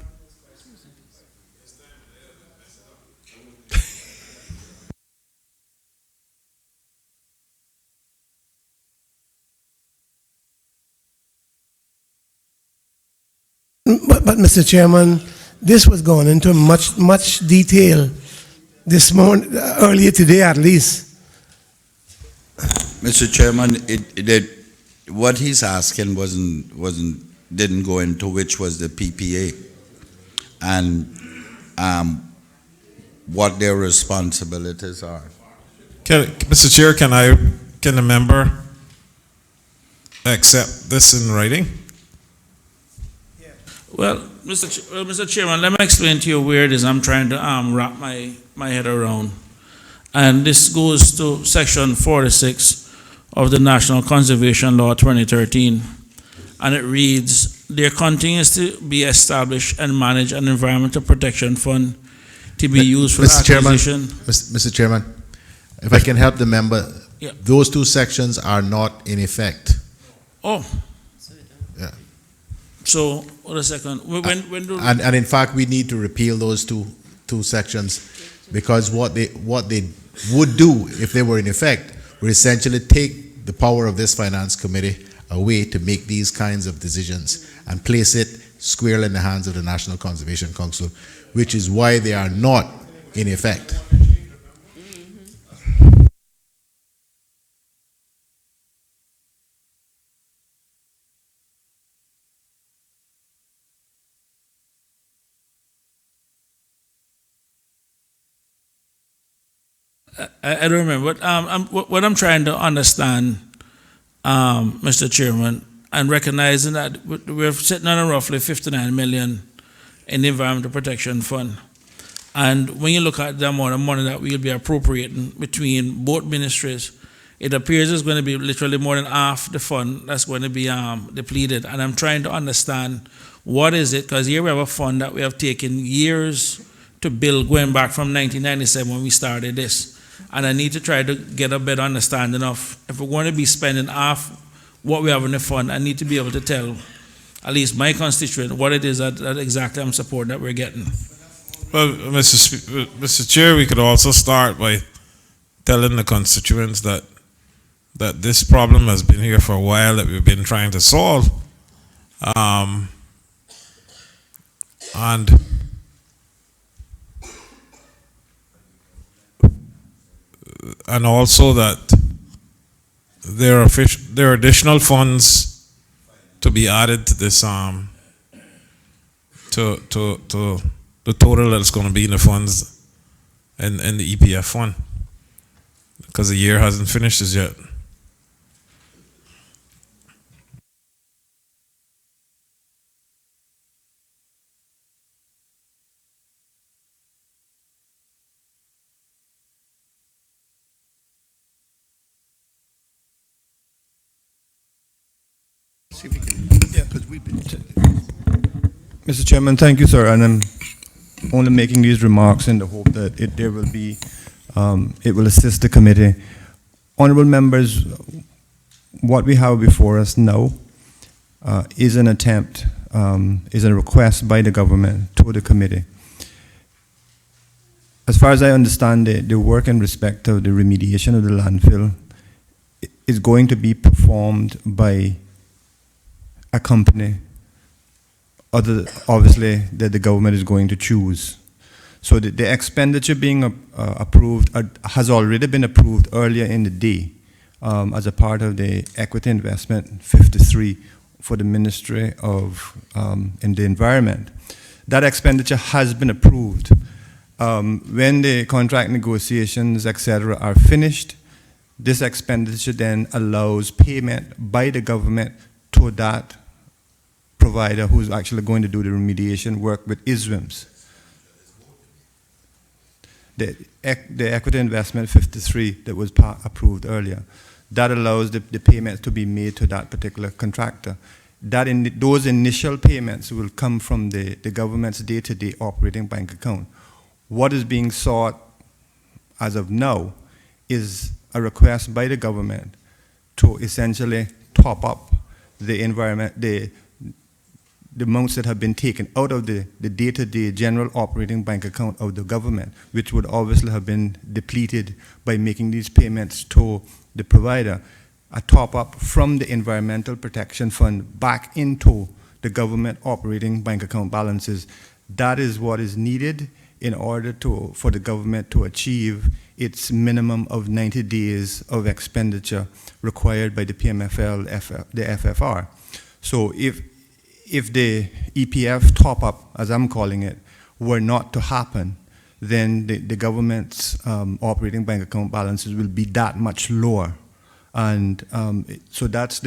[SPEAKER 2] But Mr. Chairman, this was going into much detail this morning, earlier today at least.
[SPEAKER 16] Mr. Chairman, what he's asking didn't go into which was the PPA and what their responsibilities are.
[SPEAKER 21] Mr. Chair, can the member accept this in writing?
[SPEAKER 4] Well, Mr. Chairman, let me explain to you where it is I'm trying to wrap my head around. And this goes to Section 46 of the National Conservation Law 2013. And it reads, there continues to be established and managed an environmental protection fund to be used for acquisition.
[SPEAKER 9] Mr. Chairman, if I can help the member,
[SPEAKER 4] Yeah.
[SPEAKER 9] those two sections are not in effect.
[SPEAKER 4] Oh.
[SPEAKER 9] Yeah.
[SPEAKER 4] So, hold a second. When do
[SPEAKER 9] And in fact, we need to repeal those two sections because what they would do if they were in effect would essentially take the power of this finance committee away to make these kinds of decisions and place it squarely in the hands of the National Conservation Council, which is why they are not in effect.
[SPEAKER 4] I don't remember. But what I'm trying to understand, Mr. Chairman, and recognizing that we're sitting on a roughly 59 million in the Environmental Protection Fund. And when you look at the amount of money that we'll be appropriating between both ministries, it appears it's going to be literally more than half the fund that's going to be depleted. And I'm trying to understand what is it, because here we have a fund that we have taken years to build, going back from 1997 when we started this. And I need to try to get a better understanding of, if we're going to be spending half what we have in the fund, I need to be able to tell at least my constituent what it is that exactly I'm supporting that we're getting.
[SPEAKER 21] Well, Mr. Chair, we could also start by telling the constituents that this problem has been here for a while, that we've been trying to solve. And also that there are additional funds to be added to this to the total that's going to be in the funds in the EPF fund, because the year hasn't finished as yet.
[SPEAKER 1] See if we can, yeah, because we've been.
[SPEAKER 12] Mr. Chairman, thank you, sir. And I'm only making these remarks in the hope that it will assist the committee. Honorable members, what we have before us now is an attempt, is a request by the government to the committee. As far as I understand it, the work in respect of the remediation of the landfill is going to be performed by a company, obviously, that the government is going to choose. So the expenditure being approved has already been approved earlier in the day as a part of the Equity Investment 53 for the Ministry of in the Environment. That expenditure has been approved. When the contract negotiations, etc., are finished, this expenditure then allows payment by the government to that provider who's actually going to do the remediation work with ISWIMS. The Equity Investment 53 that was approved earlier, that allows the payments to be made to that particular contractor. Those initial payments will come from the government's day-to-day operating bank account. What is being sought as of now is a request by the government to essentially top up the environment, the amounts that have been taken out of the day-to-day general operating bank account of the government, which would obviously have been depleted by making these payments to the provider, a top-up from the Environmental Protection Fund back into the government operating bank account balances. That is what is needed in order for the government to achieve its minimum of 90 days of expenditure required by the PMFL, the FFR. So if the EPF top-up, as I'm calling it, were not to happen, then the government's operating bank account balances will be that much lower. And so that's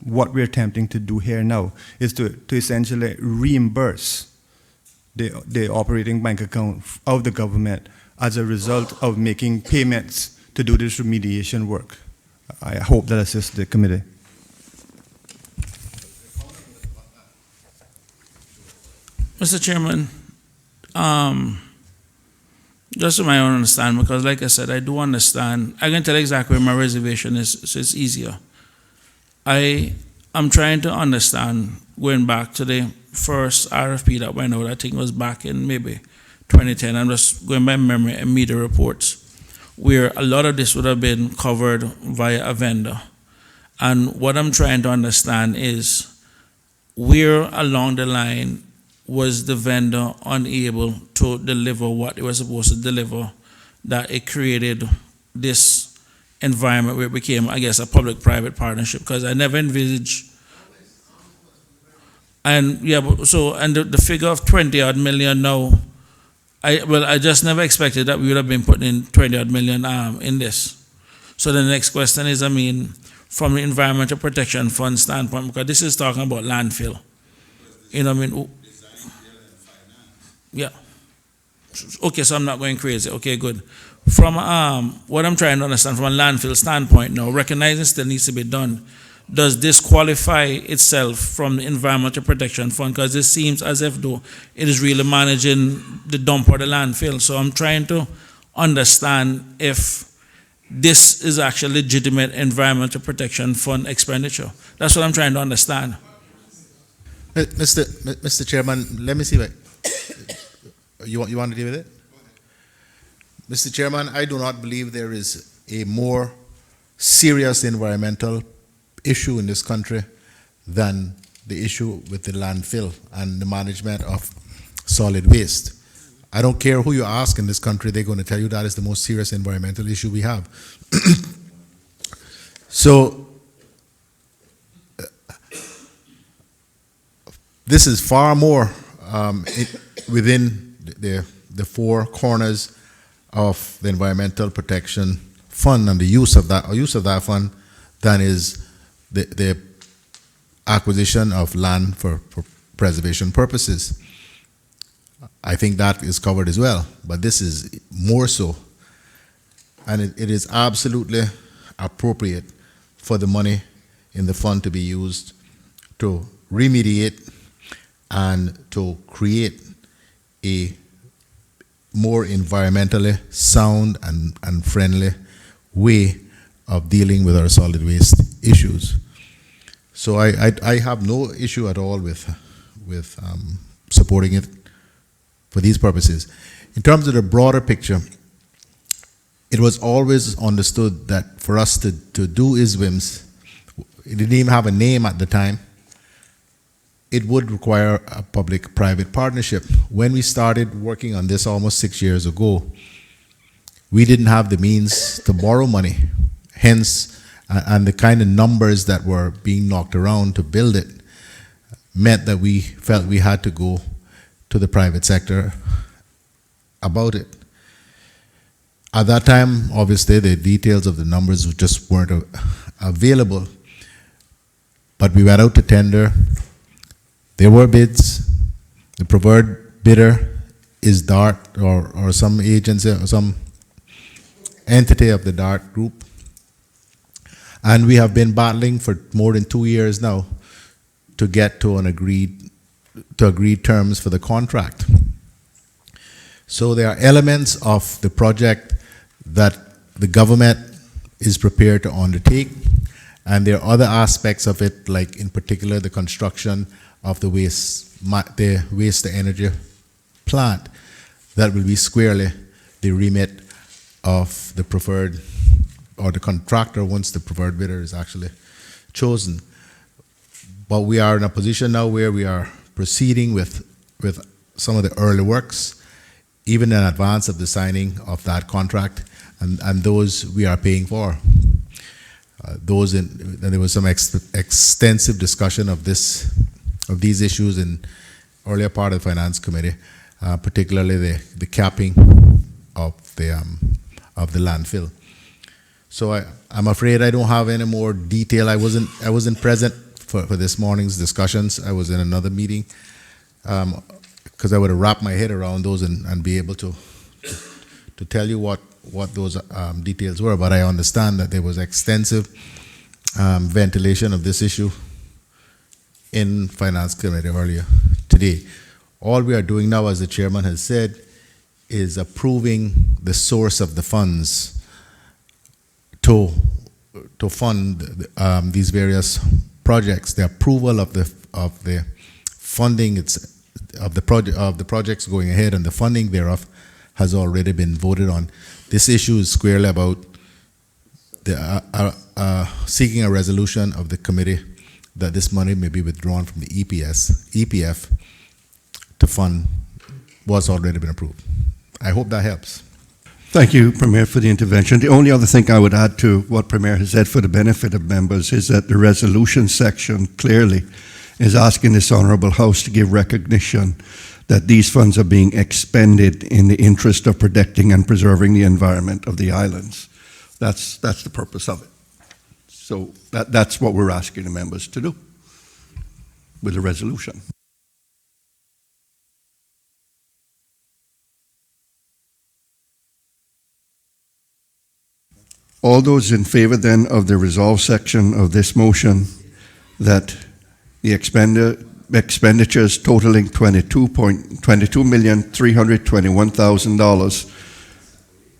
[SPEAKER 12] what we're attempting to do here now, is to essentially reimburse the operating bank account of the government as a result of making payments to do this remediation work. I hope that assists the committee.
[SPEAKER 4] Mr. Chairman, just to my own understanding, because like I said, I do understand. I can tell exactly where my reservation is, so it's easier. I'm trying to understand, going back to the first RFP that went out, I think it was back in maybe 2010. I'm just going by memory and media reports, where a lot of this would have been covered via a vendor. And what I'm trying to understand is, where along the line was the vendor unable to deliver what it was supposed to deliver, that it created this environment where it became, I guess, a public-private partnership? Because I never envisaged. And yeah, and the figure of 20-odd million now, I just never expected that we would have been putting in 20-odd million in this. So the next question is, I mean, from the Environmental Protection Fund standpoint, because this is talking about landfill. You know what I mean? Yeah. Okay, so I'm not going crazy. Okay, good. From what I'm trying to understand from a landfill standpoint now, recognizing still needs to be done, does this qualify itself from the Environmental Protection Fund? Because this seems as if though it is really managing the dump or the landfill. So I'm trying to understand if this is actually legitimate Environmental Protection Fund expenditure. That's what I'm trying to understand.
[SPEAKER 9] Mr. Chairman, let me see what you want to deal with it? Mr. Chairman, I do not believe there is a more serious environmental issue in this country than the issue with the landfill and the management of solid waste. I don't care who you ask in this country, they're going to tell you that is the most serious environmental issue we have. So, this is far more within the four corners of the Environmental Protection Fund and the use of that fund than is the acquisition of land for preservation purposes. I think that is covered as well, but this is more so. And it is absolutely appropriate for the money in the fund to be used to remediate and to create a more environmentally sound and friendly way of dealing with our solid waste issues. So I have no issue at all with supporting it for these purposes. In terms of the broader picture, it was always understood that for us to do ISWIMS, it didn't even have a name at the time, it would require a public-private partnership. When we started working on this almost 6 years ago, we didn't have the means to borrow money. Hence, and the kind of numbers that were being knocked around to build it meant that we felt we had to go to the private sector about it. At that time, obviously, the details of the numbers just weren't available, but we went out to tender. There were bids. The preferred bidder is DART or some agency or some entity of the DART group. And we have been battling for more than 2 years now to get to agreed terms for the contract. So there are elements of the project that the government is prepared to undertake, and there are other aspects of it, like in particular the construction of the waste-to-energy plant that will be squarely the remit of the preferred or the contractor once the preferred bidder is actually chosen. But we are in a position now where we are proceeding with some of the early works, even in advance of the signing of that contract, and those we are paying for. There was some extensive discussion of these issues in earlier part of the Finance Committee, particularly the capping of the landfill. So I'm afraid I don't have any more detail. I wasn't present for this morning's discussions. I was in another meeting because I would have wrapped my head around those and be able to tell you what those details were. But I understand that there was extensive ventilation of this issue in Finance Committee earlier today. All we are doing now, as the chairman has said, is approving the source of the funds to fund these various projects. The approval of the funding of the projects going ahead and the funding thereof has already been voted on. This issue is squarely about seeking a resolution of the committee that this money may be withdrawn from the EPF to fund what's already been approved. I hope that helps.
[SPEAKER 1] Thank you, Premier, for the intervention. The only other thing I would add to what Premier has said for the benefit of members is that the resolution section clearly is asking this Honourable House to give recognition that these funds are being expended in the interest of protecting and preserving the environment of the islands. That's the purpose of it. So that's what we're asking the members to do with the resolution. All those in favor then of the resolve section of this motion that the expenditures totaling $22,321,000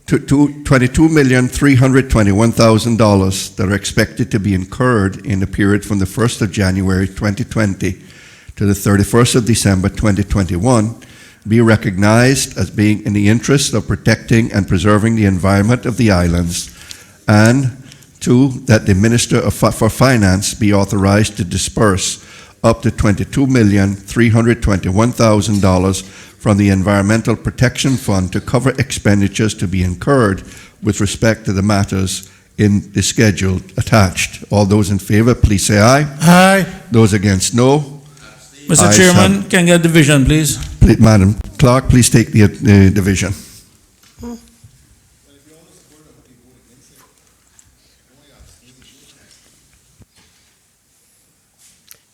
[SPEAKER 1] to $22,321,000 that are expected to be incurred in the period from the 1st of January 2020 to the 31st of December 2021 be recognized as being in the interest of protecting and preserving the environment of the islands, and 2, that the Minister for Finance be authorized to disperse up to $22,321,000 from the Environmental Protection Fund to cover expenditures to be incurred with respect to the matters in the schedule attached. All those in favor, please say aye.
[SPEAKER 4] Aye.
[SPEAKER 1] Those against, no.
[SPEAKER 4] Mr.
[SPEAKER 1] Ayes
[SPEAKER 4] Chairman, can I get division, please?
[SPEAKER 1] Madam Clerk, please take the division.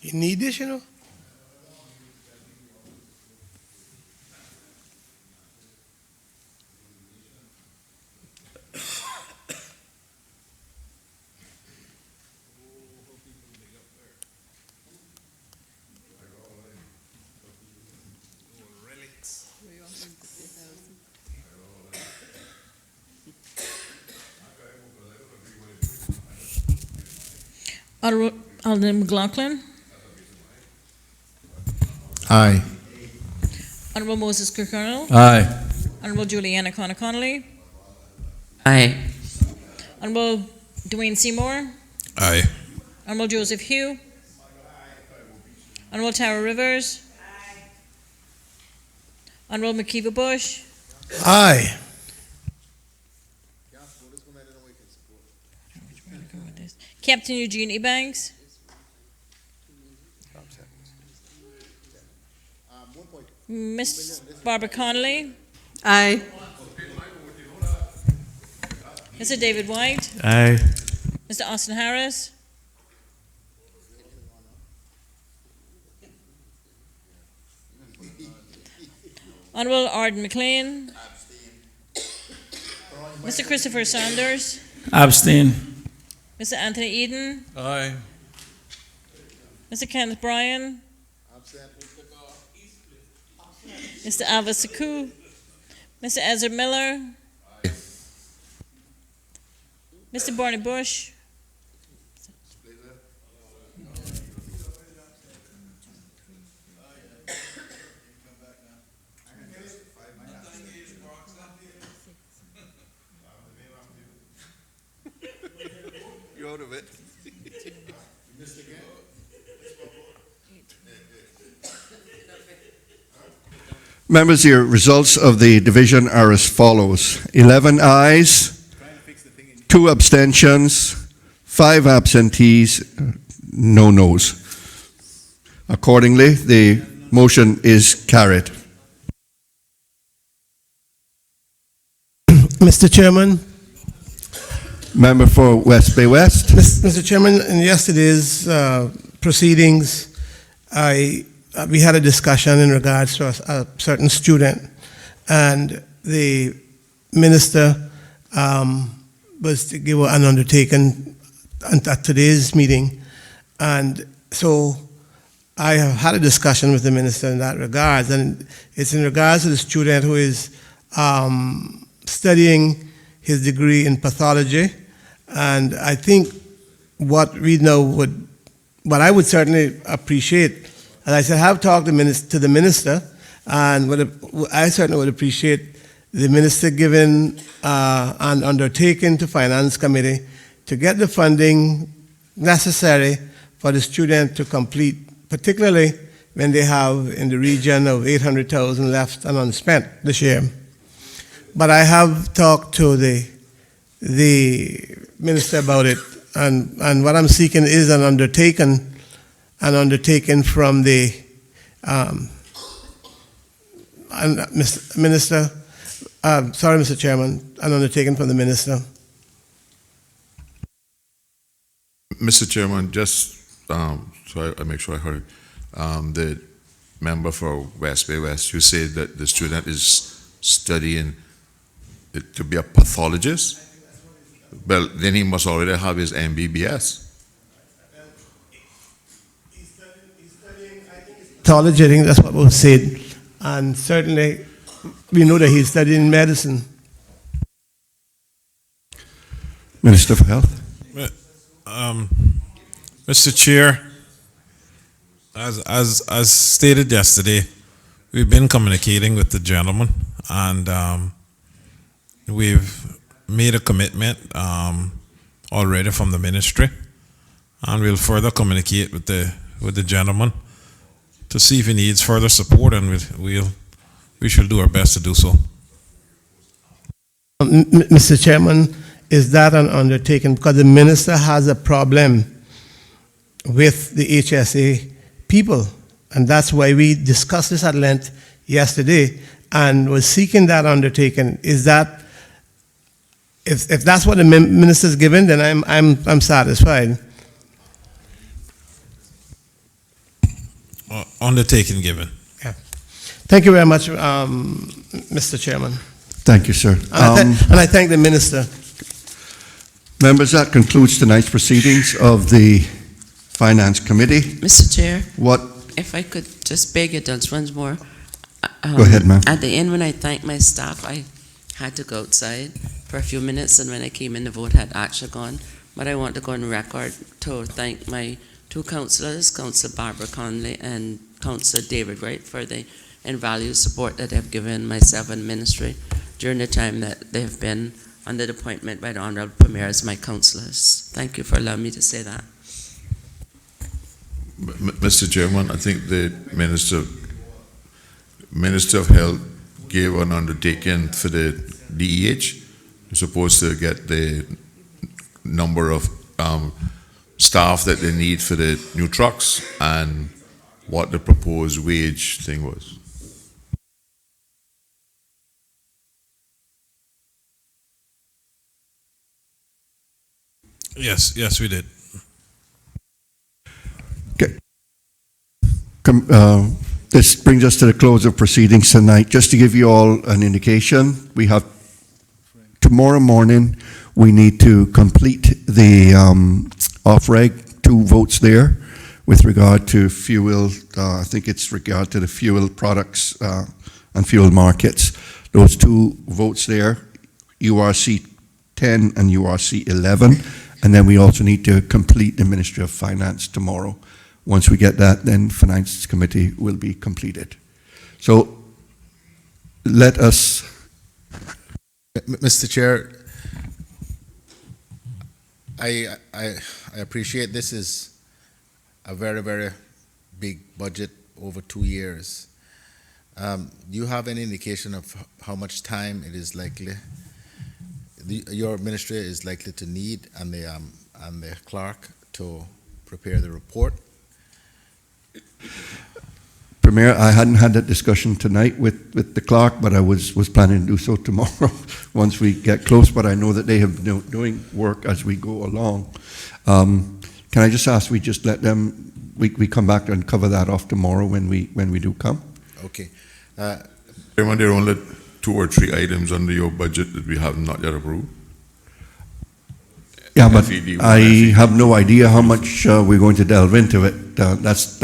[SPEAKER 2] You need this, you know?
[SPEAKER 19] Honorable Alderman McLaughlin.
[SPEAKER 9] Aye.
[SPEAKER 19] Honorable Moses Kirkconnell.
[SPEAKER 11] Aye.
[SPEAKER 19] Honorable Juliana Connolly.
[SPEAKER 7] Aye.
[SPEAKER 19] Honorable Dwayne Seymour.
[SPEAKER 21] Aye.
[SPEAKER 19] Honorable Joseph Hugh. Honorable Tara Rivers. Honorable McKeeva Bush.
[SPEAKER 2] Aye.
[SPEAKER 19] Captain Eugene Ebanks. Miss Barbara Connolly.
[SPEAKER 6] Aye.
[SPEAKER 19] Mr. David White.
[SPEAKER 11] Aye.
[SPEAKER 19] Mr. Austin Harris. Honorable Arden McLean. Mr. Christopher Saunders.
[SPEAKER 4] Abstain.
[SPEAKER 19] Mr. Anthony Eden.
[SPEAKER 11] Aye.
[SPEAKER 19] Mr. Kenneth Bryan. Mr. Alva Saku. Mr. Ezra Miller. Mr. Barney Bush.
[SPEAKER 1] You're out of it. Members, your results of the division are as follows. 11 ayes, 2 abstentions, 5 absentees, no noes. Accordingly, the motion is carried.
[SPEAKER 2] Mr. Chairman.
[SPEAKER 1] Member for West Bay West.
[SPEAKER 2] Mr. Chairman, in yesterday's proceedings, we had a discussion in regards to a certain student, and the minister was to give an undertaking at today's meeting, and so I have had a discussion with the minister in that regard, and it's in regards to the student who is studying his degree in pathology, and I think what I would certainly appreciate. And I said, I have talked to the minister, and I certainly would appreciate the minister giving an undertaking to Finance Committee to get the funding necessary for the student to complete, particularly when they have in the region of $800,000 left and unspent this year. But I have talked to the minister about it, and what I'm seeking is an undertaking from the minister. Sorry, Mr. Chairman, an undertaking from the minister.
[SPEAKER 3] Mr. Chairman, just so I make sure I heard it, the member for West Bay West, you said that the student is studying to be a pathologist? Well, then he must already have his MBBS.
[SPEAKER 2] Pathology, I think that's what was said. And certainly, we know that he's studying medicine.
[SPEAKER 1] Minister for Health.
[SPEAKER 21] Mr. Chair, as stated yesterday, we've been communicating with the gentleman, and we've made a commitment already from the ministry, and we'll further communicate with the gentleman to see if he needs further support, and we shall do our best to do so.
[SPEAKER 2] Mr. Chairman, is that an undertaking? Because the minister has a problem with the HSA people, and that's why we discussed this at length yesterday and was seeking that undertaking. Is that, if that's what the minister's given, then I'm satisfied.
[SPEAKER 21] Undertaking given.
[SPEAKER 2] Yeah. Thank you very much, Mr. Chairman.
[SPEAKER 1] Thank you, sir.
[SPEAKER 2] And I thank the minister.
[SPEAKER 1] Members, that concludes tonight's proceedings of the Finance Committee.
[SPEAKER 7] Mr. Chair.
[SPEAKER 1] What?
[SPEAKER 7] If I could just beg your indulgence once more.
[SPEAKER 1] Go ahead, ma'am.
[SPEAKER 7] At the end, when I thanked my staff, I had to go outside for a few minutes, and when I came in, the vote had actually gone. But I want to go on record to thank my two councillors, Councillor Barbara Conley and Councillor David Wright, for the invaluable support that they've given myself and ministry during the time that they've been under the appointment by the Honourable Premier as my councillors. Thank you for allowing me to say that.
[SPEAKER 3] Mr. Chairman, I think the Minister of Health gave an undertaking for the DEH. You're supposed to get the number of staff that they need for the new trucks and what the proposed wage thing was.
[SPEAKER 21] Yes, we did.
[SPEAKER 1] Okay. This brings us to the close of proceedings tonight. Just to give you all an indication, we have tomorrow morning, we need to complete the off-reg, 2 votes there with regard to fuel. I think it's regard to the fuel products and fuel markets. Those 2 votes there, URC 10 and URC 11. And then we also need to complete the Ministry of Finance tomorrow. Once we get that, then Finance Committee will be completed. So let us...
[SPEAKER 9] Mr. Chair, I appreciate this is a very, very big budget over 2 years. Do you have any indication of how much time it is likely your ministry is likely to need, and the clerk to prepare the report?
[SPEAKER 1] Premier, I hadn't had that discussion tonight with the clerk, but I was planning to do so tomorrow once we get close, but I know that they have been doing work as we go along. Can I just ask we just let them, we come back and cover that off tomorrow when we do come?
[SPEAKER 9] Okay.
[SPEAKER 3] Chairman, there are only 2 or 3 items under your budget that we have not yet approved.
[SPEAKER 1] Yeah, but
[SPEAKER 3] FED1,
[SPEAKER 1] I
[SPEAKER 3] FED2.
[SPEAKER 1] have no idea how much we're going to delve into it. That's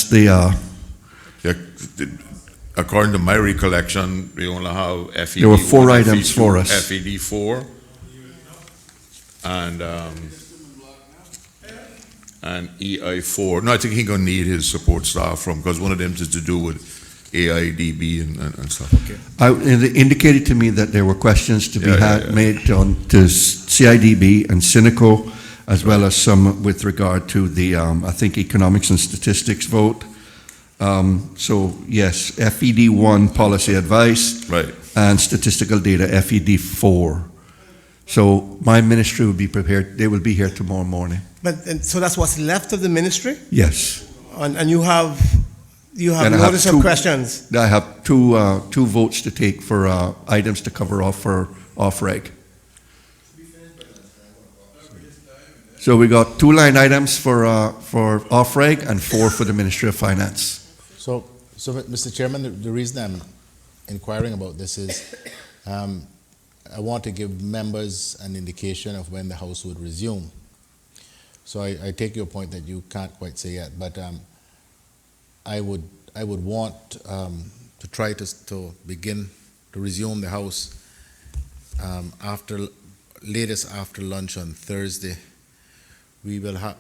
[SPEAKER 1] the...
[SPEAKER 3] According to my recollection, we only have FED1,
[SPEAKER 1] there were 4 items
[SPEAKER 3] FED2,
[SPEAKER 1] for us.
[SPEAKER 3] FED4, and EI4. No, I think he's going to need his support staff from, because one of them is to do with AIDB and stuff. Okay.
[SPEAKER 1] It indicated to me that there were questions to be made to CIDB and Cineco, as well as some with regard to the, I think, economics and statistics vote. So yes, FED1 policy advice,
[SPEAKER 3] right,
[SPEAKER 1] and statistical data, FED4. So my ministry will be prepared. They will be here tomorrow morning.
[SPEAKER 2] So that's what's left of the ministry?
[SPEAKER 1] Yes.
[SPEAKER 2] And you have
[SPEAKER 1] And I
[SPEAKER 2] notice
[SPEAKER 1] have
[SPEAKER 2] of
[SPEAKER 1] 2
[SPEAKER 2] questions?
[SPEAKER 1] I have two votes to take for items to cover off for off-reg. So we got 2 line items for off-reg and 4 for the Ministry of Finance.
[SPEAKER 9] So, Mr. Chairman, the reason I'm inquiring about this is I want to give members an indication of when the House would resume. So I take your point that you can't quite say yet, but I would want to try to begin to resume the House latest after lunch on Thursday. We will have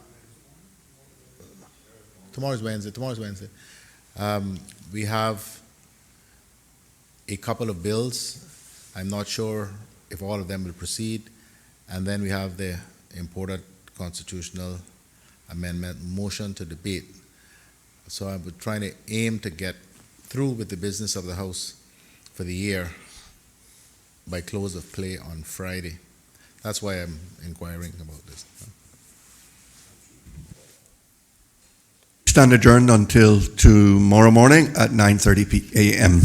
[SPEAKER 9] tomorrow's Wednesday. We have a couple of bills. I'm not sure if all of them will proceed, and then we have the important constitutional amendment motion to debate. So I'm trying to aim to get through with the business of the House for the year by close of play on Friday. That's why I'm inquiring about this.
[SPEAKER 1] Stand adjourned until tomorrow morning at 9:30 a.m.